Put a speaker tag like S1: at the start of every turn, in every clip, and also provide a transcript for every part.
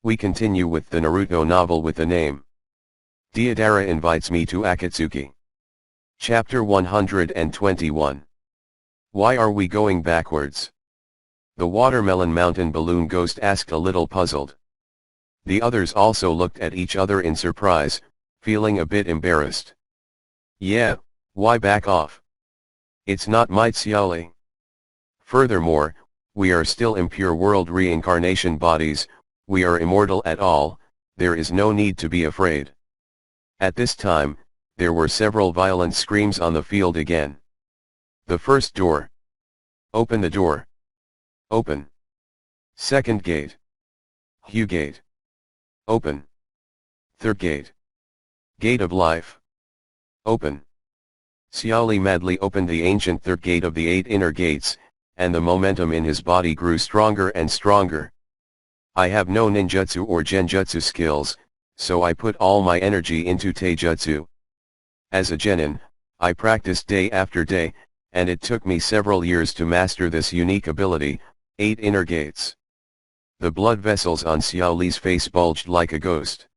S1: We continue with the Naruto novel with the name Deidara Invites Me to Akatsuki. Chapter 121. Why are we going backwards? The watermelon mountain balloon ghost asked a little puzzled. The others also looked at each other in surprise, feeling a bit embarrassed. Yeah, why back off? It's not Might Xiaoli. Furthermore, we are still impure world reincarnation bodies, we are immortal at all, there is no need to be afraid. At this time, there were several violent screams on the field again. The first door. Open the door. Open. Second gate. Hugh gate. Open. Third gate. Gate of life. Open. Xiaoli madly opened the ancient third gate of the 8 inner gates, and the momentum in his body grew stronger and stronger. I have no ninjutsu or genjutsu skills, so I put all my energy into taijutsu. As a genin, I practiced day after day, and it took me several years to master this unique ability, 8 inner gates. The blood vessels on Xiaoli's face bulged like a ghost.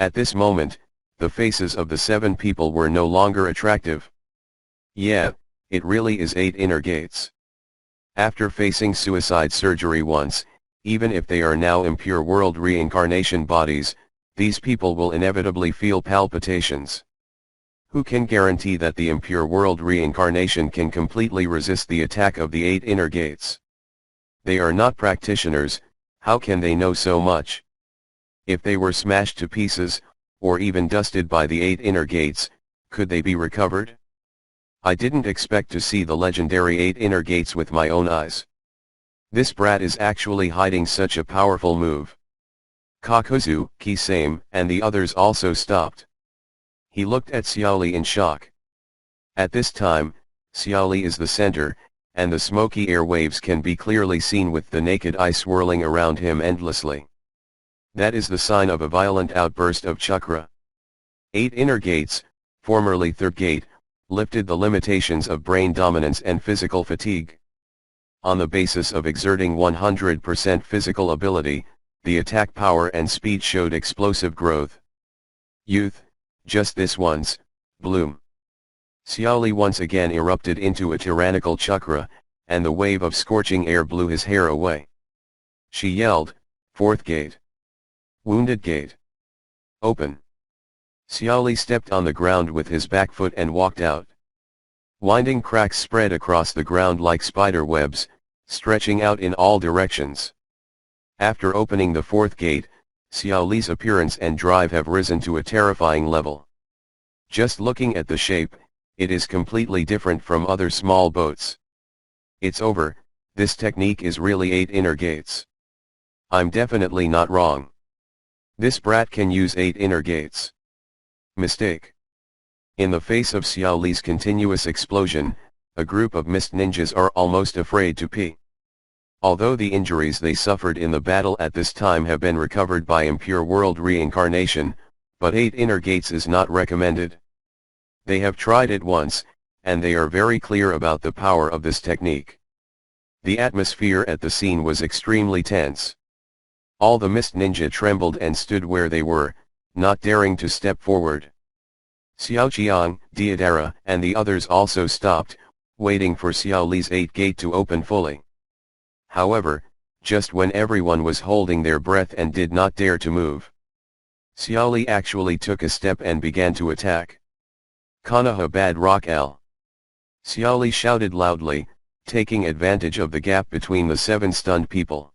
S1: At this moment, the faces of the 7 people were no longer attractive. Yeah, it really is 8 inner gates. After facing suicide surgery once, even if they are now impure world reincarnation bodies, these people will inevitably feel palpitations. Who can guarantee that the impure world reincarnation can completely resist the attack of the 8 inner gates? They are not practitioners, how can they know so much? If they were smashed to pieces, or even dusted by the 8 inner gates, could they be recovered? I didn't expect to see the legendary 8 inner gates with my own eyes. This brat is actually hiding such a powerful move. Kakuzu, Kisame, and the others also stopped. He looked at Xiaoli in shock. At this time, Xiaoli is the center, and the smoky air waves can be clearly seen with the naked eye swirling around him endlessly. That is the sign of a violent outburst of chakra. 8 inner gates, formerly third gate, lifted the limitations of brain dominance and physical fatigue. On the basis of exerting 100% physical ability, the attack power and speed showed explosive growth. Youth, just this once, bloom. Xiaoli once again erupted into a tyrannical chakra, and the wave of scorching air blew his hair away. She yelled, "Fourth gate. Wounded gate. Open." Xiaoli stepped on the ground with his back foot and walked out. Winding cracks spread across the ground like spider webs, stretching out in all directions. After opening the 4th gate, Xiaoli's appearance and drive have risen to a terrifying level. Just looking at the shape, it is completely different from other small boats. It's over, this technique is really 8 inner gates. I'm definitely not wrong. This brat can use 8 inner gates. Mistake. In the face of Xiaoli's continuous explosion, a group of mist ninjas are almost afraid to pee. Although the injuries they suffered in the battle at this time have been recovered by impure world reincarnation, but 8 inner gates is not recommended. They have tried it once, and they are very clear about the power of this technique. The atmosphere at the scene was extremely tense. All the mist ninja trembled and stood where they were, not daring to step forward. Xiaoqiang, Deidara, and the others also stopped, waiting for Xiaoli's 8 gate to open fully. However, just when everyone was holding their breath and did not dare to move, Xiaoli actually took a step and began to attack. Konoha Bad Rock L. Xiaoli shouted loudly, taking advantage of the gap between the 7 stunned people.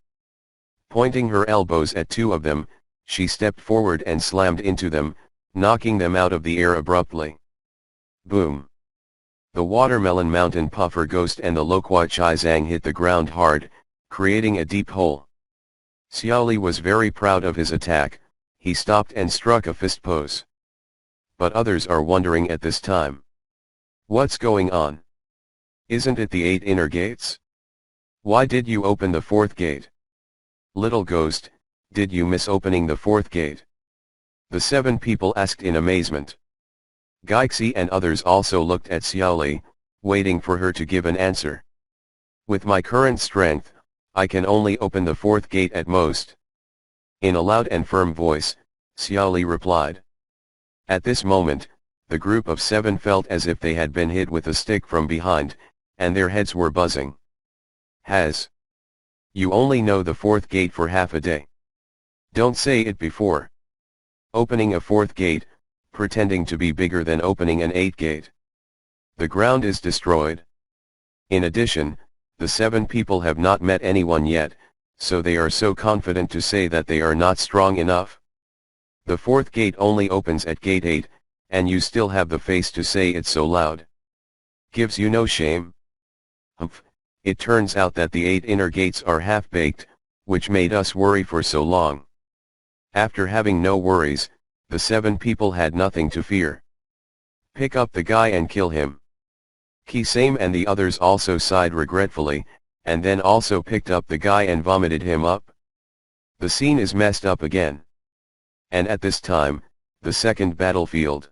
S1: Pointing her elbows at 2 of them, she stepped forward and slammed into them, knocking them out of the air abruptly. Boom! The watermelon mountain puffer ghost and the Loquat Chizang hit the ground hard, creating a deep hole. Xiaoli was very proud of his attack, he stopped and struck a fist pose. But others are wondering at this time. What's going on? Isn't it the 8 inner gates? Why did you open the 4th gate? Little ghost, did you miss opening the 4th gate? The 7 people asked in amazement. Geixi and others also looked at Xiaoli, waiting for her to give an answer. With my current strength, I can only open the 4th gate at most. In a loud and firm voice, Xiaoli replied. At this moment, the group of 7 felt as if they had been hit with a stick from behind, and their heads were buzzing. Has you only know the 4th gate for half a day? Don't say it before. Opening a 4th gate, pretending to be bigger than opening an 8th gate. The ground is destroyed. In addition, the 7 people have not met anyone yet, so they are so confident to say that they are not strong enough. The 4th gate only opens at gate 8, and you still have the face to say it so loud. Gives you no shame? Humph. It turns out that the 8 inner gates are half-baked, which made us worry for so long. After having no worries, the 7 people had nothing to fear. Pick up the guy and kill him. Kisame and the others also sighed regretfully, and then also picked up the guy and vomited him up. The scene is messed up again. And at this time, the second battlefield.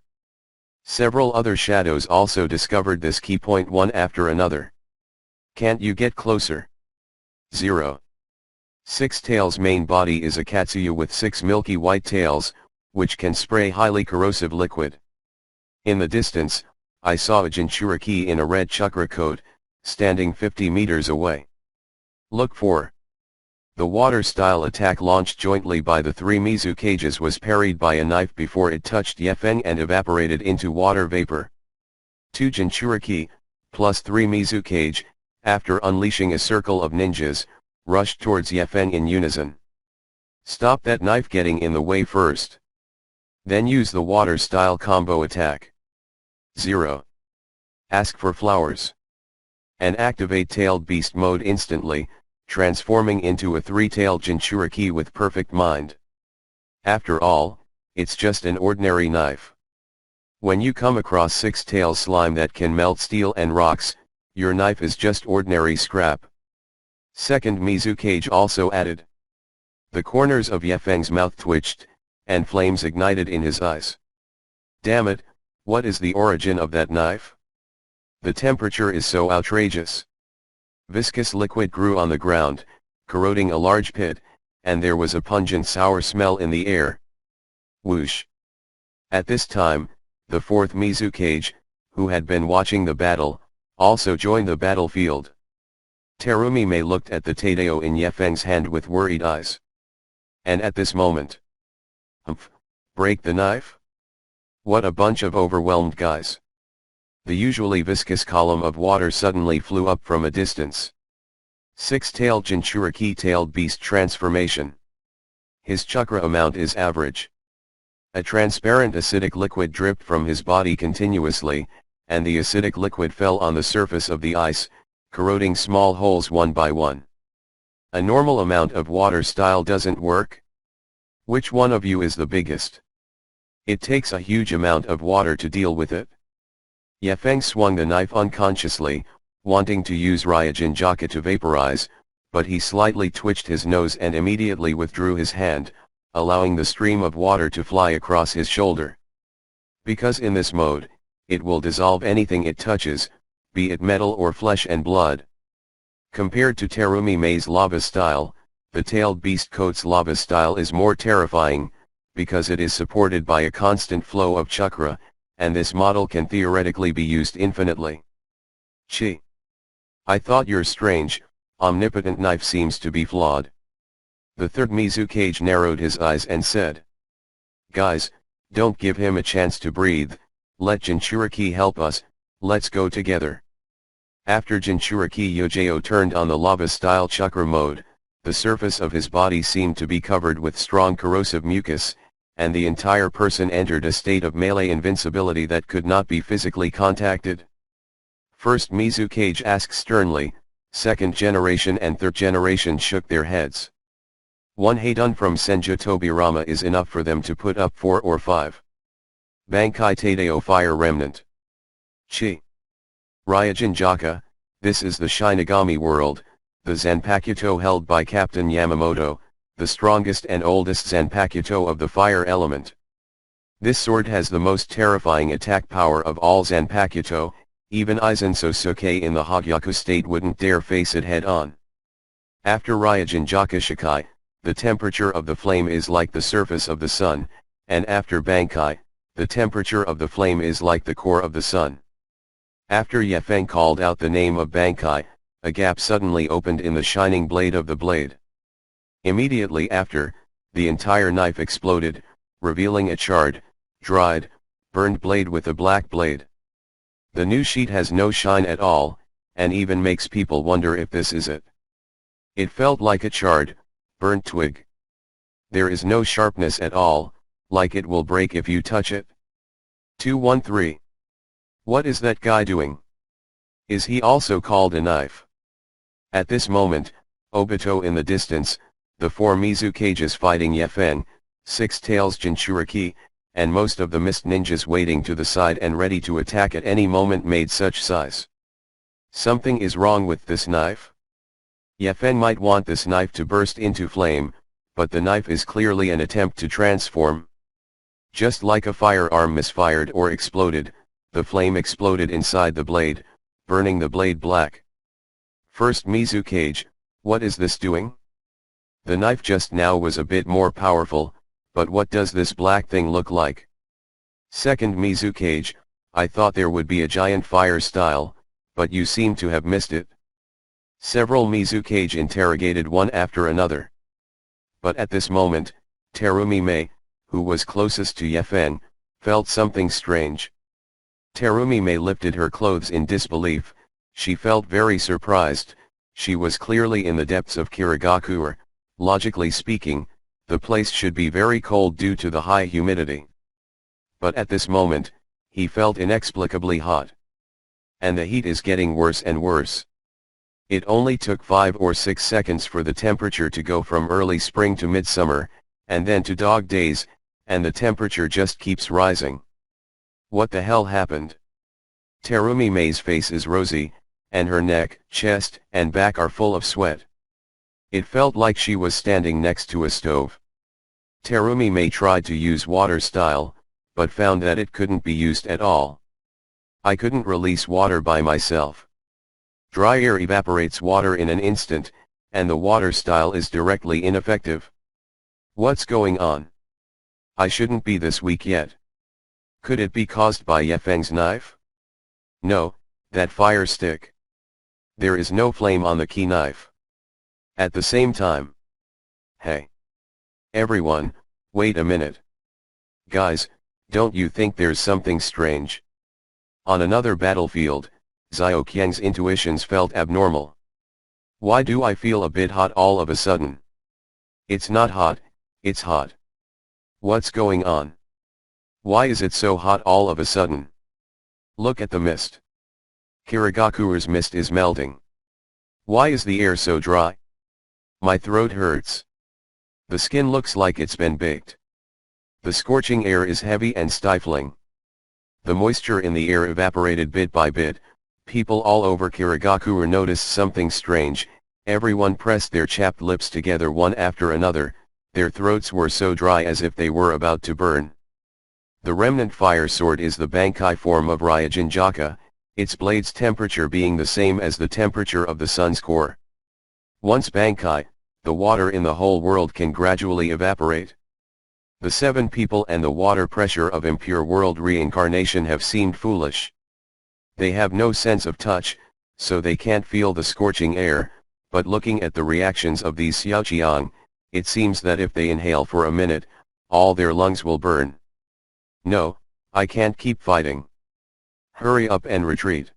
S1: Several other shadows also discovered this key point one after another. Can't you get closer? 0. Six Tails' main body is a Katsuya with 6 milky white tails, which can spray highly corrosive liquid. In the distance, I saw a Jinchuriki in a red chakra coat, standing 50 meters away. Look for. The water-style attack launched jointly by the 3 Mizukages was parried by a knife before it touched Yefeng and evaporated into water vapor. 2 Jinchuriki, plus 3 Mizukage, after unleashing a circle of ninjas, rushed towards Yefeng in unison. Stop that knife getting in the way first. Then use the water-style combo attack. 0. Ask for flowers. And activate tailed beast mode instantly, transforming into a 3-tailed Jinchuriki with perfect mind. After all, it's just an ordinary knife. When you come across 6-tailed slime that can melt steel and rocks, your knife is just ordinary scrap. Second Mizukage also added. The corners of Yefeng's mouth twitched, and flames ignited in his eyes. Damn it, what is the origin of that knife? The temperature is so outrageous. Viscous liquid grew on the ground, corroding a large pit, and there was a pungent sour smell in the air. Whoosh! At this time, the 4th Mizukage, who had been watching the battle, also joined the battlefield. Terumi looked at the Tadeo in Yefeng's hand with worried eyes. And at this moment, humph, break the knife? What a bunch of overwhelmed guys. The usually viscous column of water suddenly flew up from a distance. 6-tailed Jinchuriki tailed beast transformation. His chakra amount is average. A transparent acidic liquid dripped from his body continuously, and the acidic liquid fell on the surface of the ice, corroding small holes one by one. A normal amount of water style doesn't work? Which one of you is the biggest? It takes a huge amount of water to deal with it. Yefeng swung the knife unconsciously, wanting to use Ryujin Jaka to vaporize, but he slightly twitched his nose and immediately withdrew his hand, allowing the stream of water to fly across his shoulder. Because in this mode, it will dissolve anything it touches, be it metal or flesh and blood. Compared to Terumi Mei's lava style, the tailed beast coat's lava style is more terrifying, because it is supported by a constant flow of chakra, and this model can theoretically be used infinitely. Chi. I thought your strange, omnipotent knife seems to be flawed. The 3rd Mizukage narrowed his eyes and said. Guys, don't give him a chance to breathe, let Jinchuriki help us, let's go together. After Jinchuriki Yojeo turned on the lava-style chakra mode, the surface of his body seemed to be covered with strong corrosive mucus, and the entire person entered a state of melee invincibility that could not be physically contacted. First Mizukage asked sternly, 2nd generation and 3rd generation shook their heads. 1 Heidun from Senju Tobirama is enough for them to put up 4 or 5. Bankai Tadeo Fire Remnant. Chi. Ryujin Jaka, this is the Shinigami world, the Zanpakuto held by Captain Yamamoto, the strongest and oldest Zanpakuto of the fire element. This sword has the most terrifying attack power of all Zanpakuto, even Aizen Sosuke in the Hogyaku state wouldn't dare face it head on. After Ryujin Jaka Shikai, the temperature of the flame is like the surface of the sun, and after Bankai, the temperature of the flame is like the core of the sun. After Yefeng called out the name of Bankai, a gap suddenly opened in the shining blade of the blade. Immediately after, the entire knife exploded, revealing a charred, dried, burned blade with a black blade. The new sheet has no shine at all, and even makes people wonder if this is it. It felt like a charred, burnt twig. There is no sharpness at all, like it will break if you touch it. 213. What is that guy doing? Is he also called a knife? At this moment, Obito in the distance, the 4 Mizukages fighting Yefeng, 6 Tails Jinchuriki, and most of the mist ninjas waiting to the side and ready to attack at any moment made such size. Something is wrong with this knife? Yefeng might want this knife to burst into flame, but the knife is clearly an attempt to transform. Just like a firearm misfired or exploded, the flame exploded inside the blade, burning the blade black. First Mizukage, what is this doing? The knife just now was a bit more powerful, but what does this black thing look like? Second Mizukage, I thought there would be a giant fire style, but you seem to have missed it. Several Mizukage interrogated one after another. But at this moment, Terumi Mei, who was closest to Yefeng, felt something strange. Terumi Mei lifted her clothes in disbelief. She felt very surprised. She was clearly in the depths of Kirigakure. Logically speaking, the place should be very cold due to the high humidity. But at this moment, he felt inexplicably hot. And the heat is getting worse and worse. It only took 5 or 6 seconds for the temperature to go from early spring to midsummer, and then to dog days, and the temperature just keeps rising. What the hell happened? Terumi Mei's face is rosy, and her neck, chest, and back are full of sweat. It felt like she was standing next to a stove. Terumi Mei tried to use water style, but found that it couldn't be used at all. I couldn't release water by myself. Dry air evaporates water in an instant, and the water style is directly ineffective. What's going on? I shouldn't be this weak yet. Could it be caused by Yefeng's knife? No, that fire stick. There is no flame on the key knife. At the same time. Hey. Everyone, wait a minute. Guys, don't you think there's something strange? On another battlefield, Xiao Qiang's intuitions felt abnormal. Why do I feel a bit hot all of a sudden? It's not hot, it's hot. What's going on? Why is it so hot all of a sudden? Look at the mist. Kirigakure's mist is melting. Why is the air so dry? My throat hurts. The skin looks like it's been baked. The scorching air is heavy and stifling. The moisture in the air evaporated bit by bit. People all over Kirigakure noticed something strange. Everyone pressed their chapped lips together one after another. Their throats were so dry as if they were about to burn. The remnant fire sword is the Bankai form of Ryujinjaka, its blade's temperature being the same as the temperature of the sun's core. Once Bankai, the water in the whole world can gradually evaporate. The 7 people and the water pressure of impure world reincarnation have seemed foolish. They have no sense of touch, so they can't feel the scorching air, but looking at the reactions of these Xiaoqiang, it seems that if they inhale for a minute, all their lungs will burn. No, I can't keep fighting. Hurry up and retreat.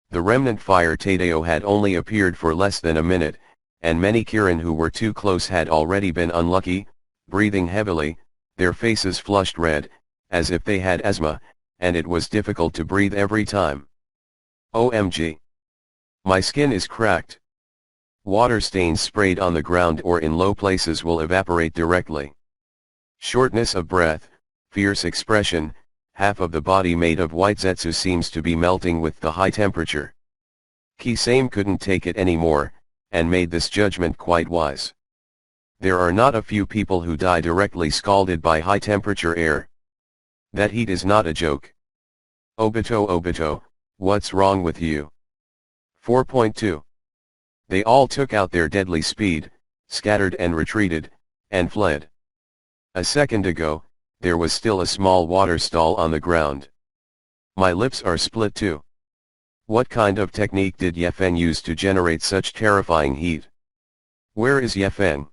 S1: The remnant fire Tadeo had only appeared for less than a minute, and many Kirin who were too close had already been unlucky, breathing heavily, their faces flushed red, as if they had asthma, and it was difficult to breathe every time. OMG. My skin is cracked. Water stains sprayed on the ground or in low places will evaporate directly. Shortness of breath, fierce expression, half of the body made of white zetsu seems to be melting with the high temperature. Kisame couldn't take it anymore, and made this judgment quite wise. There are not a few people who die directly scalded by high temperature air. That heat is not a joke. Obito, what's wrong with you? 4.2. They all took out their deadly speed, scattered and retreated, and fled. A second ago, there was still a small water stall on the ground. My lips are split too. What kind of technique did Yefeng use to generate such terrifying heat? Where is Yefeng?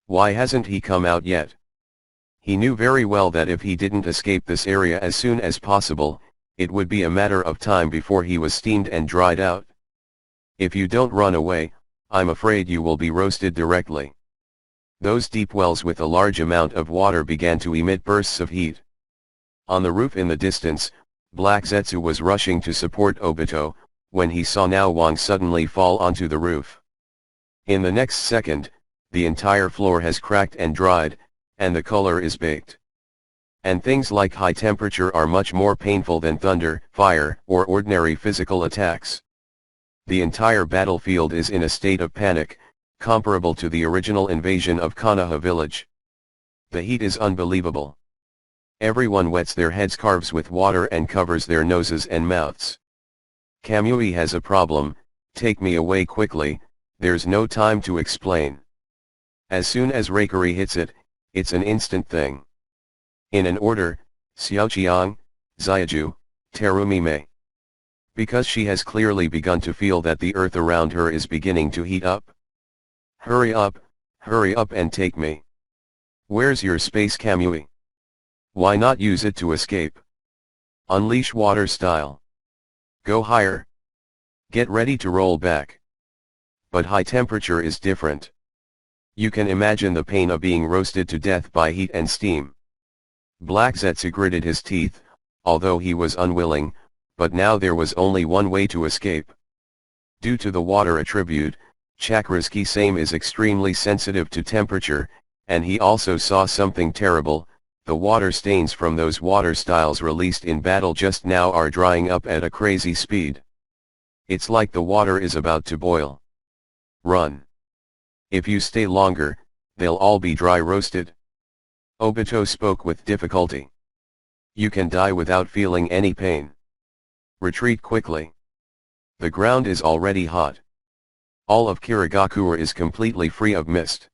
S1: Why hasn't he come out yet? He knew very well that if he didn't escape this area as soon as possible, it would be a matter of time before he was steamed and dried out. If you don't run away, I'm afraid you will be roasted directly. Those deep wells with a large amount of water began to emit bursts of heat. On the roof in the distance, Black Zetsu was rushing to support Obito, when he saw Nao Wang suddenly fall onto the roof. In the next second, the entire floor has cracked and dried, and the color is baked. And things like high temperature are much more painful than thunder, fire, or ordinary physical attacks. The entire battlefield is in a state of panic, comparable to the original invasion of Konoha village. The heat is unbelievable. Everyone wets their headscarves with water and covers their noses and mouths. Kamui has a problem, take me away quickly, there's no time to explain. As soon as Reikari hits it, it's an instant thing. In an order, Xiaoqiang, Xiaoju, Terumime. Because she has clearly begun to feel that the earth around her is beginning to heat up. Hurry up and take me. Where's your space, Kamui? Why not use it to escape? Unleash water style. Go higher. Get ready to roll back. But high temperature is different. You can imagine the pain of being roasted to death by heat and steam. Black Zetsu gritted his teeth, although he was unwilling, but now there was only one way to escape. Due to the water attribute, Chakra's Kisame is extremely sensitive to temperature, and he also saw something terrible. The water stains from those water styles released in battle just now are drying up at a crazy speed. It's like the water is about to boil. Run. If you stay longer, they'll all be dry roasted. Obito spoke with difficulty. You can die without feeling any pain. Retreat quickly. The ground is already hot. All of Kirigakura is completely free of mist.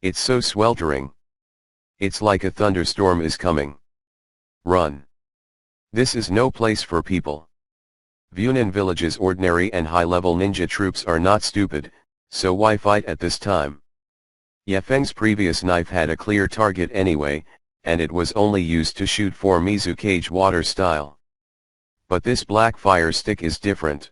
S1: It's so sweltering. It's like a thunderstorm is coming. Run. This is no place for people. Vunin village's ordinary and high-level ninja troops are not stupid, so why fight at this time? Yefeng's previous knife had a clear target anyway, and it was only used to shoot for Mizukage water style. But this black fire stick is different.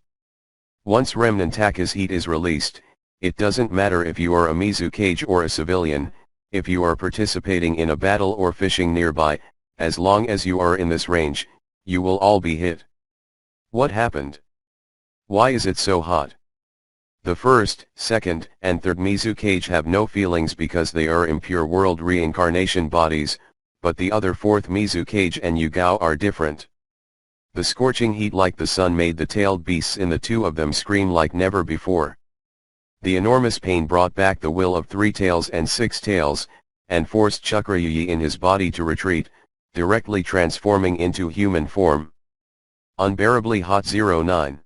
S1: Once remnant Taka's heat is released, it doesn't matter if you are a Mizukage or a civilian, if you are participating in a battle or fishing nearby, as long as you are in this range, you will all be hit. What happened? Why is it so hot? The first, second, and third Mizukage have no feelings because they are impure world reincarnation bodies, but the other fourth Mizukage and Yugao are different. The scorching heat like the sun made the tailed beasts in the two of them scream like never before. The enormous pain brought back the will of Three Tails and Six Tails, and forced Chakrayuyi in his body to retreat, directly transforming into human form. Unbearably hot 09.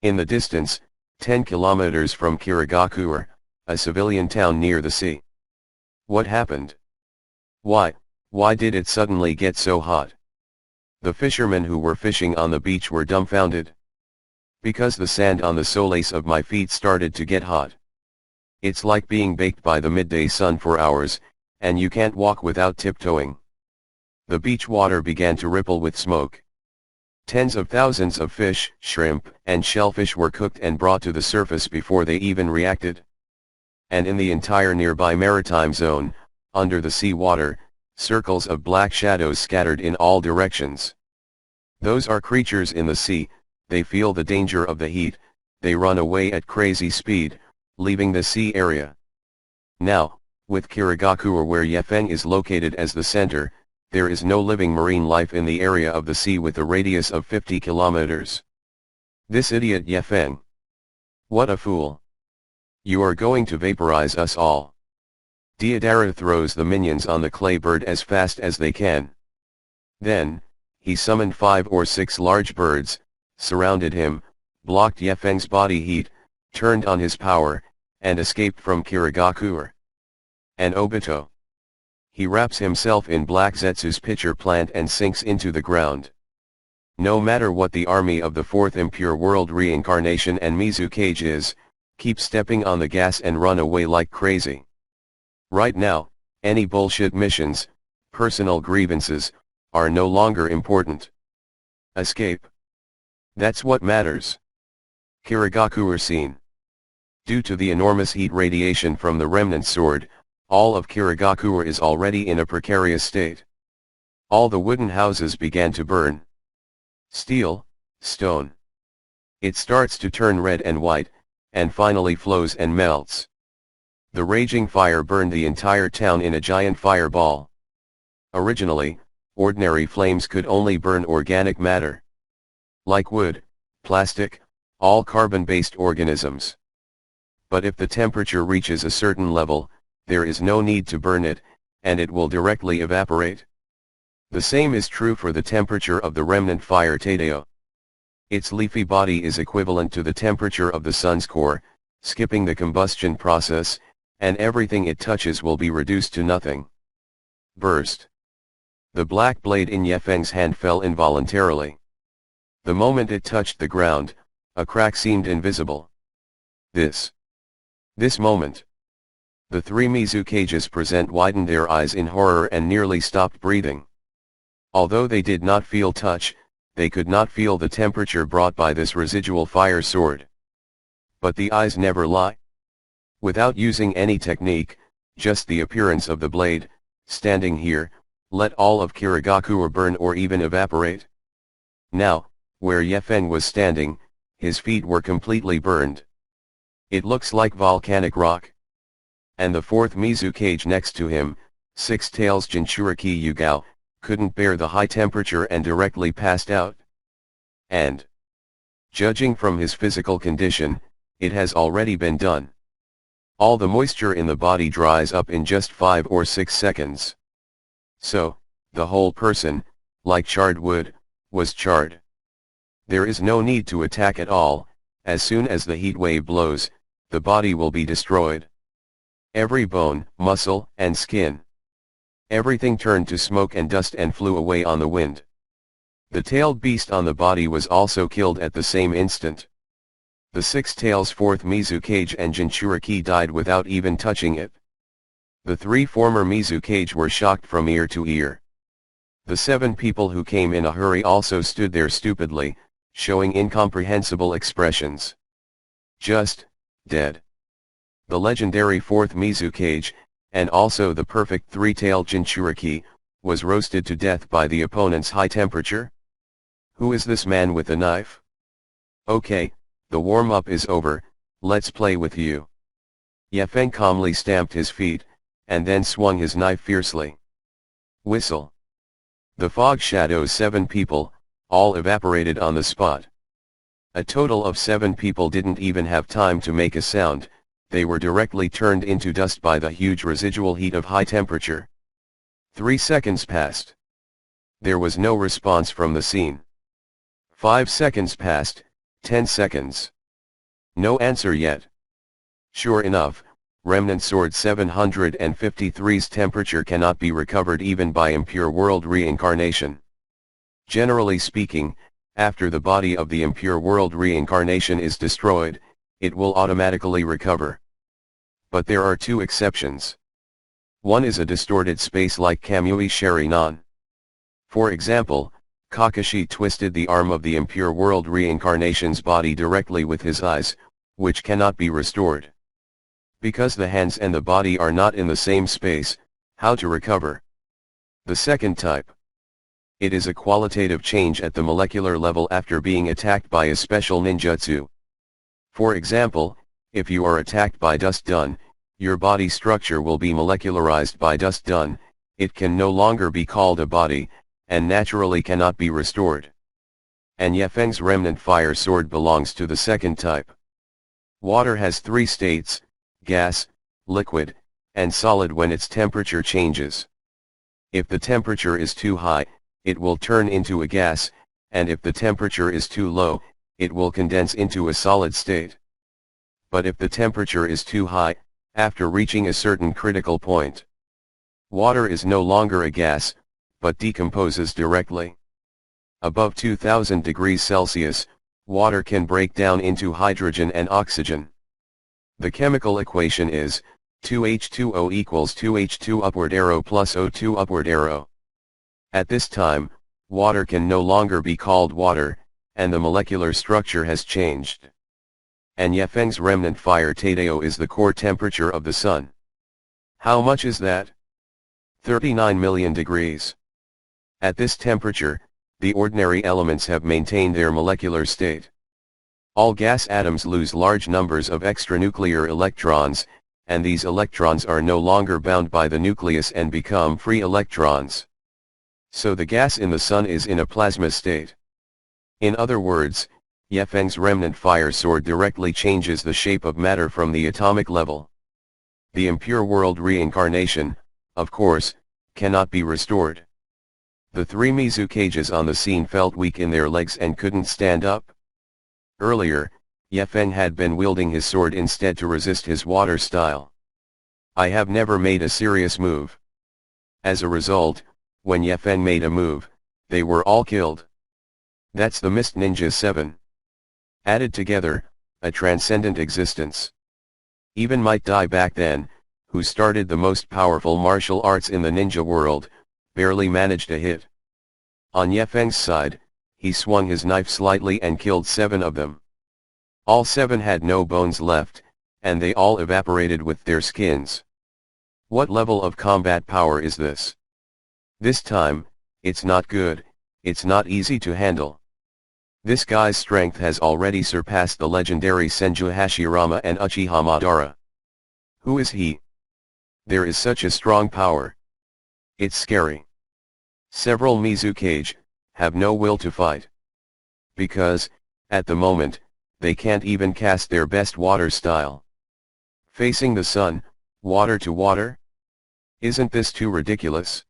S1: In the distance, 10 kilometers from Kirigakura, a civilian town near the sea. What happened? Why did it suddenly get so hot? The fishermen who were fishing on the beach were dumbfounded. Because the sand on the soles of my feet started to get hot. It's like being baked by the midday sun for hours, and you can't walk without tiptoeing. The beach water began to ripple with smoke. Tens of thousands of fish, shrimp, and shellfish were cooked and brought to the surface before they even reacted. And in the entire nearby maritime zone, under the sea water, circles of black shadows scattered in all directions. Those are creatures in the sea, they feel the danger of the heat, they run away at crazy speed, leaving the sea area. Now, with Kirigakura where Yefeng is located as the center, there is no living marine life in the area of the sea with a radius of 50 kilometers. This idiot Yefeng. What a fool. You are going to vaporize us all. Deidara throws the minions on the clay bird as fast as they can. Then, he summoned 5 or 6 large birds, surrounded him, blocked Yefeng's body heat, turned on his power, and escaped from Kirigakure. An Obito. He wraps himself in Black Zetsu's pitcher plant and sinks into the ground. No matter what the army of the fourth impure world reincarnation and Mizukage is, keep stepping on the gas and run away like crazy. Right now, any bullshit missions, personal grievances, are no longer important. Escape. That's what matters. Kirigakure scene. Due to the enormous heat radiation from the remnant sword, all of Kirigakure is already in a precarious state. All the wooden houses began to burn. Steel, stone. It starts to turn red and white, and finally flows and melts. The raging fire burned the entire town in a giant fireball. Originally, ordinary flames could only burn organic matter. Like wood, plastic, all carbon-based organisms. But if the temperature reaches a certain level, there is no need to burn it, and it will directly evaporate. The same is true for the temperature of the remnant fire Tadeo. Its leafy body is equivalent to the temperature of the sun's core, skipping the combustion process, and everything it touches will be reduced to nothing. Burst. The black blade in Yefeng's hand fell involuntarily. The moment it touched the ground, a crack seemed invisible. This moment. The three Mizukages present widened their eyes in horror and nearly stopped breathing. Although they did not feel touch, they could not feel the temperature brought by this residual fire sword. But the eyes never lie. Without using any technique, just the appearance of the blade, standing here, let all of Kirigakure burn or even evaporate. Now, where Yefeng was standing, his feet were completely burned. It looks like volcanic rock. And the fourth Mizukage next to him, Six Tails Jinchuriki Yugao, couldn't bear the high temperature and directly passed out. And, judging from his physical condition, it has already been done. All the moisture in the body dries up in just 5 or 6 seconds. So, the whole person, like charred wood, was charred. There is no need to attack at all. As soon as the heat wave blows, the body will be destroyed. Every bone, muscle, and skin. Everything turned to smoke and dust and flew away on the wind. The tailed beast on the body was also killed at the same instant. The Six Tails fourth Mizukage and Jinchuriki died without even touching it. The three former Mizukage were shocked from ear to ear. The 7 people who came in a hurry also stood there stupidly, showing incomprehensible expressions. Just, dead. The legendary fourth Mizukage, and also the perfect three-tailed Jinchuriki, was roasted to death by the opponent's high temperature. Who is this man with a knife? Okay, the warm-up is over, let's play with you. Yefeng calmly stamped his feet, and then swung his knife fiercely. Whistle. The fog shadows 7 people, all evaporated on the spot. A total of 7 people didn't even have time to make a sound, they were directly turned into dust by the huge residual heat of high temperature. 3 seconds passed. There was no response from the scene. 5 seconds passed, 10 seconds. No answer yet. Sure enough, Remnant Sword 753's temperature cannot be recovered even by impure world reincarnation. Generally speaking, after the body of the impure world reincarnation is destroyed, it will automatically recover. But there are 2 exceptions. One is a distorted space like Kamui Sharinan. For example, Kakashi twisted the arm of the impure world reincarnation's body directly with his eyes, which cannot be restored. Because the hands and the body are not in the same space, how to recover? The second type. It is a qualitative change at the molecular level after being attacked by a special ninjutsu. For example, if you are attacked by Dust Dun, your body structure will be molecularized by Dust Dun, it can no longer be called a body, and naturally cannot be restored. And Yefeng's remnant fire sword belongs to the second type. Water has 3 states, gas, liquid, and solid when its temperature changes. If the temperature is too high, it will turn into a gas, and if the temperature is too low, it will condense into a solid state. but if the temperature is too high, after reaching a certain critical point, water is no longer a gas, but decomposes directly. Above 2000 degrees Celsius, water can break down into hydrogen and oxygen. The chemical equation is 2H2O equals 2H2 upward arrow plus O2 upward arrow. At this time, water can no longer be called water, and the molecular structure has changed. And Yefeng's remnant fire Tadao is the core temperature of the Sun. How much is that? 39 million degrees. At this temperature, the ordinary elements have maintained their molecular state. All gas atoms lose large numbers of extranuclear electrons, and these electrons are no longer bound by the nucleus and become free electrons. So the gas in the Sun is in a plasma state. In other words, Yefeng's remnant fire sword directly changes the shape of matter from the atomic level. The impure world reincarnation, of course, cannot be restored. The three Mizukages on the scene felt weak in their legs and couldn't stand up. Earlier, Yefeng had been wielding his sword instead to resist his water style. I have never made a serious move. As a result, when Yefeng made a move, they were all killed. That's the Mist Ninja 7. Added together, a transcendent existence. Even Might Dai back then, who started the most powerful martial arts in the ninja world, barely managed a hit. On Yefeng's side, he swung his knife slightly and killed 7 of them. All 7 had no bones left, and they all evaporated with their skins. What level of combat power is this? This time, it's not good, it's not easy to handle. This guy's strength has already surpassed the legendary Senju Hashirama and Uchiha Madara. Who is he? There is such a strong power. It's scary. Several Mizukage have no will to fight. Because, at the moment, they can't even cast their best water style. Facing the Sun, water to water? Isn't this too ridiculous?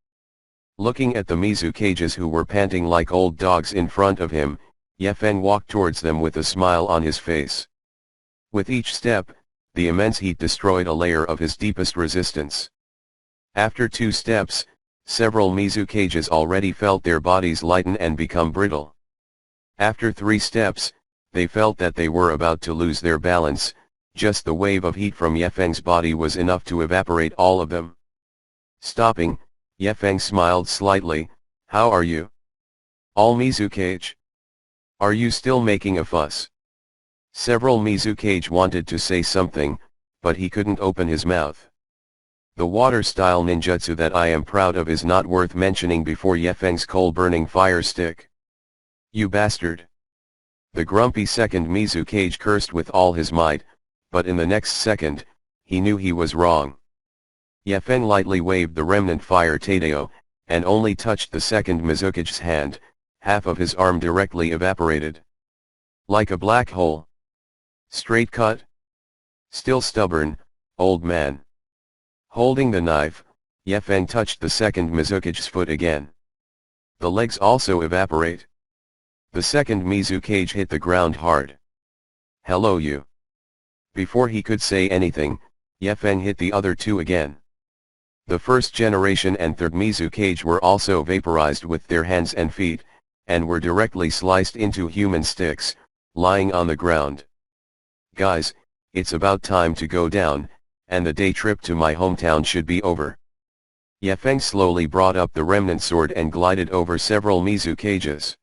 S1: Looking at the Mizukages who were panting like old dogs in front of him, Yefeng walked towards them with a smile on his face. With each step, the immense heat destroyed a layer of his deepest resistance. After 2 steps, several Mizukages already felt their bodies lighten and become brittle. After 3 steps, they felt that they were about to lose their balance. Just the wave of heat from Yefeng's body was enough to evaporate all of them. Stopping, Yefeng smiled slightly. How are you? All Mizukage? Are you still making a fuss? Several Mizukage wanted to say something, but he couldn't open his mouth. The water-style ninjutsu that I am proud of is not worth mentioning before Yefeng's coal-burning fire stick. You bastard! The grumpy second Mizukage cursed with all his might, but in the next second, he knew he was wrong. Yefeng lightly waved the remnant fire Tadao, and only touched the second Mizukage's hand. Half of his arm directly evaporated. Like a black hole. Straight cut? Still stubborn, old man. Holding the knife, Yefeng touched the second Mizukage's foot again. The legs also evaporate. The second Mizukage hit the ground hard. Hello you. Before he could say anything, Yefeng hit the other 2 again. The first generation and third Mizukage were also vaporized with their hands and feet, and were directly sliced into human sticks, lying on the ground. Guys, it's about time to go down, and the day trip to my hometown should be over. Yefeng slowly brought up the remnant sword and glided over several Mizukages.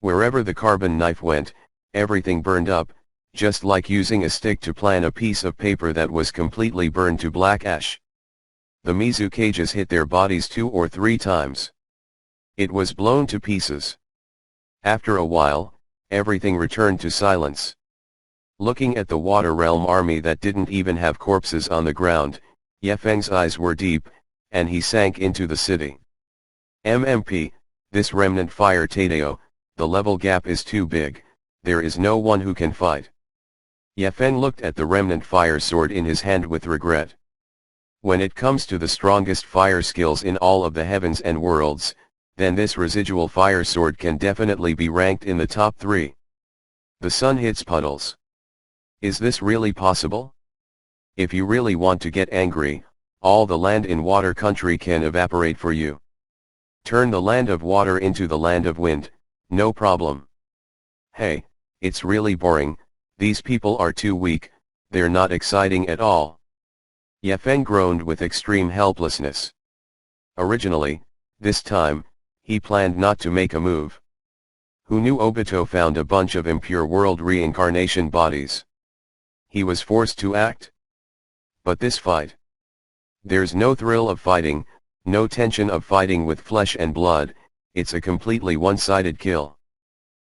S1: Wherever the carbon knife went, everything burned up, just like using a stick to plan a piece of paper that was completely burned to black ash. The Mizukages hit their bodies 2 or 3 times. It was blown to pieces. After a while, everything returned to silence. Looking at the water realm army that didn't even have corpses on the ground, Yefeng's eyes were deep, and he sank into the city. MMP, this remnant fire Tadao, the level gap is too big, there is no one who can fight. Yefeng looked at the remnant fire sword in his hand with regret. When it comes to the strongest fire skills in all of the heavens and worlds, then this residual fire sword can definitely be ranked in the top 3. The sun hits puddles. Is this really possible? If you really want to get angry, all the land in water country can evaporate for you. Turn the land of water into the land of wind, no problem. Hey, it's really boring, these people are too weak, they're not exciting at all. Yefeng groaned with extreme helplessness. Originally, this time, he planned not to make a move. Who knew Obito found a bunch of impure world reincarnation bodies? He was forced to act. But this fight. There's no thrill of fighting, no tension of fighting with flesh and blood, it's a completely one-sided kill.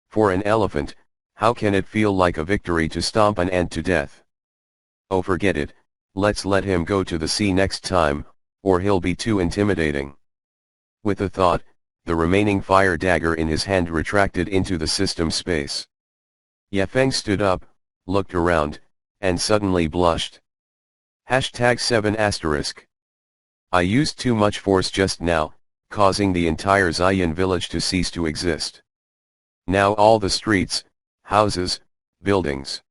S1: For an elephant, how can it feel like a victory to stomp an ant to death? Oh, forget it, let's let him go to the sea next time, or he'll be too intimidating. With a thought, the remaining fire dagger in his hand retracted into the system space. Yefeng stood up, looked around, and suddenly blushed. #7*. I used too much force just now, causing the entire Zion village to cease to exist. Now all the streets, houses, buildings,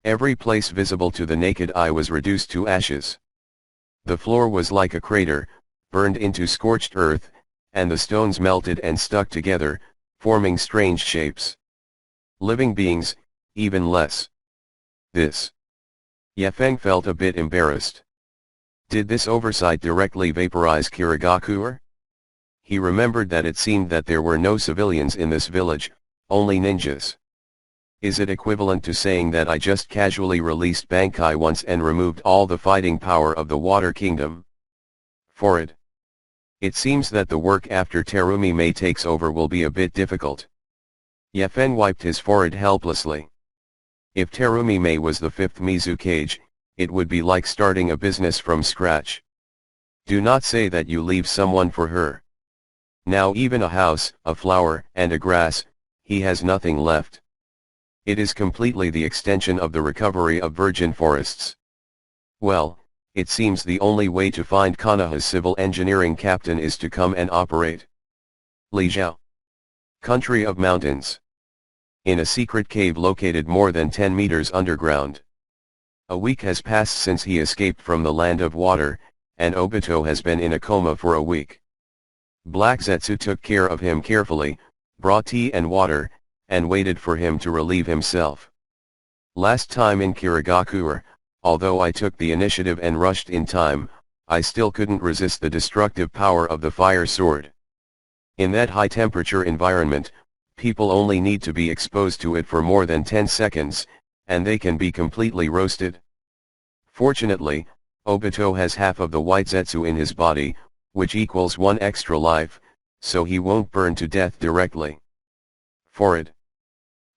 S1: every place visible to the naked eye was reduced to ashes. The floor was like a crater, burned into scorched earth, and the stones melted and stuck together, forming strange shapes. Living beings, even less. This. Yefeng felt a bit embarrassed. Did this oversight directly vaporize Kirigakure? He remembered that it seemed that there were no civilians in this village, only ninjas. Is it equivalent to saying that I just casually released Bankai once and removed all the fighting power of the Water Kingdom? For it. It seems that the work after Terumi Mei takes over will be a bit difficult. Yefeng wiped his forehead helplessly. If Terumi Mei was the fifth Mizukage, it would be like starting a business from scratch. Do not say that you leave someone for her. Now even a house, a flower, and a grass, he has nothing left. It is completely the extension of the recovery of virgin forests. Well, it seems the only way to find Konoha's civil engineering captain is to come and operate. Lijiao. Country of mountains. In a secret cave located more than 10 meters underground. A week has passed since he escaped from the land of water, and Obito has been in a coma for a week. Black Zetsu took care of him carefully, brought tea and water, and waited for him to relieve himself. Last time in Kirigakure, although I took the initiative and rushed in time, I still couldn't resist the destructive power of the fire sword. In that high-temperature environment, people only need to be exposed to it for more than 10 seconds, and they can be completely roasted. Fortunately, Obito has half of the white Zetsu in his body, which equals 1 extra life, so he won't burn to death directly. For it.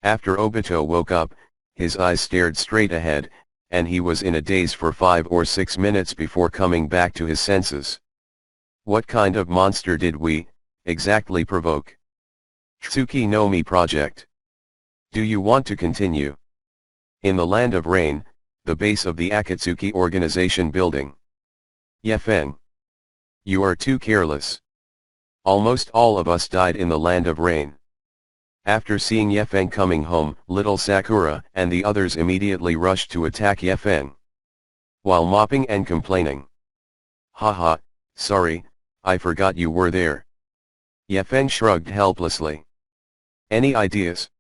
S1: After Obito woke up, his eyes stared straight ahead, and he was in a daze for 5 or 6 minutes before coming back to his senses. What kind of monster did we, exactly provoke? Tsuki no Mi project. Do you want to continue? In the land of rain, the base of the Akatsuki organization building. Yefeng. You are too careless. Almost all of us died in the land of rain. After seeing Yefeng coming home, little Sakura and the others immediately rushed to attack Yefeng. While mopping and complaining. Haha, sorry, I forgot you were there. Yefeng shrugged helplessly. Any ideas?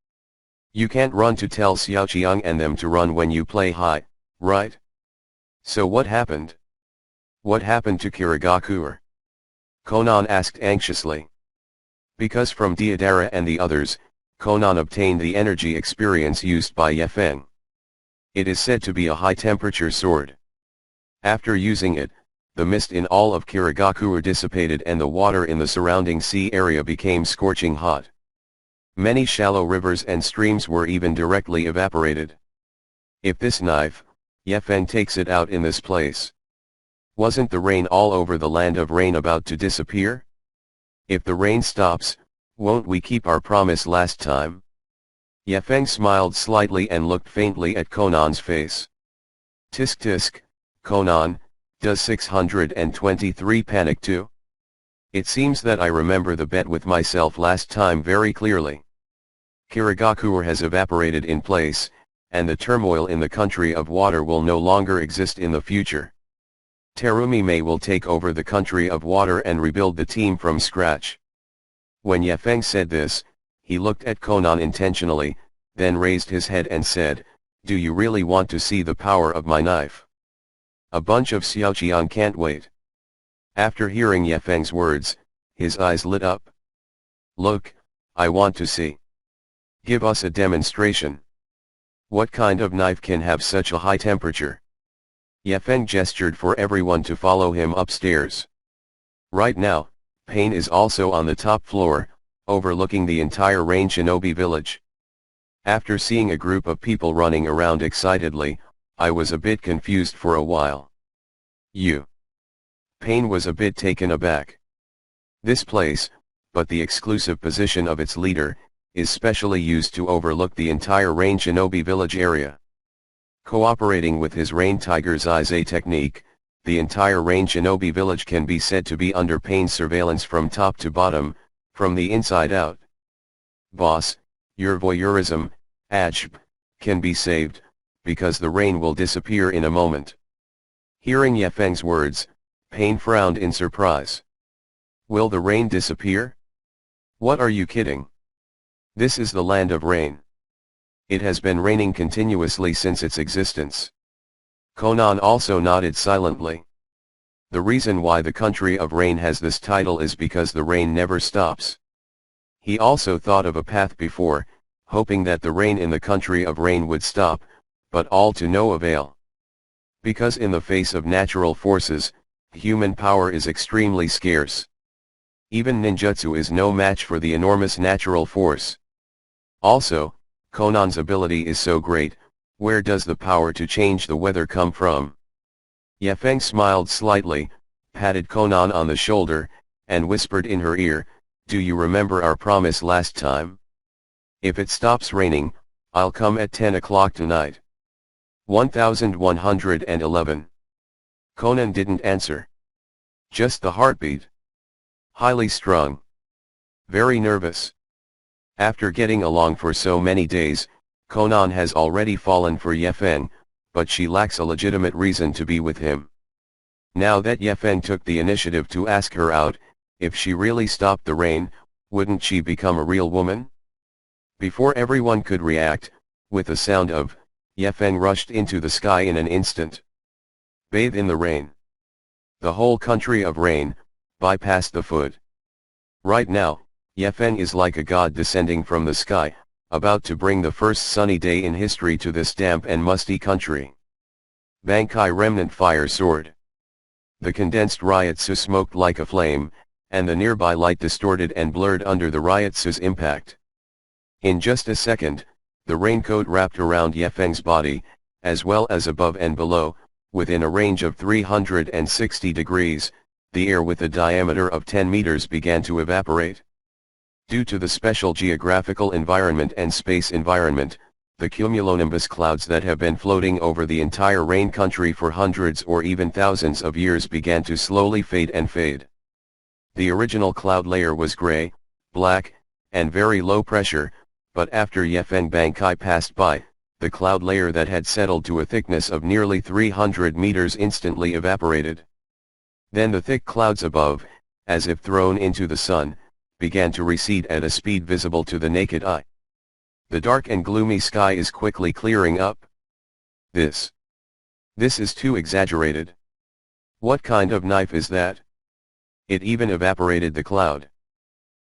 S1: You can't run to tell Xiaoqiang and them to run when you play high, right? So what happened? What happened to Kirigakure? Konan asked anxiously. Because from Deidara and the others, Konan obtained the energy experience used by Yefeng. It is said to be a high-temperature sword. After using it, the mist in all of Kirigakure dissipated and the water in the surrounding sea area became scorching hot. Many shallow rivers and streams were even directly evaporated. If this knife, Yefeng takes it out in this place. Wasn't the rain all over the land of rain about to disappear? If the rain stops, won't we keep our promise last time? Yefeng smiled slightly and looked faintly at Konan's face. Tisk tisk, Konan, does 623 panic too? It seems that I remember the bet with myself last time very clearly. Kirigakure has evaporated in place, and the turmoil in the country of water will no longer exist in the future. Terumi Mei will take over the country of water and rebuild the team from scratch. When Ye Feng said this, he looked at Conan intentionally, then raised his head and said, "Do you really want to see the power of my knife? A bunch of Xiaoqiang can't wait." After hearing Ye Feng's words, his eyes lit up. "Look, I want to see. Give us a demonstration. What kind of knife can have such a high temperature?" Ye Feng gestured for everyone to follow him upstairs. Right now, Pain is also on the top floor, overlooking the entire Rain Shinobi village. After seeing a group of people running around excitedly, I was a bit confused for a while. Pain was a bit taken aback. This place, but the exclusive position of its leader, is specially used to overlook the entire Rain Shinobi village area. Cooperating with his Rain Tiger's Eyes technique, the entire Rain Shinobi village can be said to be under Pain's surveillance from top to bottom, from the inside out. "Boss, your voyeurism, can be saved, because the rain will disappear in a moment." Hearing Ye Feng's words, Pain frowned in surprise. "Will the rain disappear? What are you kidding? This is the land of rain. It has been raining continuously since its existence." Conan also nodded silently. The reason why the country of rain has this title is because the rain never stops. He also thought of a path before, hoping that the rain in the country of rain would stop, but all to no avail. Because in the face of natural forces, human power is extremely scarce. Even ninjutsu is no match for the enormous natural force. Also, Conan's ability is so great, where does the power to change the weather come from? Ye Feng smiled slightly, patted Conan on the shoulder, and whispered in her ear, "Do you remember our promise last time? If it stops raining, I'll come at 10 o'clock tonight." 1111. Conan didn't answer. Just the heartbeat. Highly strung. Very nervous. After getting along for so many days, Conan has already fallen for Ye Feng, but she lacks a legitimate reason to be with him. Now that Ye Feng took the initiative to ask her out, if she really stopped the rain, wouldn't she become a real woman? Before everyone could react, with the sound of, Ye Feng rushed into the sky in an instant. Bathe in the rain. The whole country of rain, bypassed the foot. Right now, Ye Feng is like a god descending from the sky, about to bring the first sunny day in history to this damp and musty country. Bankai remnant fire soared. The condensed Ryotsu smoked like a flame, and the nearby light distorted and blurred under the Ryotsu's impact. In just a second, the raincoat wrapped around Ye Feng's body, as well as above and below, within a range of 360 degrees, the air with a diameter of 10 meters began to evaporate. Due to the special geographical environment and space environment, the cumulonimbus clouds that have been floating over the entire rain country for hundreds or even thousands of years began to slowly fade and fade. The original cloud layer was gray, black, and very low pressure, but after Ye Feng Bankai passed by, the cloud layer that had settled to a thickness of nearly 300 meters instantly evaporated. Then the thick clouds above, as if thrown into the sun, began to recede at a speed visible to the naked eye. The dark and gloomy sky is quickly clearing up. This is too exaggerated. What kind of knife is that? It even evaporated the cloud.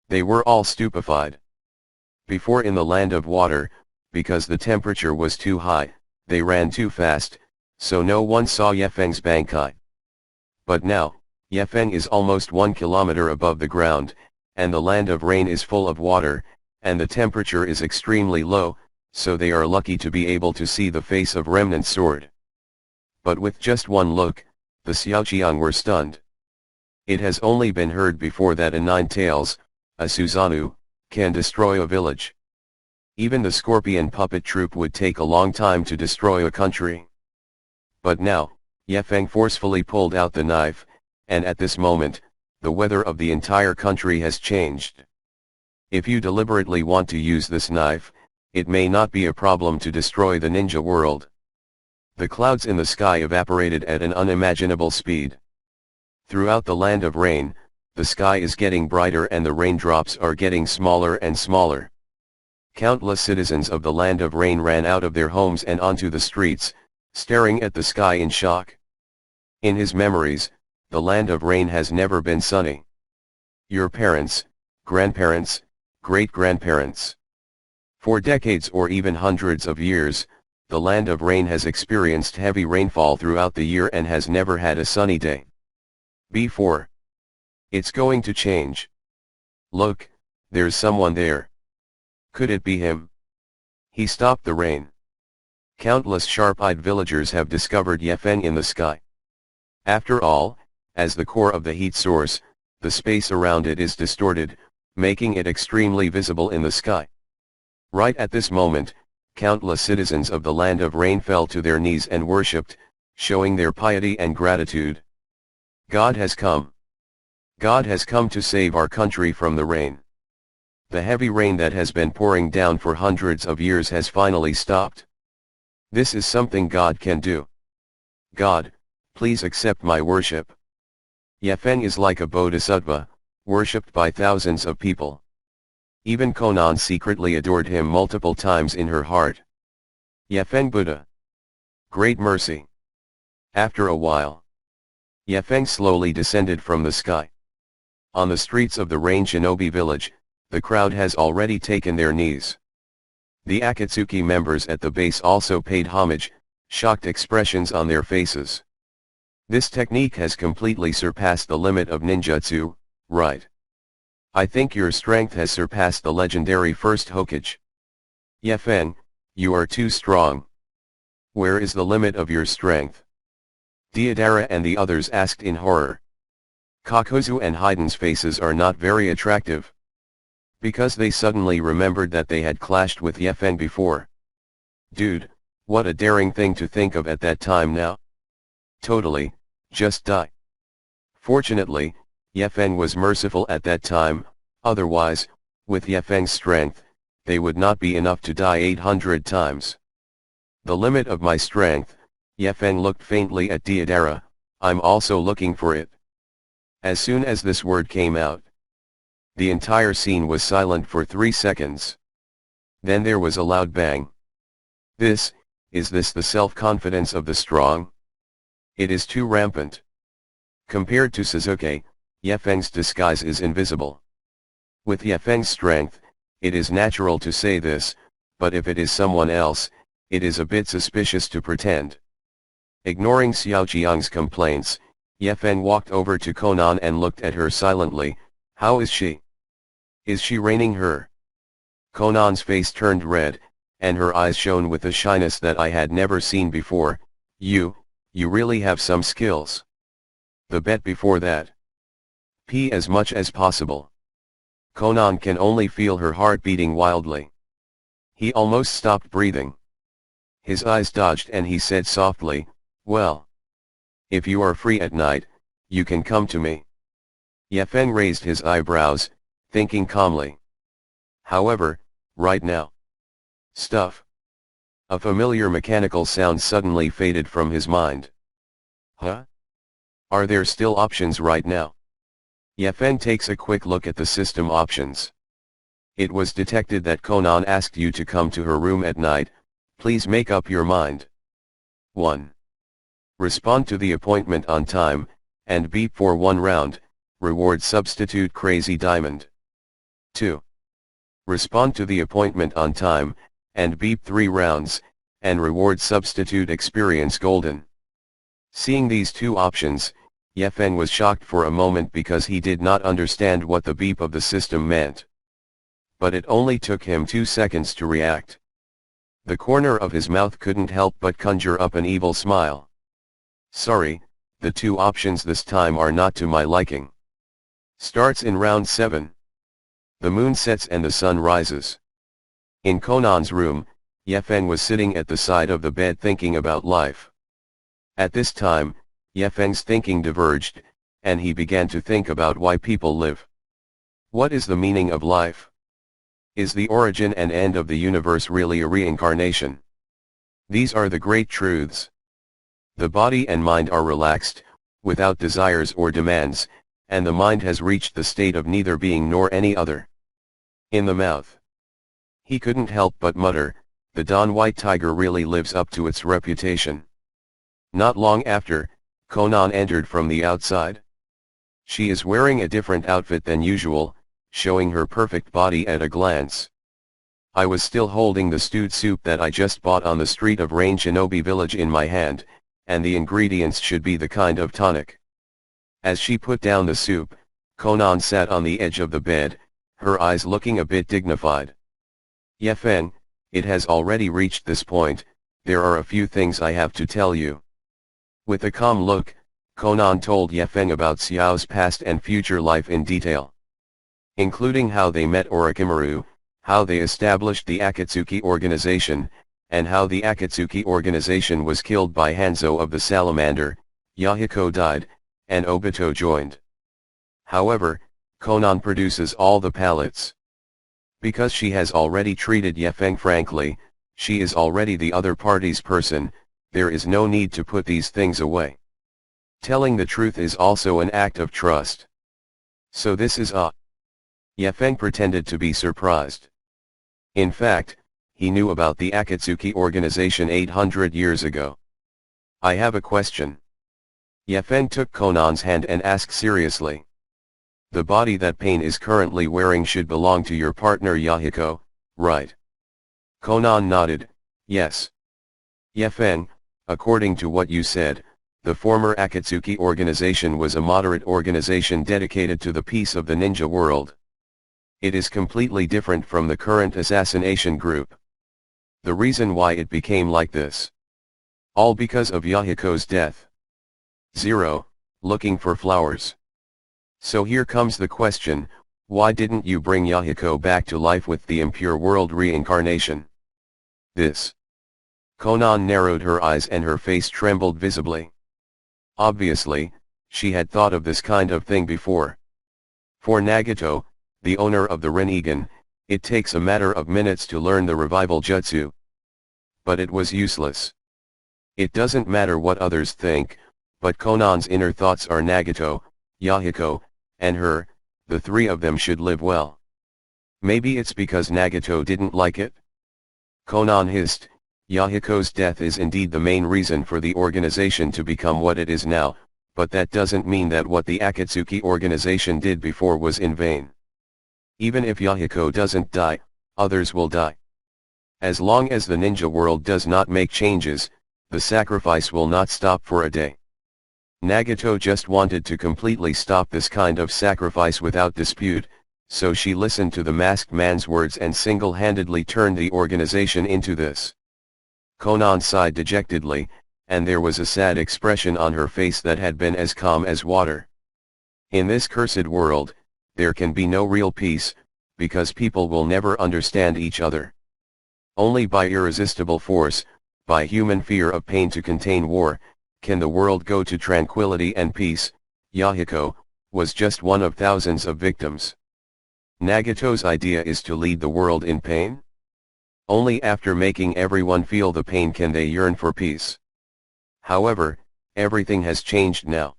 S1: They were all stupefied. Before in the land of water, because the temperature was too high, they ran too fast, so no one saw Ye Feng's Bankai. But now, Ye Feng is almost 1 kilometer above the ground, and the land of rain is full of water, and the temperature is extremely low, so they are lucky to be able to see the face of Remnant Sword. But with just one look, the Xiaoqiang were stunned. It has only been heard before that a Nine Tails, a Susanoo, can destroy a village. Even the Scorpion puppet troupe would take a long time to destroy a country. But now, Ye Feng forcefully pulled out the knife, and at this moment, the weather of the entire country has changed. If you deliberately want to use this knife, it may not be a problem to destroy the ninja world. The clouds in the sky evaporated at an unimaginable speed. Throughout the land of rain, the sky is getting brighter and the raindrops are getting smaller and smaller. Countless citizens of the land of rain ran out of their homes and onto the streets, staring at the sky in shock. In his memories, the land of rain has never been sunny. Your parents, grandparents, great-grandparents. For decades or even hundreds of years, the land of rain has experienced heavy rainfall throughout the year and has never had a sunny day before. It's going to change. Look, there's someone there. Could it be him? He stopped the rain. Countless sharp-eyed villagers have discovered Yefeng in the sky. After all, as the core of the heat source, the space around it is distorted, making it extremely visible in the sky. Right at this moment, countless citizens of the land of rain fell to their knees and worshipped, showing their piety and gratitude. God has come. God has come to save our country from the rain. The heavy rain that has been pouring down for hundreds of years has finally stopped. This is something God can do. God, please accept my worship. Yefeng is like a bodhisattva, worshipped by thousands of people. Even Konan secretly adored him multiple times in her heart. Yefeng Buddha. Great mercy. After a while, Yefeng slowly descended from the sky. On the streets of the Rain Shinobi village, the crowd has already taken their knees. The Akatsuki members at the base also paid homage, shocked expressions on their faces. This technique has completely surpassed the limit of ninjutsu, right? I think your strength has surpassed the legendary first Hokage. Yefeng, you are too strong. Where is the limit of your strength? Deidara and the others asked in horror. Kakuzu and Hayden's faces are not very attractive. Because they suddenly remembered that they had clashed with Yefeng before. Dude, what a daring thing to think of at that time now. Totally, just die. Fortunately, Yefeng was merciful at that time, otherwise, with Yefeng's strength, they would not be enough to die 800 times. The limit of my strength, Yefeng looked faintly at Deidara, I'm also looking for it. As soon as this word came out, the entire scene was silent for 3 seconds. Then there was a loud bang. Is this the self-confidence of the strong? It is too rampant. Compared to Sasuke, Yefeng's disguise is invisible. With Yefeng's strength, it is natural to say this, but if it is someone else, it is a bit suspicious to pretend. Ignoring Xiao Qiang's complaints, Yefeng walked over to Konan and looked at her silently. How is she? Is she raining her? Konan's face turned red, and her eyes shone with a shyness that I had never seen before. You really have some skills. The bet before that. Pee as much as possible. Konan can only feel her heart beating wildly. He almost stopped breathing. His eyes dodged and he said softly, well. If you are free at night, you can come to me. Yefeng raised his eyebrows, thinking calmly. However, right now. Stuff. A familiar mechanical sound suddenly faded from his mind. Huh? Are there still options right now? Yefeng takes a quick look at the system options. It was detected that Konan asked you to come to her room at night, please make up your mind. 1. Respond to the appointment on time, and beep for 1 round, reward substitute Crazy Diamond. 2. Respond to the appointment on time, and beep 3 rounds, and reward substitute Experience Golden. Seeing these 2 options, Yefeng was shocked for a moment because he did not understand what the beep of the system meant. But it only took him 2 seconds to react. The corner of his mouth couldn't help but conjure up an evil smile. Sorry, the 2 options this time are not to my liking. Starts in round 7. The moon sets and the sun rises. In Konan's room, Yefeng was sitting at the side of the bed thinking about life. At this time, Yefeng's thinking diverged, and he began to think about why people live. What is the meaning of life? Is the origin and end of the universe really a reincarnation? These are the great truths. The body and mind are relaxed, without desires or demands, and the mind has reached the state of neither being nor any other. In the mouth. He couldn't help but mutter, the Dawn White Tiger really lives up to its reputation. Not long after, Konan entered from the outside. She is wearing a different outfit than usual, showing her perfect body at a glance. I was still holding the stewed soup that I just bought on the street of Rain Shinobi Village in my hand, and the ingredients should be the kind of tonic. As she put down the soup, Konan sat on the edge of the bed, her eyes looking a bit dignified. Yefeng, it has already reached this point, there are a few things I have to tell you. With a calm look, Konan told Yefeng about Xiao's past and future life in detail. Including how they met Orochimaru, how they established the Akatsuki organization, and how the Akatsuki organization was killed by Hanzo of the Salamander, Yahiko died, and Obito joined. However, Konan produces all the palettes. Because she has already treated Yefeng frankly, she is already the other party's person, there is no need to put these things away. Telling the truth is also an act of trust. So this is Yefeng pretended to be surprised. In fact, he knew about the Akatsuki organization 800 years ago. I have a question. Yefeng took Konan's hand and asked seriously. The body that Pain is currently wearing should belong to your partner Yahiko, right? Konan nodded, yes. Yefeng, according to what you said, the former Akatsuki organization was a moderate organization dedicated to the peace of the ninja world. It is completely different from the current assassination group. The reason why it became like this. All because of Yahiko's death. 0. Looking for flowers. So here comes the question, why didn't you bring Yahiko back to life with the impure world reincarnation? This. Konan narrowed her eyes and her face trembled visibly. Obviously, she had thought of this kind of thing before. For Nagato, the owner of the Rinnegan, it takes a matter of minutes to learn the revival jutsu. But it was useless. It doesn't matter what others think, but Konan's inner thoughts are Nagato, Yahiko, and her, the three of them should live well. Maybe it's because Nagato didn't like it? Konan hissed, Yahiko's death is indeed the main reason for the organization to become what it is now, but that doesn't mean that what the Akatsuki organization did before was in vain. Even if Yahiko doesn't die, others will die. As long as the ninja world does not make changes, the sacrifice will not stop for a day. Nagato just wanted to completely stop this kind of sacrifice without dispute, so she listened to the masked man's words and single-handedly turned the organization into this. Konan sighed dejectedly, and there was a sad expression on her face that had been as calm as water. In this cursed world, there can be no real peace, because people will never understand each other. Only by irresistible force, by human fear of pain to contain war, can the world go to tranquility and peace. Yahiko was just one of thousands of victims. Nagato's idea is to lead the world in pain? Only after making everyone feel the pain can they yearn for peace. However, everything has changed now.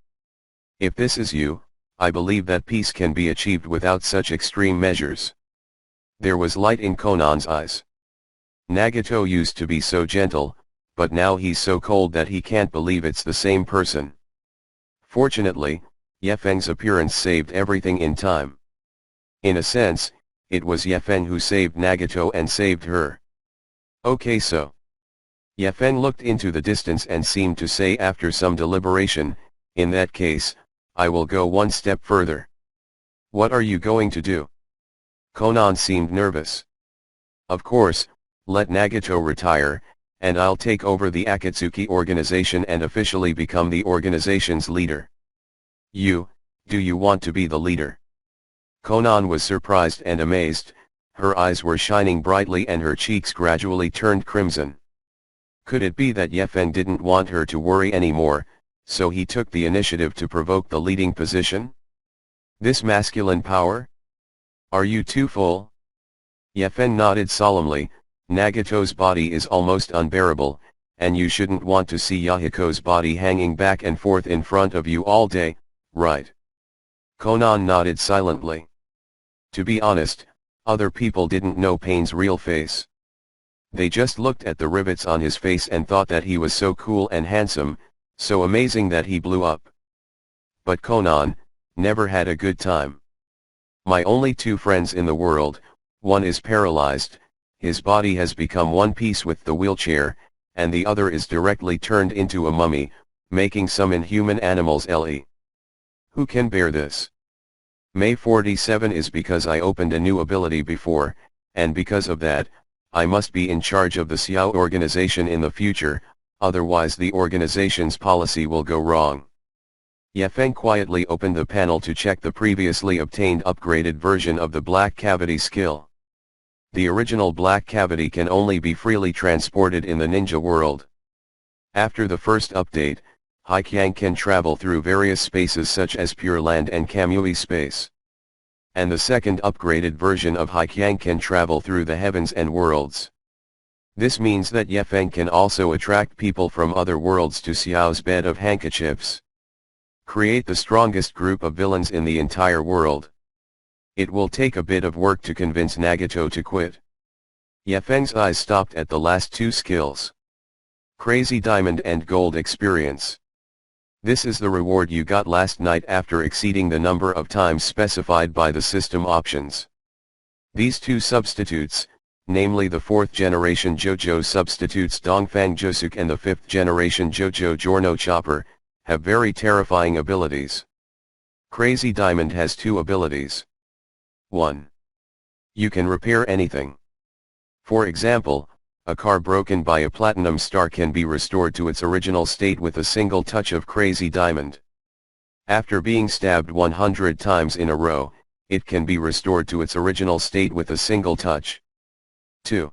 S1: If this is you, I believe that peace can be achieved without such extreme measures. There was light in Konan's eyes. Nagato used to be so gentle, but now he's so cold that he can't believe it's the same person. Fortunately, Yefeng's appearance saved everything in time. In a sense, it was Yefeng who saved Nagato and saved her. Okay, so. Yefeng looked into the distance and seemed to say after some deliberation, in that case, I will go one step further. What are you going to do? Konan seemed nervous. Of course, let Nagato retire, and I'll take over the Akatsuki organization and officially become the organization's leader. Do you want to be the leader? Konan was surprised and amazed, her eyes were shining brightly and her cheeks gradually turned crimson. Could it be that Yefeng didn't want her to worry anymore, so he took the initiative to provoke the leading position? This masculine power? Are you too full? Yefen nodded solemnly. Nagato's body is almost unbearable, and you shouldn't want to see Yahiko's body hanging back and forth in front of you all day, right? Konan nodded silently. To be honest, other people didn't know Pain's real face. They just looked at the rivets on his face and thought that he was so cool and handsome, so amazing that he blew up. But Konan never had a good time. My only two friends in the world, one is paralyzed, his body has become one piece with the wheelchair, and the other is directly turned into a mummy, making some inhuman animals le. Who can bear this? May 47 is because I opened a new ability before, and because of that, I must be in charge of the Xiao organization in the future, otherwise the organization's policy will go wrong. Yefeng quietly opened the panel to check the previously obtained upgraded version of the Black Cavity skill. The original Black Cavity can only be freely transported in the ninja world. After the first update, Haikyang can travel through various spaces such as Pure Land and Kamui space. And the second upgraded version of Haikyang can travel through the heavens and worlds. This means that Yefeng can also attract people from other worlds to Xiao's bed of handkerchiefs. Create the strongest group of villains in the entire world. It will take a bit of work to convince Nagato to quit. Yefeng's eyes stopped at the last two skills. Crazy Diamond and Gold Experience. This is the reward you got last night after exceeding the number of times specified by the system options. These two substitutes, namely the 4th generation JoJo substitutes Dongfang Josuk and the 5th generation JoJo Giorno Chopper, have very terrifying abilities. Crazy Diamond has two abilities. 1. You can repair anything. For example, a car broken by a platinum star can be restored to its original state with a single touch of Crazy Diamond. After being stabbed 100 times in a row, it can be restored to its original state with a single touch. 2.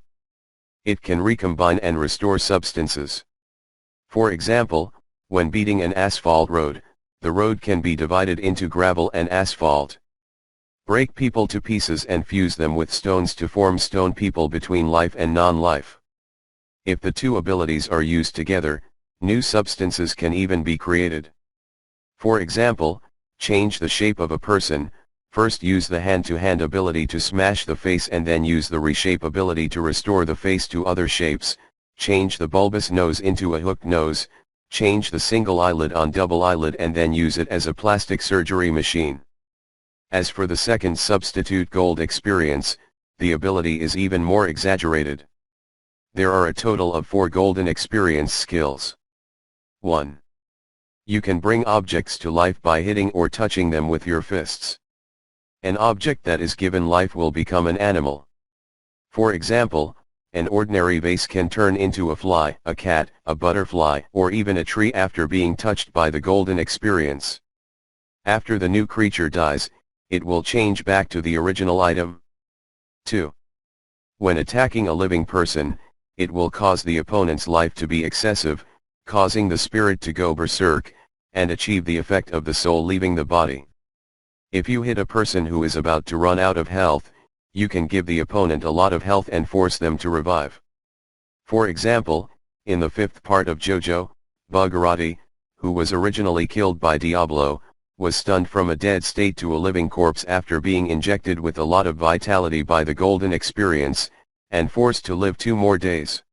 S1: It can recombine and restore substances. For example, when beating an asphalt road, the road can be divided into gravel and asphalt. Break people to pieces and fuse them with stones to form stone people between life and non-life. If the two abilities are used together, new substances can even be created. For example, change the shape of a person, first use the hand-to-hand ability to smash the face and then use the reshape ability to restore the face to other shapes, change the bulbous nose into a hooked nose, change the single eyelid on double eyelid and then use it as a plastic surgery machine. As for the second substitute Gold Experience, the ability is even more exaggerated. There are a total of 4 golden experience skills. 1. You can bring objects to life by hitting or touching them with your fists. An object that is given life will become an animal. For example, an ordinary vase can turn into a fly, a cat, a butterfly, or even a tree after being touched by the golden experience. After the new creature dies, it will change back to the original item. 2. When attacking a living person, it will cause the opponent's life to be excessive, causing the spirit to go berserk, and achieve the effect of the soul leaving the body. If you hit a person who is about to run out of health, you can give the opponent a lot of health and force them to revive. For example, in the 5th part of JoJo, Buggerati, who was originally killed by Diablo, was stunned from a dead state to a living corpse after being injected with a lot of vitality by the golden experience, and forced to live 2 more days.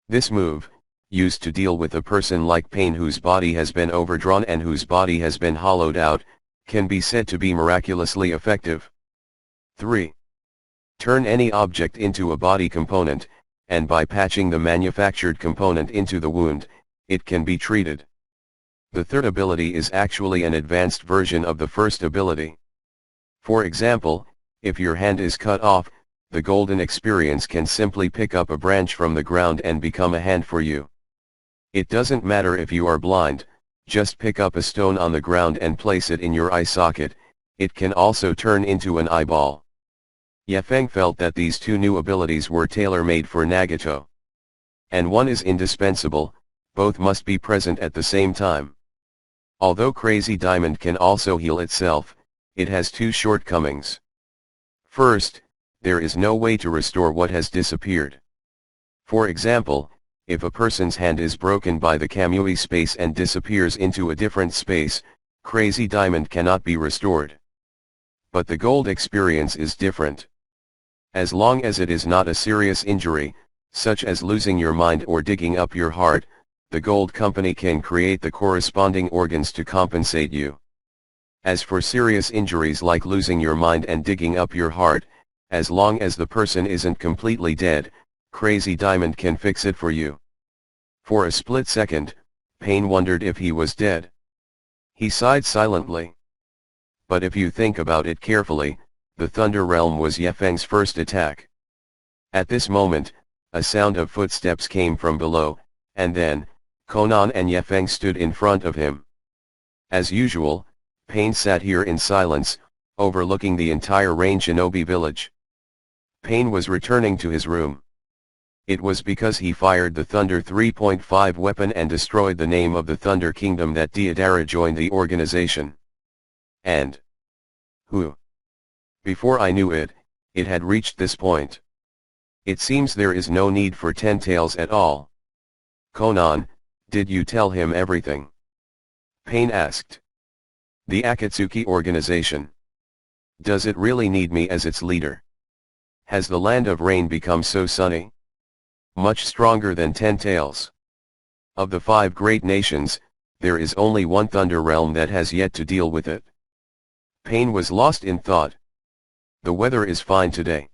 S1: This move, used to deal with a person like Pain whose body has been overdrawn and whose body has been hollowed out, can be said to be miraculously effective. 3. Turn any object into a body component, and by patching the manufactured component into the wound, it can be treated. The third ability is actually an advanced version of the first ability. For example, if your hand is cut off, the golden experience can simply pick up a branch from the ground and become a hand for you. It doesn't matter if you are blind, just pick up a stone on the ground and place it in your eye socket, it can also turn into an eyeball. Yefeng felt that these 2 new abilities were tailor-made for Nagato. And one is indispensable, both must be present at the same time. Although Crazy Diamond can also heal itself, it has 2 shortcomings. First, there is no way to restore what has disappeared. For example, if a person's hand is broken by the Kamui space and disappears into a different space, Crazy Diamond cannot be restored. But the gold experience is different. As long as it is not a serious injury, such as losing your mind or digging up your heart, the gold company can create the corresponding organs to compensate you. As for serious injuries like losing your mind and digging up your heart, as long as the person isn't completely dead, Crazy Diamond can fix it for you. For a split second, Pain wondered if he was dead. He sighed silently. But if you think about it carefully, the Thunder Realm was Yefeng's first attack. At this moment, a sound of footsteps came from below, and then, Conan and Yefeng stood in front of him. As usual, Pain sat here in silence, overlooking the entire Rain Shinobi village. Pain was returning to his room. It was because he fired the Thunder 3.5 weapon and destroyed the name of the Thunder Kingdom that Deidara joined the organization. And who? Before I knew it, it had reached this point. It seems there is no need for 10 tails at all. Conan, did you tell him everything? Pain asked. The Akatsuki organization. Does it really need me as its leader? Has the land of rain become so sunny? Much stronger than 10 tails. Of the 5 great nations, there is only one Thunder Realm that has yet to deal with it. Pain was lost in thought. The weather is fine today.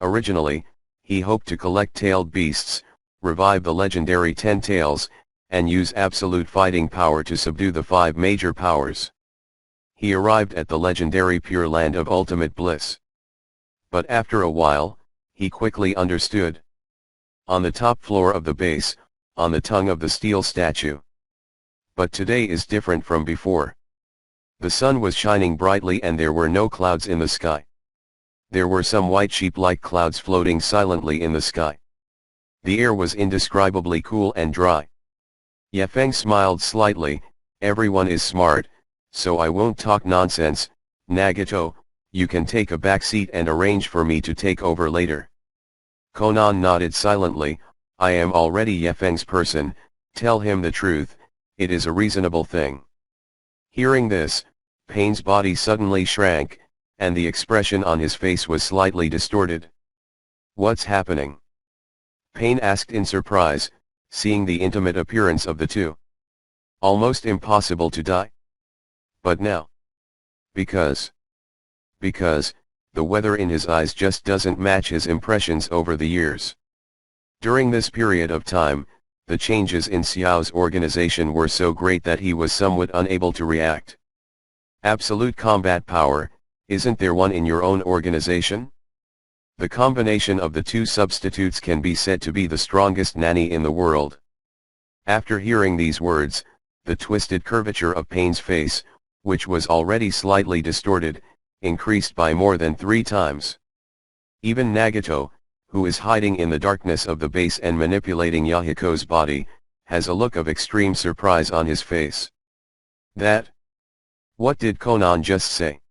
S1: Originally, he hoped to collect tailed beasts, revive the legendary 10 tails, and use absolute fighting power to subdue the 5 major powers. He arrived at the legendary Pure Land of Ultimate Bliss. But after a while, he quickly understood. On the top floor of the base, on the tongue of the steel statue. But today is different from before. The sun was shining brightly and there were no clouds in the sky. There were some white sheep-like clouds floating silently in the sky. The air was indescribably cool and dry. Yefeng smiled slightly. Everyone is smart, so I won't talk nonsense. Nagato, you can take a back seat and arrange for me to take over later. Conan nodded silently. I am already Yefeng's person, tell him the truth, it is a reasonable thing. Hearing this, Pain's body suddenly shrank, and the expression on his face was slightly distorted. What's happening? Pain asked in surprise, seeing the intimate appearance of the two. Almost impossible to die. But now. Because, the weather in his eyes just doesn't match his impressions over the years. During this period of time, the changes in Xiao's organization were so great that he was somewhat unable to react. Absolute combat power, isn't there one in your own organization? The combination of the two substitutes can be said to be the strongest nanny in the world. After hearing these words, the twisted curvature of Pain's face, which was already slightly distorted, increased by more than 3 times. Even Nagato, who is hiding in the darkness of the base and manipulating Yahiko's body, has a look of extreme surprise on his face. That? What did Conan just say?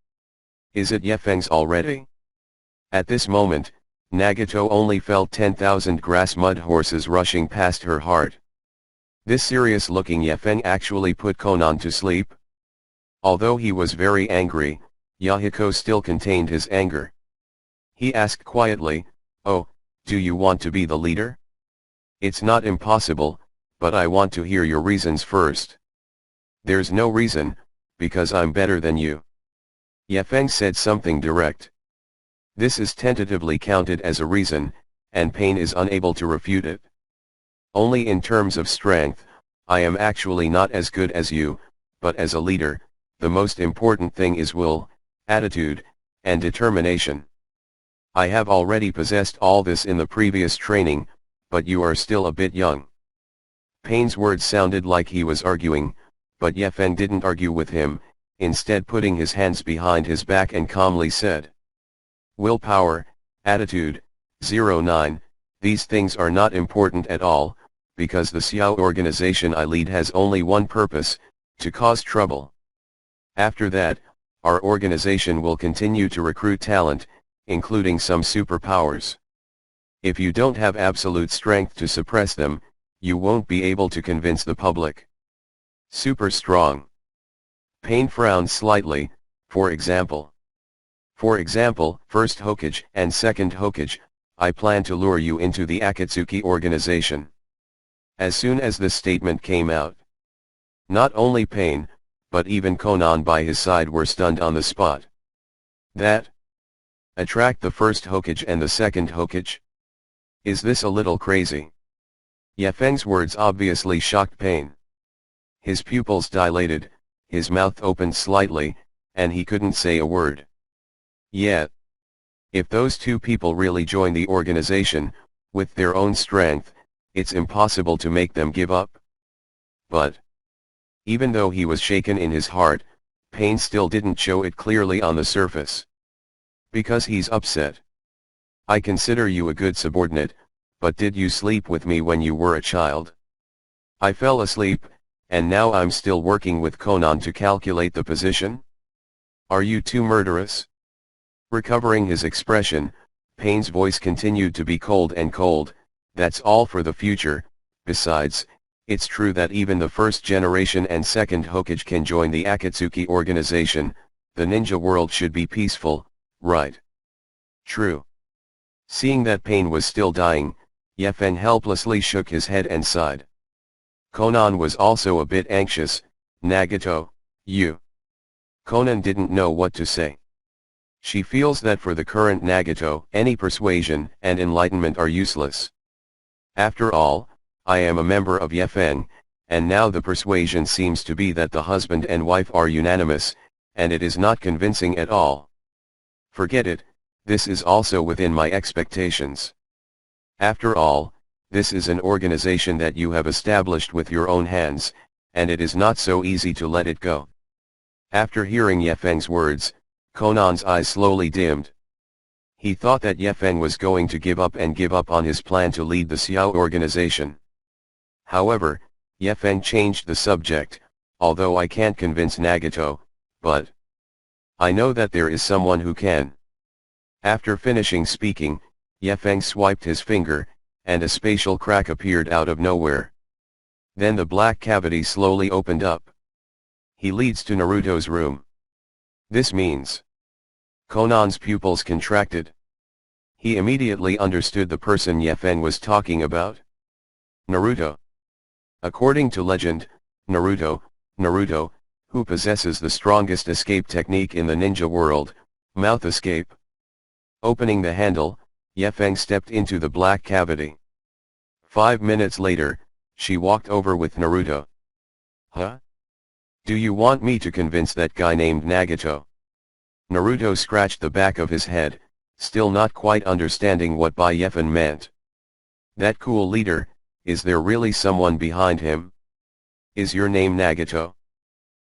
S1: Is it Yefeng's already? At this moment, Nagato only felt 10,000 grass mud horses rushing past her heart. This serious-looking Yefeng actually put Conan to sleep? Although he was very angry, Yahiko still contained his anger. He asked quietly, "Oh, do you want to be the leader?" "It's not impossible, but I want to hear your reasons first." "There's no reason, because I'm better than you." Yefeng said something direct. This is tentatively counted as a reason, and Pain is unable to refute it. "Only in terms of strength, I am actually not as good as you, but as a leader, the most important thing is will, attitude, and determination. I have already possessed all this in the previous training, but you are still a bit young." Pain's words sounded like he was arguing, but Yefeng didn't argue with him, instead putting his hands behind his back and calmly said, "Willpower, attitude, 09, these things are not important at all, because the Xiao organization I lead has only one purpose, to cause trouble. After that, our organization will continue to recruit talent, including some superpowers. If you don't have absolute strength to suppress them, you won't be able to convince the public. Super strong. Pain frowns slightly, for example. For example, first Hokage and second Hokage, I plan to lure you into the Akatsuki organization. As soon as this statement came out, not only Pain, but even Conan by his side were stunned on the spot. That? Attract the first Hokage and the second Hokage? Is this a little crazy? Ye Feng's words obviously shocked Pain. His pupils dilated, his mouth opened slightly, and he couldn't say a word. Yet, if those two people really join the organization, with their own strength, it's impossible to make them give up. But, even though he was shaken in his heart, Pain still didn't show it clearly on the surface. Because he's upset. I consider you a good subordinate, but did you sleep with me when you were a child? I fell asleep, and now I'm still working with Conan to calculate the position? Are you too murderous? Recovering his expression, Pain's voice continued to be cold and cold. That's all for the future. Besides, it's true that even the first generation and second Hokage can join the Akatsuki organization. The ninja world should be peaceful, right? True. Seeing that Pain was still dying, Ye Feng helplessly shook his head and sighed. Conan was also a bit anxious. Nagato, you. Conan didn't know what to say. She feels that for the current Nagato, any persuasion and enlightenment are useless. After all, I am a member of Ye Feng, and now the persuasion seems to be that the husband and wife are unanimous, and it is not convincing at all. Forget it, this is also within my expectations. After all, this is an organization that you have established with your own hands, and it is not so easy to let it go. After hearing Ye Feng's words, Conan's eyes slowly dimmed. He thought that Ye Feng was going to give up on his plan to lead the Xiao organization. However, Ye Feng changed the subject. Although I can't convince Nagato, but I know that there is someone who can. After finishing speaking, Ye Feng swiped his finger, and a spatial crack appeared out of nowhere. Then the black cavity slowly opened up. He leads to Naruto's room. This means. Conan's pupils contracted. He immediately understood the person Ye Feng was talking about. Naruto. According to legend, Naruto, who possesses the strongest escape technique in the ninja world, mouth escape. Opening the handle, Ye Feng stepped into the black cavity. 5 minutes later, she walked over with Naruto. Huh? Do you want me to convince that guy named Nagato? Naruto scratched the back of his head, still not quite understanding what Ye Feng meant. That cool leader, is there really someone behind him? Is your name Nagato?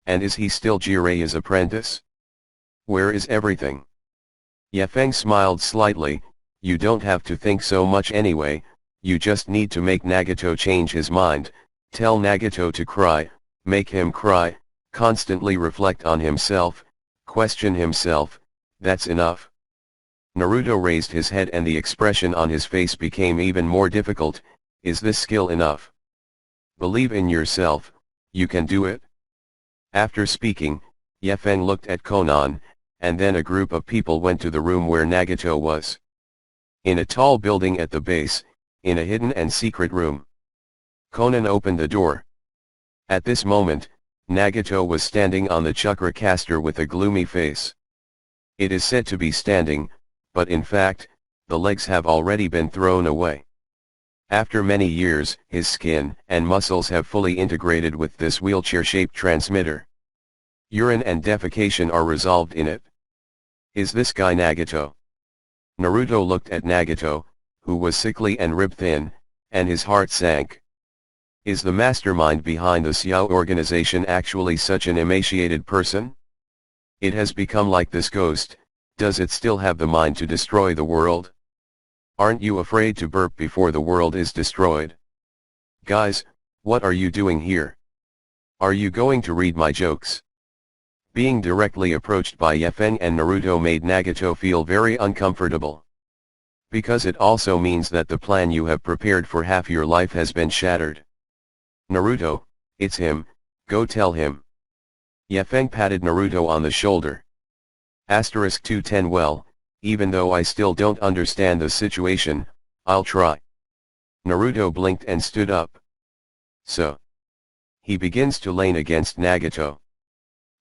S1: And is he still Jiraiya's apprentice? Where is everything? Ye Feng smiled slightly. You don't have to think so much anyway, you just need to make Nagato change his mind, tell Nagato to cry, make him cry, constantly reflect on himself, question himself, that's enough. Naruto raised his head and the expression on his face became even more difficult. Is this skill enough? Believe in yourself, you can do it. After speaking, Ye Feng looked at Conan, and then a group of people went to the room where Nagato was. In a tall building at the base, in a hidden and secret room. Conan opened the door. At this moment, Nagato was standing on the chakra caster with a gloomy face. It is said to be standing, but in fact, the legs have already been thrown away. After many years, his skin and muscles have fully integrated with this wheelchair-shaped transmitter. Urine and defecation are resolved in it. Is this guy Nagato? Naruto looked at Nagato, who was sickly and rib-thin, and his heart sank. Is the mastermind behind the Xiao organization actually such an emaciated person? It has become like this ghost. Does it still have the mind to destroy the world? Aren't you afraid to burp before the world is destroyed? Guys, what are you doing here? Are you going to read my jokes? Being directly approached by Yefen and Naruto made Nagato feel very uncomfortable. Because it also means that the plan you have prepared for half your life has been shattered. Naruto, it's him, go tell him. Yefen patted Naruto on the shoulder. Asterisk 210 Well, even though I still don't understand the situation, I'll try. Naruto blinked and stood up. So. He begins to lean against Nagato.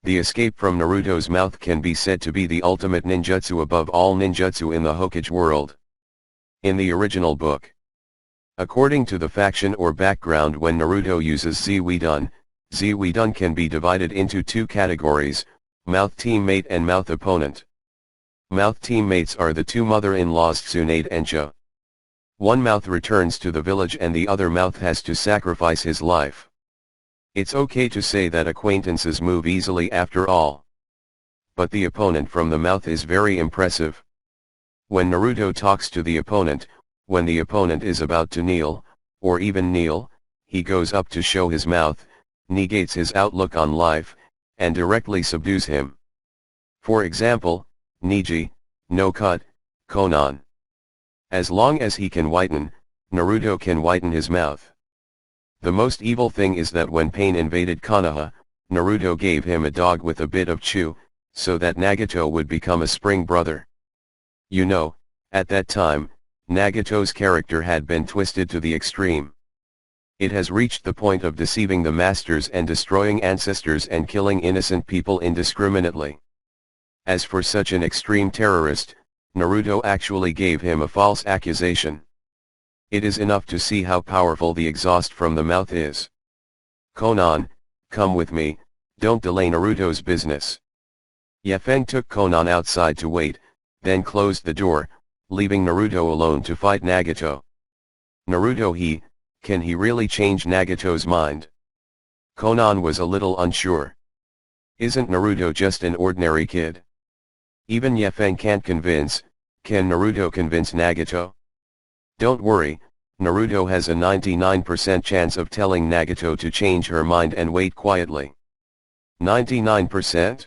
S1: The escape from Naruto's mouth can be said to be the ultimate ninjutsu above all ninjutsu in the Hokage world. In the original book. According to the faction or background, when Naruto uses Ziwidun can be divided into two categories, mouth teammate and mouth opponent. Mouth teammates are the two mother-in-laws Tsunade and Cho. One mouth returns to the village and the other mouth has to sacrifice his life. It's okay to say that acquaintances move easily after all. But the opponent from the mouth is very impressive. When Naruto talks to the opponent, when the opponent is about to kneel, or even kneel, he goes up to show his mouth, negates his outlook on life, and directly subdues him. For example, Niji, no cut, Konan. As long as he can whiten, Naruto can whiten his mouth. The most evil thing is that when pain invaded Konoha, Naruto gave him a dog with a bit of chew, so that Nagato would become a spring brother. You know, at that time, Nagato's character had been twisted to the extreme. It has reached the point of deceiving the masters and destroying ancestors and killing innocent people indiscriminately. As for such an extreme terrorist, Naruto actually gave him a false accusation. It is enough to see how powerful the exhaust from the mouth is. Konan, come with me, don't delay Naruto's business. Yefen took Konan outside to wait, then closed the door, leaving Naruto alone to fight Nagato. Naruto can he really change Nagato's mind? Konan was a little unsure. Isn't Naruto just an ordinary kid? Even Yefen can't convince, can Naruto convince Nagato? Don't worry, Naruto has a 99% chance of telling Nagato to change her mind and wait quietly. 99%?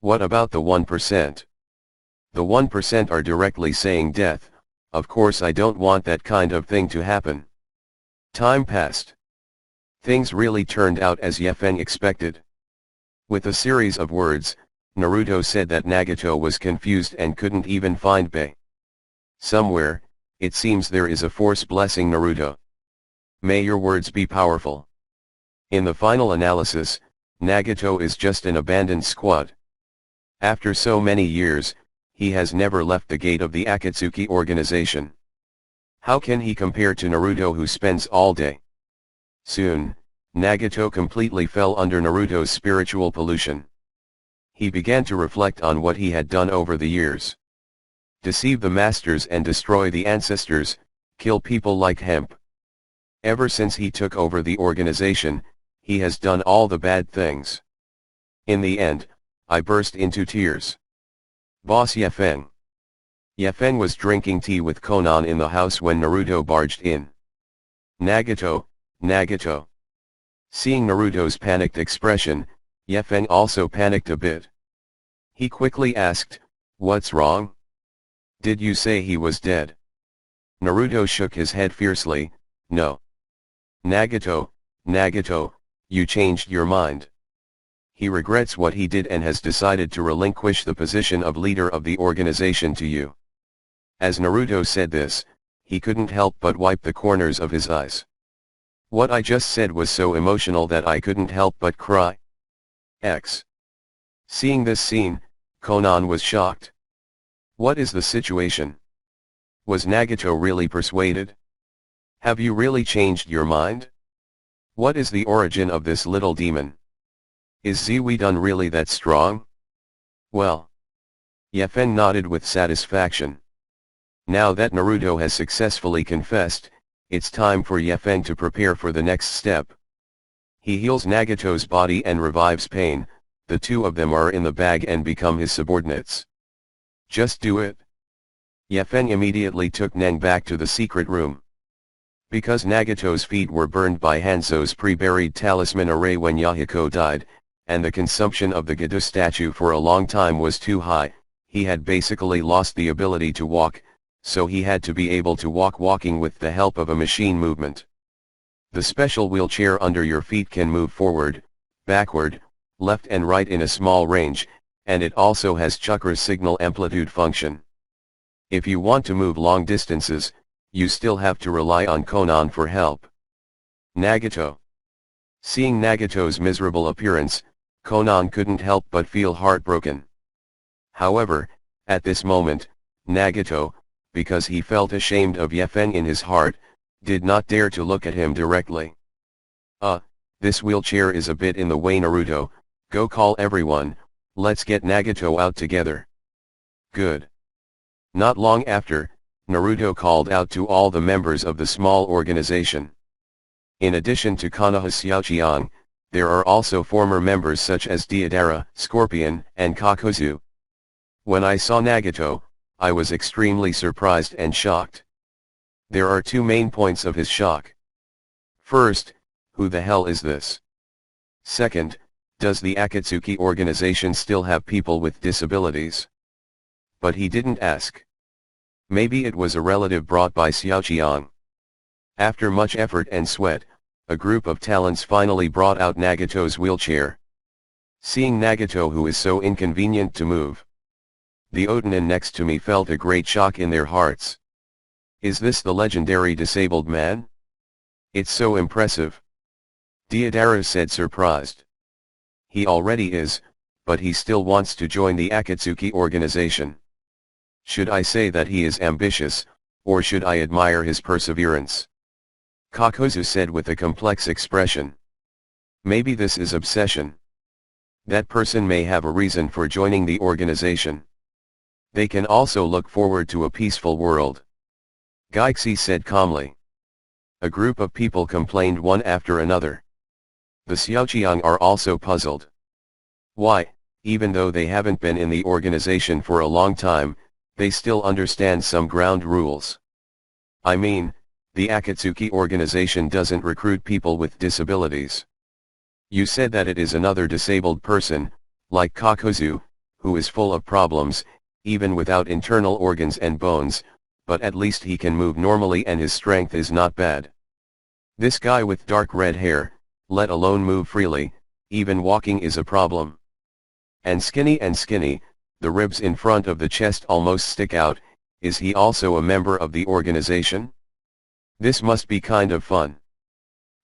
S1: What about the 1%? The 1% are directly saying death. Of course I don't want that kind of thing to happen. Time passed. Things really turned out as Yefen expected. With a series of words, Naruto said that Nagato was confused and couldn't even find Bei. Somewhere, it seems there is a force blessing Naruto. May your words be powerful. In the final analysis, Nagato is just an abandoned squad. After so many years, he has never left the gate of the Akatsuki organization. How can he compare to Naruto, who spends all day? Soon, Nagato completely fell under Naruto's spiritual pollution. He began to reflect on what he had done over the years. Deceive the masters and destroy the ancestors, kill people like hemp. Ever since he took over the organization, he has done all the bad things. In the end, I burst into tears. Boss Yefen. Yefen was drinking tea with Konan in the house when Naruto barged in. Nagato, Nagato. Seeing Naruto's panicked expression, Yefen also panicked a bit. He quickly asked, "What's wrong? Did you say he was dead?" Naruto shook his head fiercely, "No. Nagato, Nagato, you changed your mind. He regrets what he did and has decided to relinquish the position of leader of the organization to you." As Naruto said this, he couldn't help but wipe the corners of his eyes. What I just said was so emotional that I couldn't help but cry. Seeing this scene, Konan was shocked. What is the situation? Was Nagato really persuaded? Have you really changed your mind? What is the origin of this little demon? Is Ziwidun really that strong? Well. Yefen nodded with satisfaction. Now that Naruto has successfully confessed, it's time for Yefen to prepare for the next step. He heals Nagato's body and revives pain. The two of them are in the bag and become his subordinates. Just do it. Yefen immediately took Neng back to the secret room. Because Nagato's feet were burned by Hanzo's pre-buried talisman array when Yahiko died, and the consumption of the Gado statue for a long time was too high. He had basically lost the ability to walk, so he had to be able to walking with the help of a machine movement. The special wheelchair under your feet can move forward, backward, left and right in a small range, and it also has chakra signal amplitude function. If you want to move long distances, you still have to rely on Konan for help. Nagato. Seeing Nagato's miserable appearance, Konan couldn't help but feel heartbroken. However, at this moment, Nagato, because he felt ashamed of Yefeng in his heart, did not dare to look at him directly. This wheelchair is a bit in the way. Naruto, go call everyone, let's get Nagato out together. Good. Not long after, Naruto called out to all the members of the small organization. In addition to Konoha Xiaoqiang, there are also former members such as Deidara, Scorpion, and Kakuzu. When I saw Nagato, I was extremely surprised and shocked. There are two main points of his shock. First, who the hell is this? Second, does the Akatsuki organization still have people with disabilities? But he didn't ask. Maybe it was a relative brought by Xiaoqiang. After much effort and sweat, a group of talents finally brought out Nagato's wheelchair. Seeing Nagato, who is so inconvenient to move, the Otanin next to me felt a great shock in their hearts. Is this the legendary disabled man? It's so impressive. Deidara said, surprised. He already is, but he still wants to join the Akatsuki organization. Should I say that he is ambitious, or should I admire his perseverance? Kakuzu said with a complex expression. Maybe this is obsession. That person may have a reason for joining the organization. They can also look forward to a peaceful world. Geixi said calmly. A group of people complained one after another. The Xiaoqiang are also puzzled. Why, even though they haven't been in the organization for a long time, they still understand some ground rules. I mean, the Akatsuki organization doesn't recruit people with disabilities. You said that it is another disabled person, like Kakuzu, who is full of problems, even without internal organs and bones, but at least he can move normally and his strength is not bad. This guy with dark red hair, let alone move freely, even walking is a problem. And skinny, the ribs in front of the chest almost stick out. Is he also a member of the organization? This must be kind of fun.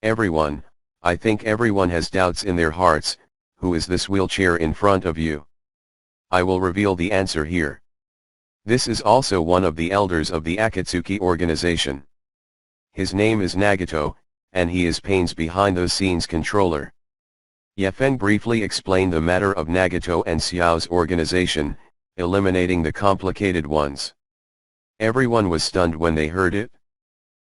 S1: Everyone, I think everyone has doubts in their hearts. Who is this wheelchair in front of you? I will reveal the answer here. This is also one of the elders of the Akatsuki organization. His name is Nagato, and he is Pain's behind-the-scenes controller. Yefeng briefly explained the matter of Nagato and Xiao's organization, eliminating the complicated ones. Everyone was stunned when they heard it.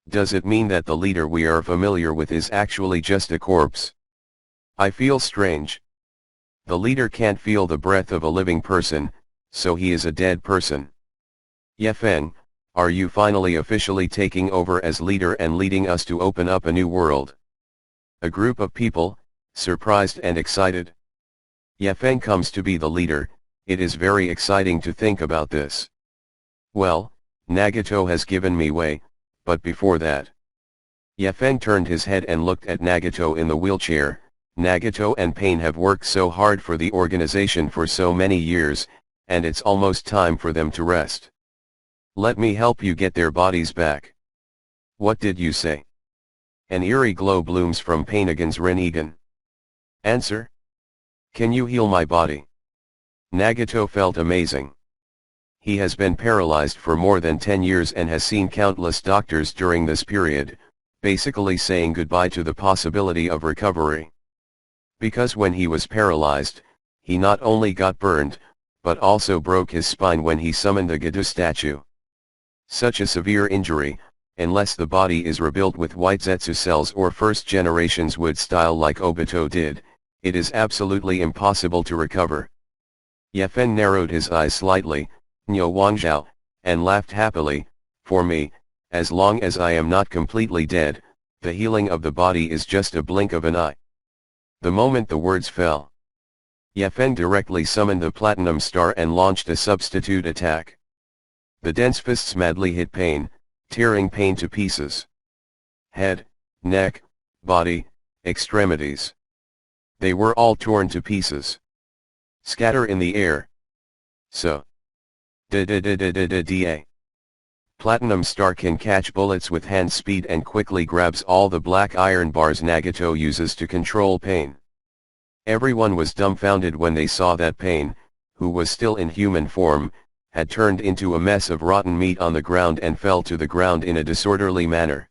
S1: Does it mean that the leader we are familiar with is actually just a corpse? I feel strange. The leader can't feel the breath of a living person, so he is a dead person. Yefeng, are you finally officially taking over as leader and leading us to open up a new world? A group of people, surprised and excited. Yefeng comes to be the leader. It is very exciting to think about this. Well, Nagato has given me way, but before that. Yefeng turned his head and looked at Nagato in the wheelchair. Nagato and Pain have worked so hard for the organization for so many years, and it's almost time for them to rest. Let me help you get their bodies back. What did you say? An eerie glow blooms from Painagan's Rinnegan. Answer? Can you heal my body? Nagato felt amazing. He has been paralyzed for more than 10 years and has seen countless doctors during this period, basically saying goodbye to the possibility of recovery. Because when he was paralyzed, he not only got burned, but also broke his spine when he summoned the Gado statue. Such a severe injury, unless the body is rebuilt with white Zetsu cells or first generation's wood style like Obito did, it is absolutely impossible to recover. Yefeng narrowed his eyes slightly, Nyo Wangzhao, and laughed happily. For me, as long as I am not completely dead, the healing of the body is just a blink of an eye. The moment the words fell, Yefeng directly summoned the Platinum Star and launched a substitute attack. The dense fists madly hit Pain, tearing Pain to pieces. Head, neck, body, extremities. They were all torn to pieces. Scatter in the air. So. Da. Platinum Star can catch bullets with hand speed and quickly grabs all the black iron bars Nagato uses to control Pain. Everyone was dumbfounded when they saw that Pain, who was still in human form, had turned into a mess of rotten meat on the ground and fell to the ground in a disorderly manner.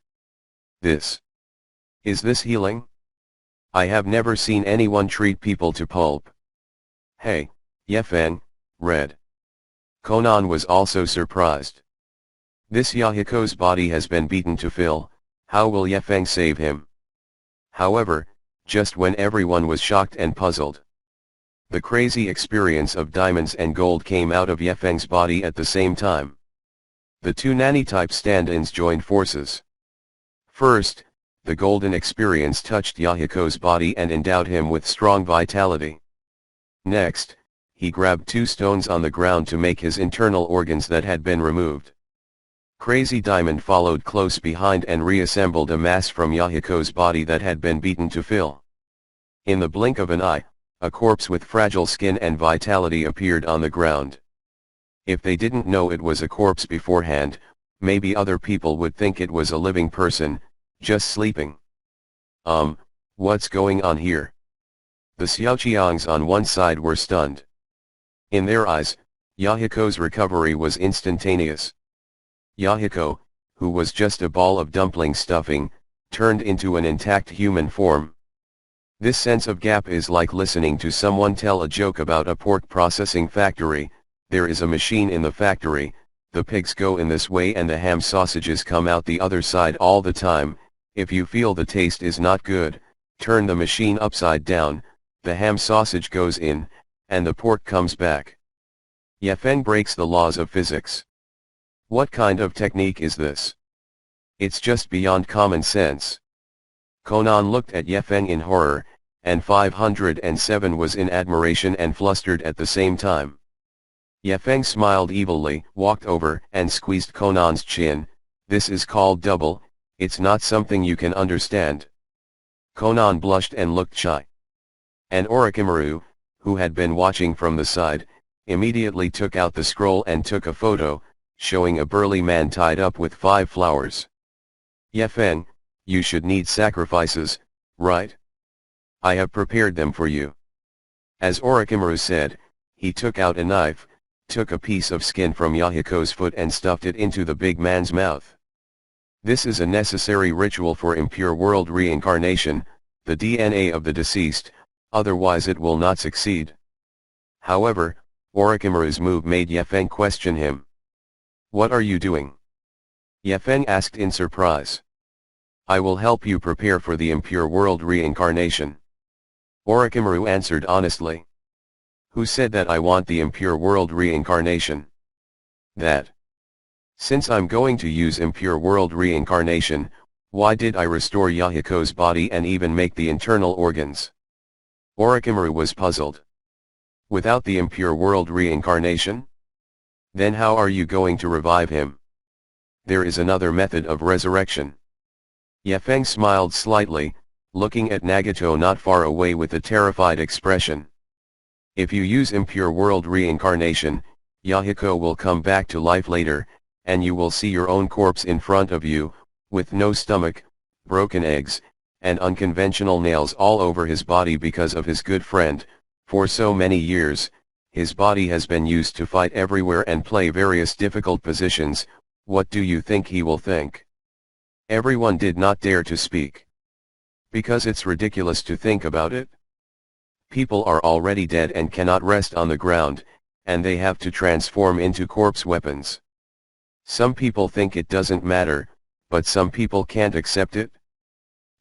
S1: Is this healing? I have never seen anyone treat people to pulp. Hey, Yefeng, Red. Konan was also surprised. This Yahiko's body has been beaten to fill, how will Yefeng save him? However, just when everyone was shocked and puzzled, the crazy experience of diamonds and gold came out of Yefeng's body at the same time. The two Nani-type stand-ins joined forces. First, the golden experience touched Yahiko's body and endowed him with strong vitality. Next, he grabbed two stones on the ground to make his internal organs that had been removed. Crazy Diamond followed close behind and reassembled a mass from Yahiko's body that had been beaten to fill. In the blink of an eye, a corpse with fragile skin and vitality appeared on the ground. If they didn't know it was a corpse beforehand, maybe other people would think it was a living person, just sleeping. What's going on here? The Xiaoqiangs on one side were stunned. In their eyes, Yahiko's recovery was instantaneous. Yahiko, who was just a ball of dumpling stuffing, turned into an intact human form. This sense of gap is like listening to someone tell a joke about a pork processing factory. There is a machine in the factory, the pigs go in this way and the ham sausages come out the other side all the time. If you feel the taste is not good, turn the machine upside down, the ham sausage goes in, and the pork comes back. Yefeng breaks the laws of physics. What kind of technique is this? It's just beyond common sense. Konan looked at Yefeng in horror, and 507 was in admiration and flustered at the same time. Yefeng smiled evilly, walked over and squeezed Konan's chin. This is called double, it's not something you can understand. Konan blushed and looked shy. And Orochimaru, who had been watching from the side, immediately took out the scroll and took a photo, showing a burly man tied up with 5 flowers. Yefeng, you should need sacrifices, right? I have prepared them for you. As Orochimaru said, he took out a knife, took a piece of skin from Yahiko's foot and stuffed it into the big man's mouth. This is a necessary ritual for impure world reincarnation, the DNA of the deceased, otherwise it will not succeed. However, Orochimaru's move made Yefeng question him. What are you doing? Yefeng asked in surprise. I will help you prepare for the impure world reincarnation. Orochimaru answered honestly. Who said that I want the impure world reincarnation? That. Since I'm going to use impure world reincarnation, why did I restore Yahiko's body and even make the internal organs? Orochimaru was puzzled. Without the impure world reincarnation? Then how are you going to revive him? There is another method of resurrection. Yefeng smiled slightly, looking at Nagato not far away with a terrified expression. If you use impure world reincarnation, Yahiko will come back to life later, and you will see your own corpse in front of you, with no stomach, broken eggs, and unconventional nails all over his body because of his good friend. For so many years, his body has been used to fight everywhere and play various difficult positions. What do you think he will think? Everyone did not dare to speak. Because it's ridiculous to think about it. People are already dead and cannot rest on the ground, and they have to transform into corpse weapons. Some people think it doesn't matter, but some people can't accept it.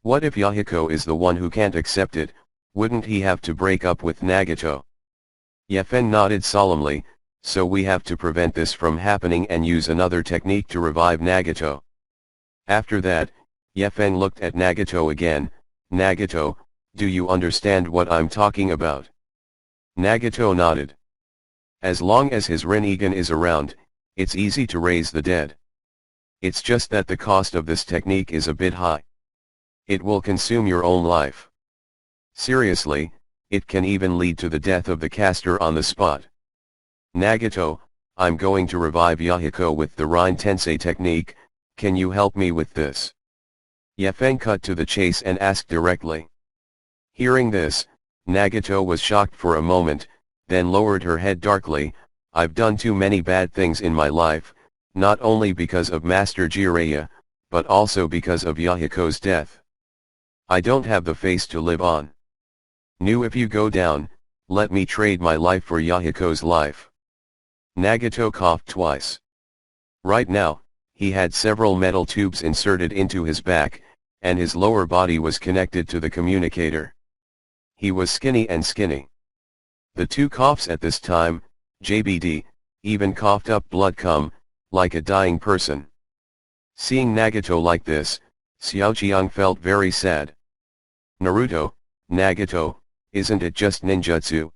S1: What if Yahiko is the one who can't accept it? Wouldn't he have to break up with Nagato? Yefeng nodded solemnly. So we have to prevent this from happening and use another technique to revive Nagato. After that, Yefeng looked at Nagato again. Nagato, do you understand what I'm talking about? Nagato nodded. As long as his Rinnegan is around, it's easy to raise the dead. It's just that the cost of this technique is a bit high. It will consume your own life. Seriously, it can even lead to the death of the caster on the spot. Nagato, I'm going to revive Yahiko with the Rin Tensei technique, can you help me with this? Yefeng cut to the chase and asked directly. Hearing this, Nagato was shocked for a moment, then lowered her head darkly. I've done too many bad things in my life, not only because of Master Jiraiya, but also because of Yahiko's death. I don't have the face to live on. If you go down, let me trade my life for Yahiko's life. Nagato coughed twice. Right now, he had several metal tubes inserted into his back, and his lower body was connected to the communicator. He was skinny. The two coughs at this time, JBD, even coughed up blood like a dying person. Seeing Nagato like this, Xiaoqiang felt very sad. Naruto, Nagato, isn't it just ninjutsu?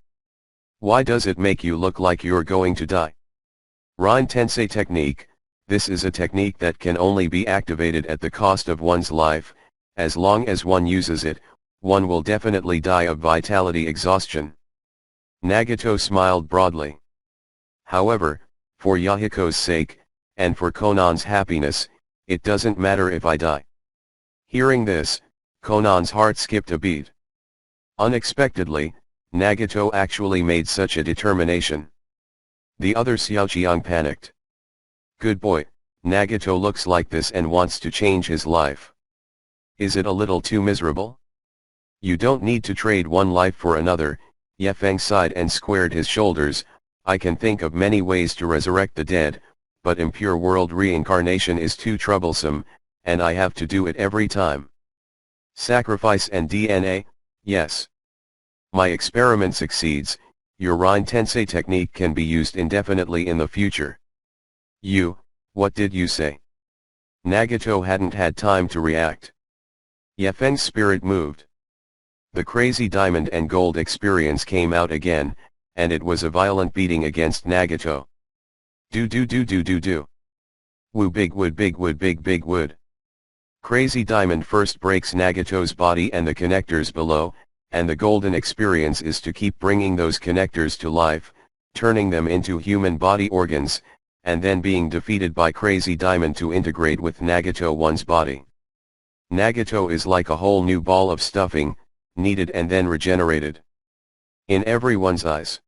S1: Why does it make you look like you're going to die? Rin Tensei technique, this is a technique that can only be activated at the cost of one's life. As long as one uses it, one will definitely die of vitality exhaustion. Nagato smiled broadly. However, for Yahiko's sake, and for Konan's happiness, it doesn't matter if I die. Hearing this, Konan's heart skipped a beat. Unexpectedly, Nagato actually made such a determination. The other Xiaoqiang panicked. Good boy, Nagato looks like this and wants to change his life. Is it a little too miserable? You don't need to trade one life for another. Yefeng sighed and squared his shoulders. I can think of many ways to resurrect the dead, but impure world reincarnation is too troublesome, and I have to do it every time. Sacrifice and DNA, yes. My experiment succeeds, your Rin Tensei technique can be used indefinitely in the future. What did you say? Nagato hadn't had time to react. Yefeng's spirit moved. The crazy diamond and gold experience came out again, and it was a violent beating against Nagato. Do. Woo big wood big wood. Crazy diamond first breaks Nagato's body and the connectors below, and the golden experience is to keep bringing those connectors to life, turning them into human body organs, and then being defeated by Crazy Diamond to integrate with Nagato one's body. Nagato is like a whole new ball of stuffing, kneaded and then regenerated. In everyone's eyes,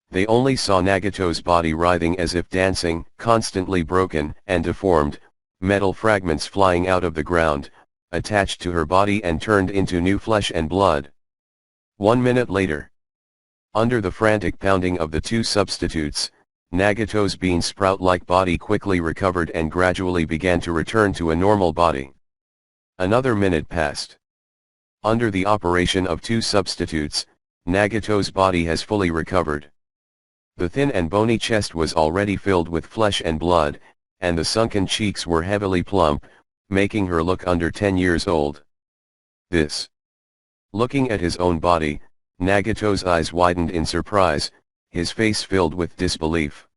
S1: they only saw Nagato's body writhing as if dancing, constantly broken and deformed, metal fragments flying out of the ground, attached to her body and turned into new flesh and blood. 1 minute later, under the frantic pounding of the two substitutes, Nagato's bean sprout-like body quickly recovered and gradually began to return to a normal body. Another minute passed. Under the operation of two substitutes, Nagato's body has fully recovered. The thin and bony chest was already filled with flesh and blood, and the sunken cheeks were heavily plump, making her look under 10 years old. This. Looking at his own body, Nagato's eyes widened in surprise, his face filled with disbelief.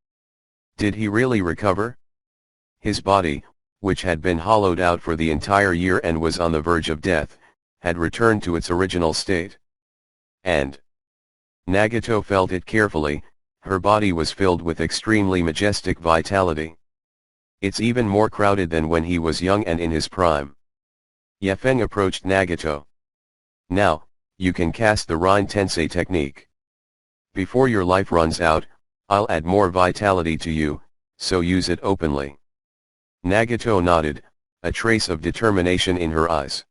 S1: Did he really recover? His body, which had been hollowed out for the entire year and was on the verge of death, had returned to its original state. And Nagato felt it carefully, her body was filled with extremely majestic vitality. It's even more crowded than when he was young and in his prime. Yefeng approached Nagato. Now, you can cast the Rin Tensei technique. Before your life runs out, I'll add more vitality to you, so use it openly. Nagato nodded, a trace of determination in her eyes.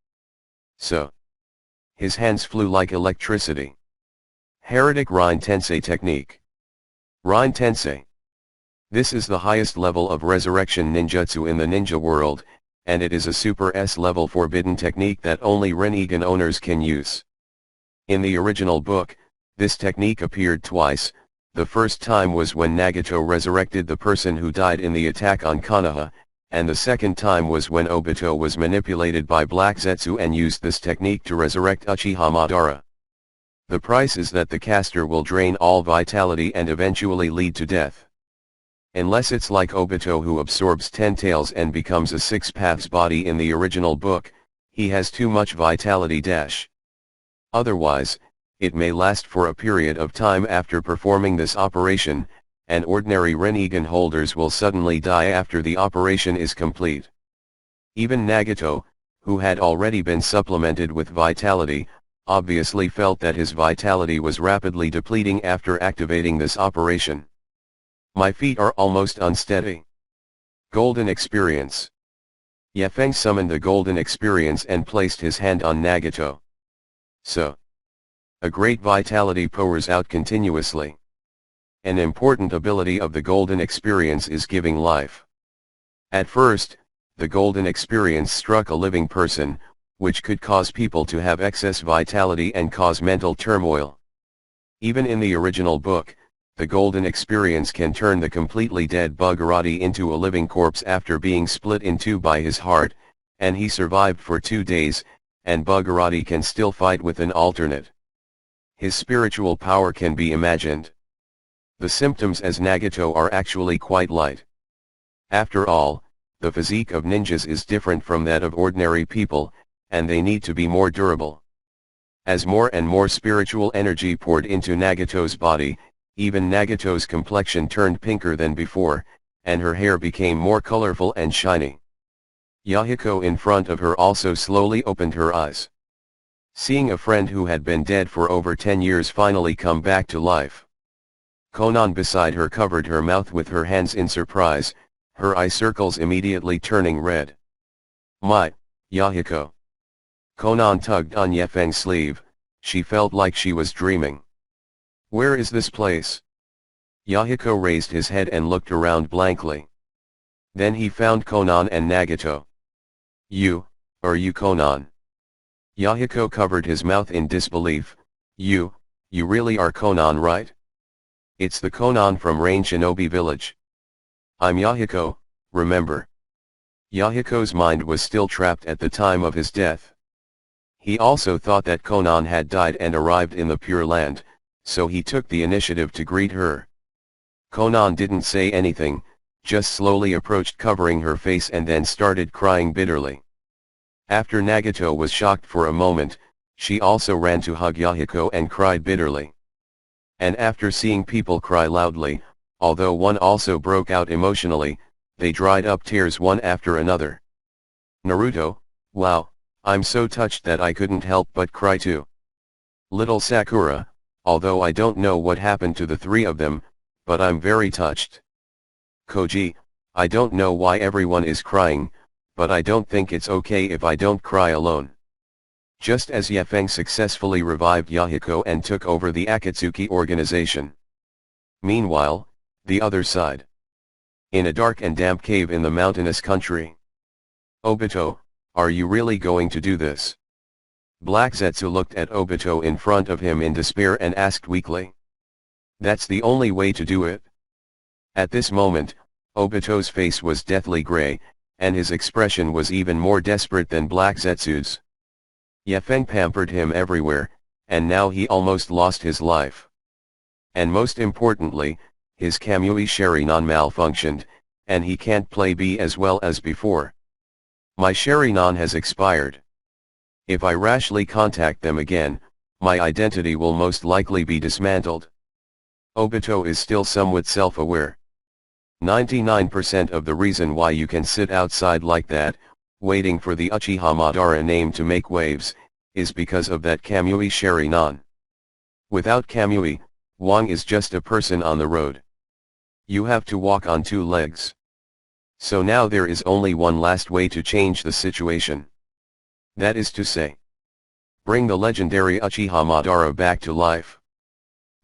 S1: So. His hands flew like electricity. Heretic Rin Tensei technique. Rin Tensei. This is the highest level of resurrection ninjutsu in the ninja world, and it is a super S-level forbidden technique that only Rinnegan owners can use. In the original book, this technique appeared twice. The first time was when Nagato resurrected the person who died in the attack on Konoha, and the second time was when Obito was manipulated by Black Zetsu and used this technique to resurrect Uchiha Madara. The price is that the caster will drain all vitality and eventually lead to death. Unless it's like Obito, who absorbs 10 tails and becomes a 6 paths body in the original book, he has too much vitality dash. Otherwise, it may last for a period of time after performing this operation, and ordinary Rinnegan holders will suddenly die after the operation is complete. Even Nagato, who had already been supplemented with vitality, obviously felt that his vitality was rapidly depleting after activating this operation. My feet are almost unsteady. Golden Experience. Yefeng summoned the Golden Experience and placed his hand on Nagato. So, a great vitality pours out continuously. An important ability of the Golden Experience is giving life. At first, the Golden Experience struck a living person, which could cause people to have excess vitality and cause mental turmoil. Even in the original book, the Golden Experience can turn the completely dead Buggarati into a living corpse after being split in two by his heart, and he survived for 2 days, and Buggarati can still fight with an alternate. His spiritual power can be imagined. The symptoms as Nagato are actually quite light. After all, the physique of ninjas is different from that of ordinary people, and they need to be more durable. As more and more spiritual energy poured into Nagato's body, even Nagato's complexion turned pinker than before, and her hair became more colorful and shiny. Yahiko in front of her also slowly opened her eyes. Seeing a friend who had been dead for over 10 years finally come back to life. Konan beside her covered her mouth with her hands in surprise, her eye circles immediately turning red. My, Yahiko. Konan tugged on Yefeng's sleeve, she felt like she was dreaming. Where is this place? Yahiko raised his head and looked around blankly. Then he found Konan and Nagato. Are you Konan? Yahiko covered his mouth in disbelief. You really are Konan, right? It's the Konan from Rain Shinobi Village. I'm Yahiko, remember? Yahiko's mind was still trapped at the time of his death. He also thought that Konan had died and arrived in the Pure Land, so he took the initiative to greet her. Konan didn't say anything, just slowly approached covering her face and then started crying bitterly. After Nagato was shocked for a moment, she also ran to hug Yahiko and cried bitterly. And after seeing people cry loudly, although one also broke out emotionally, they dried up tears one after another. Naruto, wow, I'm so touched that I couldn't help but cry too. Little Sakura, although I don't know what happened to the 3 of them, but I'm very touched. Koji, I don't know why everyone is crying, but I don't think it's okay if I don't cry alone. Just as Yefeng successfully revived Yahiko and took over the Akatsuki organization. Meanwhile, the other side. In a dark and damp cave in the mountainous country. Obito, are you really going to do this? Black Zetsu looked at Obito in front of him in despair and asked weakly. That's the only way to do it? At this moment, Obito's face was deathly gray, and his expression was even more desperate than Black Zetsu's. Yefeng pampered him everywhere, and now he almost lost his life. And most importantly, his Kamui Sharingan malfunctioned, and he can't play B as well as before. My Sharingan has expired. If I rashly contact them again, my identity will most likely be dismantled. Obito is still somewhat self-aware. 99% of the reason why you can sit outside like that, waiting for the Uchiha Madara name to make waves, is because of that Kamui Sharingan. Without Kamui, Wang is just a person on the road. You have to walk on 2 legs. So now there is only one last way to change the situation. That is to say, bring the legendary Uchiha Madara back to life.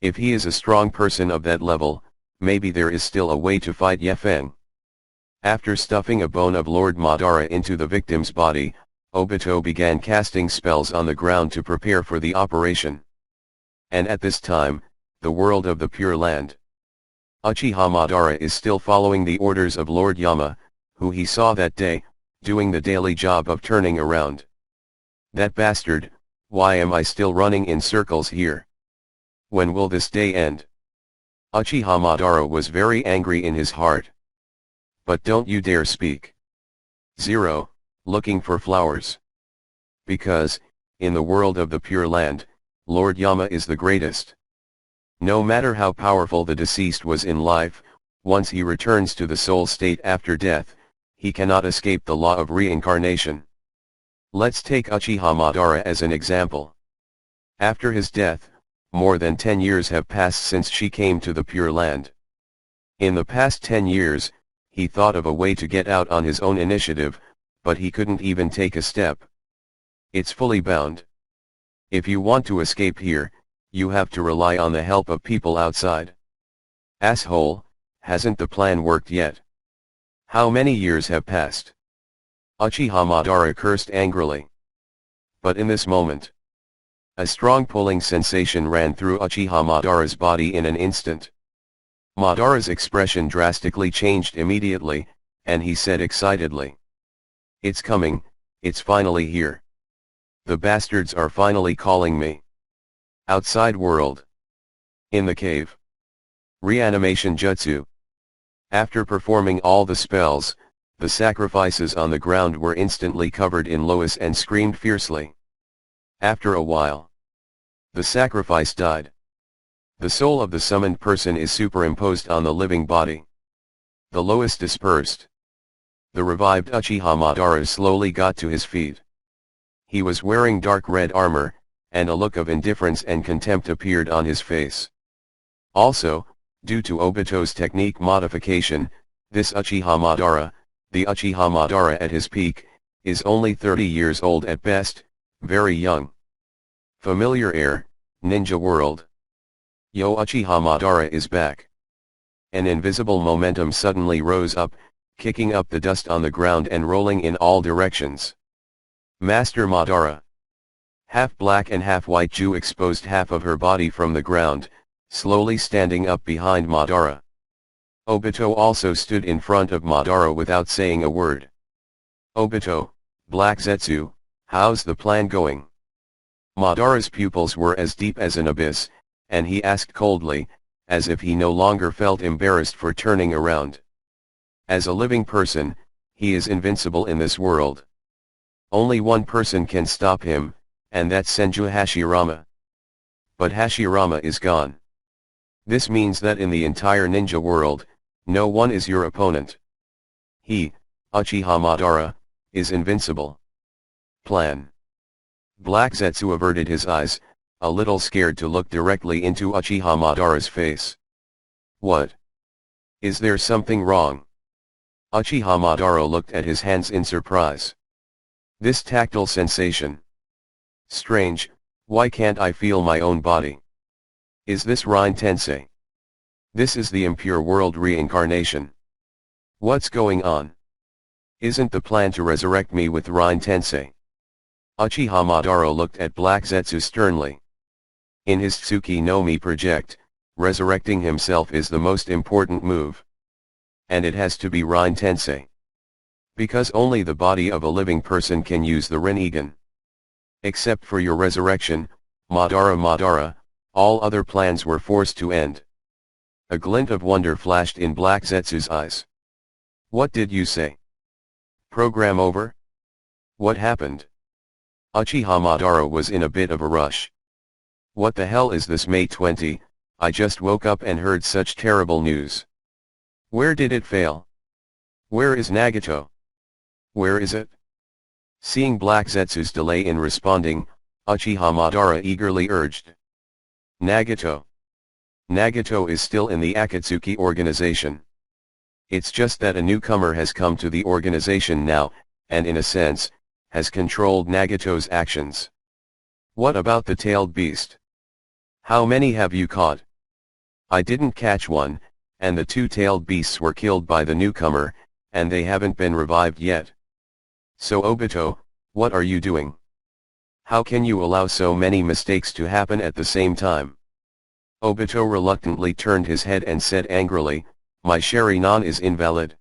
S1: If he is a strong person of that level, maybe there is still a way to fight Yefeng. After stuffing a bone of Lord Madara into the victim's body, Obito began casting spells on the ground to prepare for the operation. And at this time, the world of the Pure Land. Uchiha Madara is still following the orders of Lord Yama, who he saw that day, doing the daily job of turning around. That bastard, why am I still running in circles here? When will this day end? Uchiha Madara was very angry in his heart. But don't you dare speak. 0. Looking for flowers. Because, in the world of the Pure Land, Lord Yama is the greatest. No matter how powerful the deceased was in life, once he returns to the soul state after death, he cannot escape the law of reincarnation. Let's take Uchiha Madara as an example. After his death, more than 10 years have passed since she came to the Pure Land. In the past 10 years, he thought of a way to get out on his own initiative, but he couldn't even take a step. It's fully bound. If you want to escape here, you have to rely on the help of people outside. Asshole, hasn't the plan worked yet? How many years have passed? Uchiha Madara cursed angrily. But in this moment, a strong pulling sensation ran through Uchiha Madara's body in an instant. Madara's expression drastically changed immediately, and he said excitedly, "It's coming, it's finally here. The bastards are finally calling me." Outside world. In the cave. Reanimation Jutsu. After performing all the spells, the sacrifices on the ground were instantly covered in loess and screamed fiercely. After a while, the sacrifice died. The soul of the summoned person is superimposed on the living body. The loess dispersed. The revived Uchiha Madara slowly got to his feet. He was wearing dark red armor, and a look of indifference and contempt appeared on his face. Also, due to Obito's technique modification, this Uchiha Madara, the Uchiha Madara at his peak, is only 30 years old at best, very young. Familiar air, ninja world. Yo, Uchiha Madara is back. An invisible momentum suddenly rose up, kicking up the dust on the ground and rolling in all directions. Master Madara. Half black and half white Jew exposed half of her body from the ground, slowly standing up behind Madara. Obito also stood in front of Madara without saying a word. "Obito, Black Zetsu, how's the plan going?" Madara's pupils were as deep as an abyss, and he asked coldly, as if he no longer felt embarrassed for turning around. As a living person, he is invincible in this world. Only one person can stop him, and that's Senju Hashirama. But Hashirama is gone. This means that in the entire ninja world, no one is your opponent. He, Uchiha Madara, is invincible. Plan. Black Zetsu averted his eyes, a little scared to look directly into Uchiha Madara's face. What? Is there something wrong? Uchiha Madara looked at his hands in surprise. This tactile sensation. Strange, why can't I feel my own body? Is this Rein Tensei? This is the impure world reincarnation. What's going on? Isn't the plan to resurrect me with Rein Tensei? Uchiha Madara looked at Black Zetsu sternly. In his Tsuki no Mi project, resurrecting himself is the most important move. And it has to be Rein Tensei. Because only the body of a living person can use the Rinnegan. Except for your resurrection, Madara, all other plans were forced to end. A glint of wonder flashed in Black Zetsu's eyes. What did you say? Program over? What happened? Uchiha Madara was in a bit of a rush. What the hell is this? May 20, I just woke up and heard such terrible news. Where did it fail? Where is Nagato? Where is it? Seeing Black Zetsu's delay in responding, Uchiha Madara eagerly urged. Nagato. Nagato is still in the Akatsuki organization. It's just that a newcomer has come to the organization now, and in a sense, has controlled Nagato's actions. What about the tailed beast? How many have you caught? I didn't catch one, and the two tailed beasts were killed by the newcomer, and they haven't been revived yet. So Obito, what are you doing? How can you allow so many mistakes to happen at the same time? Obito reluctantly turned his head and said angrily, my Sharingan is invalid.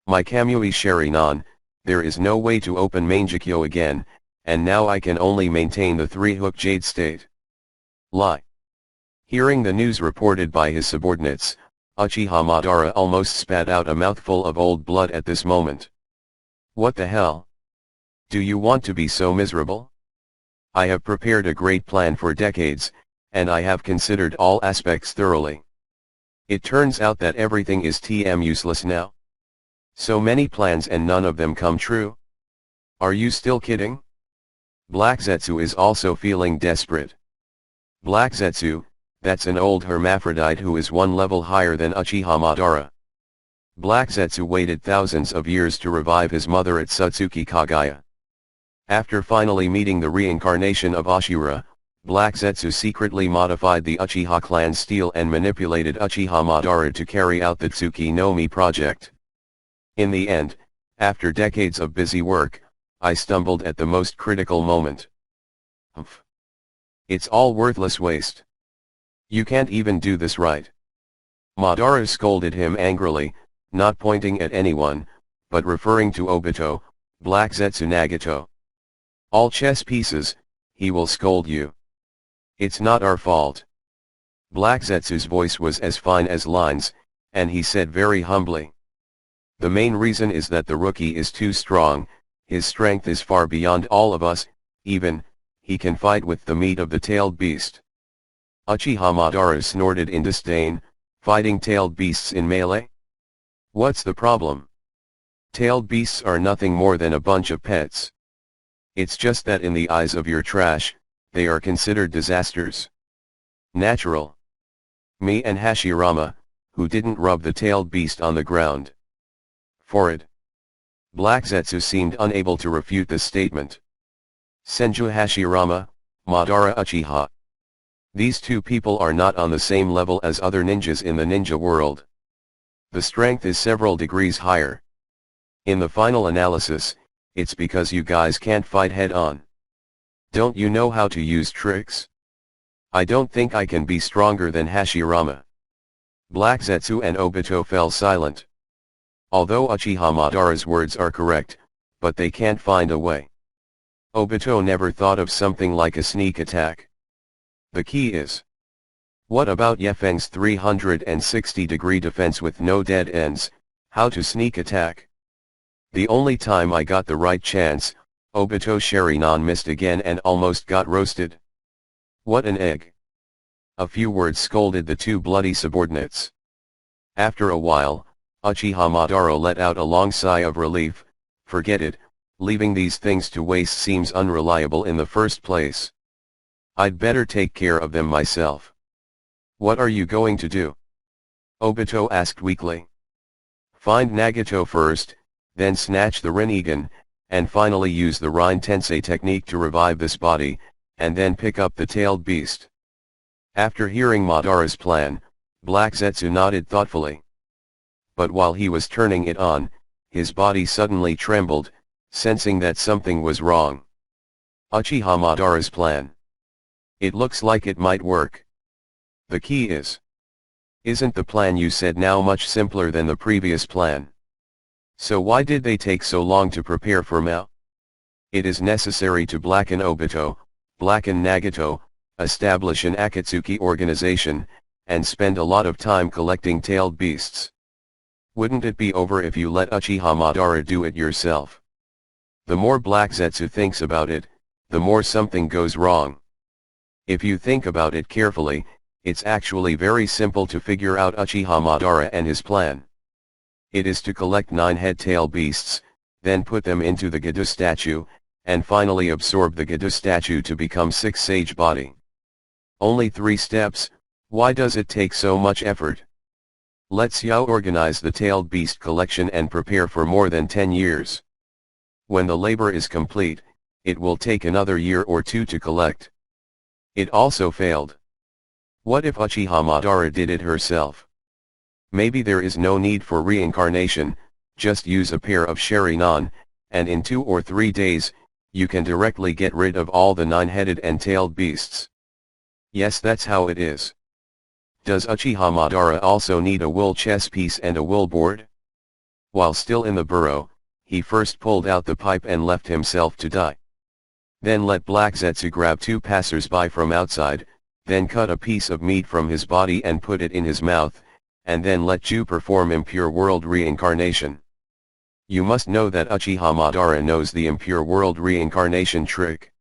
S1: My Kamui Sharingan, there is no way to open Mangekyo again, and now I can only maintain the three-hook Jade state. Lie. Hearing the news reported by his subordinates, Uchiha Madara almost spat out a mouthful of old blood at this moment. What the hell? Do you want to be so miserable? I have prepared a great plan for decades, and I have considered all aspects thoroughly. It turns out that everything is useless now. So many plans and none of them come true? Are you still kidding? Black Zetsu is also feeling desperate. Black Zetsu, that's an old hermaphrodite who is one level higher than Uchiha Madara. Black Zetsu waited thousands of years to revive his mother at Satsuki Kagaya. After finally meeting the reincarnation of Ashura, Black Zetsu secretly modified the Uchiha clan steel and manipulated Uchiha Madara to carry out the Tsuki no Mi project. In the end, after decades of busy work, I stumbled at the most critical moment. Humph. It's all worthless waste. You can't even do this right. Madara scolded him angrily, not pointing at anyone, but referring to Obito, Black Zetsu Nagato. All chess pieces, he will scold you. It's not our fault. Black Zetsu's voice was as fine as lines, and he said very humbly. The main reason is that the rookie is too strong, his strength is far beyond all of us, even, he can fight with the meat of the tailed beast. Uchiha Madara snorted in disdain, fighting tailed beasts in melee? What's the problem? Tailed beasts are nothing more than a bunch of pets. It's just that in the eyes of your trash, they are considered disasters. Natural. Me and Hashirama, who didn't rub the tailed beast on the ground. For it. Black Zetsu seemed unable to refute this statement. Senju Hashirama, Madara Uchiha. These two people are not on the same level as other ninjas in the ninja world. The strength is several degrees higher. In the final analysis, it's because you guys can't fight head on. Don't you know how to use tricks? I don't think I can be stronger than Hashirama. Black Zetsu and Obito fell silent. Although Uchiha Madara's words are correct, but they can't find a way. Obito never thought of something like a sneak attack. The key is. What about Yefeng's 360-degree defense with no dead ends, how to sneak attack? The only time I got the right chance, Obito Sharingan missed again and almost got roasted. What an egg. A few words scolded the two bloody subordinates. After a while, Uchiha Madara let out a long sigh of relief. Forget it, leaving these things to waste seems unreliable in the first place. I'd better take care of them myself. What are you going to do? Obito asked weakly. Find Nagato first, then snatch the Rinnegan, and finally use the Rine Tensei technique to revive this body, and then pick up the tailed beast. After hearing Madara's plan, Black Zetsu nodded thoughtfully. But while he was turning it on, his body suddenly trembled, sensing that something was wrong. Uchiha Madara's plan. It looks like it might work. The key is. Isn't the plan you said now much simpler than the previous plan? So why did they take so long to prepare for Mao? It is necessary to blacken Obito, blacken Nagato, establish an Akatsuki organization, and spend a lot of time collecting tailed beasts. Wouldn't it be over if you let Uchiha Madara do it yourself? The more Black Zetsu thinks about it, the more something goes wrong. If you think about it carefully, it's actually very simple to figure out Uchiha Madara and his plan. It is to collect 9 head-tail beasts, then put them into the Gedo statue, and finally absorb the Gedo statue to become 6 sage body. Only 3 steps, why does it take so much effort? Let Xiao organize the tailed beast collection and prepare for more than 10 years. When the labor is complete, it will take another year or 2 to collect. It also failed. What if Uchiha Madara did it herself? Maybe there is no need for reincarnation, just use a pair of Sharingan, and in 2 or 3 days, you can directly get rid of all the 9-headed and tailed beasts. Yes, that's how it is. Does Uchiha Madara also need a wool chess piece and a wool board? While still in the burrow, he first pulled out the pipe and left himself to die. Then let Black Zetsu grab 2 passers-by from outside, then cut a piece of meat from his body and put it in his mouth, and then let you perform impure world reincarnation. You must know that Uchiha Madara knows the impure world reincarnation trick.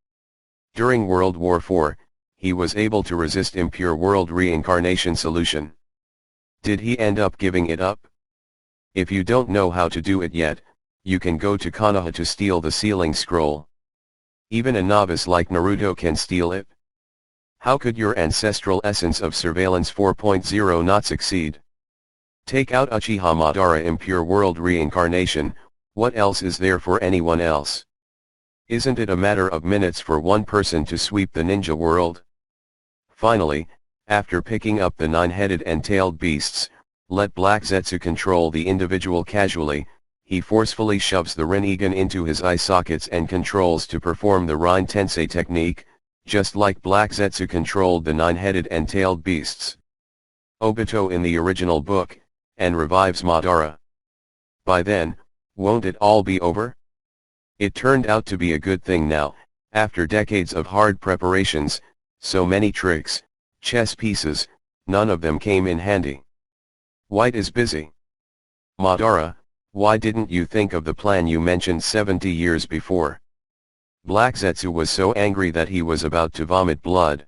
S1: During World War IV, he was able to resist impure world reincarnation solution. Did he end up giving it up? If you don't know how to do it yet, you can go to Konoha to steal the sealing scroll. Even a novice like Naruto can steal it. How could your ancestral essence of surveillance 4.0 not succeed? Take out Uchiha Madara impure world reincarnation, what else is there for anyone else? Isn't it a matter of minutes for one person to sweep the ninja world? Finally, after picking up the nine-headed and tailed beasts, let Black Zetsu control the individual casually, he forcefully shoves the Rinnegan into his eye sockets and controls to perform the Rin Tensei technique, just like Black Zetsu controlled the nine-headed and tailed beasts. Obito in the original book, and revives Madara. By then, won't it all be over? It turned out to be a good thing now, after decades of hard preparations, so many tricks, chess pieces, none of them came in handy. White is busy. Madara, why didn't you think of the plan you mentioned 70 years before? Black Zetsu was so angry that he was about to vomit blood.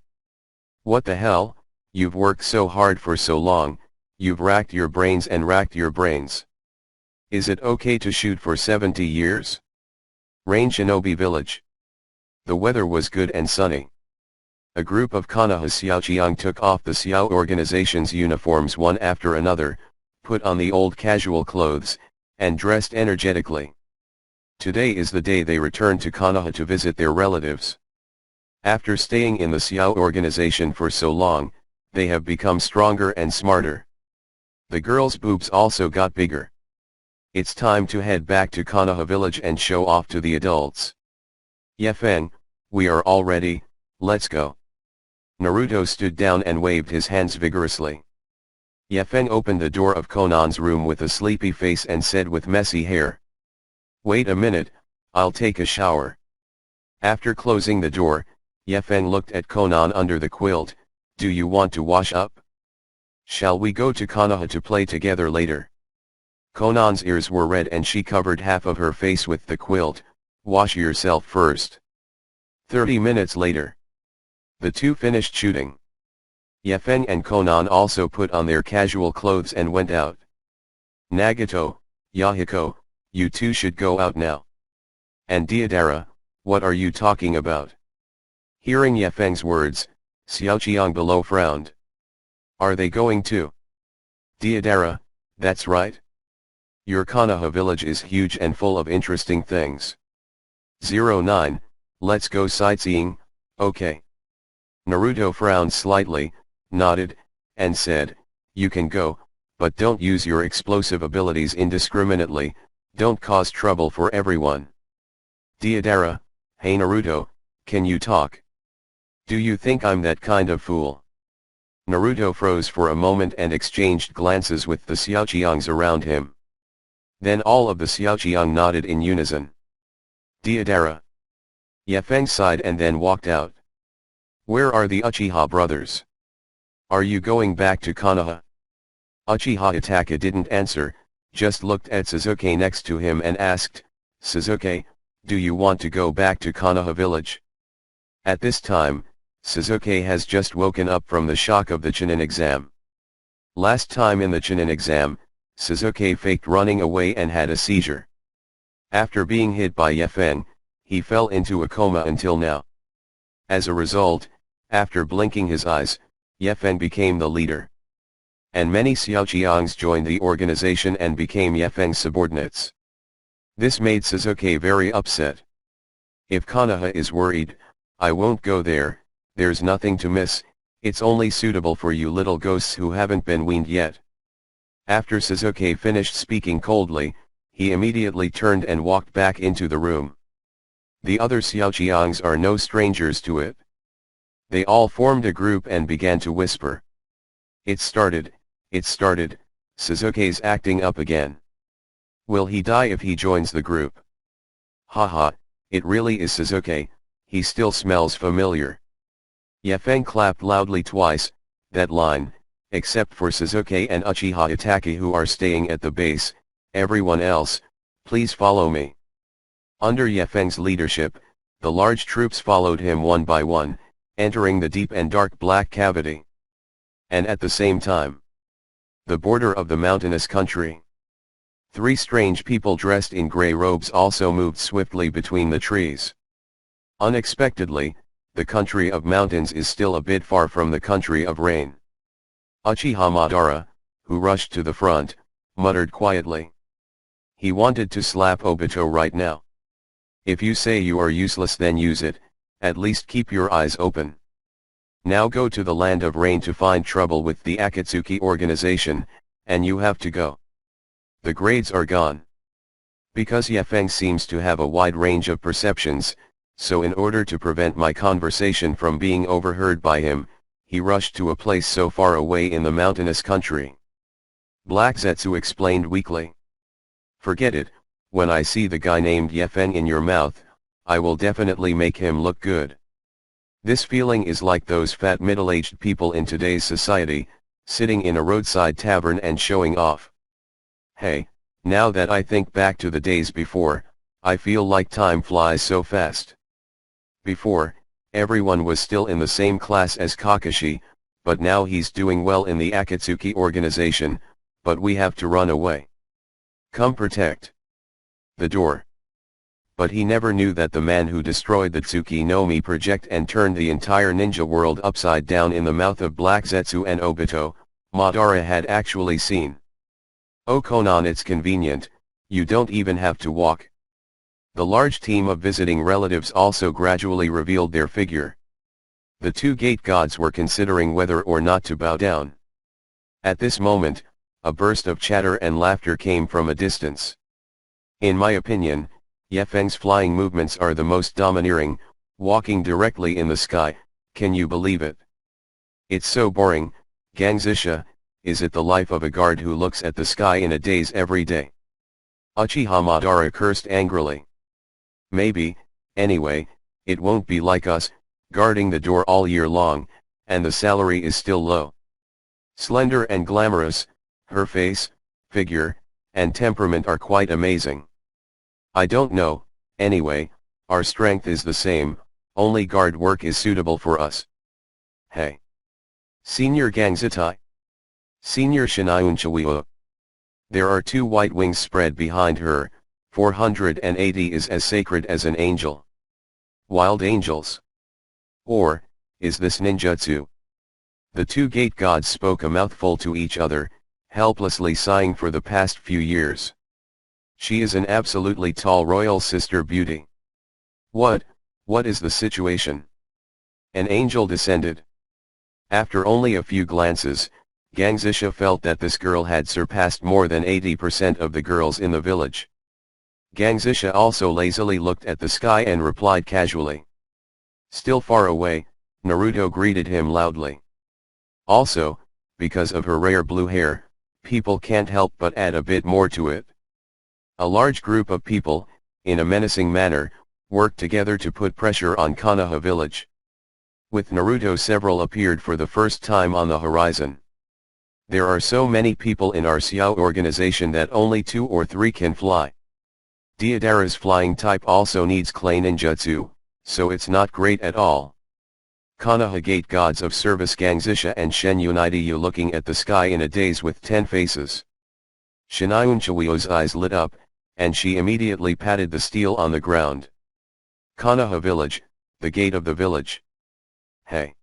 S1: What the hell, you've worked so hard for so long, you've racked your brains and racked your brains. Is it okay to shoot for 70 years? Rain Shinobi Village. The weather was good and sunny. A group of Konoha Xiaoqiang took off the Xiao organization's uniforms one after another, put on the old casual clothes, and dressed energetically. Today is the day they returned to Konoha to visit their relatives. After staying in the Xiao organization for so long, they have become stronger and smarter. The girls' boobs also got bigger. It's time to head back to Konoha village and show off to the adults. Yefeng, we are all ready, let's go. Naruto stood down and waved his hands vigorously. Yefeng opened the door of Konan's room with a sleepy face and said with messy hair. Wait a minute, I'll take a shower. After closing the door, Yefeng looked at Konan under the quilt. Do you want to wash up? Shall we go to Konoha to play together later? Konan's ears were red and she covered half of her face with the quilt. Wash yourself first. 30 minutes later. The two finished shooting. Yefeng and Konan also put on their casual clothes and went out. Nagato, Yahiko, you two should go out now. And Deidara, what are you talking about? Hearing Yefeng's words, Xiaoqiang below frowned. Are they going to? Deidara, that's right. Your Konoha village is huge and full of interesting things. 09, let's go sightseeing, okay. Naruto frowned slightly, nodded, and said, you can go, but don't use your explosive abilities indiscriminately, don't cause trouble for everyone. Deidara, hey Naruto, can you talk? Do you think I'm that kind of fool? Naruto froze for a moment and exchanged glances with the Xiaoqiangs around him. Then all of the Xiaoqiang nodded in unison. Deidara. Yefeng sighed and then walked out. Where are the Uchiha brothers? Are you going back to Konoha? Uchiha Itachi didn't answer, just looked at Sasuke next to him and asked, Sasuke, do you want to go back to Konoha village? At this time, Sasuke has just woken up from the shock of the Chunin exam. Last time in the Chunin exam, Sasuke faked running away and had a seizure. After being hit by Yefeng, he fell into a coma until now. As a result, after blinking his eyes, Yefeng became the leader. And many Xiaoqiangs joined the organization and became Yefeng's subordinates. This made Sasuke very upset. If Konoha is worried, I won't go there, there's nothing to miss, it's only suitable for you little ghosts who haven't been weaned yet. After Sasuke finished speaking coldly, he immediately turned and walked back into the room. The other Xiaoqiangs are no strangers to it. They all formed a group and began to whisper. It started, Sasuke's acting up again. Will he die if he joins the group? Haha, it really is Sasuke, he still smells familiar. Yefeng clapped loudly twice, that line, except for Suzuki and Uchiha Itaki who are staying at the base, everyone else, please follow me. Under Yefeng's leadership, the large troops followed him one by one, entering the deep and dark black cavity. And at the same time, the border of the mountainous country. 3 strange people dressed in grey robes also moved swiftly between the trees. Unexpectedly, the country of mountains is still a bit far from the country of rain. Uchiha Madara, who rushed to the front, muttered quietly. He wanted to slap Obito right now. If you say you are useless, then use it, at least keep your eyes open. Now go to the land of rain to find trouble with the Akatsuki organization, and you have to go. The grades are gone. Because Yefeng seems to have a wide range of perceptions, so in order to prevent my conversation from being overheard by him, he rushed to a place so far away in the mountainous country. Black Zetsu explained weakly. Forget it, when I see the guy named Yefeng in your mouth, I will definitely make him look good. This feeling is like those fat middle-aged people in today's society, sitting in a roadside tavern and showing off. Hey, now that I think back to the days before, I feel like time flies so fast. Before, everyone was still in the same class as Kakashi, but now he's doing well in the Akatsuki organization, but we have to run away. Come protect the door. But he never knew that the man who destroyed the Tsuki no Mi project and turned the entire ninja world upside down in the mouth of Black Zetsu and Obito, Madara had actually seen. Oh Konan, it's convenient, you don't even have to walk. The large team of visiting relatives also gradually revealed their figure. The 2 gate gods were considering whether or not to bow down. At this moment, a burst of chatter and laughter came from a distance. In my opinion, Yefeng's flying movements are the most domineering, walking directly in the sky, can you believe it? It's so boring, Gangzisha, is it the life of a guard who looks at the sky in a daze every day? Uchiha Madara cursed angrily. Maybe, anyway, it won't be like us, guarding the door all year long, and the salary is still low. Slender and glamorous, her face, figure, and temperament are quite amazing. I don't know, anyway, our strength is the same, only guard work is suitable for us. Hey! Senior Gangzitai! Senior Shinayunchawiwa! There are 2 white wings spread behind her, 480 is as sacred as an angel. Wild angels? Or, is this ninjutsu? The 2 gate gods spoke a mouthful to each other, helplessly sighing for the past few years. She is an absolutely tall royal sister beauty. What is the situation? An angel descended. After only a few glances, Gangzisha felt that this girl had surpassed more than 80% of the girls in the village. Gangzisha also lazily looked at the sky and replied casually. Still far away, Naruto greeted him loudly. Also, because of her rare blue hair, people can't help but add a bit more to it. A large group of people, in a menacing manner, worked together to put pressure on Konoha village. With Naruto, several appeared for the first time on the horizon. There are so many people in our Xiao organization that only 2 or 3 can fly. Deidara's flying type also needs clay ninjutsu, so it's not great at all. Konoha gate gods of service Gangzisha and Shen United looking at the sky in a daze with 10 faces. Shinayunchawiyo's eyes lit up, and she immediately patted the steel on the ground. Konoha village, the gate of the village. Hey!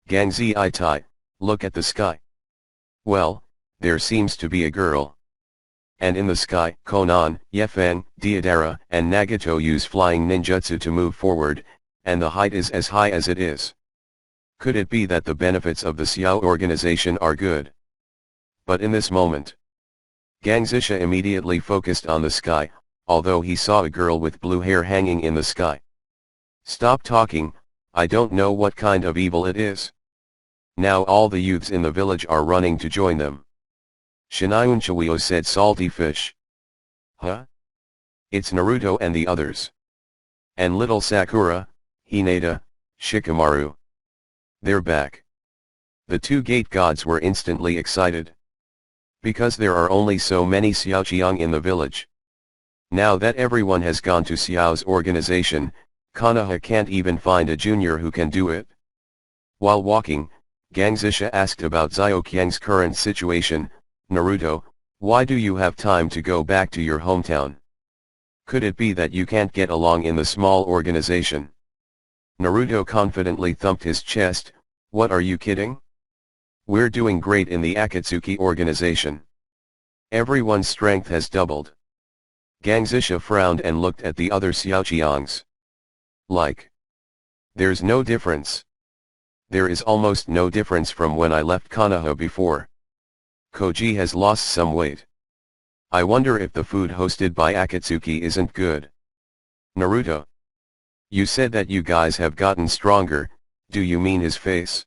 S1: Gangzi Itai, look at the sky. Well, there seems to be a girl. And in the sky, Konan, Yefeng, Deidara, and Nagato use flying ninjutsu to move forward, and the height is as high as it is. Could it be that the benefits of the Xiao organization are good? But in this moment, Gangzisha immediately focused on the sky, although he saw a girl with blue hair hanging in the sky. Stop talking, I don't know what kind of evil it is. Now all the youths in the village are running to join them. Shinayunchawiyo said salty fish. Huh? It's Naruto and the others. And little Sakura, Hinata, Shikamaru. They're back. The two gate gods were instantly excited. Because there are only so many Xiaoqiang in the village. Now that everyone has gone to Xiao's organization, Konoha can't even find a junior who can do it. While walking, Gangzisha asked about Xiaoqiang's current situation. Naruto, why do you have time to go back to your hometown? Could it be that you can't get along in the small organization? Naruto confidently thumped his chest. What, are you kidding? We're doing great in the Akatsuki organization. Everyone's strength has doubled. Gangzisha frowned and looked at the other Xiaoqiangs. Like. There's no difference. There is almost no difference from when I left Konoha before. Koji has lost some weight. I wonder if the food hosted by Akatsuki isn't good. Naruto. You said that you guys have gotten stronger, do you mean his face?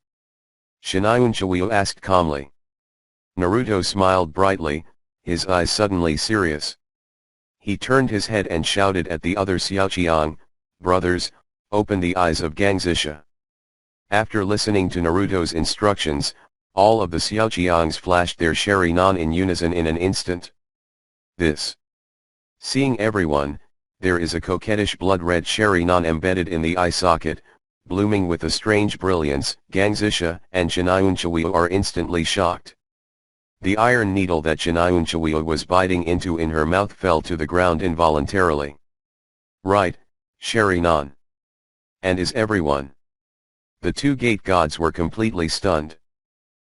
S1: Shinaun Chiwio asked calmly. Naruto smiled brightly, his eyes suddenly serious. He turned his head and shouted at the other Xiaoqiang, brothers, open the eyes of Gangzisha. After listening to Naruto's instructions, all of the Xiaoqiangs flashed their Sharingan in unison in an instant. This. Seeing everyone, there is a coquettish blood-red Sharingan embedded in the eye socket, blooming with a strange brilliance. Gangzisha and Shinaun Chiwio are instantly shocked. The iron needle that Shinaun Chiwio was biting into in her mouth fell to the ground involuntarily. Right, Sharingan. And is everyone? The two gate gods were completely stunned.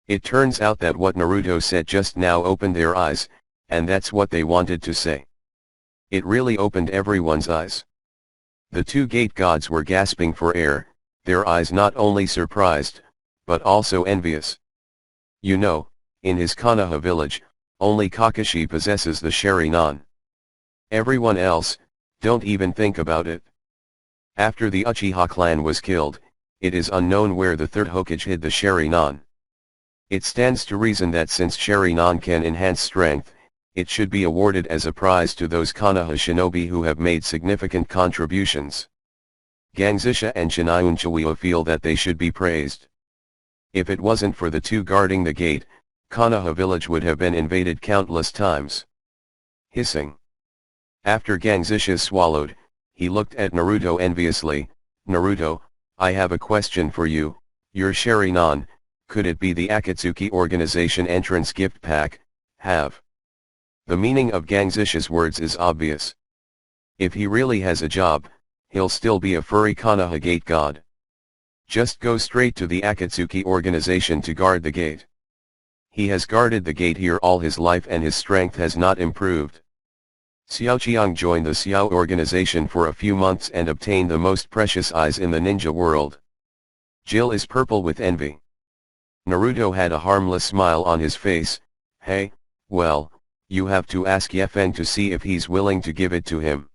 S1: It turns out that what Naruto said just now opened their eyes, and that's what they wanted to say. It really opened everyone's eyes. The two gate gods were gasping for air, their eyes not only surprised, but also envious. You know, in his Konoha village, only Kakashi possesses the Sharingan. Everyone else, don't even think about it. After the Uchiha clan was killed, it is unknown where the third Hokage hid the Sharingan. It stands to reason that since Sharingan can enhance strength, it should be awarded as a prize to those Konoha shinobi who have made significant contributions. Gangzisha and Shinaun Chiwio feel that they should be praised. If it wasn't for the two guarding the gate, Konoha village would have been invaded countless times. Hissing. After Gangzisha swallowed, he looked at Naruto enviously. Naruto, I have a question for you. Your Sharingan, could it be the Akatsuki organization entrance gift pack? Have. The meaning of Gangzisha's words is obvious. If he really has a job, he'll still be a furry Konoha gate god. Just go straight to the Akatsuki organization to guard the gate. He has guarded the gate here all his life and his strength has not improved. Xiaoqiang joined the Xiao organization for a few months and obtained the most precious eyes in the ninja world. Jill is purple with envy. Naruto had a harmless smile on his face. Hey, well, you have to ask Yefeng to see if he's willing to give it to him.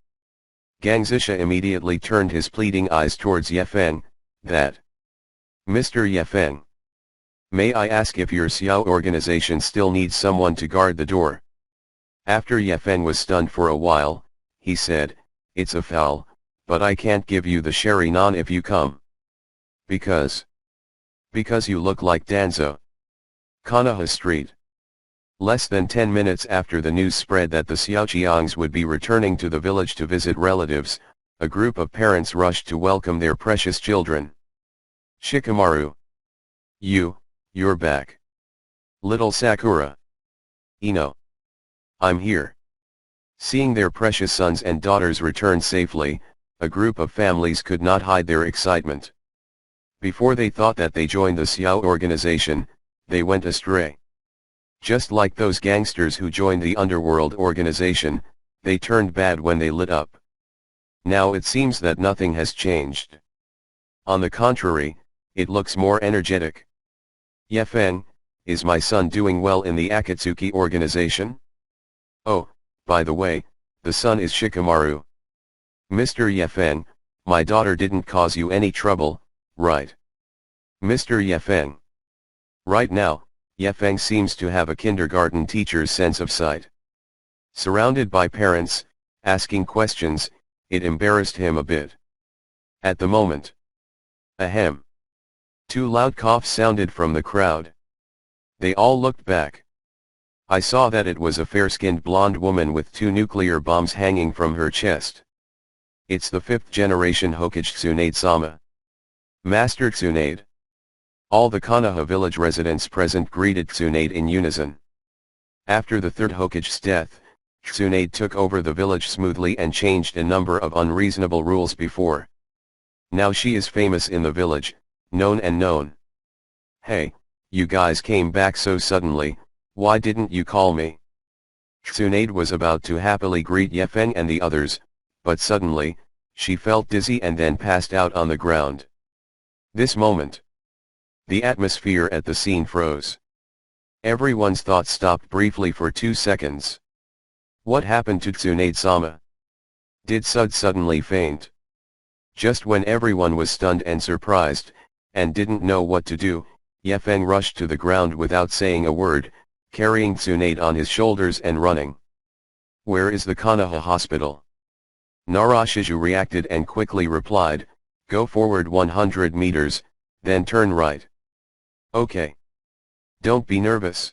S1: Gangzisha immediately turned his pleading eyes towards Yefeng. That. Mr. Yefeng. May I ask if your Xiao organization still needs someone to guard the door? After Yefeng was stunned for a while, he said, it's a foul, but I can't give you the Sharingan if you come. Because you look like Danzo. Konoha Street. Less than 10 minutes after the news spread that the Xiaoqiangs would be returning to the village to visit relatives, a group of parents rushed to welcome their precious children. Shikamaru. You're back. Little Sakura. Ino. I'm here. Seeing their precious sons and daughters return safely, a group of families could not hide their excitement. Before they thought that they joined the Xiao organization, they went astray. Just like those gangsters who joined the underworld organization, they turned bad when they lit up. Now it seems that nothing has changed. On the contrary, it looks more energetic. Yefeng, is my son doing well in the Akatsuki organization? Oh, by the way, the son is Shikamaru. Mr. Yefeng, my daughter didn't cause you any trouble, right? Mr. Yefeng. Right now, Yefeng seems to have a kindergarten teacher's sense of sight. Surrounded by parents, asking questions, it embarrassed him a bit. At the moment. Ahem. Two loud coughs sounded from the crowd. They all looked back. I saw that it was a fair-skinned blonde woman with two nuclear bombs hanging from her chest. It's the fifth-generation Hokage Tsunade-sama. Master Tsunade. All the Konoha village residents present greeted Tsunade in unison. After the third Hokage's death, Tsunade took over the village smoothly and changed a number of unreasonable rules before. Now she is famous in the village, known and known. Hey, you guys came back so suddenly, why didn't you call me? Tsunade was about to happily greet Yefeng and the others, but suddenly, she felt dizzy and then passed out on the ground. This moment, the atmosphere at the scene froze. Everyone's thoughts stopped briefly for 2 seconds. What happened to Tsunade-sama? Did Sud suddenly faint? Just when everyone was stunned and surprised, and didn't know what to do, Yefeng rushed to the ground without saying a word, carrying Tsunade on his shoulders and running. Where is the Konoha hospital? Narashiju reacted and quickly replied, go forward 100 meters, then turn right. Okay. Don't be nervous.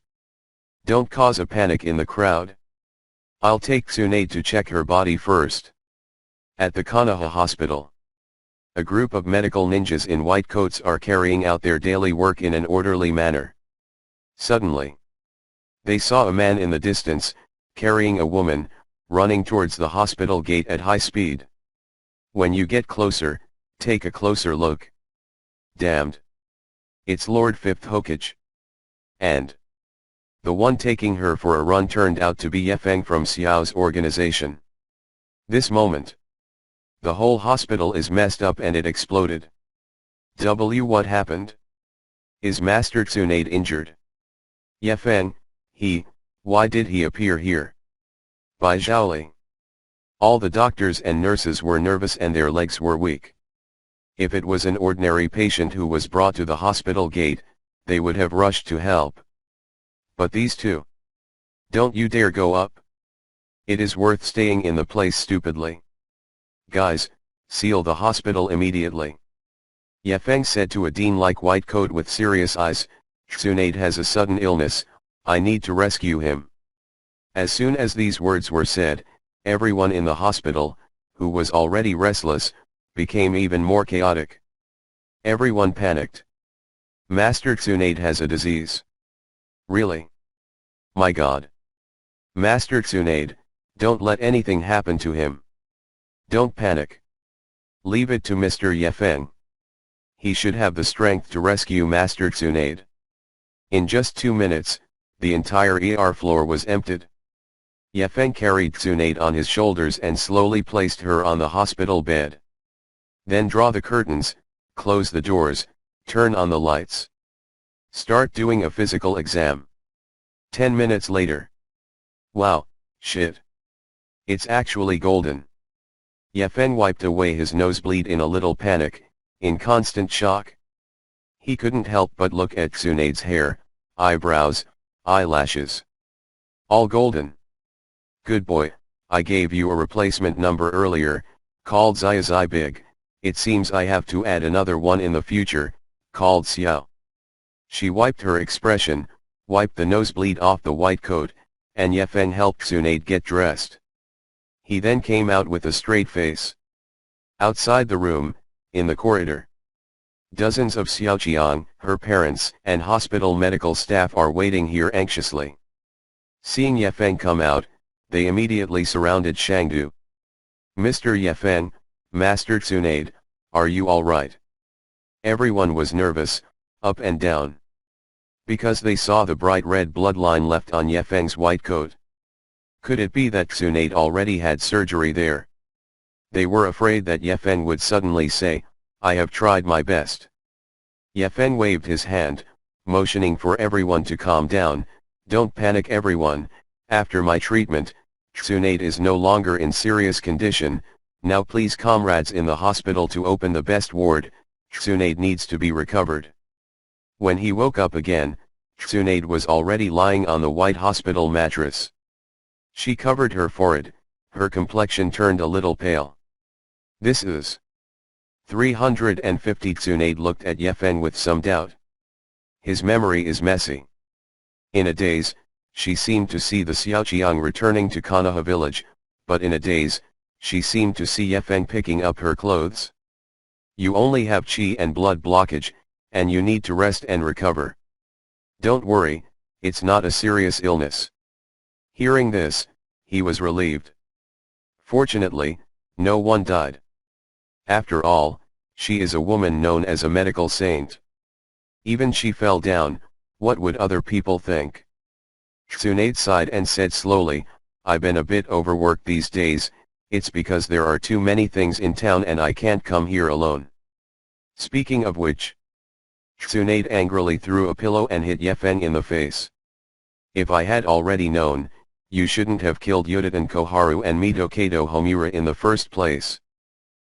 S1: Don't cause a panic in the crowd. I'll take Tsunade to check her body first. At the Konoha hospital, a group of medical ninjas in white coats are carrying out their daily work in an orderly manner. Suddenly, they saw a man in the distance, carrying a woman, running towards the hospital gate at high speed. When you get closer, take a closer look. Damned. It's Lord Fifth Hokage. And the one taking her for a run turned out to be Yefeng from Xiao's organization. This moment, the whole hospital is messed up and it exploded. What happened? Is Master Tsunade injured? Yefeng, why did he appear here? By Zhaoli. All the doctors and nurses were nervous and their legs were weak. If it was an ordinary patient who was brought to the hospital gate, they would have rushed to help. But these two. Don't you dare go up. It is worth staying in the place stupidly. Guys, seal the hospital immediately. Yefeng said to a dean-like white coat with serious eyes, Tsunade has a sudden illness, I need to rescue him. As soon as these words were said, everyone in the hospital, who was already restless, became even more chaotic. Everyone panicked. Master Tsunade has a disease. Really? My God. Master Tsunade, don't let anything happen to him. Don't panic. Leave it to Mr. Yefeng. He should have the strength to rescue Master Tsunade. In just 2 minutes, the entire ER floor was emptied. Yefeng carried Tsunade on his shoulders and slowly placed her on the hospital bed. Then draw the curtains, close the doors, turn on the lights. Start doing a physical exam. 10 minutes later. Wow, shit. It's actually golden. Yefeng wiped away his nosebleed in a little panic, in constant shock. He couldn't help but look at Tsunade's hair, eyebrows, eyelashes. All golden. Good boy, I gave you a replacement number earlier, called Zai Big, it seems I have to add another one in the future, called Xiao. She wiped her expression, wiped the nosebleed off the white coat, and Yefeng helped Tsunade get dressed. He then came out with a straight face. Outside the room, in the corridor, dozens of Xiaoqiang, her parents, and hospital medical staff are waiting here anxiously. Seeing Yefeng come out, they immediately surrounded Shangdu. Mr. Yefeng, Master Tsunade, are you alright? Everyone was nervous, up and down. Because they saw the bright red bloodline left on Yefeng's white coat. Could it be that Tsunade already had surgery there? They were afraid that Yefeng would suddenly say, I have tried my best. Yefeng waved his hand, motioning for everyone to calm down. Don't panic everyone, after my treatment, Tsunade is no longer in serious condition, now please comrades in the hospital to open the best ward, Tsunade needs to be recovered. When he woke up again, Tsunade was already lying on the white hospital mattress. She covered her forehead, her complexion turned a little pale. This is 350 Tsunade looked at Yefeng with some doubt. His memory is messy. In a daze, she seemed to see the Xiaoqiang returning to Konoha village, but in a daze, she seemed to see Yefeng picking up her clothes. You only have qi and blood blockage, and you need to rest and recover. Don't worry, it's not a serious illness. Hearing this, he was relieved. Fortunately, no one died. After all, she is a woman known as a medical saint. Even she fell down, what would other people think? Tsunade sighed and said slowly, I've been a bit overworked these days, it's because there are too many things in town and I can't come here alone. Speaking of which, Tsunade angrily threw a pillow and hit Yefeng in the face. If I had already known, you shouldn't have killed Yudatan Koharu and Mitokato Homura in the first place.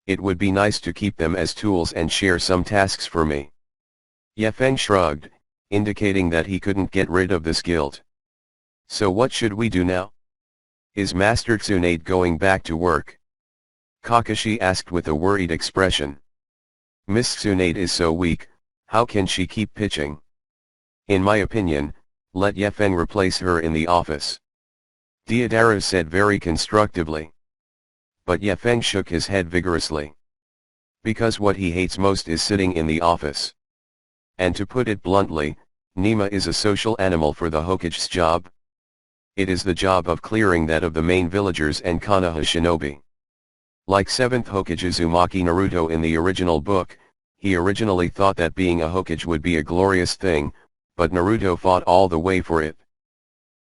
S1: It would be nice to keep them as tools and share some tasks for me. Yefeng shrugged, indicating that he couldn't get rid of this guilt. So what should we do now? Is Master Tsunade going back to work? Kakashi asked with a worried expression. Miss Tsunade is so weak, how can she keep pitching? In my opinion, let Yefeng replace her in the office. Deidara said very constructively. But Yefeng shook his head vigorously. Because what he hates most is sitting in the office. And to put it bluntly, Nima is a social animal for the Hokage's job. It is the job of clearing that of the main villagers and Konoha shinobi. Like 7th Hokage Uzumaki Naruto in the original book, he originally thought that being a Hokage would be a glorious thing, but Naruto fought all the way for it.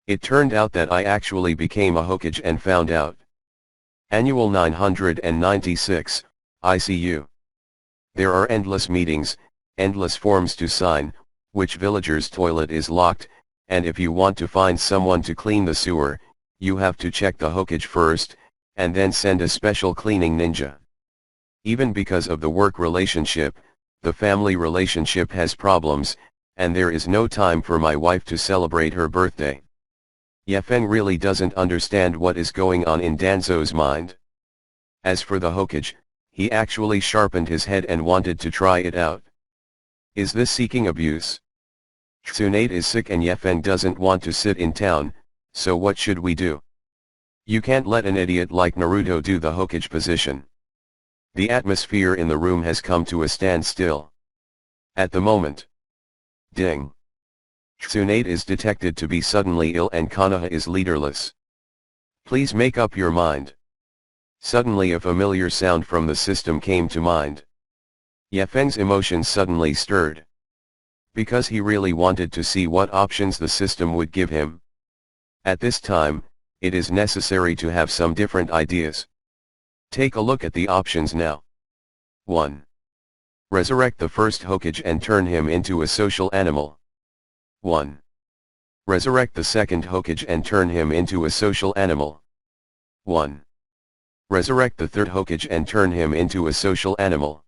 S1: It turned out that I actually became a Hokage and found out. Annual 996, ICU. There are endless meetings, endless forms to sign, which villager's toilet is locked, and if you want to find someone to clean the sewer, you have to check the Hokage first, and then send a special cleaning ninja. Even because of the work relationship, the family relationship has problems, and there is no time for my wife to celebrate her birthday. Yefeng really doesn't understand what is going on in Danzo's mind. As for the Hokage, he actually sharpened his head and wanted to try it out. Is this seeking abuse? Tsunade is sick and Yefeng doesn't want to sit in town, so what should we do? You can't let an idiot like Naruto do the Hokage position. The atmosphere in the room has come to a standstill. At the moment. Ding. Tsunade is detected to be suddenly ill and Konoha is leaderless. Please make up your mind. Suddenly a familiar sound from the system came to mind. Yefeng's emotions suddenly stirred. Because he really wanted to see what options the system would give him. At this time, it is necessary to have some different ideas. Take a look at the options now. 1. Resurrect the first Hokage and turn him into a social animal. 1. Resurrect the second Hokage and turn him into a social animal. 1. Resurrect the third Hokage and turn him into a social animal.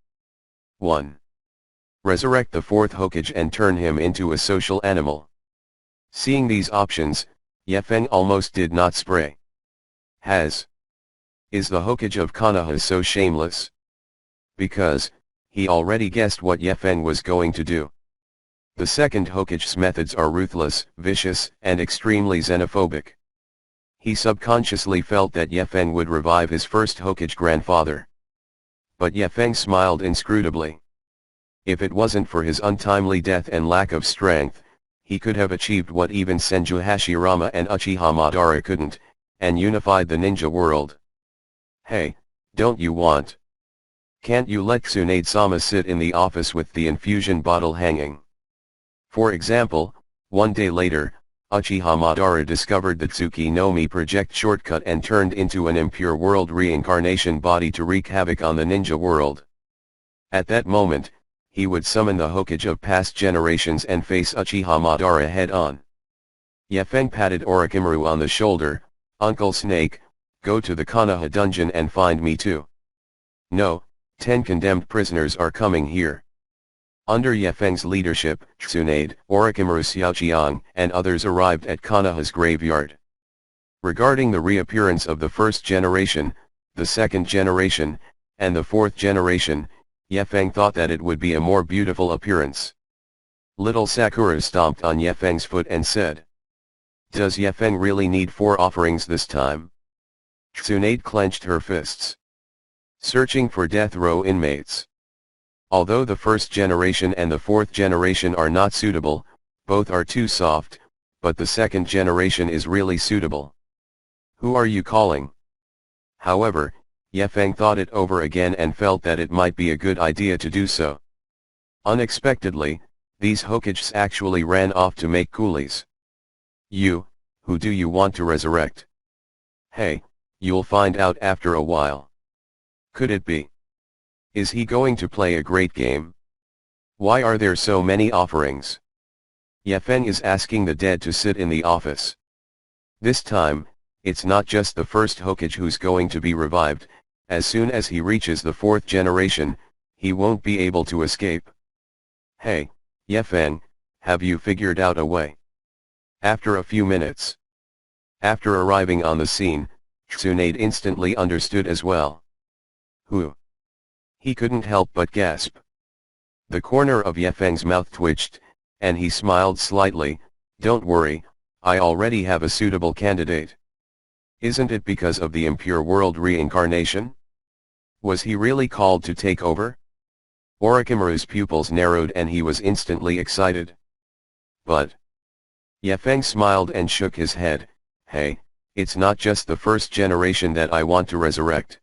S1: 1. Resurrect the fourth Hokage and turn him into a social animal. Seeing these options, Yefeng almost did not spray. Is the Hokage of Konoha so shameless? Because, he already guessed what Yefeng was going to do. The second Hokage's methods are ruthless, vicious, and extremely xenophobic. He subconsciously felt that Yefeng would revive his first Hokage grandfather. But Yefeng smiled inscrutably. If it wasn't for his untimely death and lack of strength, he could have achieved what even Senju Hashirama and Uchiha Madara couldn't, and unified the ninja world. Hey, don't you want? Can't you let Tsunade-sama sit in the office with the infusion bottle hanging? For example, one day later, Uchiha Madara discovered the Tsuki no Mi project shortcut and turned into an impure world reincarnation body to wreak havoc on the ninja world. At that moment, he would summon the Hokage of past generations and face Uchiha Madara head-on. Yefeng patted Orochimaru on the shoulder. Uncle Snake, go to the Konoha dungeon and find me too. No, 10 condemned prisoners are coming here. Under Yefeng's leadership, Tsunade, Orochimaru Xiaoqiang, and others arrived at Konoha's graveyard. Regarding the reappearance of the first generation, the second generation, and the fourth generation, Yefeng thought that it would be a more beautiful appearance. Little Sakura stomped on Yefeng's foot and said, "Does Yefeng really need 4 offerings this time?" Tsunade clenched her fists. Searching for death row inmates. Although the first generation and the fourth generation are not suitable, both are too soft, but the second generation is really suitable. Who are you calling? However, Yefeng thought it over again and felt that it might be a good idea to do so. Unexpectedly, these Hokages actually ran off to make coolies. "You, who do you want to resurrect?" "Hey, you'll find out after a while." Could it be? Is he going to play a great game? Why are there so many offerings? Yefeng is asking the dead to sit in the office. This time, it's not just the first Hokage who's going to be revived. As soon as he reaches the 4th generation, he won't be able to escape. "Hey, Yefeng, have you figured out a way?" After a few minutes. After arriving on the scene, Tsunade instantly understood as well. Who? He couldn't help but gasp. The corner of Yefeng's mouth twitched, and he smiled slightly. "Don't worry, I already have a suitable candidate." Isn't it because of the impure world reincarnation? Was he really called to take over? Orochimaru's pupils narrowed and he was instantly excited. But Yefeng smiled and shook his head. "Hey, it's not just the first generation that I want to resurrect.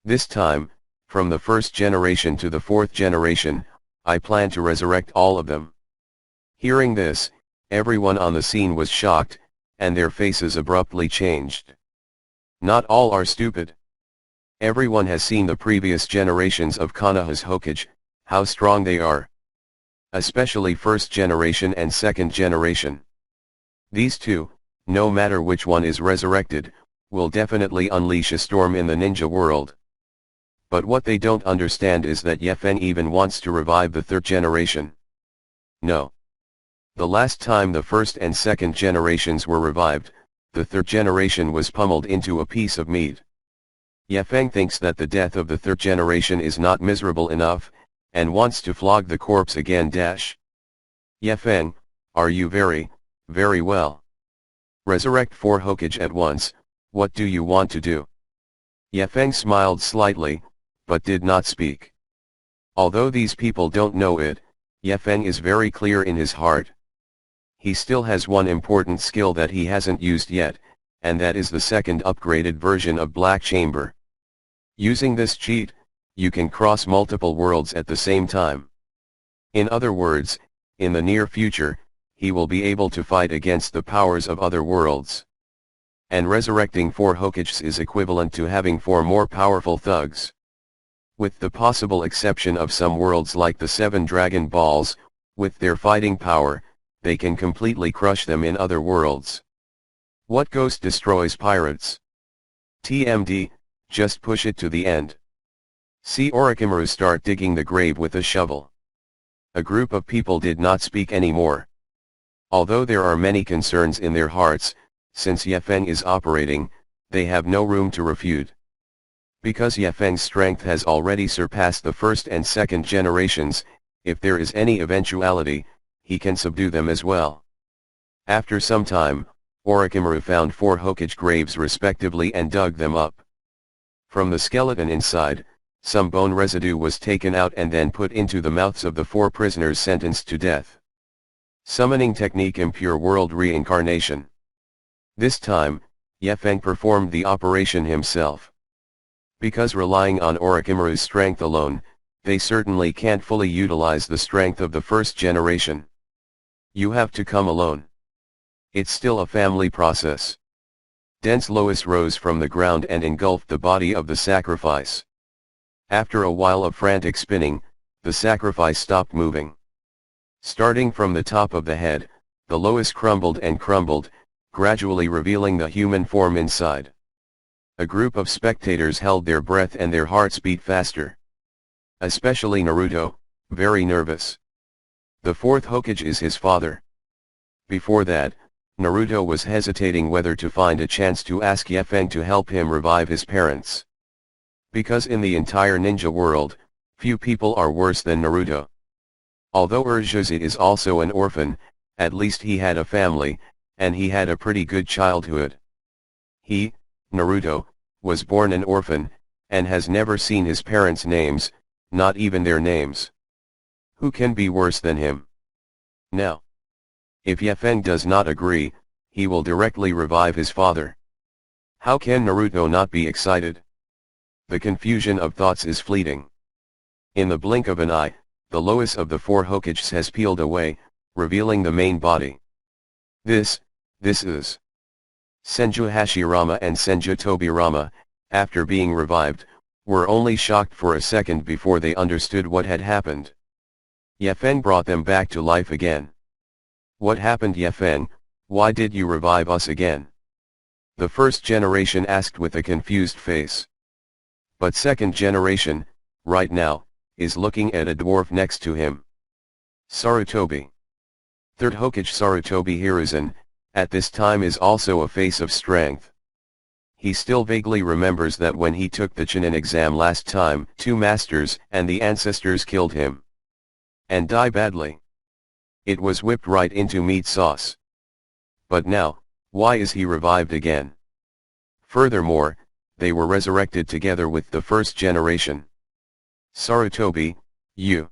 S1: This time, from the 1st generation to the 4th generation, I plan to resurrect all of them." Hearing this, everyone on the scene was shocked, and their faces abruptly changed. Not all are stupid. Everyone has seen the previous generations of Konoha's Hokage, how strong they are. Especially 1st generation and 2nd generation. These two, no matter which one is resurrected, will definitely unleash a storm in the ninja world. But what they don't understand is that Yefeng even wants to revive the 3rd generation. No. The last time the 1st and 2nd generations were revived, the 3rd generation was pummeled into a piece of meat. Yefeng thinks that the death of the 3rd generation is not miserable enough, and wants to flog the corpse again. Yefeng, are you very well? Resurrect 4 Hokage at once, what do you want to do? Yefeng smiled slightly, but did not speak. Although these people don't know it, Yefeng is very clear in his heart. He still has one important skill that he hasn't used yet, and that is the 2nd upgraded version of Black Chamber. Using this cheat, you can cross multiple worlds at the same time. In other words, in the near future, he will be able to fight against the powers of other worlds. And resurrecting 4 Hokages is equivalent to having 4 more powerful thugs. With the possible exception of some worlds like the 7 Dragon Balls, with their fighting power, they can completely crush them in other worlds. What ghost destroys pirates? TMD, just push it to the end. See Orochimaru start digging the grave with a shovel. A group of people did not speak anymore. Although there are many concerns in their hearts, since Yefeng is operating, they have no room to refute. Because Yefeng's strength has already surpassed the 1st and 2nd generations, if there is any eventuality, he can subdue them as well. After some time, Orochimaru found 4 Hokage graves respectively and dug them up. From the skeleton inside, some bone residue was taken out and then put into the mouths of the 4 prisoners sentenced to death. Summoning technique impure world reincarnation. This time, Yefeng performed the operation himself. Because relying on Orochimaru's strength alone, they certainly can't fully utilize the strength of the 1st generation. You have to come alone. It's still a family process. Dense Lois rose from the ground and engulfed the body of the sacrifice. After a while of frantic spinning, the sacrifice stopped moving. Starting from the top of the head, the Lois crumbled and crumbled, gradually revealing the human form inside. A group of spectators held their breath and their hearts beat faster. Especially Naruto, very nervous. The 4th Hokage is his father. Before that, Naruto was hesitating whether to find a chance to ask Yefeng to help him revive his parents. Because in the entire ninja world, Few people are worse than Naruto. Although Urshizit is also an orphan, at least he had a family, and he had a pretty good childhood. He, Naruto, was born an orphan, and has never seen his parents' names, not even their names. Who can be worse than him? Now, if Yefen does not agree, he will directly revive his father. How can Naruto not be excited? The confusion of thoughts is fleeting. In the blink of an eye, the lowest of the four Hokages has peeled away, revealing the main body. This is Senju Hashirama and Senju Tobirama, after being revived, were only shocked for a second before they understood what had happened. Yefen brought them back to life again. What happened, Yefen? Why did you revive us again? The first generation asked with a confused face. But second generation, right now, is looking at a dwarf next to him. Sarutobi. Third Hokage Sarutobi Hiruzen, at this time is also a face of strength. He still vaguely remembers that when he took the Chunin exam last time, 2 masters and the ancestors killed him. And die badly. It was whipped right into meat sauce. But now, why is he revived again? Furthermore, they were resurrected together with the first generation. Sarutobi, you.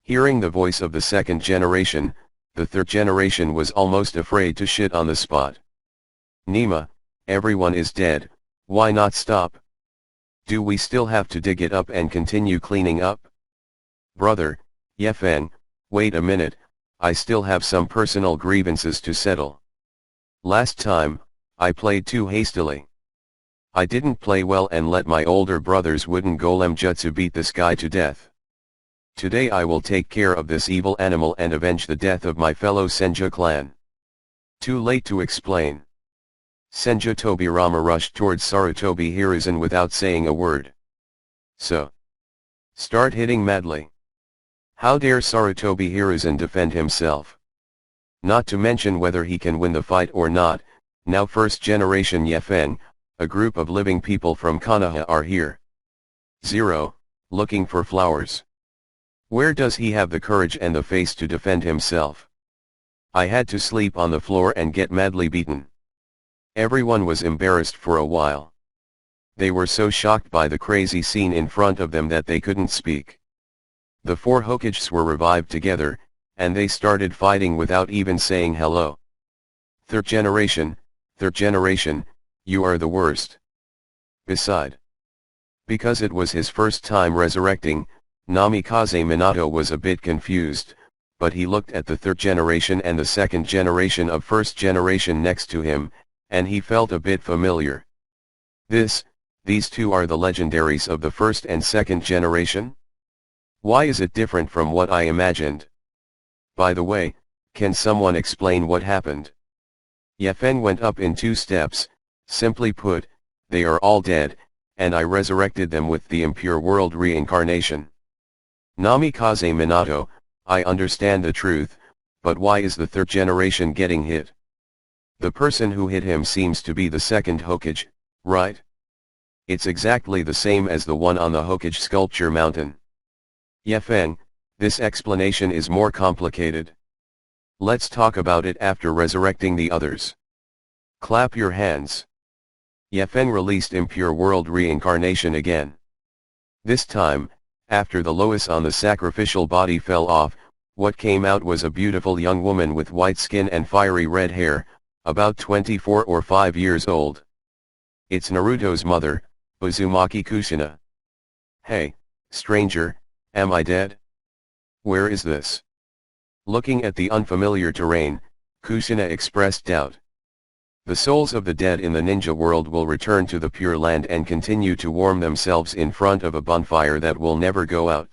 S1: Hearing the voice of the second generation, the third generation was almost afraid to shit on the spot. Nima, everyone is dead, why not stop? Do we still have to dig it up and continue cleaning up? Brother, Yefen, wait a minute, I still have some personal grievances to settle. Last time, I played too hastily. I didn't play well and let my older brother's wooden golem jutsu beat this guy to death. Today I will take care of this evil animal and avenge the death of my fellow Senju clan. Too late to explain. Senju Tobirama rushed towards Sarutobi Hiruzen without saying a word. So. Start hitting madly. How dare Sarutobi Hiruzen defend himself? Not to mention whether he can win the fight or not, now first generation Yefen, a group of living people from Konoha are here. 0, looking for flowers. Where does he have the courage and the face to defend himself? I had to sleep on the floor and get madly beaten. Everyone was embarrassed for a while. They were so shocked by the crazy scene in front of them that they couldn't speak. The 4 Hokages were revived together, and they started fighting without even saying hello. Third generation, you are the worst. Because it was his first time resurrecting, Namikaze Minato was a bit confused, but he looked at the third generation and the second generation of first generation next to him, and he felt a bit familiar. These two are the legendaries of the first and second generation? Why is it different from what I imagined? By the way, can someone explain what happened? Yefen went up in 2 steps, simply put, they are all dead, and I resurrected them with the impure world reincarnation. Namikaze Minato, I understand the truth, but why is the third generation getting hit? The person who hit him seems to be the second Hokage, right? It's exactly the same as the one on the Hokage sculpture mountain. Yefen, this explanation is more complicated. Let's talk about it after resurrecting the others. Clap your hands. Yefen released impure world reincarnation again. This time, after the loess on the sacrificial body fell off, what came out was a beautiful young woman with white skin and fiery red hair, about 24 or 5 years old. It's Naruto's mother, Uzumaki Kushina. Hey, stranger, am I dead? Where is this? Looking at the unfamiliar terrain, Kushina expressed doubt. The souls of the dead in the ninja world will return to the Pure Land and continue to warm themselves in front of a bonfire that will never go out.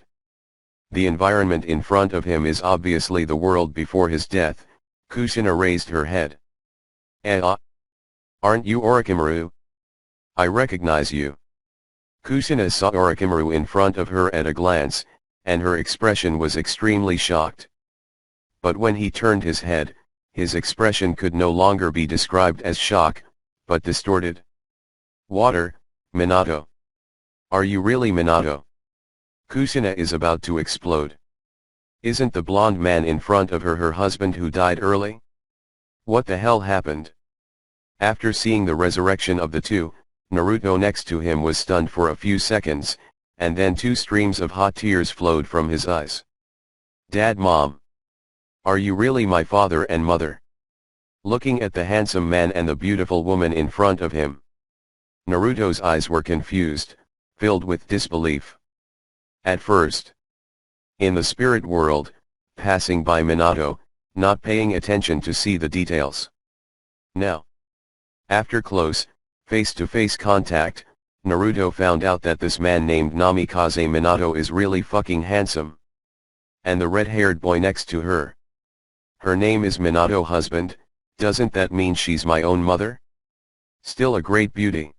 S1: The environment in front of him is obviously the world before his death. Kushina raised her head. Aren't you Orochimaru? I recognize you. Kushina saw Orochimaru in front of her at a glance, and her expression was extremely shocked. But when he turned his head, his expression could no longer be described as shock, but distorted. Water, Minato. Are you really Minato? Kushina is about to explode. Isn't the blonde man in front of her husband who died early? What the hell happened? After seeing the resurrection of the two, Naruto next to him was stunned for a few seconds, and then 2 streams of hot tears flowed from his eyes. Dad, Mom. Are you really my father and mother? Looking at the handsome man and the beautiful woman in front of him, Naruto's eyes were confused, filled with disbelief. At first, in the spirit world, passing by Minato, not paying attention to see the details. Now, after close, face-to-face contact, Naruto found out that this man named Namikaze Minato is really fucking handsome. And the red-haired boy next to her. Her name is Minato husband, doesn't that mean she's my own mother? Still a great beauty.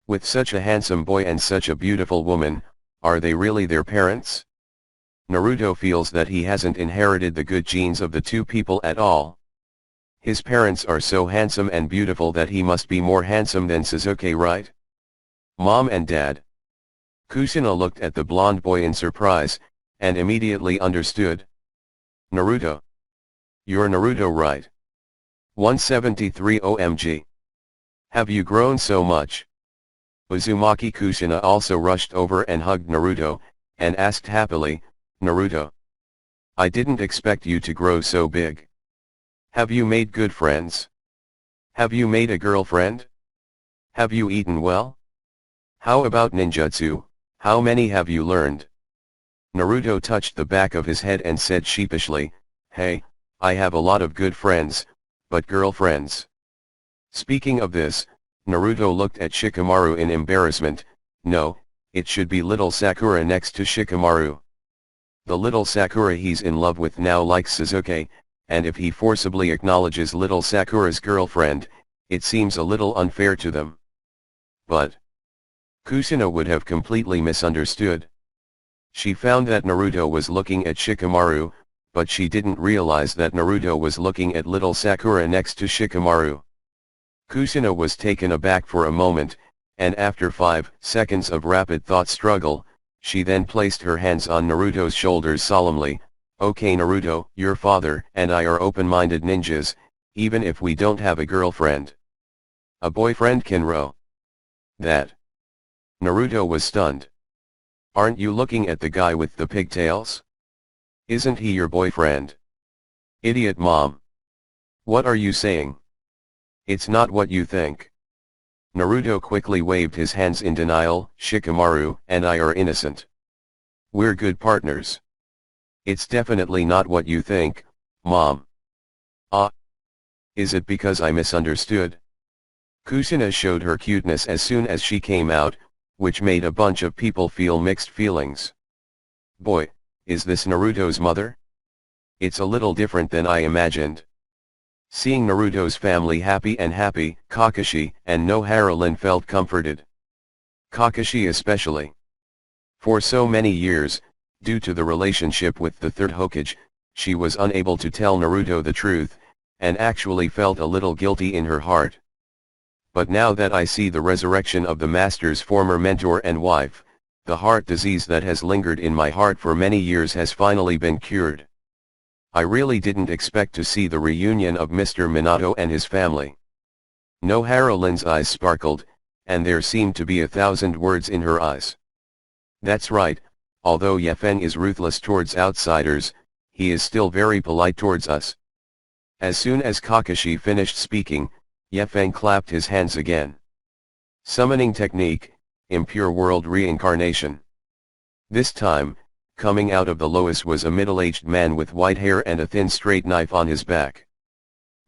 S1: With such a handsome boy and such a beautiful woman, are they really their parents? Naruto feels that he hasn't inherited the good genes of the two people at all. His parents are so handsome and beautiful that he must be more handsome than Sasuke, right? Mom and Dad. Kushina looked at the blonde boy in surprise, and immediately understood. Naruto. You're Naruto, right? 173 OMG. Have you grown so much? Uzumaki Kushina also rushed over and hugged Naruto, and asked happily, Naruto. I didn't expect you to grow so big. Have you made good friends? Have you made a girlfriend? Have you eaten well? How about ninjutsu, how many have you learned? Naruto touched the back of his head and said sheepishly, hey, I have a lot of good friends, but girlfriends. Speaking of this, Naruto looked at Shikamaru in embarrassment. No, it should be little Sakura next to Shikamaru. The little Sakura he's in love with now likes Sasuke, and if he forcibly acknowledges little Sakura's girlfriend, it seems a little unfair to them. But Kushina would have completely misunderstood. She found that Naruto was looking at Shikamaru, but she didn't realize that Naruto was looking at little Sakura next to Shikamaru. Kushina was taken aback for a moment, and after 5 seconds of rapid thought struggle, she then placed her hands on Naruto's shoulders solemnly. Okay Naruto, your father and I are open-minded ninjas, even if we don't have a girlfriend. A boyfriend can row. That. Naruto was stunned. Aren't you looking at the guy with the pigtails? Isn't he your boyfriend? Idiot mom. What are you saying? It's not what you think. Naruto quickly waved his hands in denial. Shikamaru and I are innocent. We're good partners. It's definitely not what you think, Mom. Ah. Is it because I misunderstood? Kushina showed her cuteness as soon as she came out, which made a bunch of people feel mixed feelings. Boy, is this Naruto's mother? It's a little different than I imagined. Seeing Naruto's family happy, Kakashi and Nohara felt comforted. Kakashi especially. For so many years, due to the relationship with the third Hokage, she was unable to tell Naruto the truth, and actually felt a little guilty in her heart. But now that I see the resurrection of the master's former mentor and wife, the heart disease that has lingered in my heart for many years has finally been cured. I really didn't expect to see the reunion of Mr. Minato and his family. Nohara-Lin's eyes sparkled, and there seemed to be 1,000 words in her eyes. That's right, although Yefen is ruthless towards outsiders, he is still very polite towards us. As soon as Kakashi finished speaking, Yefen clapped his hands again. Summoning technique, impure world reincarnation. This time, coming out of the loess was a middle-aged man with white hair and a thin straight knife on his back.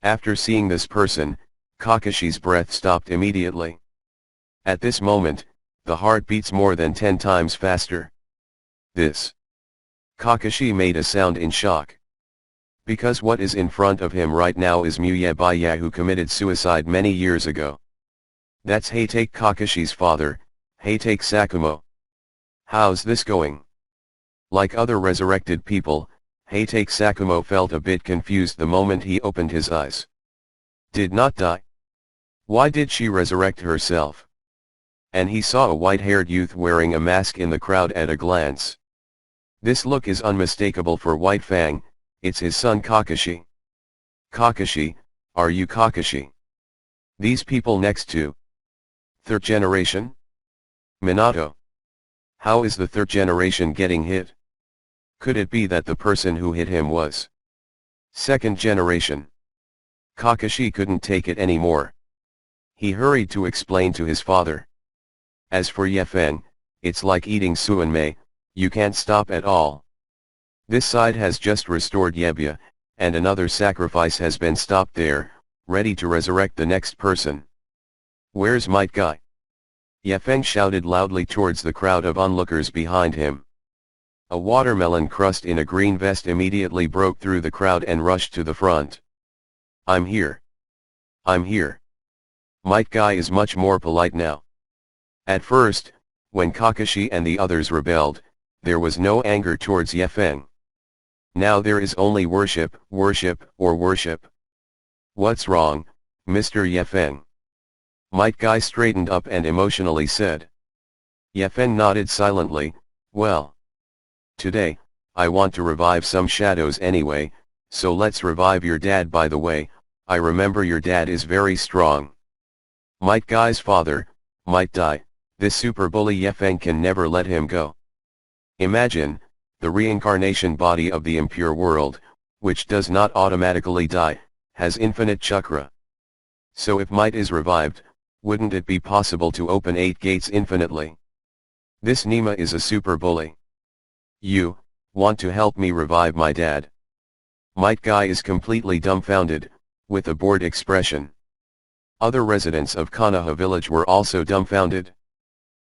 S1: After seeing this person, Kakashi's breath stopped immediately. At this moment, the heart beats more than 10 times faster. This. Kakashi made a sound in shock. Because what is in front of him right now is Muyabaya, who committed suicide many years ago. That's Hatake Kakashi's father, Hatake Sakumo. How's this going? Like other resurrected people, Hatake Sakumo felt a bit confused the moment he opened his eyes. Did not die? Why did she resurrect herself? And he saw a white-haired youth wearing a mask in the crowd at a glance. This look is unmistakable for White Fang, it's his son Kakashi. Kakashi, are you Kakashi? These people next to third generation? Minato. How is the third generation getting hit? Could it be that the person who hit him was second generation? Kakashi couldn't take it anymore. He hurried to explain to his father. As for Yefeng, it's like eating suanmei, you can't stop at all. This side has just restored Yebya, and another sacrifice has been stopped there, ready to resurrect the next person. Where's Might Guy? Yefeng shouted loudly towards the crowd of onlookers behind him. A watermelon crust in a green vest immediately broke through the crowd and rushed to the front. I'm here. I'm here. Might Guy is much more polite now. At first, when Kakashi and the others rebelled, there was no anger towards Yefeng. Now there is only worship, worship, or worship. What's wrong, Mr. Yefeng? Might Guy straightened up and emotionally said. Yefeng nodded silently, well. Today, I want to revive some shadows anyway, so let's revive your dad. By the way, I remember your dad is very strong. Might Guy's father, Might Dai, this super bully Yefeng can never let him go. Imagine, the reincarnation body of the impure world, which does not automatically die, has infinite chakra. So if Might is revived, wouldn't it be possible to open 8 gates infinitely? This Nima is a super bully. You, want to help me revive my dad? Might Guy is completely dumbfounded, with a bored expression. Other residents of Konoha village were also dumbfounded.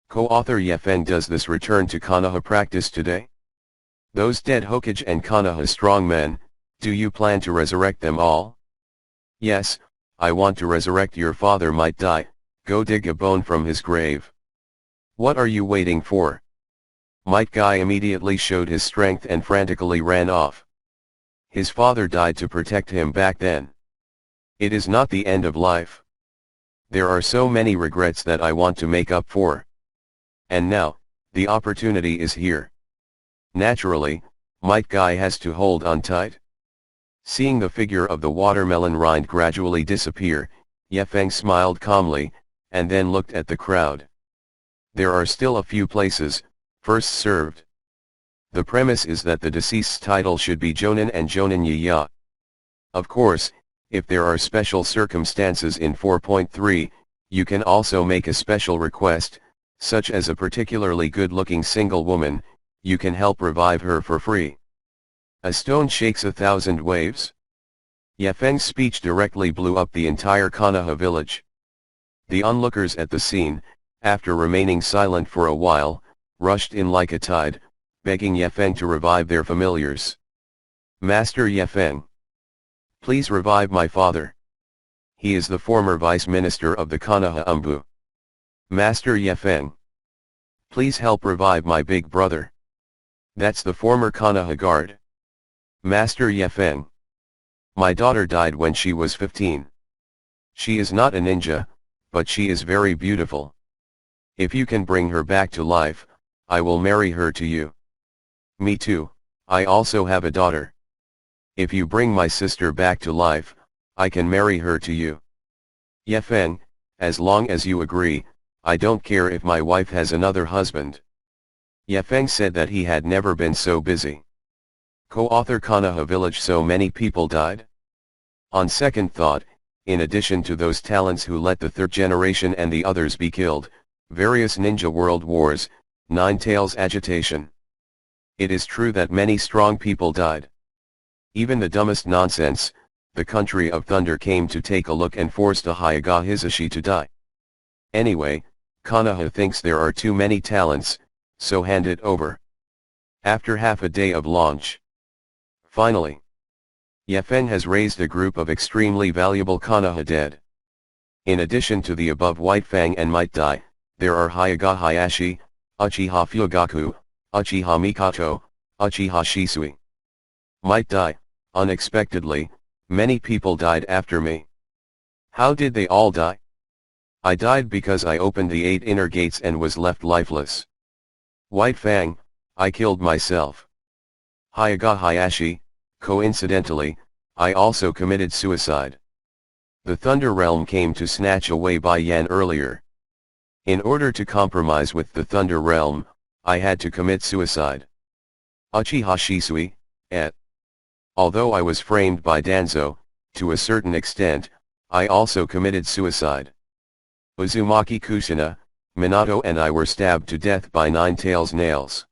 S1: Co-author Yefeng, does this return to Konoha practice today? Those dead Hokage and Konoha strongmen, do you plan to resurrect them all? Yes, I want to resurrect your father. Might die, go dig a bone from his grave. What are you waiting for? Might Guy immediately showed his strength and frantically ran off. His father died to protect him back then. It is not the end of life. There are so many regrets that I want to make up for. And now, the opportunity is here. Naturally, Might Guy has to hold on tight. Seeing the figure of the watermelon rind gradually disappear, Yefeng smiled calmly, and then looked at the crowd. There are still a few places, first served. The premise is that the deceased's title should be Jonin and Jonin Yaya. Of course, if there are special circumstances in 4.3, you can also make a special request, such as a particularly good-looking single woman, you can help revive her for free. A stone shakes 1,000 waves? Yefeng's speech directly blew up the entire Konoha village. The onlookers at the scene, after remaining silent for a while, rushed in like a tide, begging Yefeng to revive their familiars. Master Yefeng, please revive my father. He is the former vice minister of the Konoha Umbu. Master Yefeng, please help revive my big brother. That's the former Konoha guard. Master Yefeng, my daughter died when she was 15. She is not a ninja, but she is very beautiful. If you can bring her back to life, I will marry her to you. Me too, I also have a daughter. If you bring my sister back to life, I can marry her to you. Yefeng, as long as you agree, I don't care if my wife has another husband. Yefeng said that he had never been so busy. Co-author Konoha village, so many people died? On second thought, in addition to those talents who let the third generation and the others be killed, various ninja world wars, Nine Tails agitation. It is true that many strong people died. Even the dumbest nonsense, the country of thunder, came to take a look and forced a Hyuga Hisashi to die. Anyway, Konoha thinks there are too many talents, so hand it over. After half a day of launch. Finally, Yefeng has raised a group of extremely valuable Konoha dead. In addition to the above White Fang and Might Dai, there are Hyuga Hayashi, Uchiha Fugaku, Uchiha Mikoto, Uchiha Shisui. Might Dai, unexpectedly, many people died after me. How did they all die? I died because I opened the 8 inner gates and was left lifeless. White Fang, I killed myself. Hyaga Hayashi, coincidentally, I also committed suicide. The Thunder Realm came to snatch away Bai Yan earlier. In order to compromise with the Thunder Realm, I had to commit suicide. Uchiha Shisui, et. Although I was framed by Danzo, to a certain extent, I also committed suicide. Uzumaki Kushina, Minato and I were stabbed to death by Nine-Tails nails.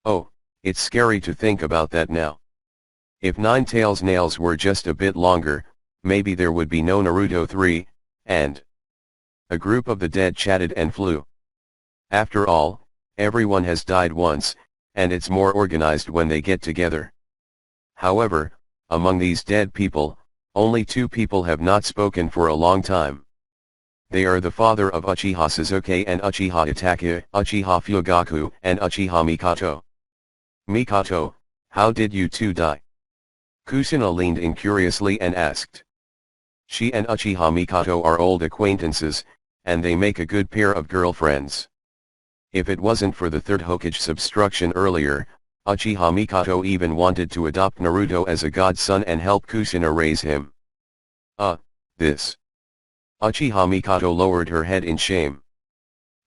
S1: Oh, it's scary to think about that now. If Nine-Tails nails were just a bit longer, maybe there would be no Naruto 3, and a group of the dead chatted and flew. After all, everyone has died once, and it's more organized when they get together. However, among these dead people, only 2 people have not spoken for a long time. They are the father of Uchiha Sasuke and Uchiha Itachi, Uchiha Fugaku and Uchiha Mikoto. Mikoto, how did you two die? Kushina leaned in curiously and asked. She and Uchiha Mikoto are old acquaintances, and they make a good pair of girlfriends. If it wasn't for the third Hokage's obstruction earlier, Uchiha Mikoto even wanted to adopt Naruto as a godson and help Kushina raise him. This. Uchiha Mikoto lowered her head in shame.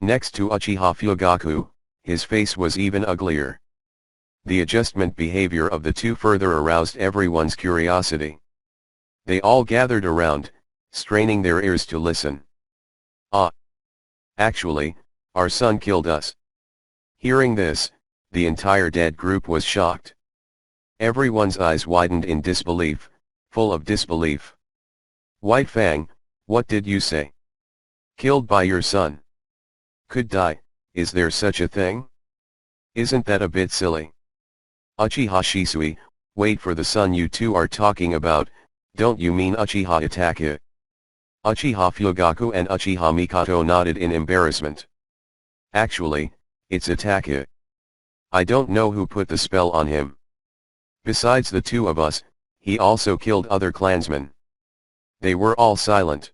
S1: Next to Uchiha Fugaku, his face was even uglier. The adjustment behavior of the two further aroused everyone's curiosity. They all gathered around, straining their ears to listen. Actually, our son killed us. Hearing this, the entire dead group was shocked. Everyone's eyes widened in disbelief, full of disbelief. White Fang, what did you say? Killed by your son? Could die, is there such a thing? Isn't that a bit silly? Uchiha Shisui, wait for the son you two are talking about, don't you mean Uchiha Itachi? Uchiha Fugaku and Uchiha Mikoto nodded in embarrassment. Actually, it's Itachi. I don't know who put the spell on him. Besides the two of us, he also killed other clansmen. They were all silent.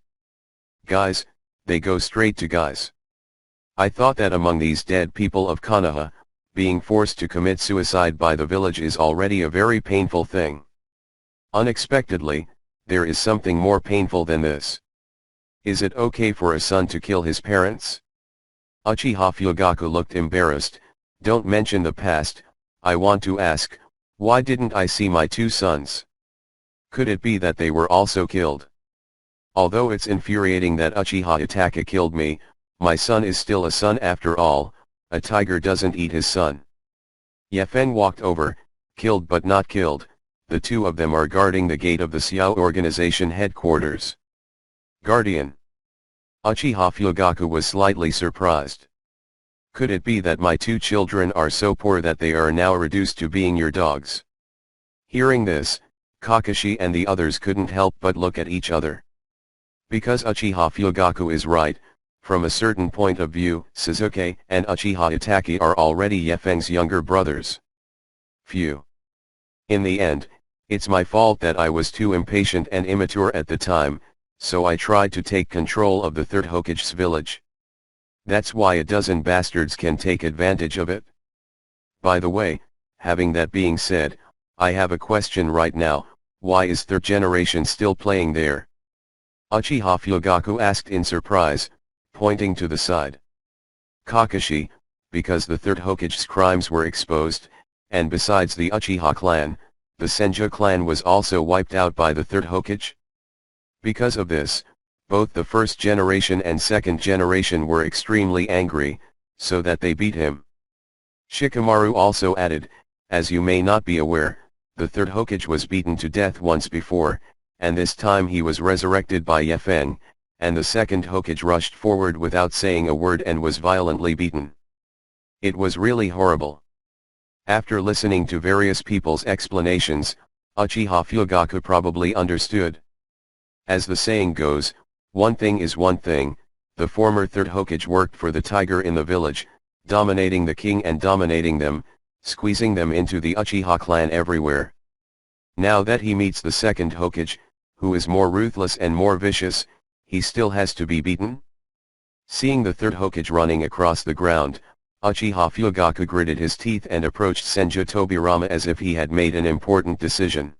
S1: Guys, they go straight to guys. I thought that among these dead people of Konoha, being forced to commit suicide by the village is already a very painful thing. Unexpectedly, there is something more painful than this. Is it okay for a son to kill his parents? Uchiha Fugaku looked embarrassed. Don't mention the past, I want to ask, why didn't I see my two sons? Could it be that they were also killed? Although it's infuriating that Uchiha Itachi killed me, my son is still a son after all, a tiger doesn't eat his son. Yefeng walked over, killed but not killed, the two of them are guarding the gate of the Xiao organization headquarters. Guardian. Uchiha Fugaku was slightly surprised. Could it be that my two children are so poor that they are now reduced to being your dogs? Hearing this, Kakashi and the others couldn't help but look at each other. Because Uchiha Fugaku is right, from a certain point of view, Sasuke and Uchiha Itachi are already Yefeng's younger brothers. Phew. In the end, it's my fault that I was too impatient and immature at the time, so I tried to take control of the third Hokage's village. That's why a dozen bastards can take advantage of it. By the way, having that being said, I have a question right now, why is third generation still playing there? Uchiha Fugaku asked in surprise, pointing to the side. Kakashi, because the third Hokage's crimes were exposed, and besides the Uchiha clan, the Senju clan was also wiped out by the third Hokage. Because of this, both the first generation and second generation were extremely angry, so that they beat him. Shikamaru also added, as you may not be aware, the third Hokage was beaten to death once before, and this time he was resurrected by Yefeng, and the second Hokage rushed forward without saying a word and was violently beaten. It was really horrible. After listening to various people's explanations, Uchiha Fugaku probably understood. As the saying goes, one thing is one thing, the former third Hokage worked for the tiger in the village, dominating the king and dominating them, squeezing them into the Uchiha clan everywhere. Now that he meets the second Hokage, who is more ruthless and more vicious, he still has to be beaten? Seeing the third Hokage running across the ground, Uchiha Fugaku gritted his teeth and approached Senju Tobirama as if he had made an important decision.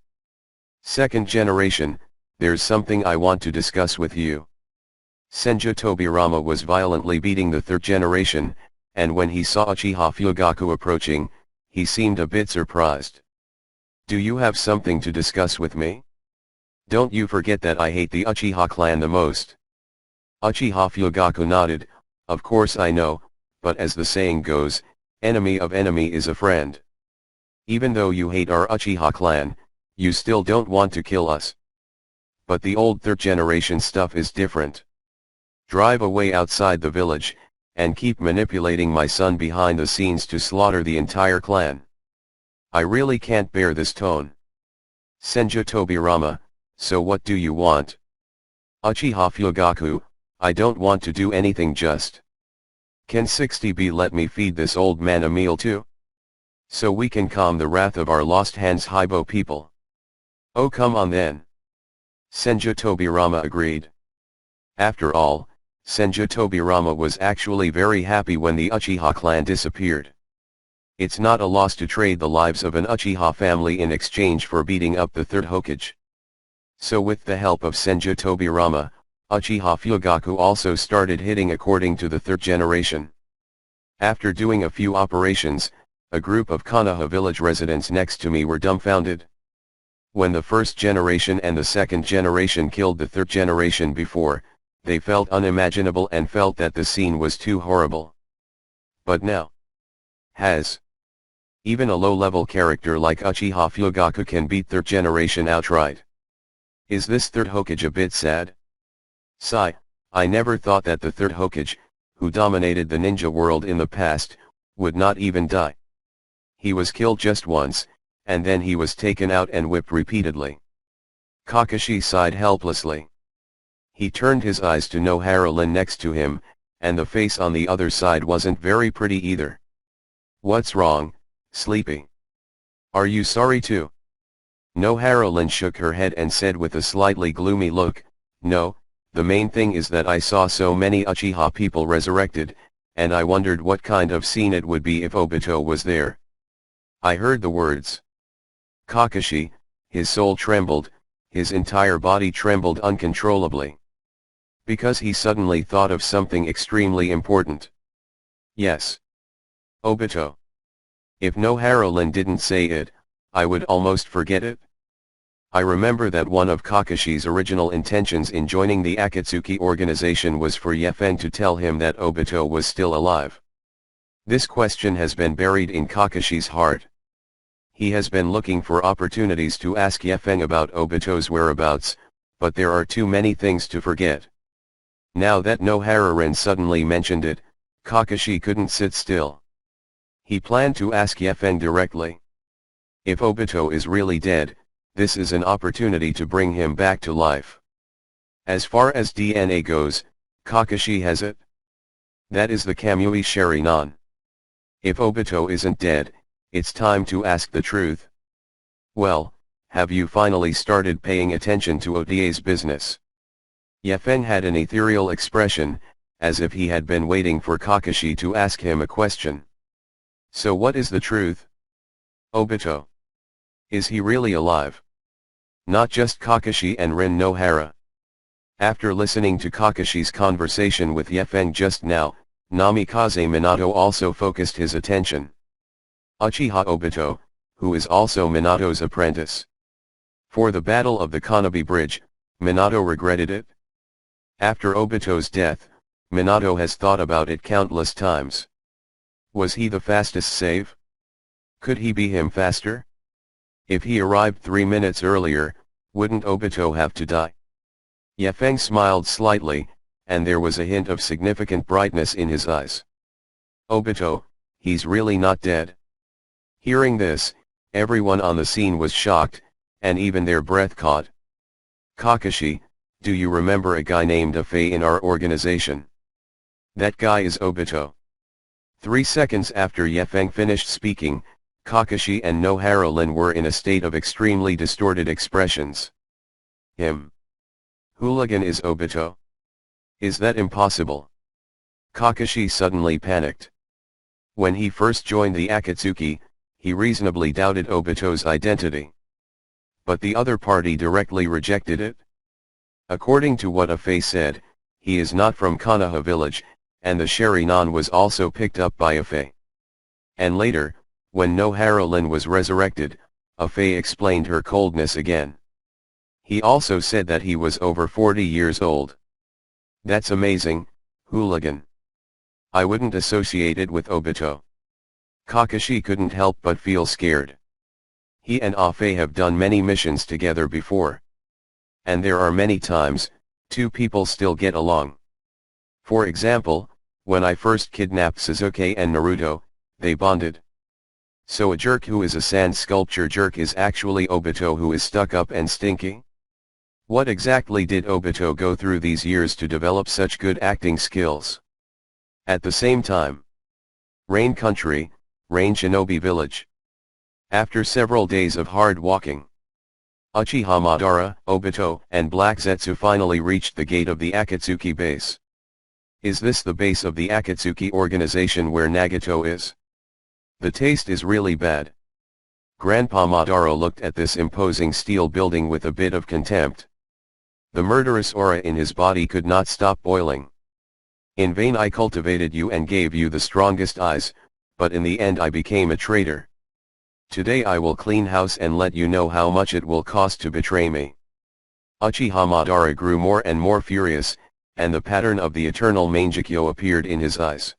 S1: Second generation, there's something I want to discuss with you. Senju Tobirama was violently beating the third generation, and when he saw Uchiha Fugaku approaching, he seemed a bit surprised. Do you have something to discuss with me? Don't you forget that I hate the Uchiha clan the most. Uchiha Fugaku nodded, of course I know, but as the saying goes, enemy of enemy is a friend. Even though you hate our Uchiha clan, you still don't want to kill us. But the old third generation stuff is different. Drive away outside the village, and keep manipulating my son behind the scenes to slaughter the entire clan. I really can't bear this tone. Senju Tobirama, so what do you want? Uchiha Fugaku, I don't want to do anything, just. Can 60B let me feed this old man a meal too? So we can calm the wrath of our lost hands Haibo people. Oh come on then. Senju Tobirama agreed. After all, Senju Tobirama was actually very happy when the Uchiha clan disappeared. It's not a loss to trade the lives of an Uchiha family in exchange for beating up the third Hokage. So with the help of Senju Tobirama, Uchiha Fugaku also started hitting according to the third generation. After doing a few operations, a group of Konoha village residents next to me were dumbfounded. When the first generation and the second generation killed the third generation before, they felt unimaginable and felt that the scene was too horrible. But now, has even a low-level character like Uchiha Fugaku can beat third generation outright. Is this third Hokage a bit sad? Sigh, I never thought that the third Hokage, who dominated the ninja world in the past, would not even die. He was killed just once, and then he was taken out and whipped repeatedly. Kakashi sighed helplessly. He turned his eyes to Nohara-Lin next to him, and the face on the other side wasn't very pretty either. What's wrong, Sleepy? Are you sorry too? Nohara-Lin shook her head and said with a slightly gloomy look, no, the main thing is that I saw so many Uchiha people resurrected, and I wondered what kind of scene it would be if Obito was there. I heard the words. Kakashi, his soul trembled, his entire body trembled uncontrollably. Because he suddenly thought of something extremely important. Yes. Obito. If Nohara-Lin didn't say it, I would almost forget it. I remember that one of Kakashi's original intentions in joining the Akatsuki organization was for Yefen to tell him that Obito was still alive. This question has been buried in Kakashi's heart. He has been looking for opportunities to ask Yefen about Obito's whereabouts, but there are too many things to forget. Now that Nohara-Rin suddenly mentioned it, Kakashi couldn't sit still. He planned to ask Yefen directly. If Obito is really dead, this is an opportunity to bring him back to life. As far as DNA goes, Kakashi has it. That is the Kamui Sharingan. If Obito isn't dead, it's time to ask the truth. Well, have you finally started paying attention to Oda's business? Yefen had an ethereal expression, as if he had been waiting for Kakashi to ask him a question. So what is the truth? Obito. Is he really alive? Not just Kakashi and Rin Nohara. After listening to Kakashi's conversation with Yefen just now, Namikaze Minato also focused his attention. Uchiha Obito, who is also Minato's apprentice. For the Battle of the Kanabi Bridge, Minato regretted it. After Obito's death, Minato has thought about it countless times. Was he the fastest save? Could he be him faster? If he arrived 3 minutes earlier, wouldn't Obito have to die? Yefeng smiled slightly, and there was a hint of significant brightness in his eyes. Obito, he's really not dead. Hearing this, everyone on the scene was shocked, and even their breath caught. Kakashi, do you remember a guy named Afei in our organization? That guy is Obito. 3 seconds after Yefeng finished speaking, Kakashi and Nohara-Lin were in a state of extremely distorted expressions. Him. Hooligan is Obito? Is that impossible? Kakashi suddenly panicked. When he first joined the Akatsuki, he reasonably doubted Obito's identity. But the other party directly rejected it. According to what Afe said, he is not from Konoha village, and the Sharingan was also picked up by Afe. And later, when Nohara was resurrected, Afe explained her coldness again. He also said that he was over 40 years old. That's amazing, hooligan. I wouldn't associate it with Obito. Kakashi couldn't help but feel scared. He and Afe have done many missions together before. And there are many times, two people still get along. For example, when I first kidnapped Sasuke and Naruto, they bonded. So a jerk who is a sand sculpture jerk is actually Obito who is stuck up and stinky? What exactly did Obito go through these years to develop such good acting skills? At the same time, Rain Country, Rain Shinobi Village. After several days of hard walking, Uchiha Madara, Obito, and Black Zetsu finally reached the gate of the Akatsuki base. Is this the base of the Akatsuki organization where Nagato is? The taste is really bad. Grandpa Madara looked at this imposing steel building with a bit of contempt. The murderous aura in his body could not stop boiling. In vain I cultivated you and gave you the strongest eyes, but in the end I became a traitor. Today I will clean house and let you know how much it will cost to betray me. Uchiha Madara grew more and more furious, and the pattern of the eternal Mangekyo appeared in his eyes.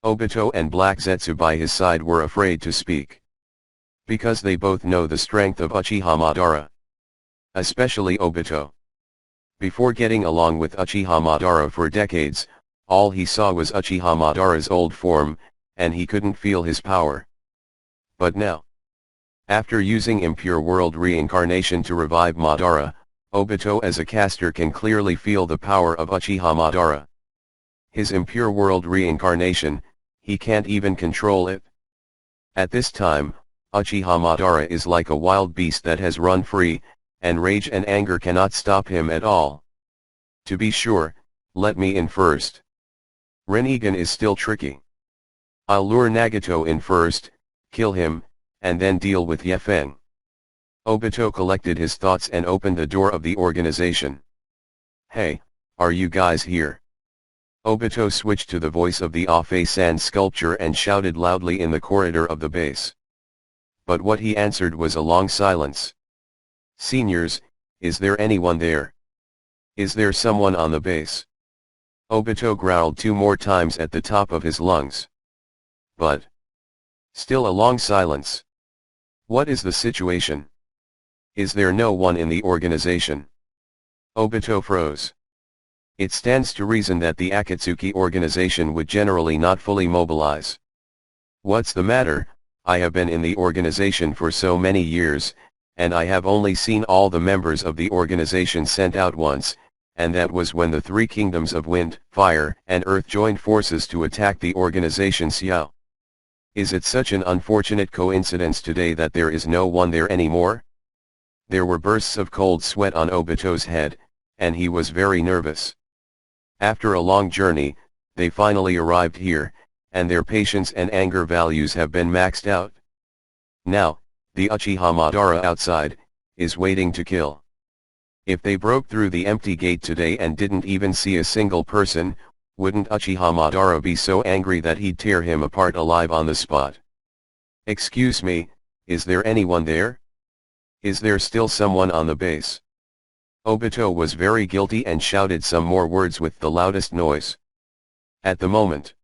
S1: Obito and Black Zetsu by his side were afraid to speak. Because they both know the strength of Uchiha Madara. Especially Obito. Before getting along with Uchiha Madara for decades, all he saw was Uchiha Madara's old form, and he couldn't feel his power. But now, after using Impure World Reincarnation to revive Madara, Obito as a caster can clearly feel the power of Uchiha Madara. His Impure World Reincarnation, he can't even control it. At this time, Uchiha Madara is like a wild beast that has run free, and rage and anger cannot stop him at all. To be sure, let me in first. Rinnegan is still tricky. I'll lure Nagato in first, kill him, and then deal with Yefeng. Obito collected his thoughts and opened the door of the organization. Hey, are you guys here? Obito switched to the voice of the Afe sand sculpture and shouted loudly in the corridor of the base. But what he answered was a long silence. Seniors, is there anyone there? Is there someone on the base? Obito growled 2 more times at the top of his lungs. But still a long silence. What is the situation? Is there no one in the organization? Obito froze. It stands to reason that the Akatsuki organization would generally not fully mobilize. What's the matter? I have been in the organization for so many years, and I have only seen all the members of the organization sent out once, and that was when the 3 kingdoms of wind, fire, and earth joined forces to attack the organization Xiao. Is it such an unfortunate coincidence today that there is no one there anymore? There were bursts of cold sweat on Obito's head, and he was very nervous. After a long journey, they finally arrived here, and their patience and anger values have been maxed out. Now, the Uchiha Madara outside, is waiting to kill. If they broke through the empty gate today and didn't even see a single person, wouldn't Uchiha Madara be so angry that he'd tear him apart alive on the spot? Excuse me, is there anyone there? Is there still someone on the base? Obito was very guilty and shouted some more words with the loudest noise. At the moment,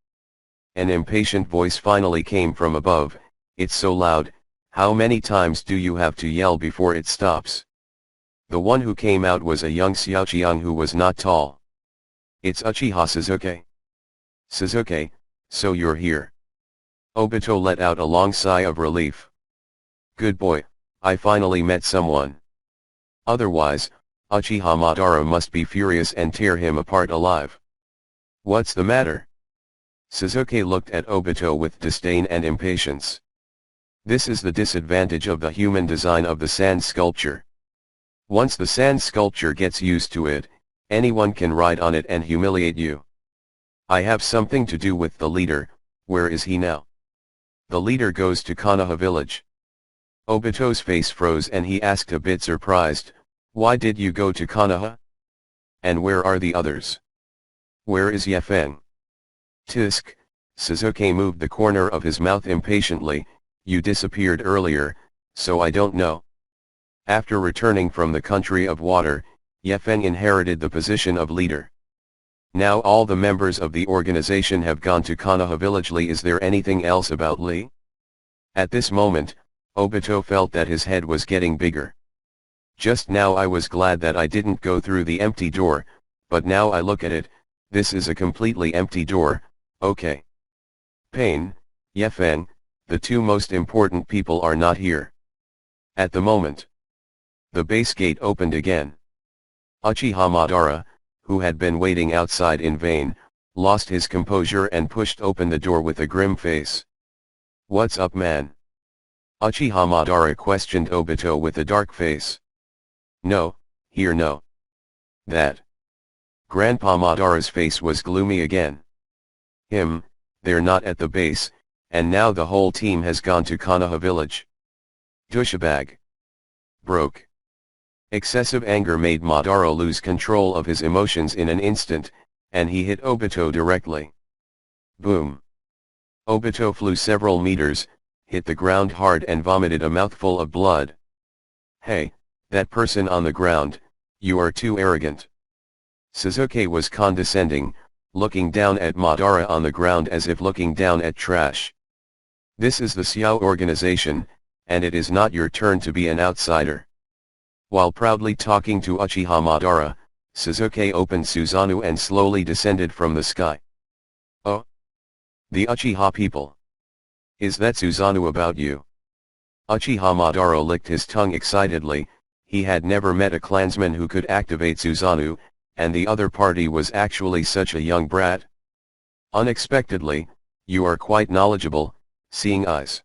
S1: an impatient voice finally came from above. It's so loud, how many times do you have to yell before it stops? The one who came out was a young Xiaoqiang who was not tall. It's Uchiha Sasuke. Sasuke, so you're here. Obito let out a long sigh of relief. Good boy, I finally met someone. Otherwise, Uchiha Madara must be furious and tear him apart alive. What's the matter? Sasuke looked at Obito with disdain and impatience. This is the disadvantage of the human design of the sand sculpture. Once the sand sculpture gets used to it, anyone can ride on it and humiliate you. I have something to do with the leader, Where is he now? The leader goes to Konoha village. Obito's face froze and he asked a bit surprised, why did you go to Konoha? And where are the others? Where is Yefeng? Tisk, Suzuki moved the corner of his mouth impatiently, you disappeared earlier, so I don't know. After returning from the country of water, Yefeng inherited the position of leader. Now all the members of the organization have gone to Konoha village. Lee, is there anything else about Lee? At this moment, Obito felt that his head was getting bigger. Just now I was glad that I didn't go through the empty door, but now I look at it, this is a completely empty door, okay. Pain, Yefeng, the two most important people are not here. At the moment, the base gate opened again. Uchiha Madara, who had been waiting outside in vain, lost his composure and pushed open the door with a grim face. What's up, man? Uchiha Madara questioned Obito with a dark face. No, here no. That. Grandpa Madara's face was gloomy again. They're not at the base, and now the whole team has gone to Konoha village. Douchebag. Broke. Excessive anger made Madara lose control of his emotions in an instant, and he hit Obito directly. Boom. Obito flew several meters, hit the ground hard and vomited a mouthful of blood. Hey, that person on the ground, you are too arrogant. Suzuki was condescending, looking down at Madara on the ground as if looking down at trash. This is the Xiao organization, and it is not your turn to be an outsider. While proudly talking to Uchiha Madara, Suzuki opened Susanoo and slowly descended from the sky. Oh! The Uchiha people! Is that Susanoo about you? Uchiha Madara licked his tongue excitedly, he had never met a clansman who could activate Susanoo, and the other party was actually such a young brat. Unexpectedly, you are quite knowledgeable, seeing eyes.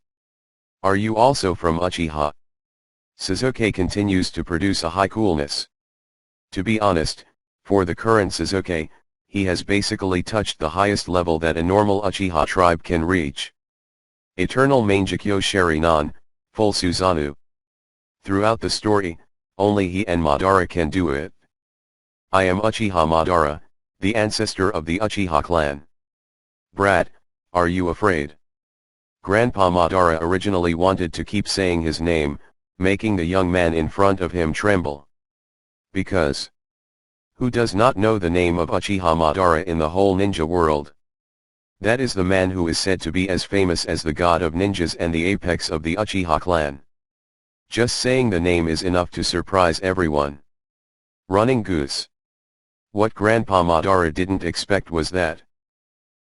S1: Are you also from Uchiha? Suzuki continues to produce a high coolness. To be honest, for the current Suzuki, he has basically touched the highest level that a normal Uchiha tribe can reach. Eternal Mangekyo Sharinan, full Susanoo. Throughout the story, only he and Madara can do it. I am Uchiha Madara, the ancestor of the Uchiha clan. Brat, are you afraid? Grandpa Madara originally wanted to keep saying his name, making the young man in front of him tremble. Because who does not know the name of Uchiha Madara in the whole ninja world? That is the man who is said to be as famous as the god of ninjas and the apex of the Uchiha clan. Just saying the name is enough to surprise everyone. Running goose. What Grandpa Madara didn't expect was that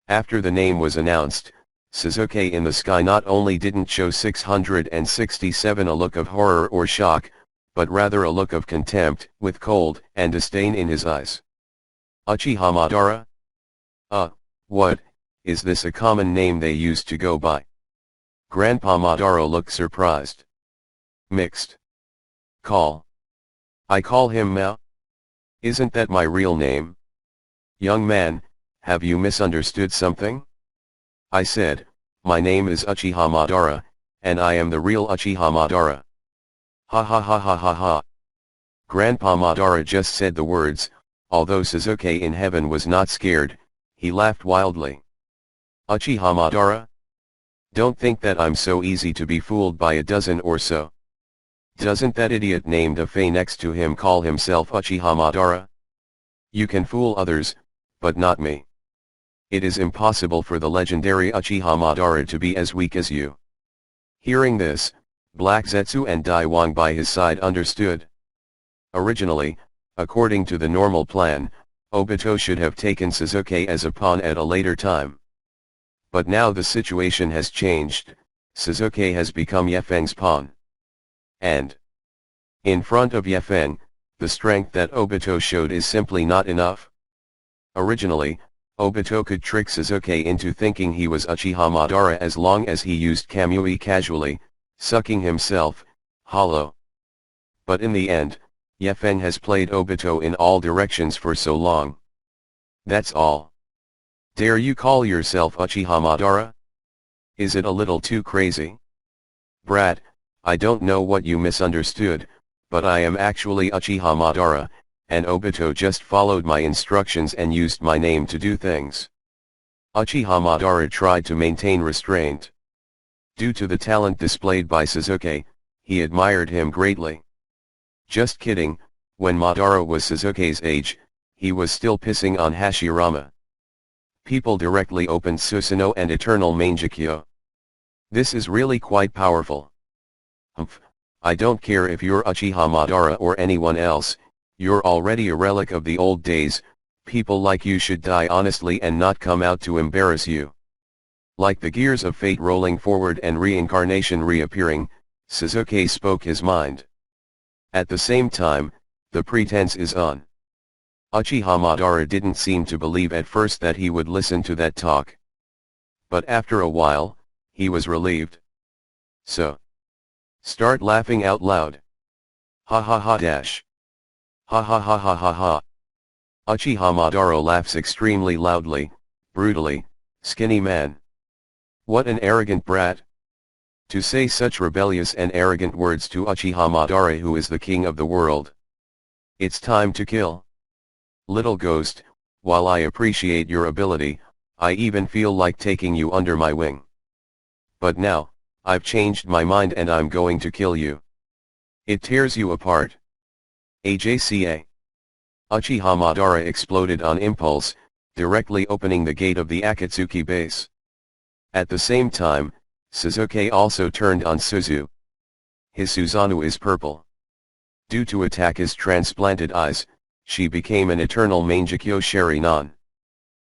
S1: after the name was announced, Suzuki in the sky not only didn't show 667 a look of horror or shock, but rather a look of contempt, with cold and disdain in his eyes. Uchiha Madara? What, is this a common name they used to go by? Grandpa Madara looked surprised. Mixed. Call. I call him Mao? Isn't that my real name? Young man, have you misunderstood something? I said, my name is Uchiha Madara, and I am the real Uchiha Madara. Ha ha ha ha ha ha. Grandpa Madara just said the words, although Suzuki in heaven was not scared, he laughed wildly. Uchiha Madara? Don't think that I'm so easy to be fooled by a dozen or so. Doesn't that idiot named Afei next to him call himself Uchiha Madara? You can fool others, but not me. It is impossible for the legendary Uchiha Madara to be as weak as you. Hearing this, Black Zetsu and Dai Wang by his side understood. Originally, according to the normal plan, Obito should have taken Suzuki as a pawn at a later time. But now the situation has changed, Suzuki has become Yefeng's pawn. And in front of Yefeng, the strength that Obito showed is simply not enough. Originally, Obito could trick Suzuki into thinking he was Uchiha Madara as long as he used Kamui casually, sucking himself, hollow. But in the end, Yefeng has played Obito in all directions for so long. That's all. Dare you call yourself Uchiha Madara? Is it a little too crazy? Brat, I don't know what you misunderstood, but I am actually Uchiha Madara, and Obito just followed my instructions and used my name to do things. Uchiha Madara tried to maintain restraint. Due to the talent displayed by Sasuke, he admired him greatly. Just kidding, when Madara was Sasuke's age, he was still pissing on Hashirama. People directly opened Susanoo and Eternal Mangekyo. This is really quite powerful. Humph, I don't care if you're Uchiha Madara or anyone else, you're already a relic of the old days, people like you should die honestly and not come out to embarrass you. Like the gears of fate rolling forward and reincarnation reappearing, Sasuke spoke his mind. At the same time, the pretense is on. Uchiha Madara didn't seem to believe at first that he would listen to that talk. But after a while, he was relieved. So, start laughing out loud. Ha ha ha dash. Ha ha ha ha ha ha. Uchiha Madara laughs extremely loudly, brutally, skinny man. What an arrogant brat. To say such rebellious and arrogant words to Uchiha Madara, who is the king of the world. It's time to kill. Little ghost, while I appreciate your ability, I even feel like taking you under my wing. But now, I've changed my mind and I'm going to kill you. It tears you apart. AJCA. Uchiha Madara exploded on impulse, directly opening the gate of the Akatsuki base. At the same time, Sasuke also turned on Suzu. His Susanoo is purple. Due to attack his transplanted eyes, she became an Eternal Mangekyo Sharingan.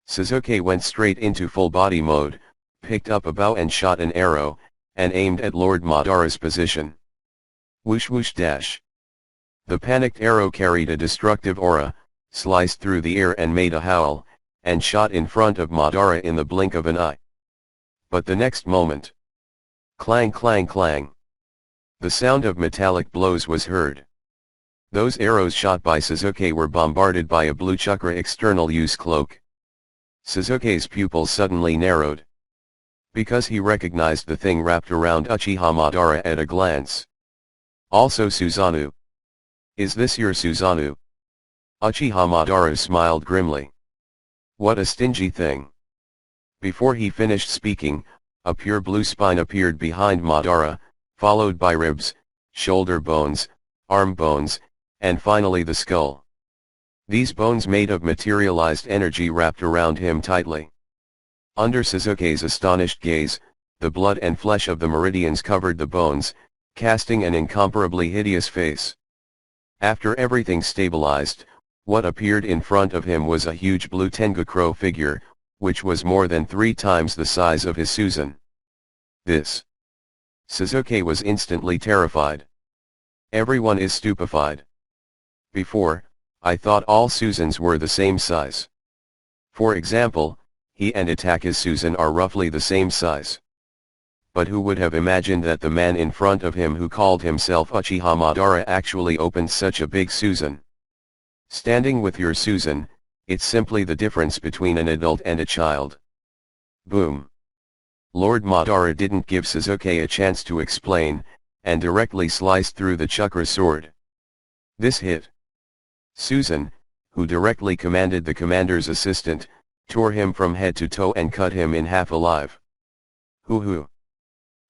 S1: Sasuke went straight into full body mode, picked up a bow and shot an arrow, and aimed at Lord Madara's position. Whoosh whoosh dash. The panicked arrow carried a destructive aura, sliced through the air and made a howl, and shot in front of Madara in the blink of an eye. But the next moment, clang clang clang, the sound of metallic blows was heard. Those arrows shot by Sasuke were bombarded by a blue chakra external use cloak. Sasuke's pupils suddenly narrowed. Because he recognized the thing wrapped around Uchiha Madara at a glance. Also Susanoo. Is this your Susanoo? Uchiha Madara smiled grimly. What a stingy thing. Before he finished speaking, a pure blue spine appeared behind Madara, followed by ribs, shoulder bones, arm bones, and finally the skull. These bones made of materialized energy wrapped around him tightly. Under Sasuke's astonished gaze, the blood and flesh of the meridians covered the bones, casting an incomparably hideous face. After everything stabilized, what appeared in front of him was a huge blue Tengu figure, which was more than 3 times the size of his Susan. This. Sasuke was instantly terrified. Everyone is stupefied. Before, I thought all Susans were the same size. For example, he and Itachi's Susan are roughly the same size. But who would have imagined that the man in front of him who called himself Uchiha Madara actually opened such a big Susan? Standing with your Susan, it's simply the difference between an adult and a child. Boom. Lord Madara didn't give Sasuke a chance to explain, and directly sliced through the chakra sword. This hit Susan, who directly commanded the commander's assistant, tore him from head to toe and cut him in half alive. Hoo.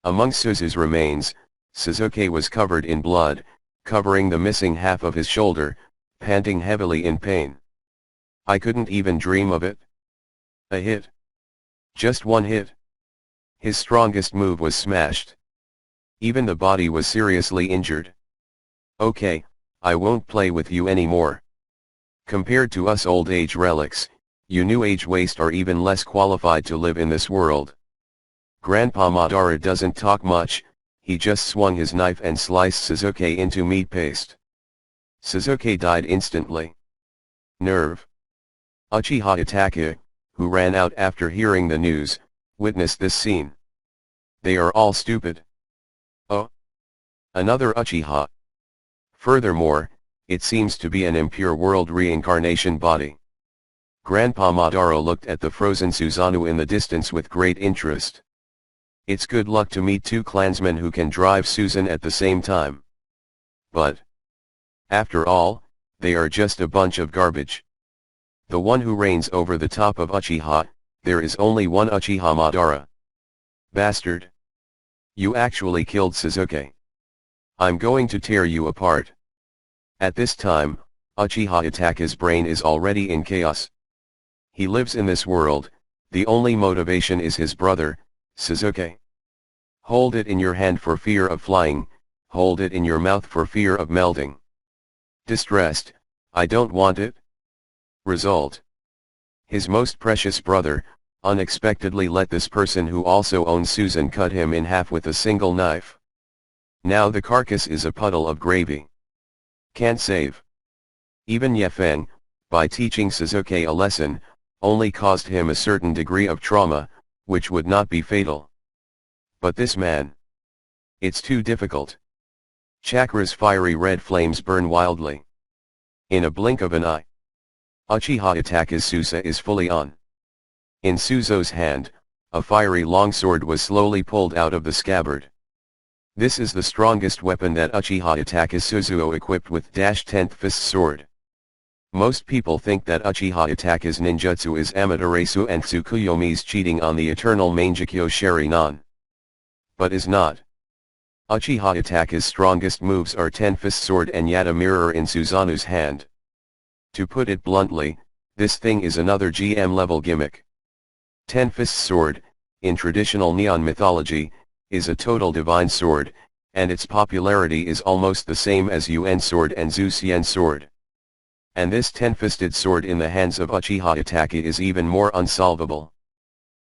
S1: Among Suzu's remains, Sasuke was covered in blood, covering the missing half of his shoulder, panting heavily in pain. I couldn't even dream of it. A hit. Just one hit. His strongest move was smashed. Even the body was seriously injured. Okay, I won't play with you anymore. Compared to us old age relics, you new age waste are even less qualified to live in this world. Grandpa Madara doesn't talk much, he just swung his knife and sliced Sasuke into meat paste. Sasuke died instantly. Nerve. Uchiha Itachi, who ran out after hearing the news, witnessed this scene. They are all stupid. Oh. Another Uchiha. Furthermore, it seems to be an impure world reincarnation body. Grandpa Madara looked at the frozen Susanoo in the distance with great interest. It's good luck to meet two clansmen who can drive Susan at the same time. But, after all, they are just a bunch of garbage. The one who reigns over the top of Uchiha, there is only one Uchiha Madara. Bastard. You actually killed Sasuke. I'm going to tear you apart. At this time, Uchiha Itake's brain is already in chaos. He lives in this world, the only motivation is his brother, Sasuke. Hold it in your hand for fear of flying, hold it in your mouth for fear of melting. Distressed, I don't want it. Result. His most precious brother, unexpectedly let this person who also owns Susan cut him in half with a single knife. Now the carcass is a puddle of gravy. Can't save. Even Ye Feng, by teaching Sasuke a lesson, only caused him a certain degree of trauma, which would not be fatal. But this man. It's too difficult. Chakra's fiery red flames burn wildly. In a blink of an eye, Uchiha Itake's Susa is fully on. In Suzo's hand, a fiery longsword was slowly pulled out of the scabbard. This is the strongest weapon that Uchiha Itake's Suzuo equipped with 10th Fist Sword. Most people think that Uchiha Itake's ninjutsu is Amaterasu and Tsukuyomi's cheating on the eternal Mangekyo Sharingan. But is not. Uchiha Itake's strongest moves are 10-fist sword and Yata mirror in Suzanu's hand. To put it bluntly, this thing is another GM level gimmick. 10-fist sword, in traditional Neon mythology, is a total divine sword, and its popularity is almost the same as Yuen sword and Zuxian sword. And this 10-fisted sword in the hands of Uchiha Itachi is even more unsolvable.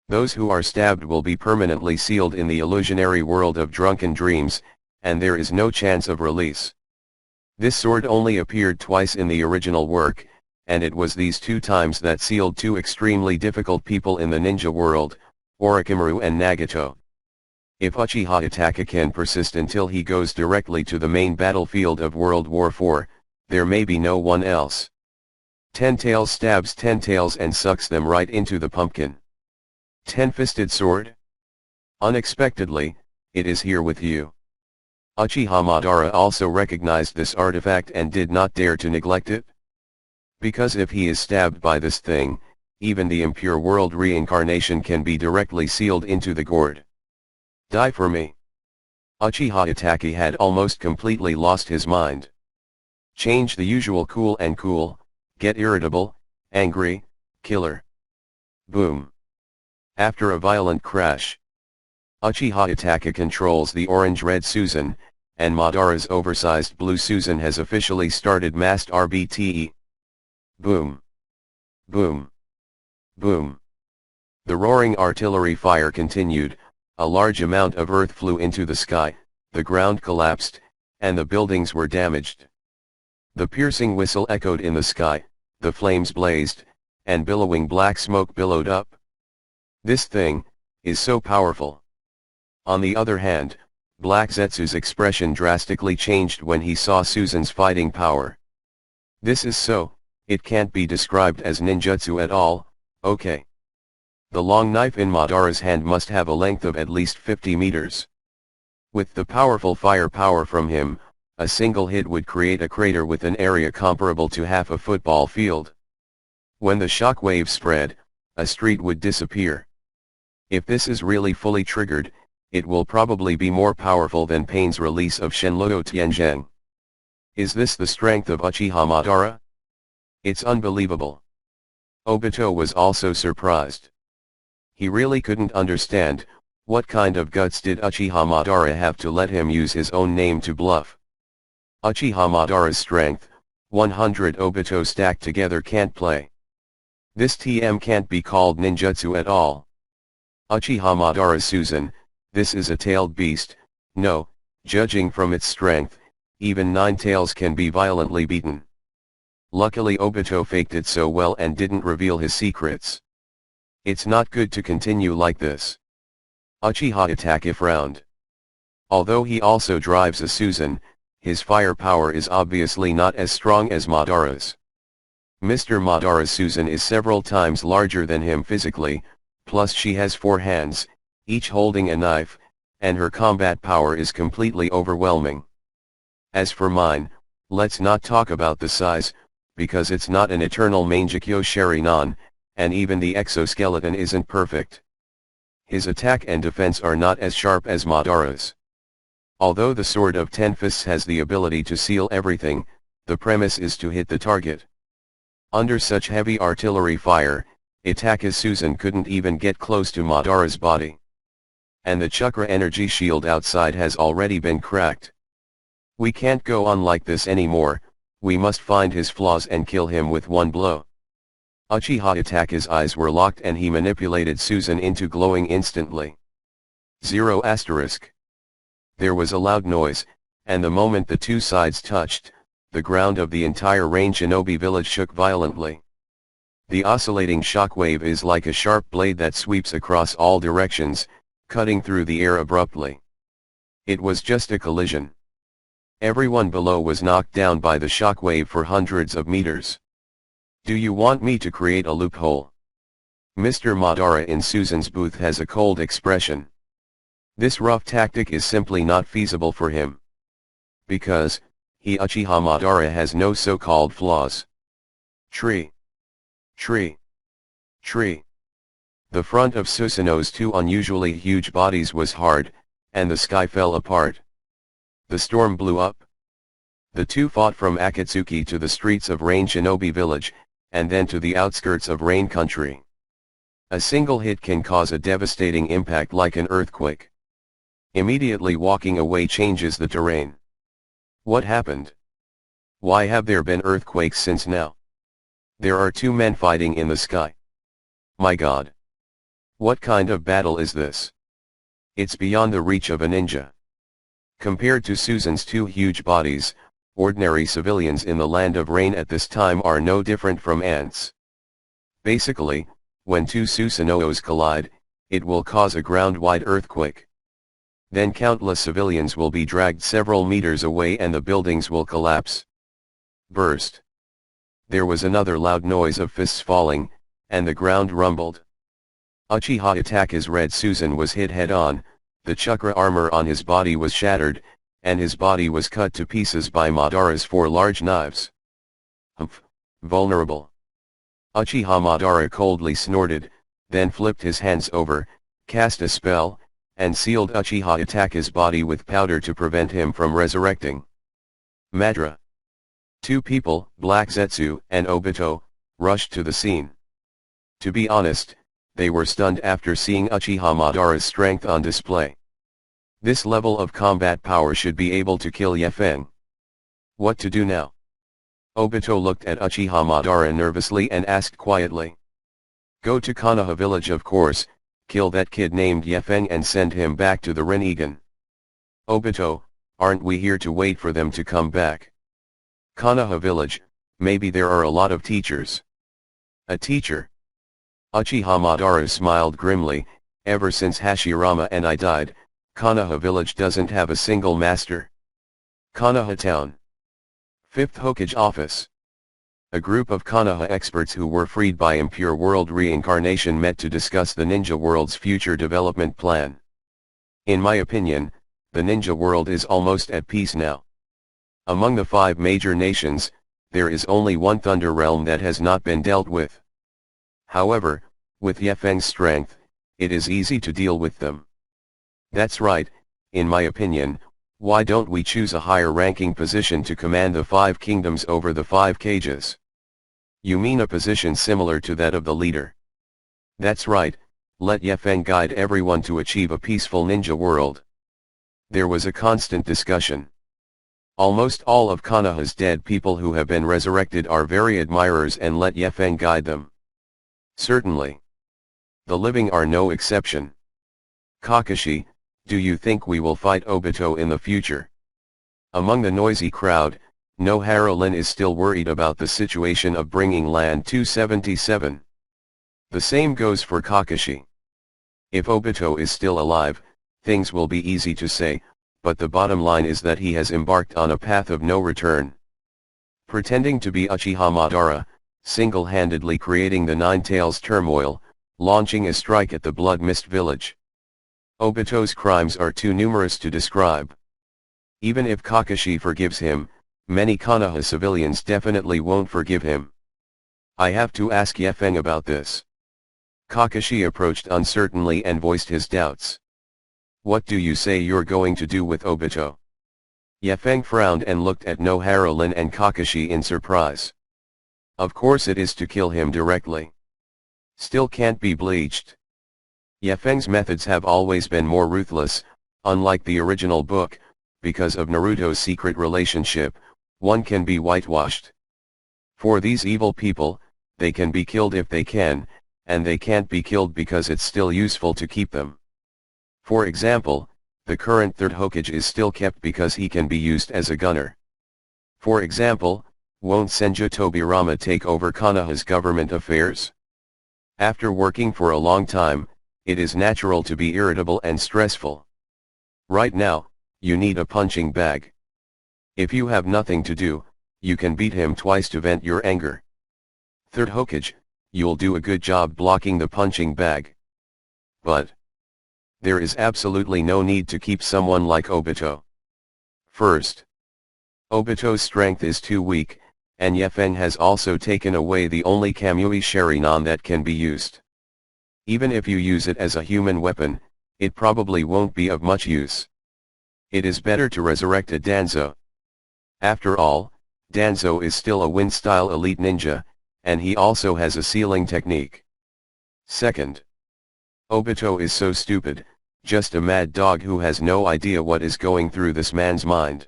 S1: Those who are stabbed will be permanently sealed in the illusionary world of drunken dreams, and there is no chance of release. This sword only appeared twice in the original work, and it was these two times that sealed two extremely difficult people in the ninja world, Orochimaru and Nagato. If Uchiha Itachi can persist until he goes directly to the main battlefield of World War IV, there may be no one else. 10 Tails stabs 10 Tails and sucks them right into the pumpkin. 10-fisted sword? Unexpectedly, it is here with you. Uchiha Madara also recognized this artifact and did not dare to neglect it. Because if he is stabbed by this thing, even the impure world reincarnation can be directly sealed into the gourd. Die for me. Uchiha Itachi had almost completely lost his mind. Change the usual cool and cool, get irritable, angry, killer. Boom. After a violent crash, Uchiha Itachi controls the orange-red Susan, and Madara's oversized blue Susan has officially started massed RBTE. Boom. Boom. Boom. The roaring artillery fire continued, a large amount of earth flew into the sky, the ground collapsed, and the buildings were damaged. The piercing whistle echoed in the sky, the flames blazed, and billowing black smoke billowed up. This thing is so powerful. On the other hand, Black Zetsu's expression drastically changed when he saw Susan's fighting power. This is so, it can't be described as ninjutsu at all, okay. The long knife in Madara's hand must have a length of at least 50 meters. With the powerful fire power from him, a single hit would create a crater with an area comparable to half a football field. When the shock wave spread, a street would disappear. If this is really fully triggered, it will probably be more powerful than Pain's release of Shenluo Tianzheng. Is this the strength of Uchiha Madara? It's unbelievable. Obito was also surprised. He really couldn't understand, what kind of guts did Uchiha Madara have to let him use his own name to bluff. Uchiha Madara's strength, 100 Obito stacked together can't play. This TM can't be called ninjutsu at all. Uchiha Madara's Susan, this is a tailed beast, no, judging from its strength, even 9 tails can be violently beaten. Luckily Obito faked it so well and didn't reveal his secrets. It's not good to continue like this. Uchiha Itachi frowned. Although he also drives a Susan, his firepower is obviously not as strong as Madara's. Mr. Madara's Susan is several times larger than him physically, plus she has 4 hands, each holding a knife, and her combat power is completely overwhelming. As for mine, let's not talk about the size, because it's not an eternal Mangekyo Sharinan, and even the exoskeleton isn't perfect. His attack and defense are not as sharp as Madara's. Although the Sword of Ten Fists has the ability to seal everything, the premise is to hit the target. Under such heavy artillery fire, Itaka's Susan couldn't even get close to Madara's body. And the chakra energy shield outside has already been cracked. We can't go on like this anymore, we must find his flaws and kill him with one blow. Uchiha Itaka's eyes were locked and he manipulated Susan into glowing instantly. 0 asterisk. There was a loud noise, and the moment the two sides touched, the ground of the entire Rain Shinobi village shook violently. The oscillating shock wave is like a sharp blade that sweeps across all directions, cutting through the air abruptly. It was just a collision. Everyone below was knocked down by the shock wave for hundreds of meters. Do you want me to create a loophole? Mr. Madara in Susan's booth has a cold expression. This rough tactic is simply not feasible for him. Because, Uchiha Madara has no so-called flaws. Tree. Tree. Tree. The front of Susanoo's two unusually huge bodies was hard, and the sky fell apart. The storm blew up. The two fought from Akatsuki to the streets of Rain Shinobi village, and then to the outskirts of Rain country. A single hit can cause a devastating impact like an earthquake. Immediately walking away changes the terrain. What happened? Why have there been earthquakes since now? There are two men fighting in the sky. My God! What kind of battle is this? It's beyond the reach of a ninja. Compared to Susan's two huge bodies, ordinary civilians in the land of rain at this time are no different from ants. Basically, when two Susanos collide, it will cause a ground-wide earthquake. Then countless civilians will be dragged several meters away and the buildings will collapse. Burst. There was another loud noise of fists falling, and the ground rumbled. Uchiha Itaka's Red Susan was hit head-on, the chakra armor on his body was shattered, and his body was cut to pieces by Madara's 4 large knives. Humph, vulnerable. Uchiha Madara coldly snorted, then flipped his hands over, cast a spell, and sealed Uchiha Itaka's body with powder to prevent him from resurrecting. Madara. 2 people, Black Zetsu and Obito, rushed to the scene. To be honest, they were stunned after seeing Uchiha Madara's strength on display. This level of combat power should be able to kill Yefeng. What to do now? Obito looked at Uchiha Madara nervously and asked quietly. Go to Konoha village, of course, kill that kid named Yefeng and send him back to the Rinnegan. Obito, aren't we here to wait for them to come back? Konoha village, maybe there are a lot of teachers. A teacher? Uchiha Madara smiled grimly, ever since Hashirama and I died, Konoha village doesn't have a single master. Konoha town. 5th Hokage office. A group of Konoha experts who were freed by impure world reincarnation met to discuss the ninja world's future development plan. In my opinion, the ninja world is almost at peace now. Among the 5 major nations, there is only one Thunder Realm that has not been dealt with. However, with Yefeng's strength, it is easy to deal with them. That's right, in my opinion, why don't we choose a higher ranking position to command the 5 kingdoms over the 5 cages? You mean a position similar to that of the leader? That's right, let Yefeng guide everyone to achieve a peaceful ninja world. There was a constant discussion. Almost all of Konoha's dead people who have been resurrected are very admirers and let Yefeng guide them. Certainly. The living are no exception. Kakashi, do you think we will fight Obito in the future? Among the noisy crowd, Nohara-Lin is still worried about the situation of bringing Land 277. The same goes for Kakashi. If Obito is still alive, things will be easy to say, but the bottom line is that he has embarked on a path of no return. Pretending to be Uchiha Madara, single-handedly creating the Nine Tails turmoil, launching a strike at the Blood Mist village. Obito's crimes are too numerous to describe. Even if Kakashi forgives him, many Konoha civilians definitely won't forgive him. I have to ask Yefeng about this. Kakashi approached uncertainly and voiced his doubts. What do you say you're going to do with Obito? Yefeng frowned and looked at Noharolin and Kakashi in surprise. Of course it is to kill him directly. Still can't be bleached. Yefeng's methods have always been more ruthless, unlike the original book, because of Naruto's secret relationship, one can be whitewashed. For these evil people, they can be killed if they can, and they can't be killed because it's still useful to keep them. For example, the current third Hokage is still kept because he can be used as a gunner. For example, won't Senju Tobirama take over Konoha's government affairs? After working for a long time, it is natural to be irritable and stressful. Right now, you need a punching bag. If you have nothing to do, you can beat him twice to vent your anger. Third Hokage, you'll do a good job blocking the punching bag. But there is absolutely no need to keep someone like Obito. First, Obito's strength is too weak, and Yefeng has also taken away the only Kamui Sharingan that can be used. Even if you use it as a human weapon, it probably won't be of much use. It is better to resurrect a Danzo. After all, Danzo is still a wind-style elite ninja, and he also has a sealing technique. Second, Obito is so stupid, just a mad dog who has no idea what is going through this man's mind.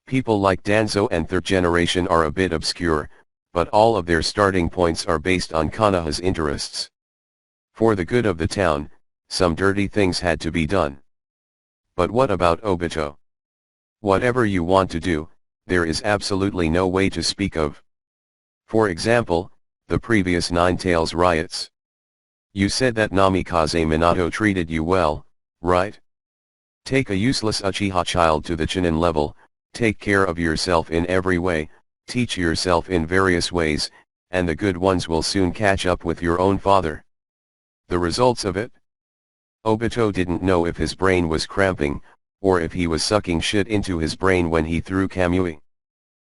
S1: People like Danzo and third generation are a bit obscure, but all of their starting points are based on Konoha's interests. For the good of the town, some dirty things had to be done. But what about Obito? Whatever you want to do, there is absolutely no way to speak of. For example, the previous Nine Tails riots. You said that Namikaze Minato treated you well, right? Take a useless Uchiha child to the Chunin level, take care of yourself in every way, teach yourself in various ways, and the good ones will soon catch up with your own father. The results of it? Obito didn't know if his brain was cramping, or if he was sucking shit into his brain when he threw Kamui.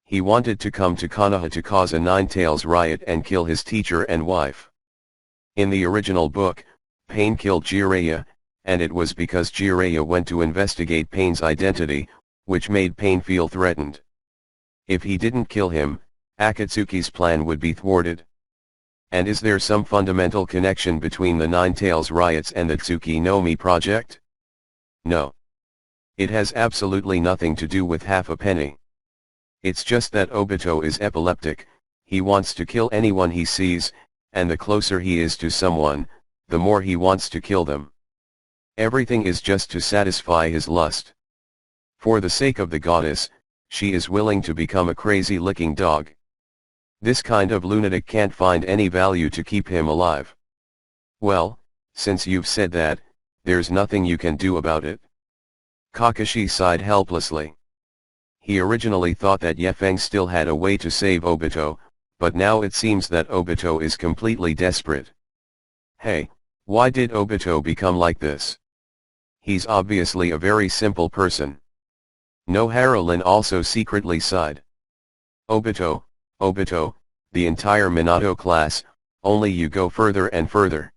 S1: He wanted to come to Konoha to cause a Nine Tails riot and kill his teacher and wife. In the original book, Pain killed Jiraiya, and it was because Jiraiya went to investigate Pain's identity, which made Pain feel threatened. If he didn't kill him, Akatsuki's plan would be thwarted. And is there some fundamental connection between the Nine Tails riots and the Tsuki no Mi project? No. It has absolutely nothing to do with half a penny. It's just that Obito is epileptic, he wants to kill anyone he sees, and the closer he is to someone, the more he wants to kill them. Everything is just to satisfy his lust. For the sake of the goddess, she is willing to become a crazy licking dog. This kind of lunatic can't find any value to keep him alive. Well, since you've said that, there's nothing you can do about it. Kakashi sighed helplessly. He originally thought that Yefeng still had a way to save Obito, but now it seems that Obito is completely desperate. Hey, why did Obito become like this? He's obviously a very simple person. Noharolin also secretly sighed. Obito, the entire Minato class, only you go further and further.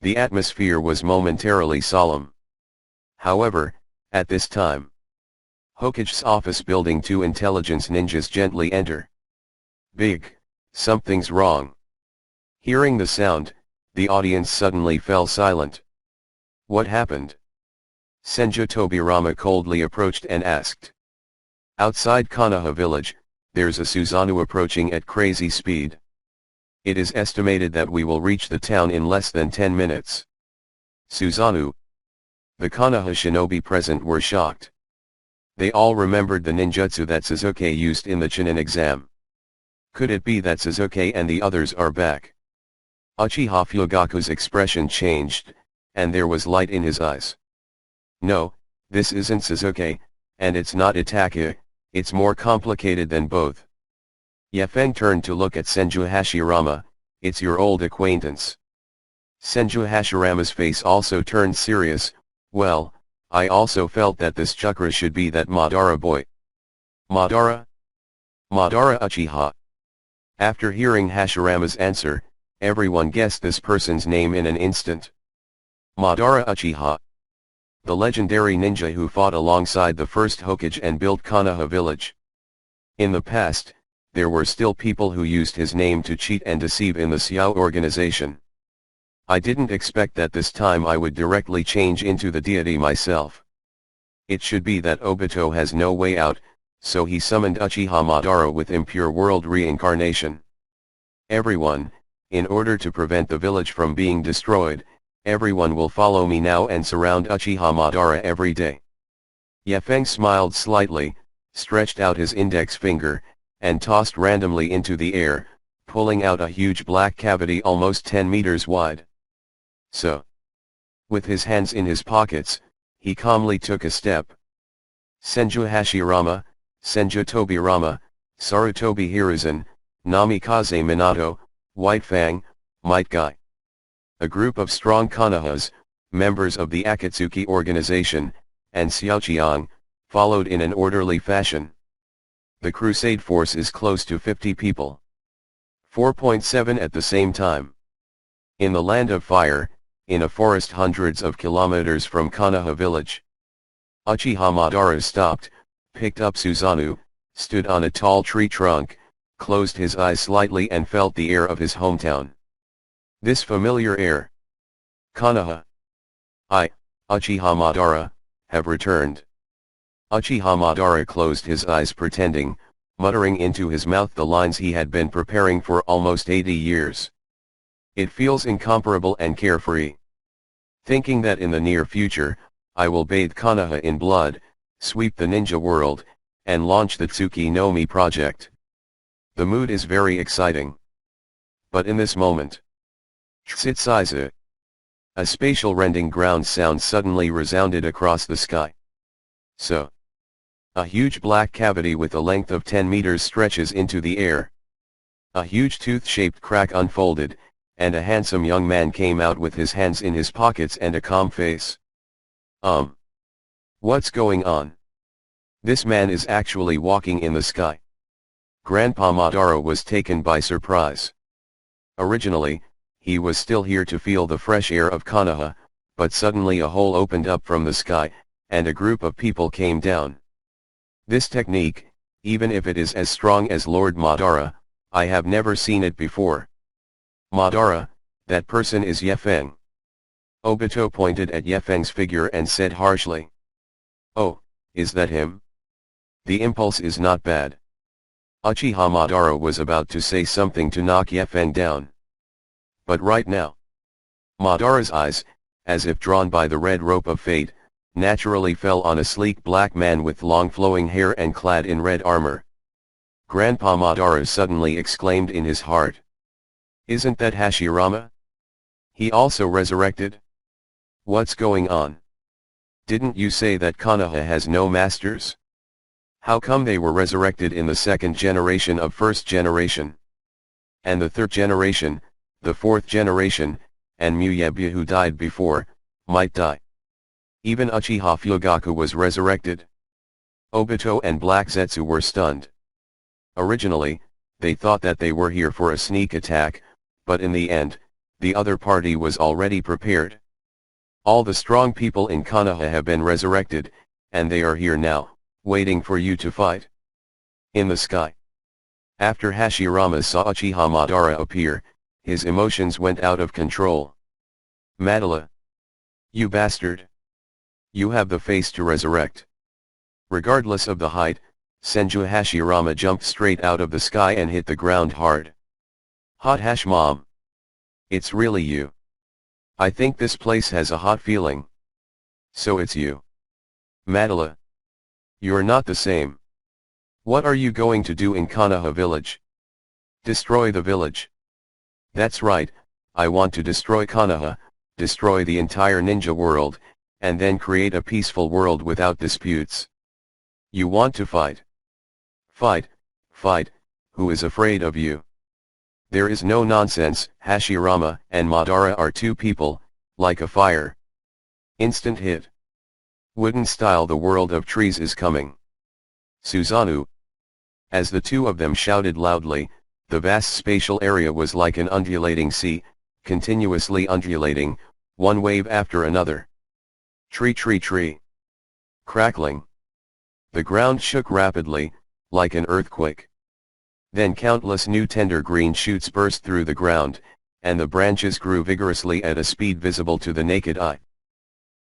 S1: The atmosphere was momentarily solemn. However, at this time, Hokage's office building, two intelligence ninjas gently enter. Big, something's wrong. Hearing the sound, the audience suddenly fell silent. What happened? Senju Tobirama coldly approached and asked. Outside Konoha village, there's a Susanoo approaching at crazy speed. It is estimated that we will reach the town in less than 10 minutes. Susanoo. The Konoha shinobi present were shocked. They all remembered the ninjutsu that Sasuke used in the Chunin exam. Could it be that Sasuke and the others are back? Uchiha Fugaku's expression changed, and there was light in his eyes. No, this isn't Sasuke, and it's not Itachi, it's more complicated than both. Yefeng turned to look at Senju Hashirama, it's your old acquaintance. Senju Hashirama's face also turned serious, Well, I also felt that this chakra should be that Madara boy. Madara? Madara Uchiha. After hearing Hashirama's answer, everyone guessed this person's name in an instant. Madara Uchiha. The legendary ninja who fought alongside the first Hokage and built Konoha village. In the past, there were still people who used his name to cheat and deceive in the Xiao organization. I didn't expect that this time I would directly change into the deity myself. It should be that Obito has no way out, so he summoned Uchiha Madara with impure world reincarnation. Everyone, in order to prevent the village from being destroyed, everyone will follow me now and surround Uchiha Madara every day. Yefeng smiled slightly, stretched out his index finger, and tossed randomly into the air, pulling out a huge black cavity almost 10 meters wide. So, with his hands in his pockets, he calmly took a step. Senju Hashirama, Senju Tobirama, Sarutobi Hiruzen, Namikaze Minato, White Fang, Might Guy. A group of strong Konohas, members of the Akatsuki organization, and Xiaoqiang, followed in an orderly fashion. The crusade force is close to 50 people. 4.7 at the same time. In the land of fire, in a forest hundreds of kilometers from Konoha village. Uchiha Madara stopped, picked up Susanoo, stood on a tall tree trunk, closed his eyes slightly and felt the air of his hometown. This familiar air. Konoha. I, Uchiha Madara, have returned. Uchiha Madara closed his eyes pretending, muttering into his mouth the lines he had been preparing for almost 80 years. It feels incomparable and carefree. Thinking that in the near future, I will bathe Konoha in blood, sweep the ninja world, and launch the Tsuki no Mi project. The mood is very exciting. But in this moment, Tsitsaizu. A spatial rending ground sound suddenly resounded across the sky. So. A huge black cavity with a length of 10 meters stretches into the air. A huge tooth-shaped crack unfolded, and a handsome young man came out with his hands in his pockets and a calm face. What's going on? This man is actually walking in the sky. Grandpa Madara was taken by surprise. Originally, he was still here to feel the fresh air of Konoha, but suddenly a hole opened up from the sky, and a group of people came down. This technique, even if it is as strong as Lord Madara, I have never seen it before. Madara, that person is Yefeng. Obito pointed at Yefeng's figure and said harshly. Oh, is that him? The impulse is not bad. Uchiha Madara was about to say something to knock Yefeng down. But right now, Madara's eyes, as if drawn by the red rope of fate, naturally fell on a sleek black man with long flowing hair and clad in red armor. Grandpa Madara suddenly exclaimed in his heart. Isn't that Hashirama? He also resurrected? What's going on? Didn't you say that Konoha has no masters? How come they were resurrected in the second generation of first generation? And the third generation, the fourth generation, and Muyebi who died before, might die. Even Uchiha Fugaku was resurrected. Obito and Black Zetsu were stunned. Originally, they thought that they were here for a sneak attack, but in the end, the other party was already prepared. All the strong people in Konoha have been resurrected, and they are here now, waiting for you to fight. In the sky. After Hashirama saw Uchiha Madara appear, his emotions went out of control. Madara. You bastard. You have the face to resurrect. Regardless of the height, Senju Hashirama jumped straight out of the sky and hit the ground hard. Hot Hash Mom. It's really you. I think this place has a hot feeling. So it's you. Madara. You're not the same. What are you going to do in Konoha village? Destroy the village. That's right, I want to destroy Konoha, destroy the entire ninja world, and then create a peaceful world without disputes. You want to fight? Fight, fight, who is afraid of you? There is no nonsense. Hashirama and Madara are two people, like a fire. Instant hit. Wooden style, the world of trees is coming. Susanoo. As the two of them shouted loudly, the vast spatial area was like an undulating sea, continuously undulating, one wave after another. Tree, tree, tree. Crackling. The ground shook rapidly, like an earthquake. Then countless new tender green shoots burst through the ground, and the branches grew vigorously at a speed visible to the naked eye.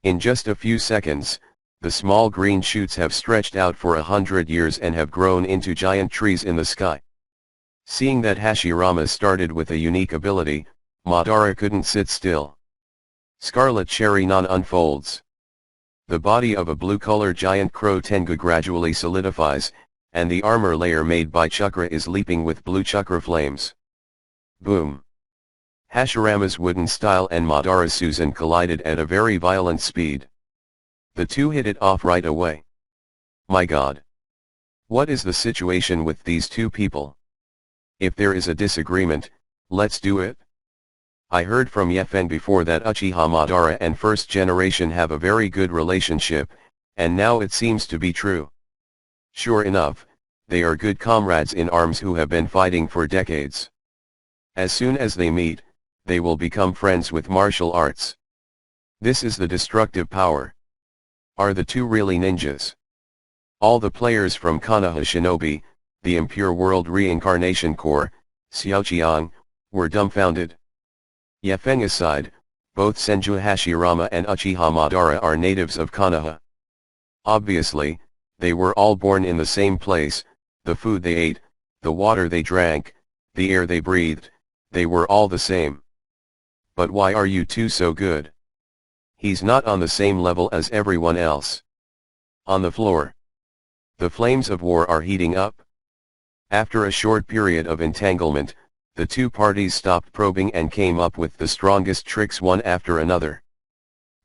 S1: In just a few seconds, the small green shoots have stretched out for 100 years and have grown into giant trees in the sky. Seeing that Hashirama started with a unique ability, Madara couldn't sit still. Scarlet Cherry Non unfolds. The body of a blue-colored giant crow Tengu gradually solidifies, and the armor layer made by chakra is leaping with blue chakra flames. Boom! Hashirama's wooden style and Madara's Susan collided at a very violent speed. The two hit it off right away. My god! What is the situation with these two people? If there is a disagreement, let's do it. I heard from Yefen before that Uchiha Madara and first generation have a very good relationship, and now it seems to be true. Sure enough, they are good comrades in arms who have been fighting for decades. As soon as they meet, they will become friends with martial arts. This is the destructive power. Are the two really ninjas? All the players from Konoha Shinobi, the Impure World Reincarnation Corps, Xiaoqiang, were dumbfounded. Yefen aside, both Senju Hashirama and Uchiha Madara are natives of Konoha. Obviously, they were all born in the same place, the food they ate, the water they drank, the air they breathed, they were all the same. But why are you two so good? He's not on the same level as everyone else. On the floor. The flames of war are heating up. After a short period of entanglement, the two parties stopped probing and came up with the strongest tricks one after another.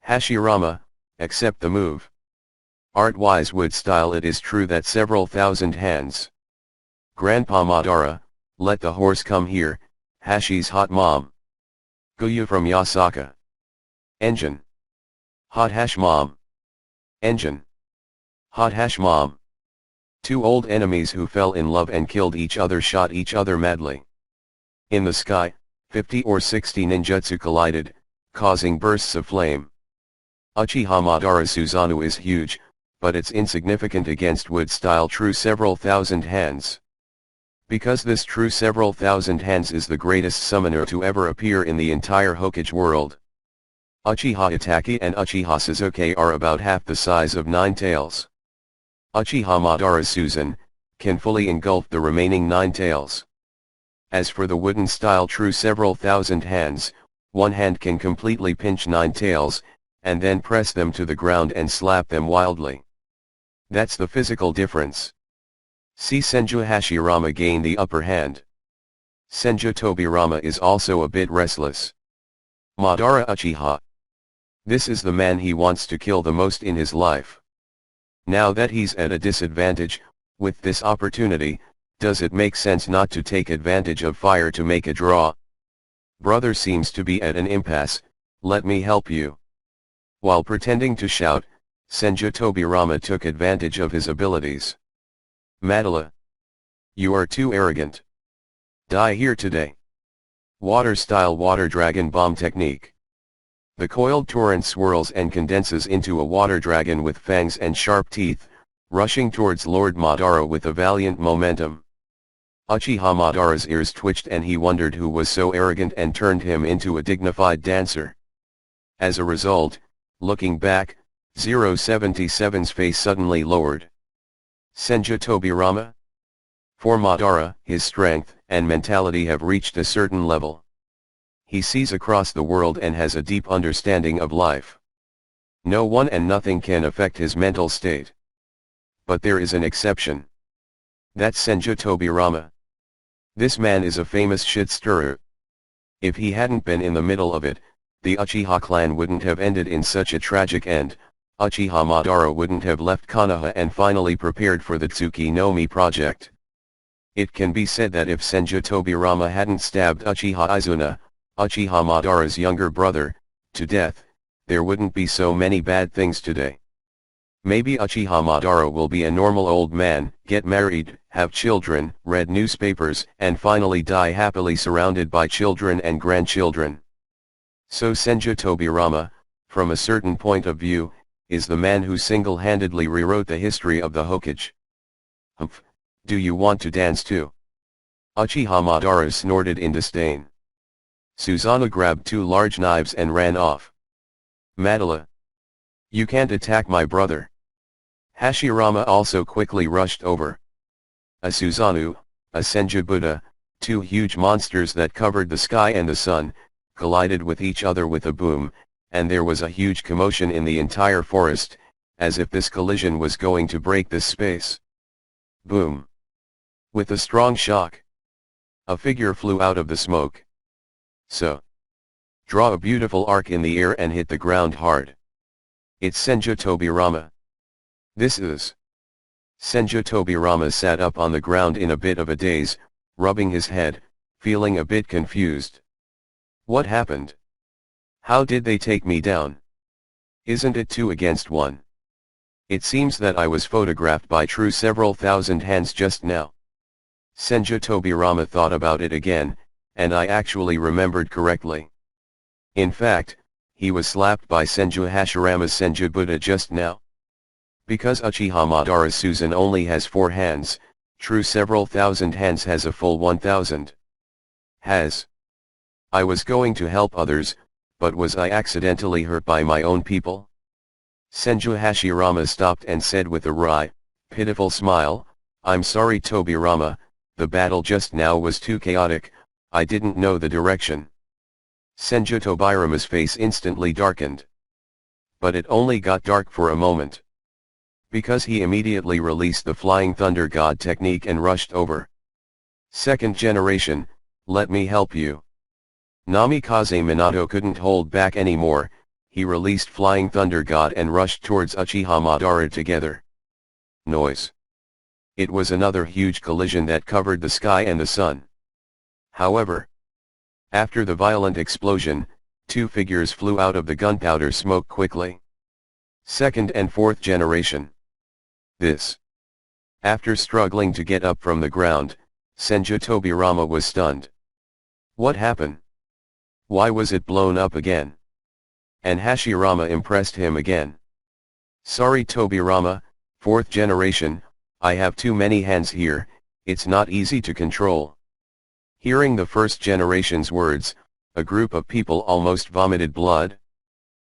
S1: Hashirama, accept the move. Art-wise wood style, it is true that several thousand hands. Grandpa Madara, let the horse come here, Hashi's hot mom. Guyu from Yasaka. Engine. Hot hash mom. Engine. Hot hash mom. Two old enemies who fell in love and killed each other shot each other madly. In the sky, 50 or 60 ninjutsu collided, causing bursts of flame. Uchiha Madara's Susanoo is huge, but it's insignificant against wood style true several thousand hands. Because this true several thousand hands is the greatest summoner to ever appear in the entire Hokage world. Uchiha Itachi and Uchiha Sasuke are about half the size of Nine Tails. Uchiha Madara's Susan can fully engulf the remaining Nine Tails. As for the wooden style true several thousand hands, one hand can completely pinch Nine Tails, and then press them to the ground and slap them wildly. That's the physical difference. See Senju Hashirama gain the upper hand. Senju Tobirama is also a bit restless. Madara Uchiha. This is the man he wants to kill the most in his life. Now that he's at a disadvantage, with this opportunity, does it make sense not to take advantage of fire to make a draw? Brother seems to be at an impasse, let me help you. While pretending to shout, Senju Tobirama took advantage of his abilities. Madala. You are too arrogant. Die here today. Water style water dragon bomb technique. The coiled torrent swirls and condenses into a water dragon with fangs and sharp teeth, rushing towards Lord Madara with a valiant momentum. Uchiha Madara's ears twitched and he wondered who was so arrogant and turned him into a dignified dancer. As a result, looking back, 077's face suddenly lowered. Senju Tobirama? For Madara, his strength and mentality have reached a certain level. He sees across the world and has a deep understanding of life. No one and nothing can affect his mental state. But there is an exception. That's Senju Tobirama. This man is a famous shit stirrer. If he hadn't been in the middle of it, the Uchiha clan wouldn't have ended in such a tragic end. Uchiha Madara wouldn't have left Konoha and finally prepared for the Tsuki no Mi project. It can be said that if Senju Tobirama hadn't stabbed Uchiha Izuna, Uchiha Madara's younger brother, to death, there wouldn't be so many bad things today. Maybe Uchiha Madara will be a normal old man, get married, have children, read newspapers, and finally die happily surrounded by children and grandchildren. So Senju Tobirama, from a certain point of view, is the man who single-handedly rewrote the history of the Hokage. Humph, do you want to dance too? Uchiha Madara snorted in disdain. Susanoo grabbed 2 large knives and ran off. Madara! You can't attack my brother. Hashirama also quickly rushed over. A Susanoo, a Senju Buddha, 2 huge monsters that covered the sky and the sun, collided with each other with a boom, and there was a huge commotion in the entire forest, as if this collision was going to break this space. Boom! With a strong shock, a figure flew out of the smoke. So, draw a beautiful arc in the air and hit the ground hard. It's Senju Tobirama. This is. Senju Tobirama sat up on the ground in a bit of a daze, rubbing his head, feeling a bit confused. What happened? How did they take me down? Isn't it 2 against 1? It seems that I was photographed by true several thousand hands just now. Senju Tobirama thought about it again, and I actually remembered correctly. In fact, he was slapped by Senju Hashirama's Senju Buddha just now. Because Uchiha Madara Susan only has 4 hands, true several thousand hands has a full 1000. I was going to help others, but was I accidentally hurt by my own people? Senju Hashirama stopped and said with a wry, pitiful smile, I'm sorry Tobirama, the battle just now was too chaotic, I didn't know the direction. Senju Tobirama's face instantly darkened. But it only got dark for a moment. Because he immediately released the Flying Thunder God technique and rushed over. Second generation, let me help you. Namikaze Minato couldn't hold back anymore, he released Flying Thunder God and rushed towards Uchiha Madara together. Noise. It was another huge collision that covered the sky and the sun. However, after the violent explosion, 2 figures flew out of the gunpowder smoke quickly. Second and fourth generation. This. After struggling to get up from the ground, Senju Tobirama was stunned. What happened? Why was it blown up again? And Hashirama impressed him again. Sorry Tobirama, 4th generation, I have too many hands here, it's not easy to control. Hearing the 1st generation's words, a group of people almost vomited blood.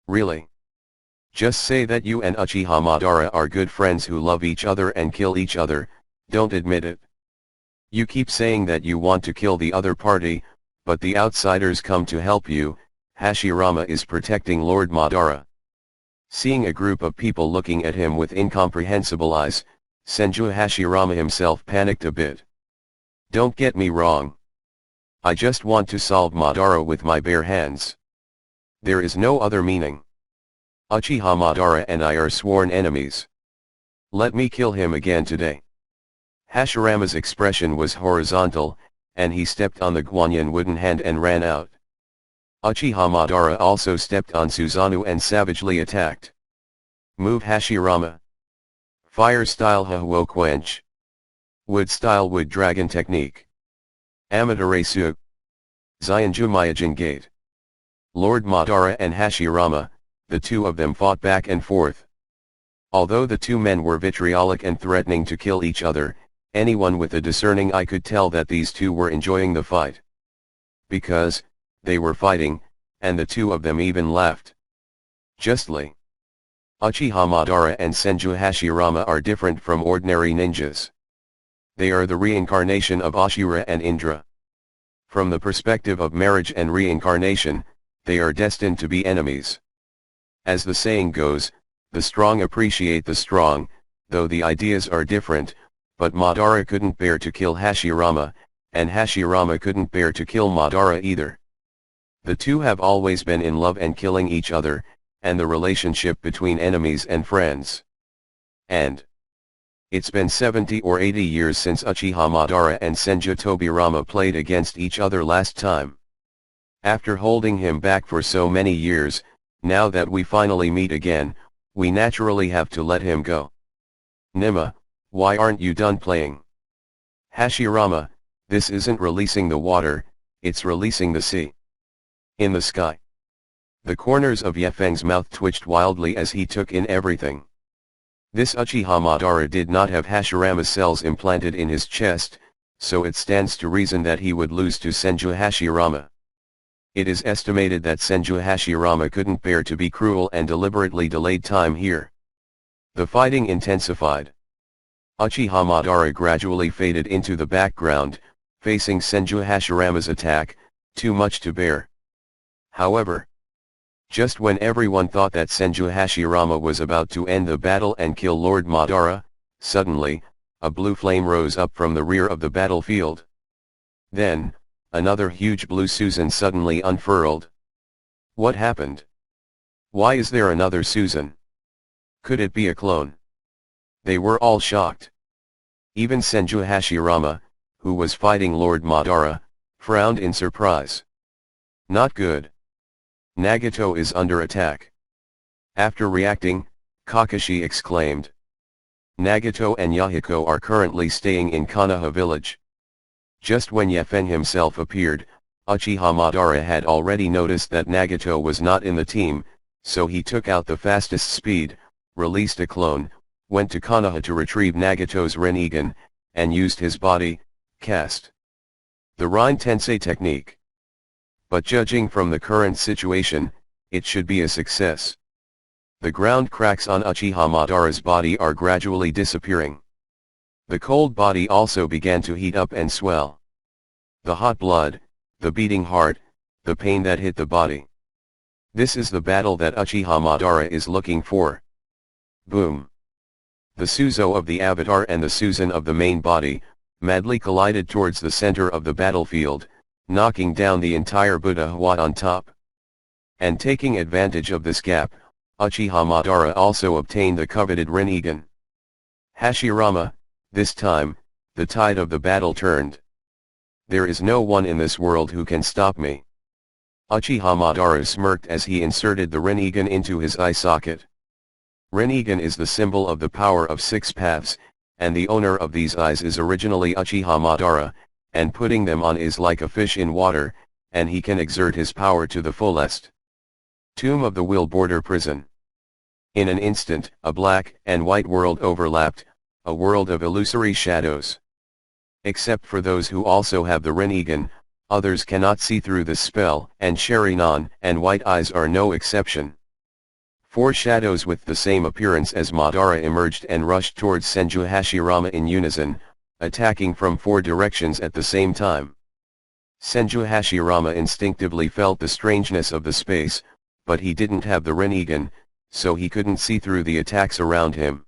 S1: Really? Just say that you and Uchiha Madara are good friends who love each other and kill each other, don't admit it. You keep saying that you want to kill the other party, but the outsiders come to help you, Hashirama is protecting Lord Madara. Seeing a group of people looking at him with incomprehensible eyes, Senju Hashirama himself panicked a bit. Don't get me wrong. I just want to solve Madara with my bare hands. There is no other meaning. Uchiha Madara and I are sworn enemies. Let me kill him again today. Hashirama's expression was horizontal, and he stepped on the Guanyin wooden hand and ran out. Uchiha Madara also stepped on Susanoo and savagely attacked. Move Hashirama. Fire style Hahuo Quench. Wood style Wood Dragon technique. Amaterasu. Xianju Myojin Gate. Lord Madara and Hashirama, the 2 of them fought back and forth. Although the 2 men were vitriolic and threatening to kill each other, anyone with a discerning eye could tell that these 2 were enjoying the fight. Because, they were fighting, and the 2 of them even laughed. Justly. Uchiha Madara and Senju Hashirama are different from ordinary ninjas. They are the reincarnation of Ashura and Indra. From the perspective of marriage and reincarnation, they are destined to be enemies. As the saying goes, the strong appreciate the strong, though the ideas are different, but Madara couldn't bear to kill Hashirama, and Hashirama couldn't bear to kill Madara either. The 2 have always been in love and killing each other, and the relationship between enemies and friends. And it's been 70 or 80 years since Uchiha Madara and Senju Tobirama played against each other last time. After holding him back for so many years, now that we finally meet again, We naturally have to let him go. Nima, why aren't you done playing? Hashirama, this isn't releasing the water, it's releasing the sea. In the sky. The corners of Yefeng's mouth twitched wildly as he took in everything. This Uchiha Madara did not have Hashirama's cells implanted in his chest, so it stands to reason that he would lose to Senju Hashirama. It is estimated that Senju Hashirama couldn't bear to be cruel and deliberately delayed time here. The fighting intensified. Uchiha Madara gradually faded into the background, facing Senju Hashirama's attack, too much to bear. However, just when everyone thought that Senju Hashirama was about to end the battle and kill Lord Madara, suddenly, a blue flame rose up from the rear of the battlefield. Then, another huge blue Susan suddenly unfurled. What happened? Why is there another Susan? Could it be a clone? They were all shocked. Even Senju Hashirama, who was fighting Lord Madara, frowned in surprise. Not good. Nagato is under attack. After reacting, Kakashi exclaimed. Nagato and Yahiko are currently staying in Konoha village. Just when Yefeng himself appeared, Uchiha Madara had already noticed that Nagato was not in the team, so he took out the fastest speed, released a clone, went to Konoha to retrieve Nagato's Rinnegan, and used his body, cast. The Rin Tensei technique. But judging from the current situation, it should be a success. The ground cracks on Uchiha Madara's body are gradually disappearing. The cold body also began to heat up and swell. The hot blood, the beating heart, the pain that hit the body. This is the battle that Uchiha Madara is looking for. Boom. The Suzo of the Avatar and the Susan of the main body, madly collided towards the center of the battlefield, knocking down the entire Buddha Hua on top. And taking advantage of this gap, Uchiha Madara also obtained the coveted Rinnegan. Hashirama, this time, the tide of the battle turned. There is no one in this world who can stop me. Uchiha Madara smirked as he inserted the Rinnegan into his eye socket. Rinnegan is the symbol of the power of 6 paths, and the owner of these eyes is originally Uchiha Madara, and putting them on is like a fish in water, and he can exert his power to the fullest. Tomb of the Will Border Prison. In an instant, a black and white world overlapped, a world of illusory shadows. Except for those who also have the Rinnegan, others cannot see through this spell, and Sharingan and White Eyes are no exception. 4 shadows with the same appearance as Madara emerged and rushed towards Senju Hashirama in unison, attacking from 4 directions at the same time. Senju Hashirama instinctively felt the strangeness of the space, but he didn't have the Rinnegan, so he couldn't see through the attacks around him.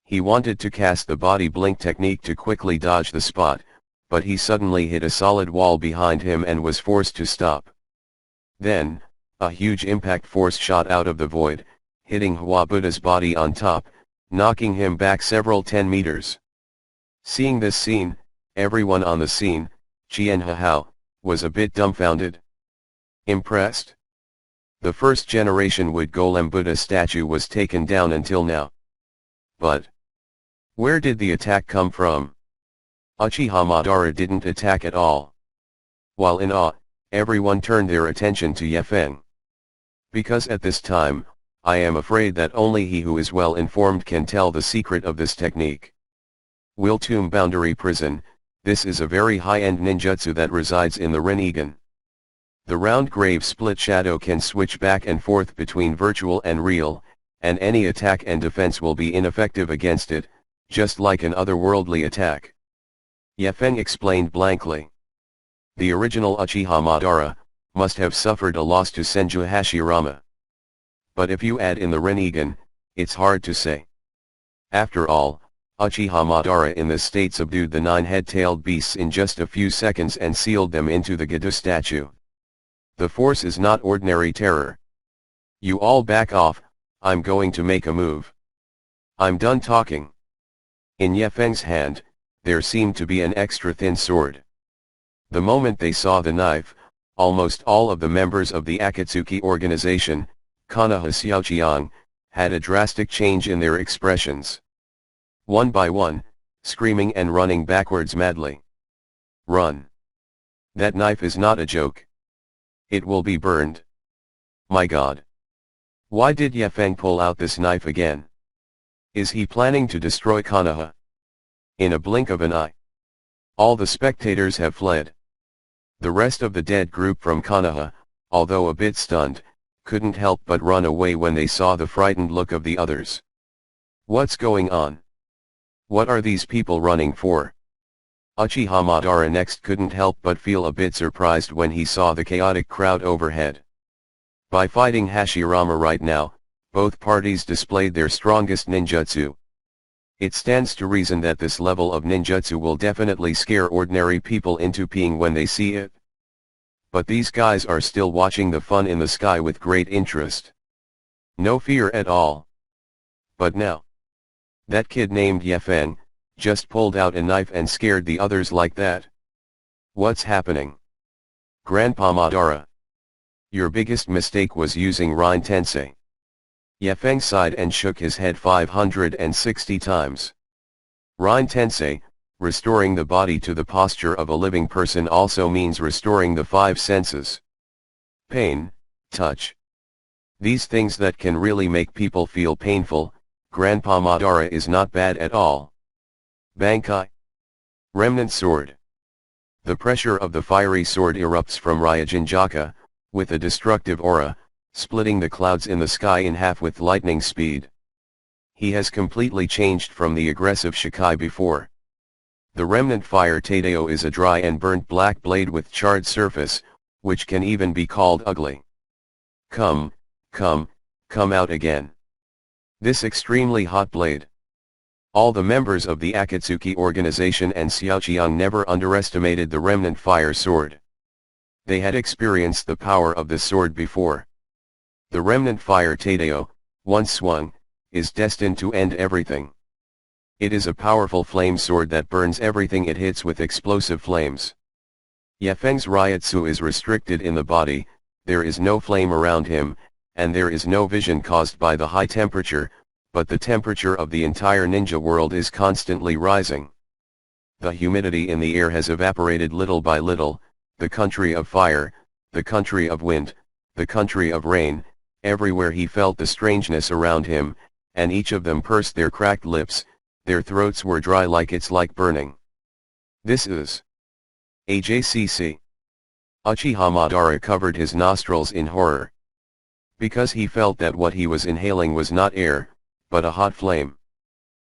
S1: He wanted to cast the body blink technique to quickly dodge the spot, but he suddenly hit a solid wall behind him and was forced to stop. Then, a huge impact force shot out of the void, hitting Hua Buddha's body on top, knocking him back several 10 meters. Seeing this scene, everyone on the scene, Chien Hao, was a bit dumbfounded. Impressed? The first generation Wood Golem Buddha statue was taken down until now. But where did the attack come from? Uchiha Madara didn't attack at all. While in awe, everyone turned their attention to Yefeng. Because at this time, I am afraid that only he who is well informed can tell the secret of this technique. Will Tomb Boundary Prison, this is a very high-end ninjutsu that resides in the Rinnegan. The round grave split shadow can switch back and forth between virtual and real, and any attack and defense will be ineffective against it, just like an otherworldly attack. Yefeng explained blankly. The original Uchiha Madara must have suffered a loss to Senju Hashirama. But if you add in the Rinnegan, it's hard to say. After all, Uchiha Madara in this state subdued the 9 head-tailed beasts in just a few seconds and sealed them into the Gedo statue. The force is not ordinary terror. You all back off, I'm going to make a move. I'm done talking. In Yefeng's hand, there seemed to be an extra thin sword. The moment they saw the knife, almost all of the members of the Akatsuki organization, Konoha Xiaoqiang, had a drastic change in their expressions. One by one, screaming and running backwards madly. Run! That knife is not a joke. It will be burned. My God! Why did Yefeng pull out this knife again? Is he planning to destroy Konoha? In a blink of an eye, all the spectators have fled. The rest of the dead group from Konoha, although a bit stunned, couldn't help but run away when they saw the frightened look of the others. What's going on? What are these people running for? Uchiha Madara next couldn't help but feel a bit surprised when he saw the chaotic crowd overhead. By fighting Hashirama right now, both parties displayed their strongest ninjutsu. It stands to reason that this level of ninjutsu will definitely scare ordinary people into peeing when they see it. But these guys are still watching the fun in the sky with great interest. No fear at all. But now, that kid named Yefeng, just pulled out a knife and scared the others like that. What's happening? Grandpa Madara, your biggest mistake was using Rin Tensei. Yefeng sighed and shook his head 560 times. Rin Tensei, restoring the body to the posture of a living person also means restoring the five senses. Pain, touch. These things that can really make people feel painful, Grandpa Madara is not bad at all. Bankai. Remnant sword. The pressure of the fiery sword erupts from Ryujinjaka, with a destructive aura, splitting the clouds in the sky in half with lightning speed. He has completely changed from the aggressive Shikai before. The remnant fire Tadeo is a dry and burnt black blade with charred surface, which can even be called ugly. Come out again. This extremely hot blade. All the members of the Akatsuki organization and Xiaoqiang never underestimated the remnant fire sword. They had experienced the power of the sword before. The remnant fire Tadeo, once swung, is destined to end everything. It is a powerful flame sword that burns everything it hits with explosive flames. Yefeng's Ryutsu is restricted in the body, there is no flame around him, and there is no vision caused by the high temperature, but the temperature of the entire ninja world is constantly rising. The humidity in the air has evaporated little by little, the country of fire, the country of wind, the country of rain, everywhere he felt the strangeness around him, and each of them pursed their cracked lips, their throats were dry like it's like burning. This is AJCC. Uchiha Madara covered his nostrils in horror. Because he felt that what he was inhaling was not air, but a hot flame.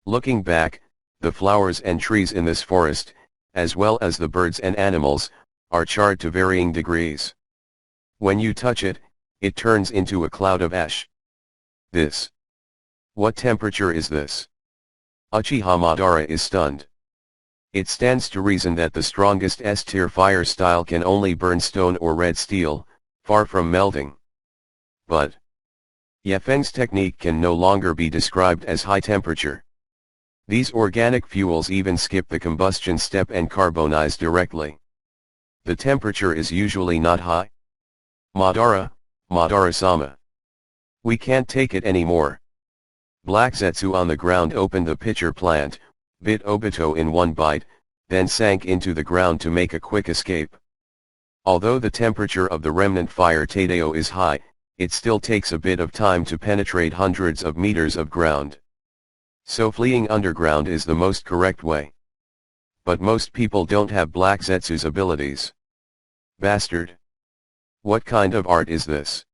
S1: Looking back, the flowers and trees in this forest, as well as the birds and animals, are charred to varying degrees. When you touch it, it turns into a cloud of ash. This. What temperature is this? Uchiha Madara is stunned. It stands to reason that the strongest S-tier fire style can only burn stone or red steel, far from melting. But Yefeng's technique can no longer be described as high temperature. These organic fuels even skip the combustion step and carbonize directly. The temperature is usually not high. Madara-sama. We can't take it anymore. Black Zetsu on the ground opened the pitcher plant, bit Obito in one bite, then sank into the ground to make a quick escape. Although the temperature of the remnant fire Tadeo is high, it still takes a bit of time to penetrate hundreds of meters of ground. So fleeing underground is the most correct way. But most people don't have Black Zetsu's abilities. Bastard! What kind of art is this?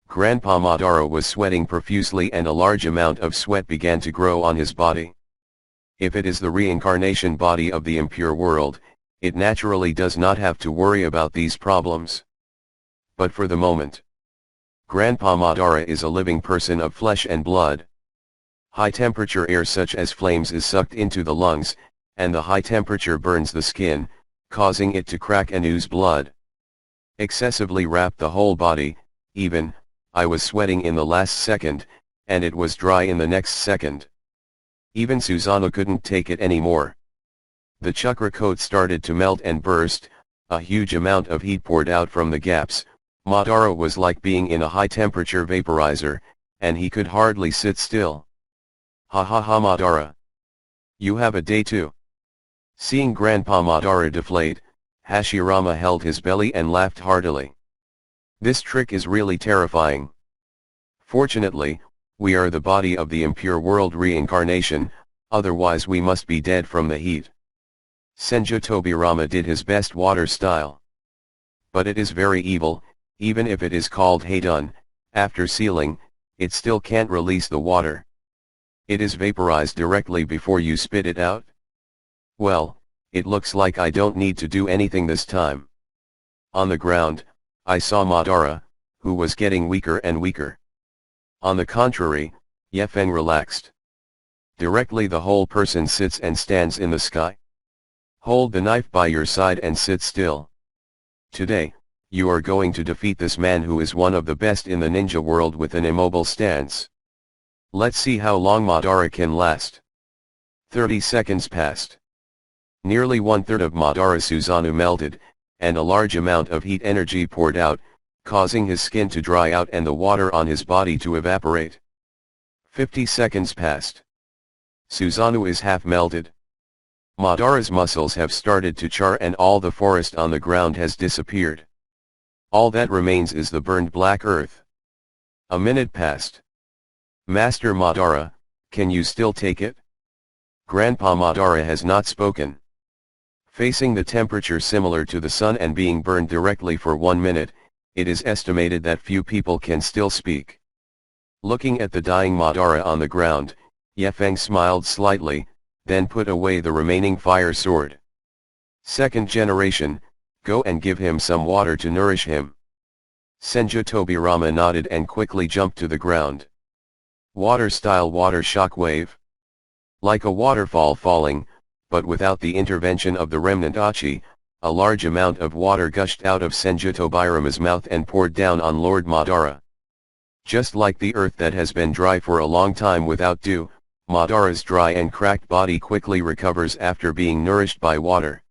S1: Grandpa Madara was sweating profusely and a large amount of sweat began to grow on his body. If it is the reincarnation body of the impure world, it naturally does not have to worry about these problems. But for the moment, Grandpa Madara is a living person of flesh and blood. High temperature air such as flames is sucked into the lungs, and the high temperature burns the skin, causing it to crack and ooze blood. Excessively wrapped the whole body, even, I was sweating in the last second, and it was dry in the next second. Even Susanoo couldn't take it anymore. The chakra coat started to melt and burst, a huge amount of heat poured out from the gaps. Madara was like being in a high temperature vaporizer, and he could hardly sit still. Ha ha ha, Madara. You have a day too. Seeing Grandpa Madara deflate, Hashirama held his belly and laughed heartily. This trick is really terrifying. Fortunately, we are the body of the impure world reincarnation, otherwise we must be dead from the heat. Senju Tobirama did his best water style. But it is very evil, even if it is called Heidun, after sealing, it still can't release the water. It is vaporized directly before you spit it out. Well, it looks like I don't need to do anything this time. On the ground, I saw Madara, who was getting weaker and weaker. On the contrary, Yefeng relaxed. Directly the whole person sits and stands in the sky. Hold the knife by your side and sit still. Today, you are going to defeat this man who is one of the best in the ninja world with an immobile stance. Let's see how long Madara can last. 30 seconds passed. Nearly 1/3 of Madara Susanoo melted, and a large amount of heat energy poured out, causing his skin to dry out and the water on his body to evaporate. 50 seconds passed. Susanoo is half melted. Madara's muscles have started to char and all the forest on the ground has disappeared. All that remains is the burned black earth. A minute passed. Master Madara, can you still take it? Grandpa Madara has not spoken. Facing the temperature similar to the sun and being burned directly for 1 minute, it is estimated that few people can still speak. Looking at the dying Madara on the ground, Yefeng smiled slightly, then put away the remaining fire sword. Second generation, go and give him some water to nourish him. Senju Tobirama nodded and quickly jumped to the ground. Water-style water shock wave. Like a waterfall falling, but without the intervention of the remnant Achi, a large amount of water gushed out of Senju Tobirama's mouth and poured down on Lord Madara. Just like the earth that has been dry for a long time without dew, Madara's dry and cracked body quickly recovers after being nourished by water.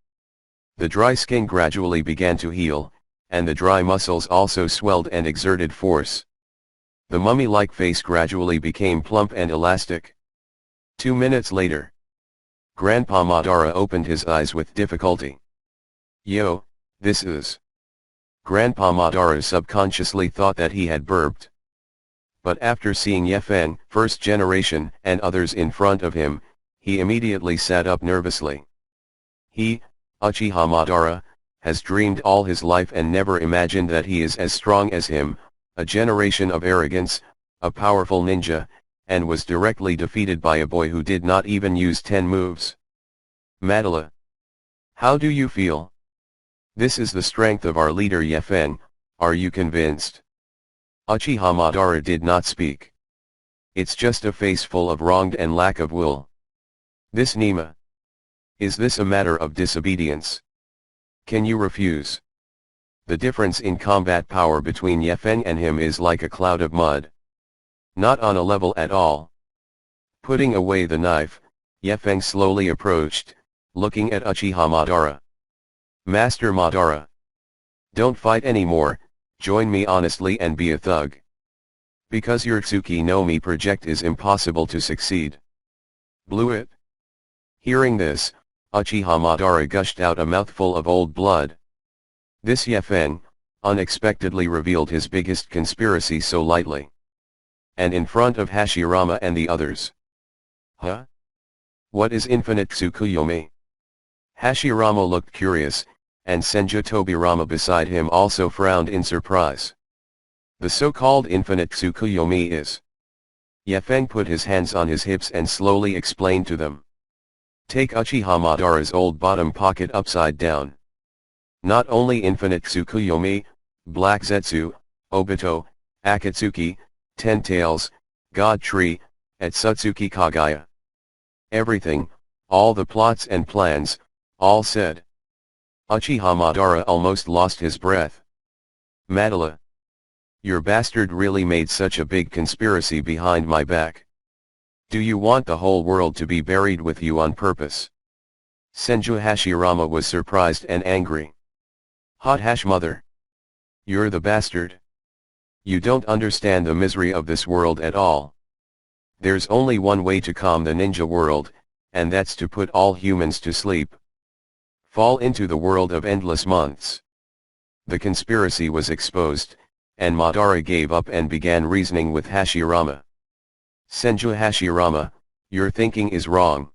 S1: The dry skin gradually began to heal, and the dry muscles also swelled and exerted force. The mummy-like face gradually became plump and elastic. 2 minutes later, Grandpa Madara opened his eyes with difficulty. Yo, this is... Grandpa Madara subconsciously thought that he had burped. But after seeing Yefeng, first generation, and others in front of him, he immediately sat up nervously. He, Uchiha Madara, has dreamed all his life and never imagined that he is as strong as him, a generation of arrogance, a powerful ninja, and was directly defeated by a boy who did not even use 10 moves. Madala. How do you feel? This is the strength of our leader Yefeng, are you convinced? Uchiha Madara did not speak. It's just a face full of wronged and lack of will. This Nima. Is this a matter of disobedience? Can you refuse? The difference in combat power between Yefeng and him is like a cloud of mud. Not on a level at all. Putting away the knife, Yefeng slowly approached, looking at Uchiha Madara. Master Madara. Don't fight anymore, join me honestly and be a thug. Because your Tsuki no Mi project is impossible to succeed. Blew it? Hearing this, Uchiha Madara gushed out a mouthful of old blood. This Yefeng, unexpectedly revealed his biggest conspiracy so lightly. And in front of Hashirama and the others. Huh? What is infinite Tsukuyomi? Hashirama looked curious, and Senju Tobirama beside him also frowned in surprise. The so-called infinite Tsukuyomi is... Yefeng put his hands on his hips and slowly explained to them. Take Uchiha Madara's old bottom pocket upside down. Not only infinite Tsukuyomi, Black Zetsu, Obito, Akatsuki, Ten Tails, God Tree, Atsutsuki Kagaya. Everything, all the plots and plans, all said. Uchiha Madara almost lost his breath. Madala. Your bastard really made such a big conspiracy behind my back. Do you want the whole world to be buried with you on purpose? Senju Hashirama was surprised and angry. Hot hash mother. You're the bastard. You don't understand the misery of this world at all. There's only one way to calm the ninja world, and that's to put all humans to sleep. Fall into the world of endless months. The conspiracy was exposed, and Madara gave up and began reasoning with Hashirama. Senju Hashirama, your thinking is wrong.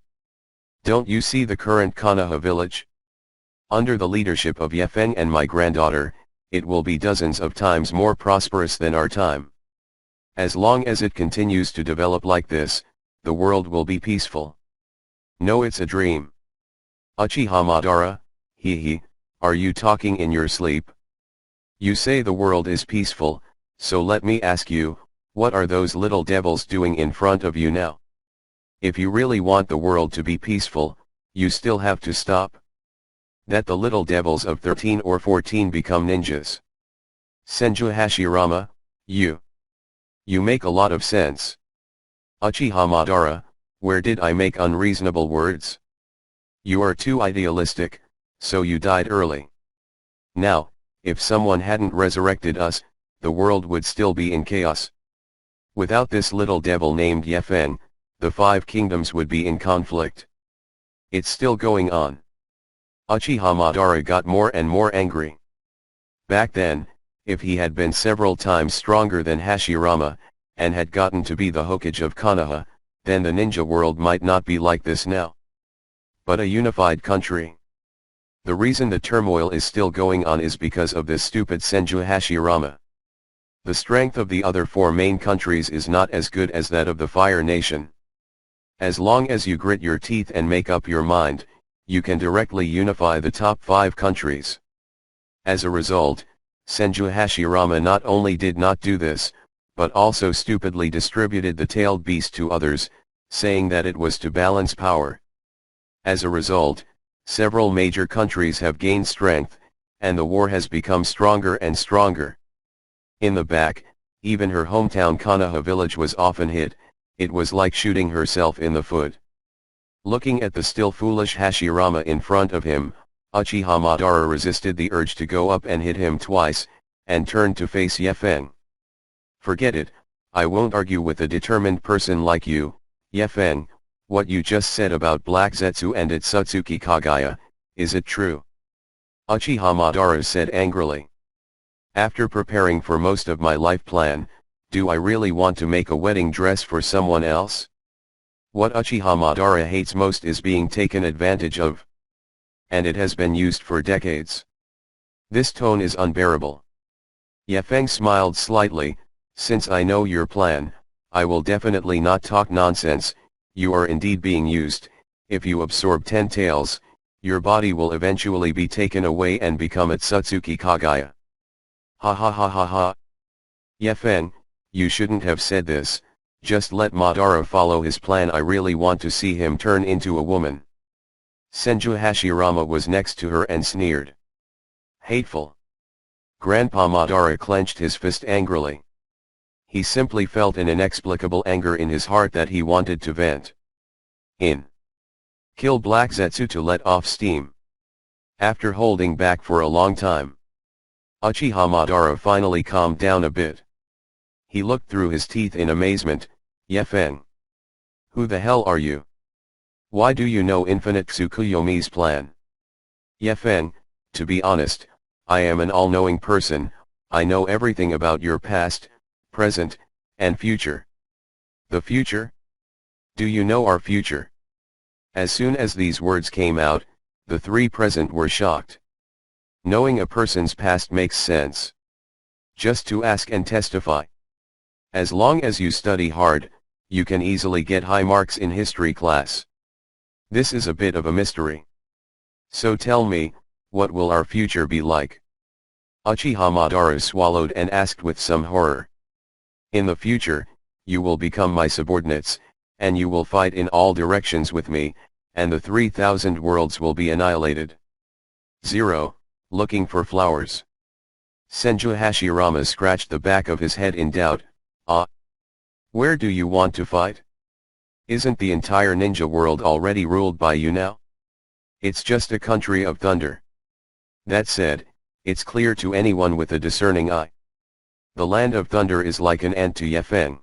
S1: Don't you see the current Konoha village? Under the leadership of Yefeng and my granddaughter, it will be dozens of times more prosperous than our time. As long as it continues to develop like this, the world will be peaceful. No, it's a dream. Uchiha Madara, hee, are you talking in your sleep? You say the world is peaceful, so let me ask you, what are those little devils doing in front of you now? If you really want the world to be peaceful, you still have to stop that the little devils of 13 or 14 become ninjas. Senju Hashirama, you make a lot of sense. Uchiha Madara, where did I make unreasonable words? You are too idealistic, so you died early. Now, if someone hadn't resurrected us, the world would still be in chaos. Without this little devil named Yefeng, the 5 kingdoms would be in conflict. It's still going on. Uchiha Madara got more and more angry. Back then, if he had been several times stronger than Hashirama, and had gotten to be the Hokage of Konoha, then the ninja world might not be like this now. But a unified country. The reason the turmoil is still going on is because of this stupid Senju Hashirama. The strength of the other 4 main countries is not as good as that of the Fire Nation. As long as you grit your teeth and make up your mind, you can directly unify the top 5 countries. As a result, Senju Hashirama not only did not do this, but also stupidly distributed the tailed beast to others, saying that it was to balance power. As a result, several major countries have gained strength, and the war has become stronger and stronger. In the back, even her hometown Konoha village was often hit. It was like shooting herself in the foot. Looking at the still foolish Hashirama in front of him, Uchiha Madara resisted the urge to go up and hit him twice, and turned to face Yefeng. Forget it, I won't argue with a determined person like you, Yefeng. What you just said about Black Zetsu and its Akatsuki Kagaya, is it true? Uchiha Madara said angrily. After preparing for most of my life plan, do I really want to make a wedding dress for someone else? What Uchiha Madara hates most is being taken advantage of. And it has been used for decades. This tone is unbearable. Yefeng smiled slightly, since I know your plan, I will definitely not talk nonsense. You are indeed being used. If you absorb 10 tails, your body will eventually be taken away and become its Akatsuki Kagaya. Ha ha ha ha ha. Yefeng, you shouldn't have said this. Just let Madara follow his plan. I really want to see him turn into a woman. Senju Hashirama was next to her and sneered. Hateful. Grandpa Madara clenched his fist angrily. He simply felt an inexplicable anger in his heart that he wanted to vent. Kill Black Zetsu to let off steam. After holding back for a long time, Uchiha Madara finally calmed down a bit. He looked through his teeth in amazement. Yefeng. Who the hell are you? Why do you know Infinite Tsukuyomi's plan? Yefeng, to be honest, I am an all-knowing person. I know everything about your past, present, and future. The future? Do you know our future? As soon as these words came out, the 3 present were shocked. Knowing a person's past makes sense. Just to ask and testify. As long as you study hard, you can easily get high marks in history class. This is a bit of a mystery. So tell me, what will our future be like? Uchiha Madara swallowed and asked with some horror. In the future, you will become my subordinates, and you will fight in all directions with me, and the 3,000 worlds will be annihilated. 0. Looking for flowers. Senju Hashirama scratched the back of his head in doubt. Where do you want to fight? Isn't the entire ninja world already ruled by you now? It's just a country of thunder. That said, it's clear to anyone with a discerning eye The Land of Thunder is like an ant to Yefeng.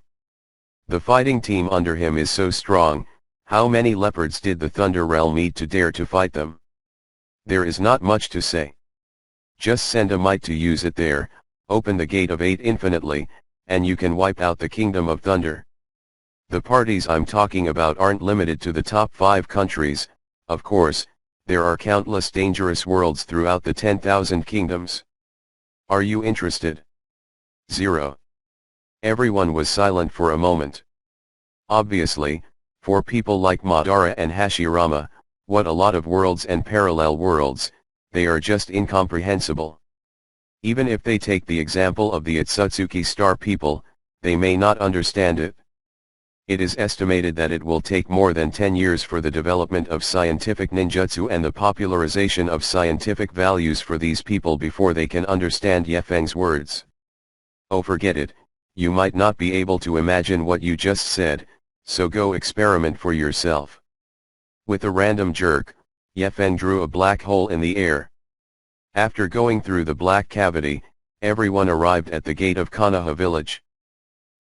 S1: The fighting team under him is so strong, how many leopards did the Thunder Realm meet to dare to fight them? There is not much to say. Just send a mite to use it there, open the gate of 8 infinitely, and you can wipe out the Kingdom of Thunder. The parties I'm talking about aren't limited to the top 5 countries, of course, there are countless dangerous worlds throughout the 10,000 kingdoms. Are you interested? 0. Everyone was silent for a moment. Obviously, for people like Madara and Hashirama, what a lot of worlds and parallel worlds, they are just incomprehensible. Even if they take the example of the Akatsuki Star people, they may not understand it. It is estimated that it will take more than 10 years for the development of scientific ninjutsu and the popularization of scientific values for these people before they can understand Yefeng's words. Oh, forget it, you might not be able to imagine what you just said, so go experiment for yourself. With a random jerk, Yefeng drew a black hole in the air. After going through the black cavity, everyone arrived at the gate of Konoha village.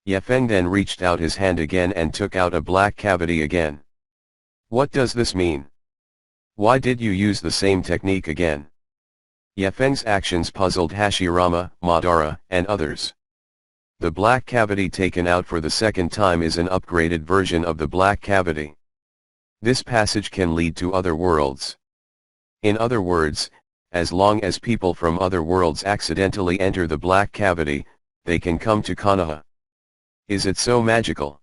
S1: Yefeng then reached out his hand again and took out a black cavity again. What does this mean? Why did you use the same technique again? Yefeng's actions puzzled Hashirama, Madara, and others. The black cavity taken out for the second time is an upgraded version of the black cavity. This passage can lead to other worlds. In other words, as long as people from other worlds accidentally enter the black cavity, they can come to Konoha. Is it so magical?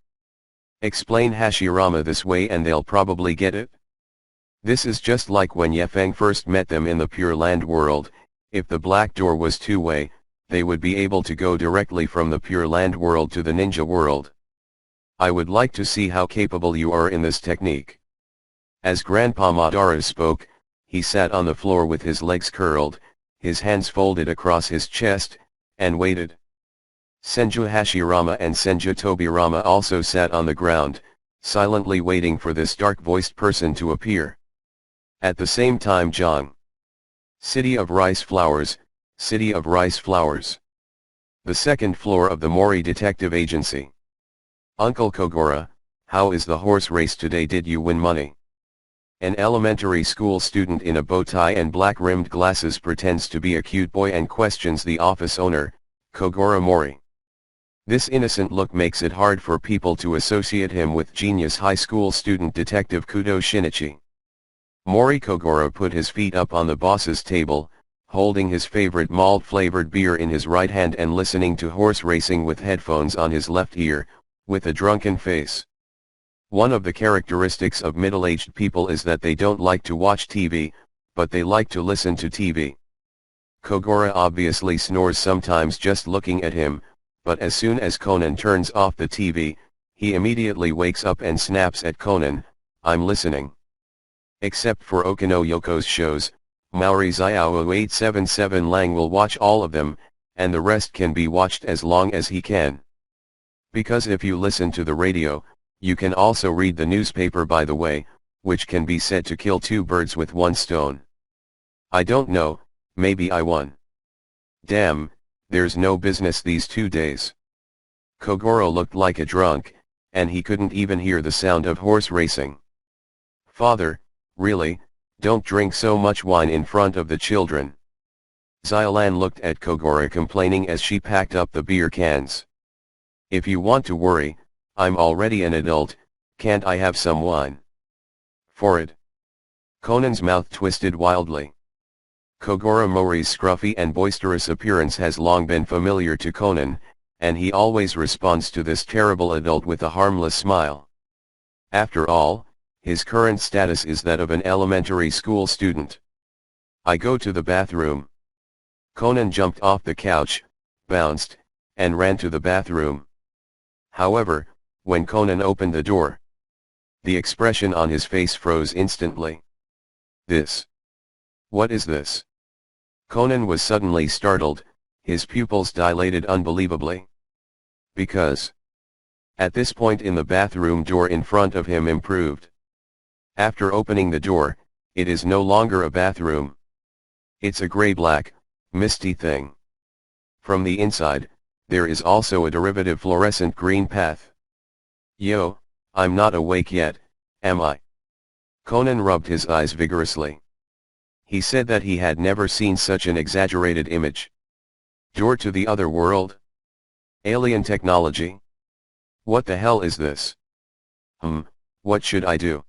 S1: Explain Hashirama this way and they'll probably get it. This is just like when Yefeng first met them in the Pure Land world. If the black door was two-way, they would be able to go directly from the Pure Land world to the ninja world. I would like to see how capable you are in this technique. As Grandpa Madara spoke, he sat on the floor with his legs curled, his hands folded across his chest, and waited. Senju Hashirama and Senju Tobirama also sat on the ground, silently waiting for this dark-voiced person to appear. At the same time Jong. City of Rice Flowers, City of Rice Flowers. The second floor of the Mori Detective Agency. Uncle Kogoro, how is the horse race today? Did you win money? An elementary school student in a bow tie and black-rimmed glasses pretends to be a cute boy and questions the office owner, Kogoro Mori. This innocent look makes it hard for people to associate him with genius high school student detective Kudo Shinichi. Mori Kogoro put his feet up on the boss's table, holding his favorite malt-flavored beer in his right hand and listening to horse racing with headphones on his left ear, with a drunken face. One of the characteristics of middle-aged people is that they don't like to watch TV, but they like to listen to TV. Kogoro obviously snores sometimes just looking at him, but as soon as Conan turns off the TV, he immediately wakes up and snaps at Conan, I'm listening. Except for Okino Yoko's shows, Maori Xiao 877 Lang will watch all of them, and the rest can be watched as long as he can. Because if you listen to the radio, you can also read the newspaper by the way, which can be said to kill two birds with one stone. I don't know, maybe I won. Damn. There's no business these 2 days. Kogoro looked like a drunk, and he couldn't even hear the sound of horse racing. Father, really, don't drink so much wine in front of the children. Xiaolan looked at Kogoro complaining as she packed up the beer cans. If you want to worry, I'm already an adult, can't I have some wine? For it. Conan's mouth twisted wildly. Kogoro Mori's scruffy and boisterous appearance has long been familiar to Conan, and he always responds to this terrible adult with a harmless smile. After all, his current status is that of an elementary school student. I go to the bathroom. Conan jumped off the couch, bounced, and ran to the bathroom. However, when Conan opened the door, the expression on his face froze instantly. This. What is this? Conan was suddenly startled, his pupils dilated unbelievably. Because. At this point in the bathroom door in front of him improved. After opening the door, it is no longer a bathroom. It's a gray-black, misty thing. From the inside, there is also a derivative fluorescent green path. Yo, I'm not awake yet, am I? Conan rubbed his eyes vigorously. He said that he had never seen such an exaggerated image. Door to the other world? Alien technology? What the hell is this? What should I do?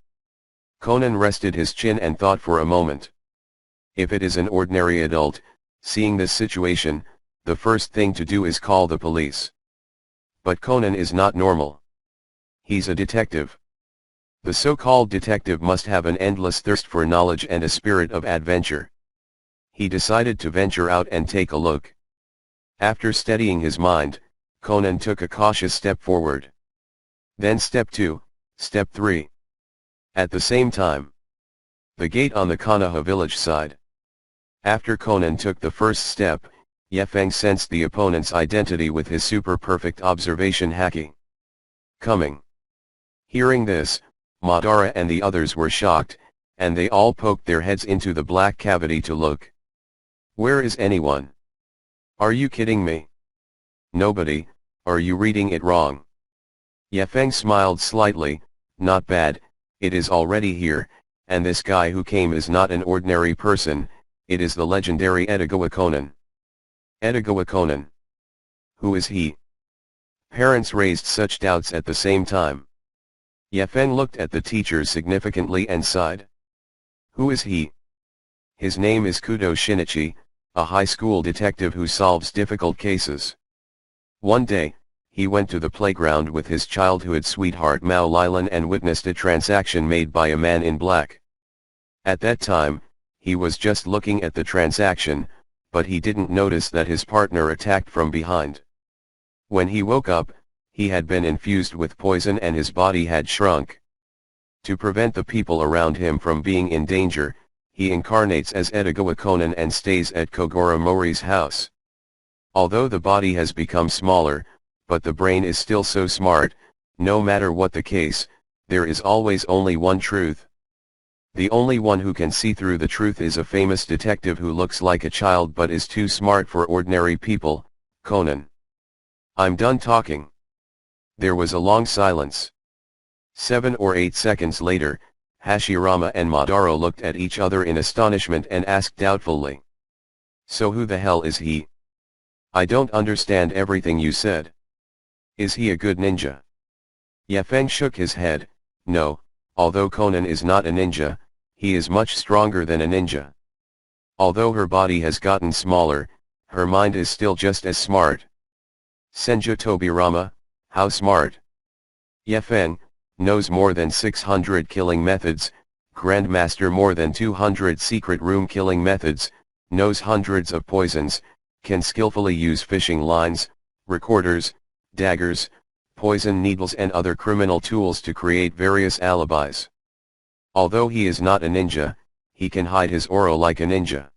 S1: Conan rested his chin and thought for a moment. If it is an ordinary adult, seeing this situation, the first thing to do is call the police. But Conan is not normal. He's a detective. The so-called detective must have an endless thirst for knowledge and a spirit of adventure. He decided to venture out and take a look. After steadying his mind, Conan took a cautious step forward. Then step 2, step 3. At the same time. The gate on the Konoha village side. After Conan took the first step, Yefeng sensed the opponent's identity with his super-perfect observation hacking. Coming. Hearing this, Madara and the others were shocked, and they all poked their heads into the black cavity to look. Where is anyone? Are you kidding me? Nobody, are you reading it wrong? Yefeng smiled slightly, not bad, it is already here, and this guy who came is not an ordinary person, it is the legendary Edogawa Conan. Edogawa Conan. Who is he? Parents raised such doubts at the same time. Yefeng looked at the teachers significantly and sighed. Who is he? His name is Kudo Shinichi, a high school detective who solves difficult cases. One day, he went to the playground with his childhood sweetheart Mao Lilan and witnessed a transaction made by a man in black. At that time, he was just looking at the transaction, but he didn't notice that his partner attacked from behind. When he woke up, he had been infused with poison and his body had shrunk. To prevent the people around him from being in danger, he incarnates as Edogawa Conan and stays at Kogoro Mori's house. Although the body has become smaller, but the brain is still so smart, no matter what the case, there is always only one truth. The only one who can see through the truth is a famous detective who looks like a child but is too smart for ordinary people, Conan. I'm done talking. There was a long silence. 7 or 8 seconds later, Hashirama and Madara looked at each other in astonishment and asked doubtfully. So who the hell is he? I don't understand everything you said. Is he a good ninja? Yefeng shook his head. No, although Conan is not a ninja, he is much stronger than a ninja. Although her body has gotten smaller, her mind is still just as smart. Senju Tobirama, how smart? Yefeng, knows more than 600 killing methods, Grandmaster more than 200 secret room killing methods, knows hundreds of poisons, can skillfully use fishing lines, recorders, daggers, poison needles and other criminal tools to create various alibis. Although he is not a ninja, he can hide his aura like a ninja.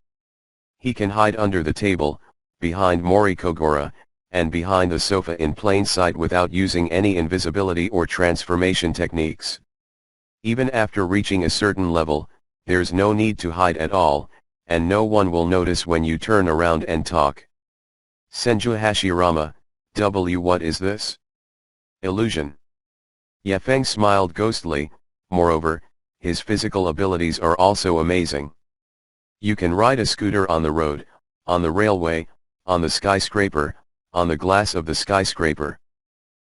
S1: He can hide under the table, behind Mori Kogoro, and behind the sofa in plain sight without using any invisibility or transformation techniques. Even after reaching a certain level, there's no need to hide at all, and no one will notice when you turn around and talk. Senju Hashirama, what is this? Illusion. Yefeng smiled ghostly, moreover, his physical abilities are also amazing. You can ride a scooter on the road, on the railway, on the skyscraper, on the glass of the skyscraper.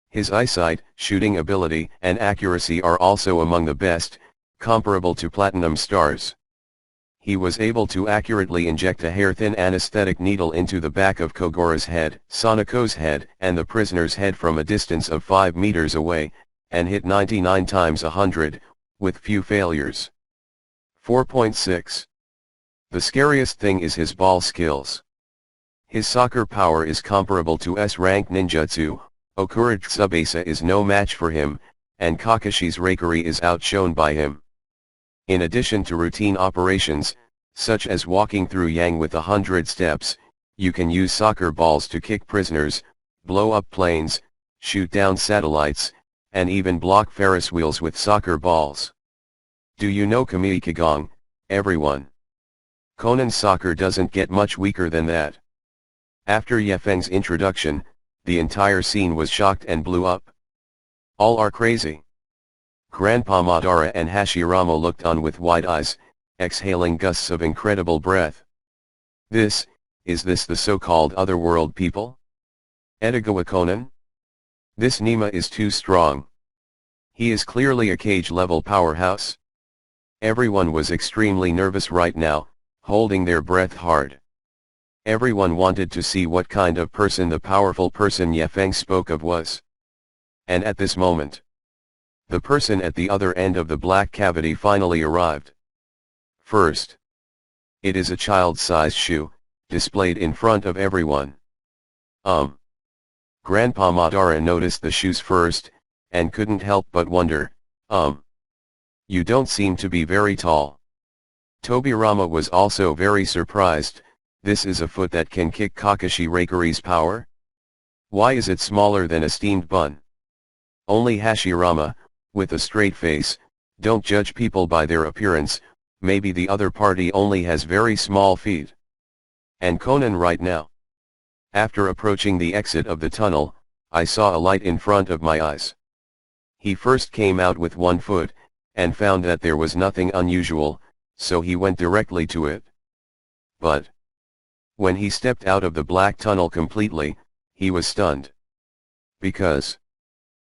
S1: His eyesight, shooting ability and accuracy are also among the best, comparable to platinum stars. He was able to accurately inject a hair-thin anesthetic needle into the back of Kogoro's head, Sanako's head, and the prisoner's head from a distance of 5 meters away, and hit 99 times 100, with few failures. 4.6. The scariest thing is his ball skills. His soccer power is comparable to S-rank ninjutsu, Okura Tsubasa is no match for him, and Kakashi's Reikiri is outshone by him. In addition to routine operations, such as walking through Yang with 100 steps, you can use soccer balls to kick prisoners, blow up planes, shoot down satellites, and even block Ferris wheels with soccer balls. Do you know Kamui Kagong, everyone? Conan's soccer doesn't get much weaker than that. After Yefeng's introduction, The entire scene was shocked and blew up. All are crazy. Grandpa Madara and Hashirama looked on with wide eyes, exhaling gusts of incredible breath. Is this the so-called otherworld people? Edogawa Konan? This Nima is too strong. He is clearly a cage-level powerhouse. Everyone was extremely nervous right now, holding their breath hard. Everyone wanted to see what kind of person the powerful person Ye Feng spoke of was. And at this moment, the person at the other end of the black cavity finally arrived. First, it is a child-sized shoe, displayed in front of everyone. Grandpa Madara noticed the shoes first, and couldn't help but wonder, you don't seem to be very tall. Tobirama was also very surprised. This is a foot that can kick Kakashi Reikari's power? Why is it smaller than a steamed bun? Only Hashirama, with a straight face, don't judge people by their appearance, maybe the other party only has very small feet. And Konan right now. After approaching the exit of the tunnel, I saw a light in front of my eyes. He first came out with one foot, and found that there was nothing unusual, so he went directly to it. But when he stepped out of the black tunnel completely, he was stunned. Because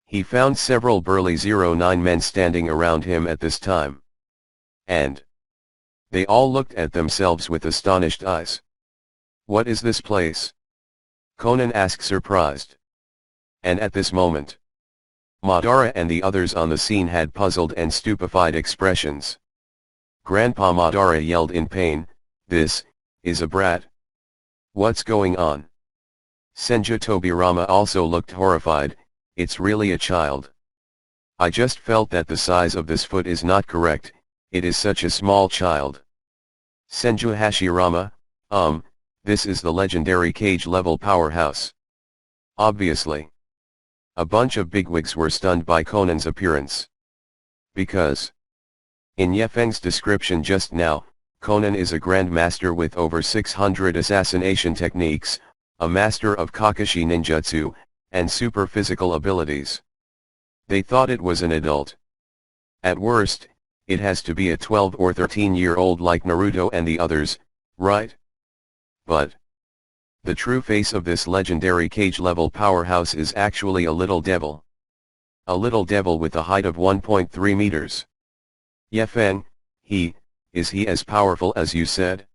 S1: he found several burly 09 men standing around him at this time. And they all looked at themselves with astonished eyes. What is this place? Konan asked surprised. And at this moment, Madara and the others on the scene had puzzled and stupefied expressions. Grandpa Madara yelled in pain, "This is a brat. What's going on?" Senju Tobirama also looked horrified, "It's really a child. I just felt that the size of this foot is not correct, it is such a small child." Senju Hashirama, this is the legendary cage-level powerhouse. Obviously. A bunch of bigwigs were stunned by Konan's appearance. Because in Ye Feng's description just now, Konan is a grandmaster with over 600 assassination techniques, a master of Kakashi ninjutsu, and super physical abilities. They thought it was an adult. At worst, it has to be a 12 or 13-year-old like Naruto and the others, right? But the true face of this legendary cage-level powerhouse is actually a little devil. A little devil with a height of 1.3 meters. Ye Feng, is he as powerful as you said?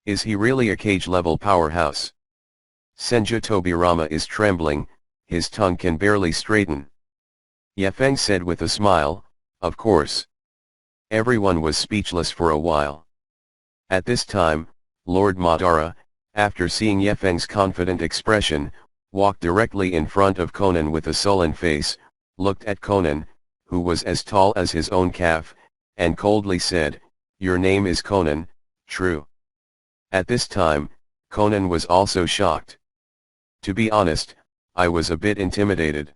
S1: Is he really a cage-level powerhouse? Senju Tobirama is trembling, his tongue can barely straighten. Ye Feng said with a smile, "Of course." Everyone was speechless for a while. At this time, Lord Madara, after seeing Ye Feng's confident expression, walked directly in front of Konan with a sullen face, looked at Konan, who was as tall as his own calf, and coldly said, "Your name is Konan, true?" At this time, Konan was also shocked. To be honest, I was a bit intimidated.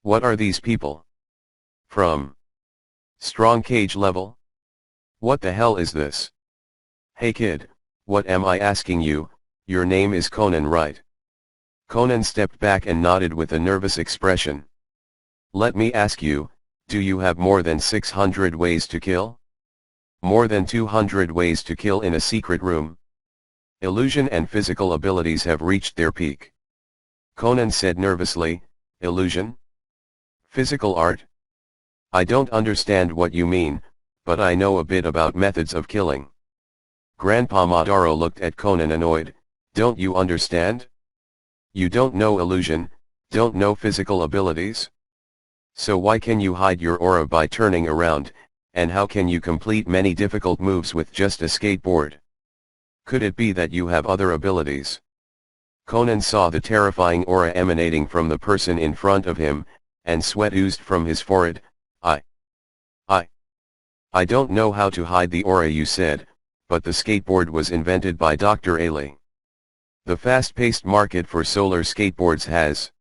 S1: What are these people? From strong cage level? What the hell is this? Hey kid, what am I asking you? Your name is Konan, right? Konan stepped back and nodded with a nervous expression. Let me ask you, do you have more than 600 ways to kill? More than 200 ways to kill in a secret room? Illusion and physical abilities have reached their peak. Konan said nervously, illusion? Physical art? I don't understand what you mean, but I know a bit about methods of killing. Grandpa Madara looked at Konan annoyed, don't you understand? You don't know illusion, don't know physical abilities? So why can you hide your aura by turning around, and how can you complete many difficult moves with just a skateboard? Could it be that you have other abilities? Konan saw the terrifying aura emanating from the person in front of him, and sweat oozed from his forehead. I don't know how to hide the aura you said, but the skateboard was invented by Dr. Ali. The fast-paced market for solar skateboards has.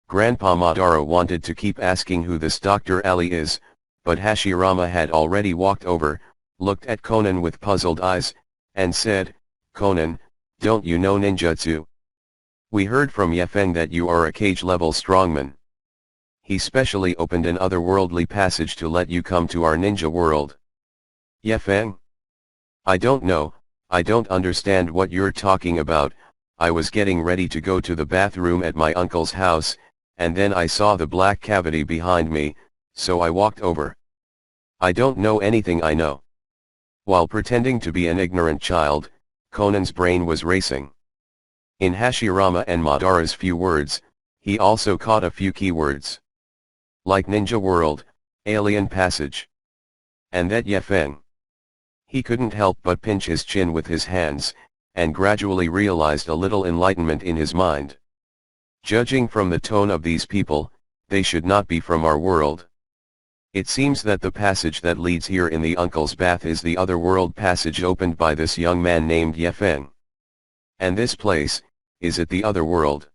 S1: Grandpa Madara wanted to keep asking who this Dr. Ali is, but Hashirama had already walked over, looked at Konan with puzzled eyes, and said, Konan, don't you know ninjutsu? We heard from Yefeng that you are a cage-level strongman. He specially opened an otherworldly passage to let you come to our ninja world. Yefeng? I don't know, I don't understand what you're talking about. I was getting ready to go to the bathroom at my uncle's house, and then I saw the black cavity behind me, so I walked over. I don't know anything, I know. While pretending to be an ignorant child, Conan's brain was racing. In Hashirama and Madara's few words, he also caught a few keywords. Like Ninja World, Alien Passage. And that Yefeng. He couldn't help but pinch his chin with his hands, and gradually realized a little enlightenment in his mind. Judging from the tone of these people, they should not be from our world. It seems that the passage that leads here in the uncle's bath is the otherworld passage opened by this young man named Yefeng. And this place, is it the otherworld?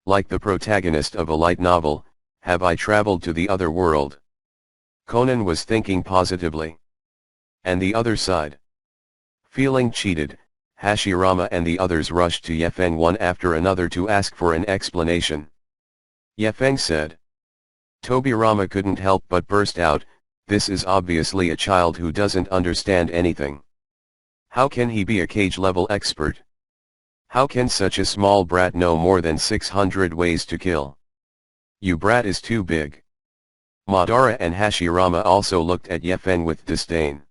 S1: Like the protagonist of a light novel, have I traveled to the other world? Conan was thinking positively. And the other side? Feeling cheated, Hashirama and the others rushed to Yefeng one after another to ask for an explanation. Yefeng said. Tobirama couldn't help but burst out, this is obviously a child who doesn't understand anything. How can he be a cage-level expert? How can such a small brat know more than 600 ways to kill? You brat is too big. Madara and Hashirama also looked at Yefeng with disdain.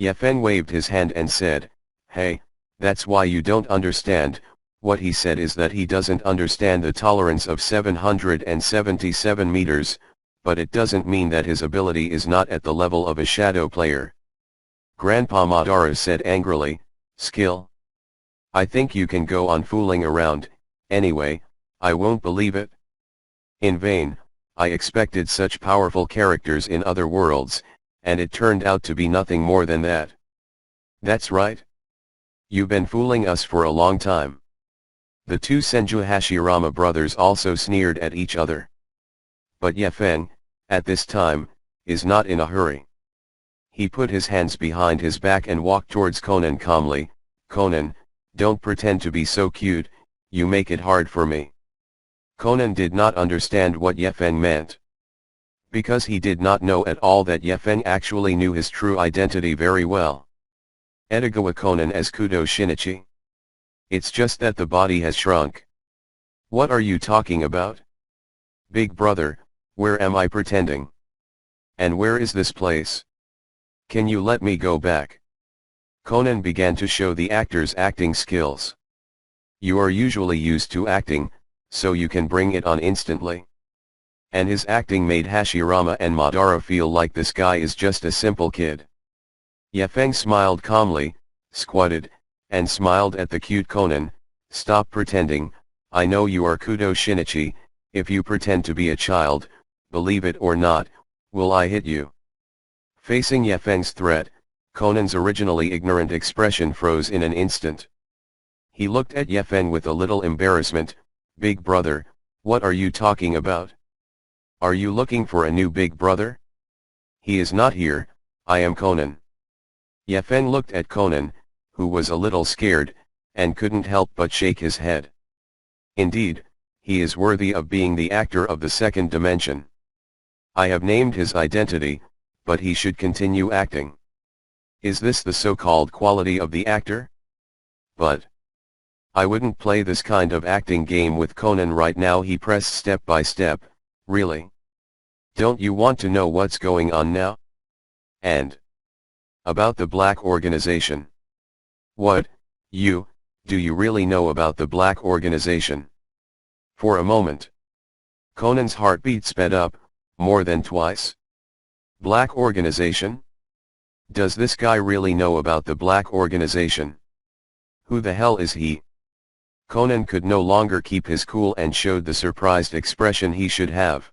S1: Yefeng waved his hand and said, hey, that's why you don't understand. What he said is that he doesn't understand the tolerance of 777 meters, but it doesn't mean that his ability is not at the level of a shadow player. Grandpa Madara said angrily, skill? I think you can go on fooling around, anyway, I won't believe it. In vain, I expected such powerful characters in other worlds, and it turned out to be nothing more than that. That's right. You've been fooling us for a long time. The two Senju Hashirama brothers also sneered at each other. But Yefeng, at this time, is not in a hurry. He put his hands behind his back and walked towards Conan calmly. Conan, don't pretend to be so cute, you make it hard for me. Conan did not understand what Yefeng meant. Because he did not know at all that Yefeng actually knew his true identity very well. Edogawa Conan as Kudo Shinichi. It's just that the body has shrunk. What are you talking about? Big brother, where am I pretending? And where is this place? Can you let me go back? Conan began to show the actor's acting skills. You are usually used to acting, so you can bring it on instantly. And his acting made Hashirama and Madara feel like this guy is just a simple kid. Yefeng smiled calmly, squatted, and smiled at the cute Conan. Stop pretending, I know you are Kudo Shinichi. If you pretend to be a child, believe it or not, will I hit you? Facing Yefeng's threat, Conan's originally ignorant expression froze in an instant. He looked at Yefeng with a little embarrassment. Big brother, what are you talking about? Are you looking for a new big brother? He is not here, I am Conan. Yefeng looked at Conan, who was a little scared, and couldn't help but shake his head. Indeed, he is worthy of being the actor of the second dimension. I have named his identity, but he should continue acting. Is this the so-called quality of the actor? But I wouldn't play this kind of acting game with Conan right now. He pressed step by step. Really? Don't you want to know what's going on now? And about the Black Organization. What, do you really know about the Black Organization? For a moment, Conan's heartbeat sped up, more than twice. Black Organization? Does this guy really know about the Black Organization? Who the hell is he? Conan could no longer keep his cool and showed the surprised expression he should have.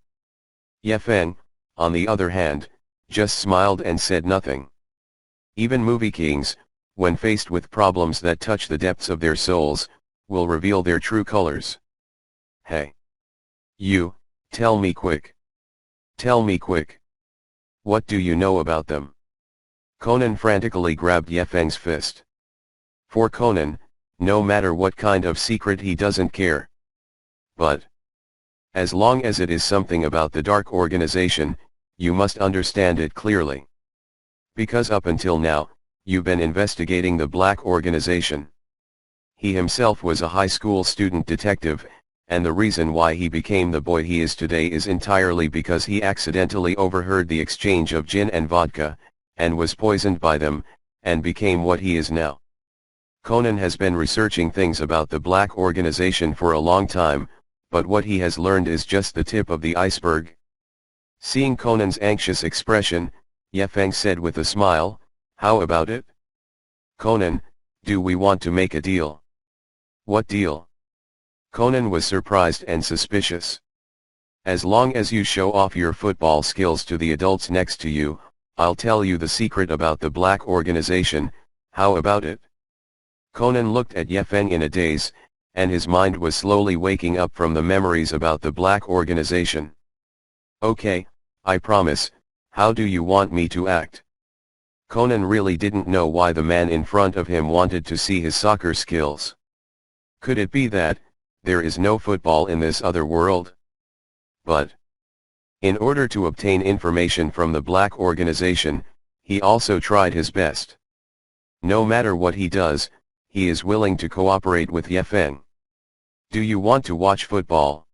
S1: Yefeng, on the other hand, just smiled and said nothing. Even movie kings, when faced with problems that touch the depths of their souls, will reveal their true colors. Hey! You, tell me quick. Tell me quick. What do you know about them? Conan frantically grabbed Yefeng's fist. For Conan, No matter what kind of secret, he doesn't care. But as long as it is something about the dark organization, you must understand it clearly. Because up until now, you've been investigating the black organization. He himself was a high school student detective, and the reason why he became the boy he is today is entirely because he accidentally overheard the exchange of gin and vodka, and was poisoned by them, and became what he is now. Conan has been researching things about the black organization for a long time, but what he has learned is just the tip of the iceberg. Seeing Conan's anxious expression, Ye Feng said with a smile, "How about it? Conan, do we want to make a deal?" "What deal?" Conan was surprised and suspicious. "As long as you show off your football skills to the adults next to you, I'll tell you the secret about the black organization. How about it?" Conan looked at Ye Feng in a daze, and his mind was slowly waking up from the memories about the black organization. "Okay, I promise. How do you want me to act?" Conan really didn't know why the man in front of him wanted to see his soccer skills. Could it be that there is no football in this other world? But in order to obtain information from the black organization, he also tried his best. No matter what he does, he is willing to cooperate with Ye Feng. "Do you want to watch football?"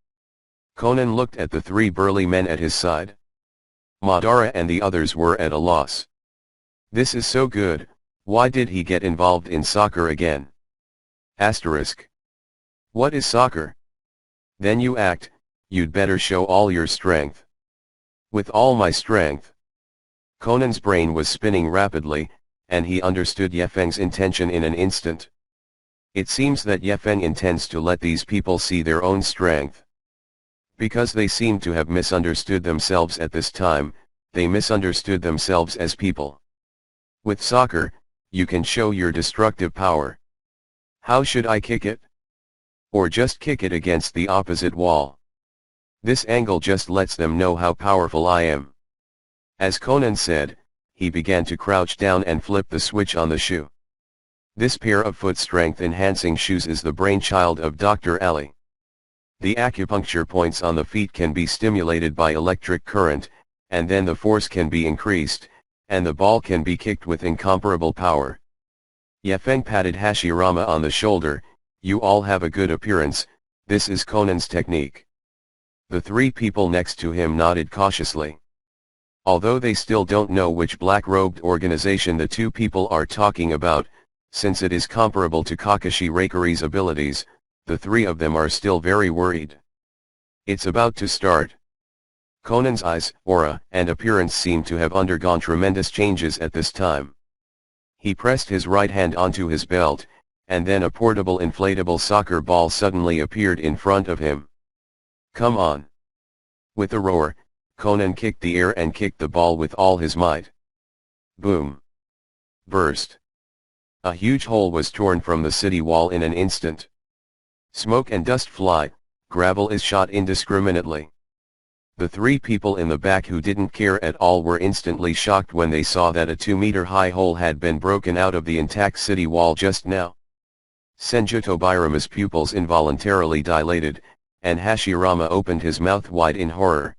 S1: Conan looked at the three burly men at his side. Madara and the others were at a loss. This is so good, why did he get involved in soccer again? Asterisk. What is soccer? Then you act, you'd better show all your strength. With all my strength. Conan's brain was spinning rapidly, and he understood Ye Feng's intention in an instant. It seems that Ye Feng intends to let these people see their own strength. Because they seem to have misunderstood themselves at this time, they misunderstood themselves as people. With soccer, you can show your destructive power. How should I kick it? Or just kick it against the opposite wall? This angle just lets them know how powerful I am. As Conan said, he began to crouch down and flip the switch on the shoe. This pair of foot strength enhancing shoes is the brainchild of Dr. Ali. The acupuncture points on the feet can be stimulated by electric current, and then the force can be increased, and the ball can be kicked with incomparable power. Ye Feng patted Hashirama on the shoulder. "You all have a good appearance, this is Conan's technique." The three people next to him nodded cautiously. Although they still don't know which black-robed organization the two people are talking about, since it is comparable to Kakashi Reikari's abilities, the three of them are still very worried. It's about to start. Conan's eyes, aura, and appearance seem to have undergone tremendous changes at this time. He pressed his right hand onto his belt, and then a portable inflatable soccer ball suddenly appeared in front of him. "Come on!" With a roar, Conan kicked the air and kicked the ball with all his might. Boom! Burst! A huge hole was torn from the city wall in an instant. Smoke and dust fly, gravel is shot indiscriminately. The three people in the back who didn't care at all were instantly shocked when they saw that a 2-meter-high hole had been broken out of the intact city wall just now. Senju Tobirama's pupils involuntarily dilated, and Hashirama opened his mouth wide in horror.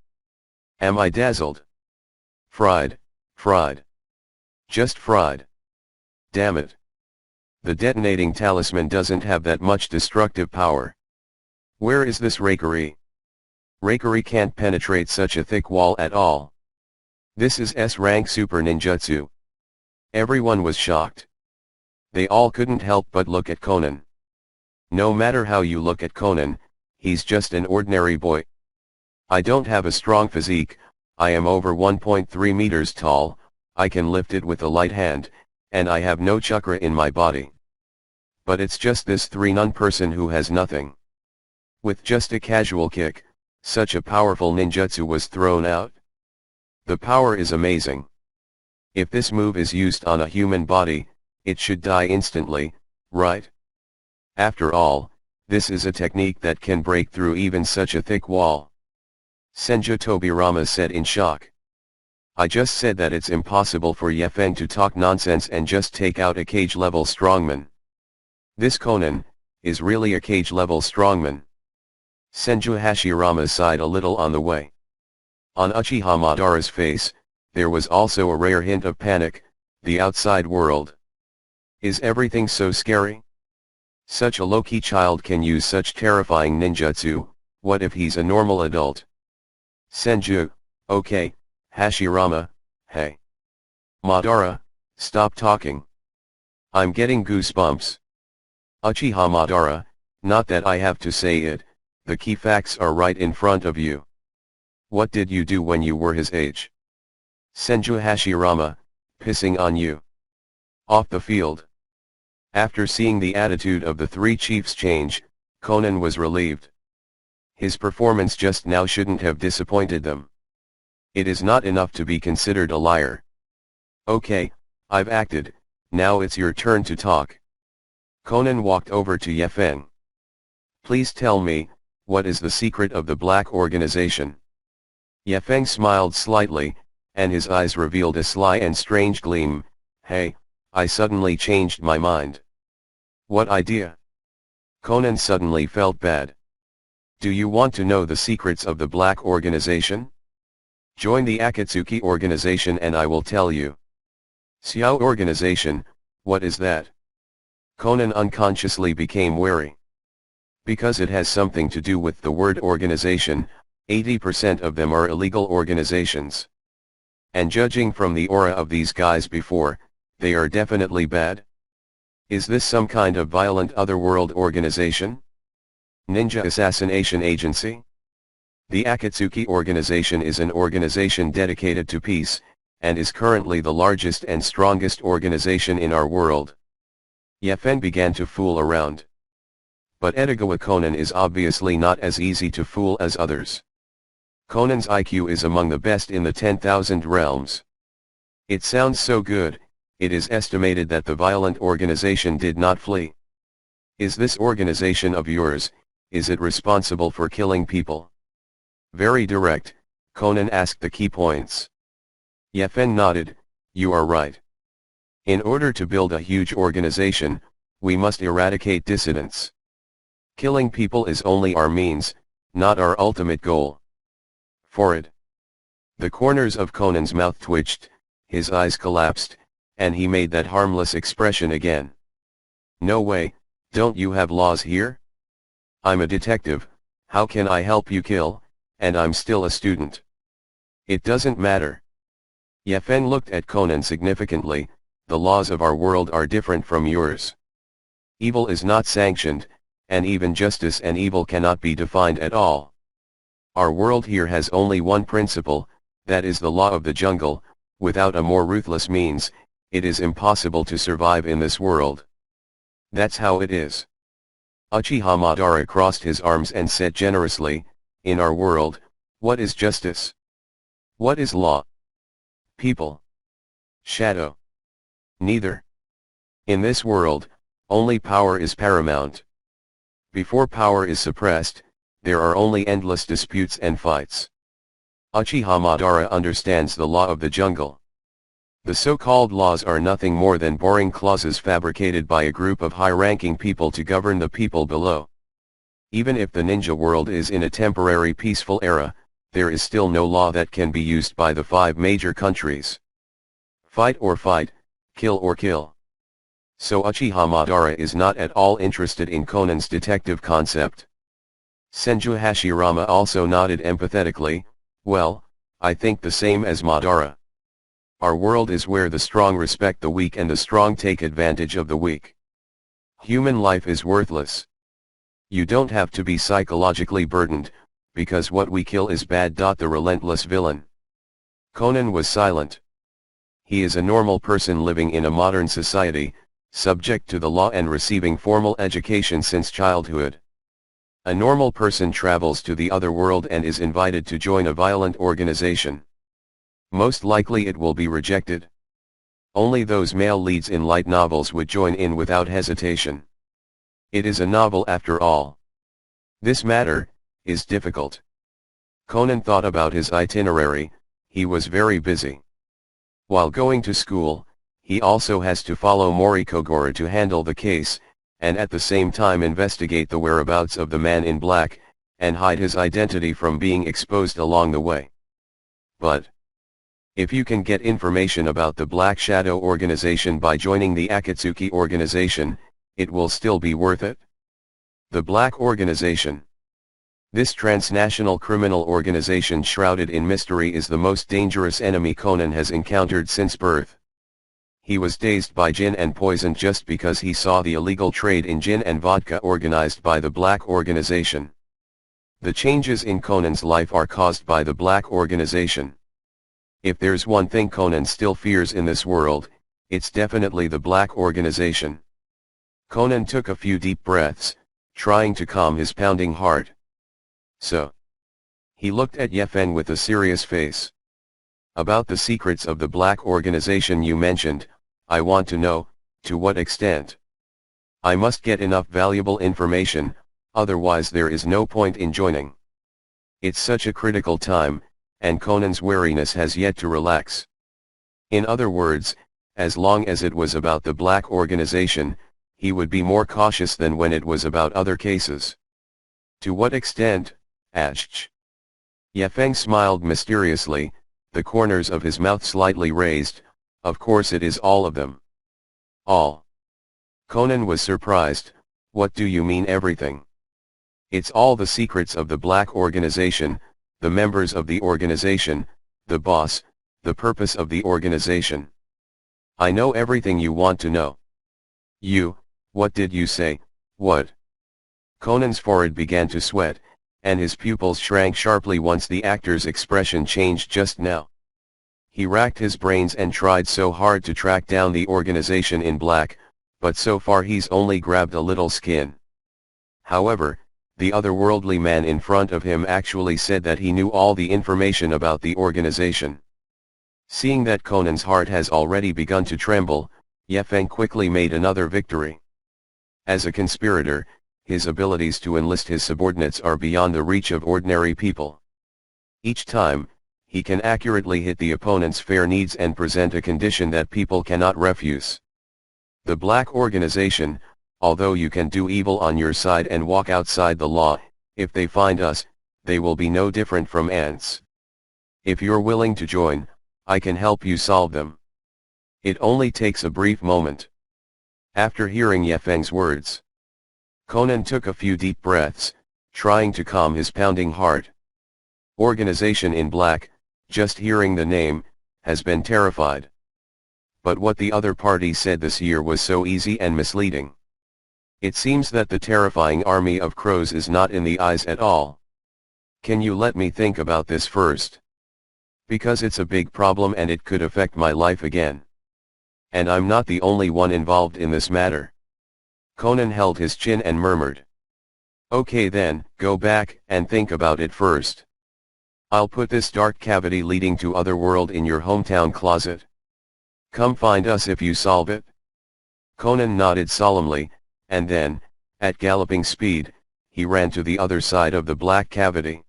S1: "Am I dazzled? Fried, fried. Just fried. Damn it. The detonating talisman doesn't have that much destructive power. Where is this Reikari? Reikari can't penetrate such a thick wall at all. This is S-rank super ninjutsu." Everyone was shocked. They all couldn't help but look at Conan. No matter how you look at Conan, he's just an ordinary boy. "I don't have a strong physique, I am over 1.3 meters tall, I can lift it with a light hand, and I have no chakra in my body. But it's just this three-nun person who has nothing." With just a casual kick, such a powerful ninjutsu was thrown out. The power is amazing. If this move is used on a human body, it should die instantly, right? After all, this is a technique that can break through even such a thick wall. Senju Tobirama said in shock. "I just said that it's impossible for Ye Feng to talk nonsense and just take out a cage-level strongman. This Conan is really a cage-level strongman. Senju Hashirama sighed a little on the way. On Uchiha Madara's face, there was also a rare hint of panic. The outside world. Is everything so scary? Such a low-key child can use such terrifying ninjutsu. What if he's a normal adult? Senju, okay, Hashirama, hey. Madara, stop talking. I'm getting goosebumps. Uchiha Madara, not that I have to say it, the key facts are right in front of you. What did you do when you were his age? Senju Hashirama, pissing on you. Off the field. After seeing the attitude of the three chiefs change, Conan was relieved. His performance just now shouldn't have disappointed them. It is not enough to be considered a liar. Okay, I've acted, now it's your turn to talk. Conan walked over to Ye Feng. Please tell me, what is the secret of the Black Organization? Ye Feng smiled slightly, and his eyes revealed a sly and strange gleam. Hey, I suddenly changed my mind. What idea? Conan suddenly felt bad. Do you want to know the secrets of the Black Organization? Join the Akatsuki organization and I will tell you. Xiao organization, what is that? Conan unconsciously became wary. Because it has something to do with the word organization, 80% of them are illegal organizations. And judging from the aura of these guys before, they are definitely bad. Is this some kind of violent otherworld organization? Ninja assassination agency? The Akatsuki organization is an organization dedicated to peace, and is currently the largest and strongest organization in our world. Ye Feng began to fool around. But Edogawa Conan is obviously not as easy to fool as others. Conan's IQ is among the best in the 10,000 realms. It sounds so good, it is estimated that the violent organization did not flee. Is this organization of yours, is it responsible for killing people? Very direct, Conan asked the key points. Ye Feng nodded, you are right. In order to build a huge organization, we must eradicate dissidents. Killing people is only our means, not our ultimate goal. For it. The corners of Conan's mouth twitched, his eyes collapsed, and he made that harmless expression again. No way, don't you have laws here? I'm a detective, how can I help you kill, and I'm still a student. It doesn't matter. Ye Feng looked at Conan significantly, the laws of our world are different from yours. Evil is not sanctioned, and even justice and evil cannot be defined at all. Our world here has only one principle, that is the law of the jungle. Without a more ruthless means, it is impossible to survive in this world. That's how it is. Uchiha Madara crossed his arms and said generously, in our world, what is justice? What is law? People. Shadow. Neither. In this world, only power is paramount. Before power is suppressed, there are only endless disputes and fights. Uchiha Madara understands the law of the jungle. The so-called laws are nothing more than boring clauses fabricated by a group of high-ranking people to govern the people below. Even if the ninja world is in a temporary peaceful era, there is still no law that can be used by the 5 major countries. Fight or fight, kill or kill. So Uchiha Madara is not at all interested in Conan's detective concept. Senju Hashirama also nodded empathetically, well, I think the same as Madara. Our world is where the strong respect the weak and the strong take advantage of the weak. Human life is worthless. You don't have to be psychologically burdened, because what we kill is bad. The relentless villain. Conan was silent. He is a normal person living in a modern society, subject to the law and receiving formal education since childhood. A normal person travels to the other world and is invited to join a violent organization. Most likely it will be rejected. Only those male leads in light novels would join in without hesitation. It is a novel after all. This matter is difficult. Conan thought about his itinerary. He was very busy. While going to school, he also has to follow Morikogoro to handle the case, and at the same time investigate the whereabouts of the man in black, and hide his identity from being exposed along the way. But if you can get information about the Black Shadow organization by joining the Akatsuki organization, it will still be worth it. The Black Organization. This transnational criminal organization shrouded in mystery is the most dangerous enemy Conan has encountered since birth. He was dazed by gin and poisoned just because he saw the illegal trade in gin and vodka organized by the Black Organization. The changes in Conan's life are caused by the Black Organization. If there's one thing Conan still fears in this world, it's definitely the Black Organization. Conan took a few deep breaths, trying to calm his pounding heart. So he looked at Ye Feng with a serious face. About the secrets of the Black Organization you mentioned, I want to know, to what extent? I must get enough valuable information, otherwise there is no point in joining. It's such a critical time, and Conan's wariness has yet to relax. In other words, as long as it was about the Black Organization, he would be more cautious than when it was about other cases. To what extent? Asked. Ye Feng smiled mysteriously, the corners of his mouth slightly raised. Of course it is all of them. All. Conan was surprised. What do you mean everything? It's all the secrets of the Black Organization, the members of the organization, the boss, the purpose of the organization. I know everything you want to know. What did you say, what? Conan's forehead began to sweat, and his pupils shrank sharply once the actor's expression changed just now. He racked his brains and tried so hard to track down the organization in black, but so far he's only grabbed a little skin. However, the otherworldly man in front of him actually said that he knew all the information about the organization. Seeing that Conan's heart has already begun to tremble, Ye Feng quickly made another victory. As a conspirator, his abilities to enlist his subordinates are beyond the reach of ordinary people. Each time, he can accurately hit the opponent's fair needs and present a condition that people cannot refuse. The Black Organization, although you can do evil on your side and walk outside the law, if they find us, they will be no different from ants. If you're willing to join, I can help you solve them. It only takes a brief moment. After hearing Ye Feng's words, Conan took a few deep breaths, trying to calm his pounding heart. Organization in black, just hearing the name, has been terrified. But what the other party said this year was so easy and misleading. It seems that the terrifying army of crows is not in the eyes at all. Can you let me think about this first? Because it's a big problem and it could affect my life again. And I'm not the only one involved in this matter. Conan held his chin and murmured. Okay then, go back and think about it first. I'll put this dark cavity leading to Otherworld in your hometown closet. Come find us if you solve it. Conan nodded solemnly, and then, at galloping speed, he ran to the other side of the black cavity.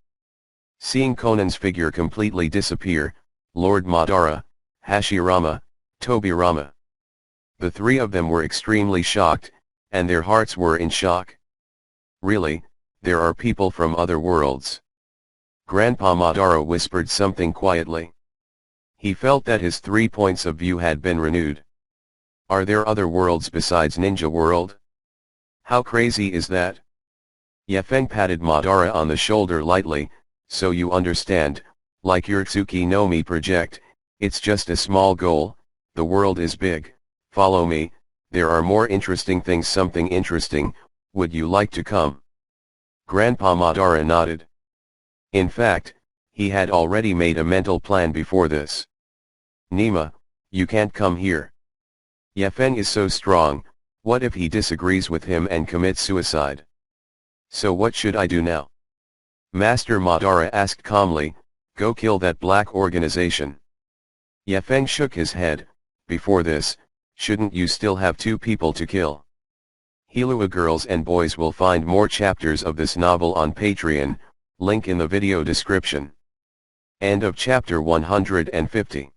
S1: Seeing Conan's figure completely disappear, Lord Madara, Hashirama, Tobirama. The three of them were extremely shocked, and their hearts were in shock. Really, there are people from other worlds. Grandpa Madara whispered something quietly. He felt that his 3 points of view had been renewed. Are there other worlds besides Ninja World? How crazy is that? Ye Feng patted Madara on the shoulder lightly, so you understand, like your Tsuki no Mi project, it's just a small goal, the world is big, follow me, there are more interesting things, something interesting, would you like to come? Grandpa Madara nodded. In fact, he had already made a mental plan before this. Nima, you can't come here. Ye Feng is so strong, what if he disagrees with him and commits suicide? So what should I do now? Master Madara asked calmly, go kill that black organization. Ye Feng shook his head, before this, shouldn't you still have 2 people to kill? Hilua girls and boys will find more chapters of this novel on Patreon, link in the video description. End of chapter 150.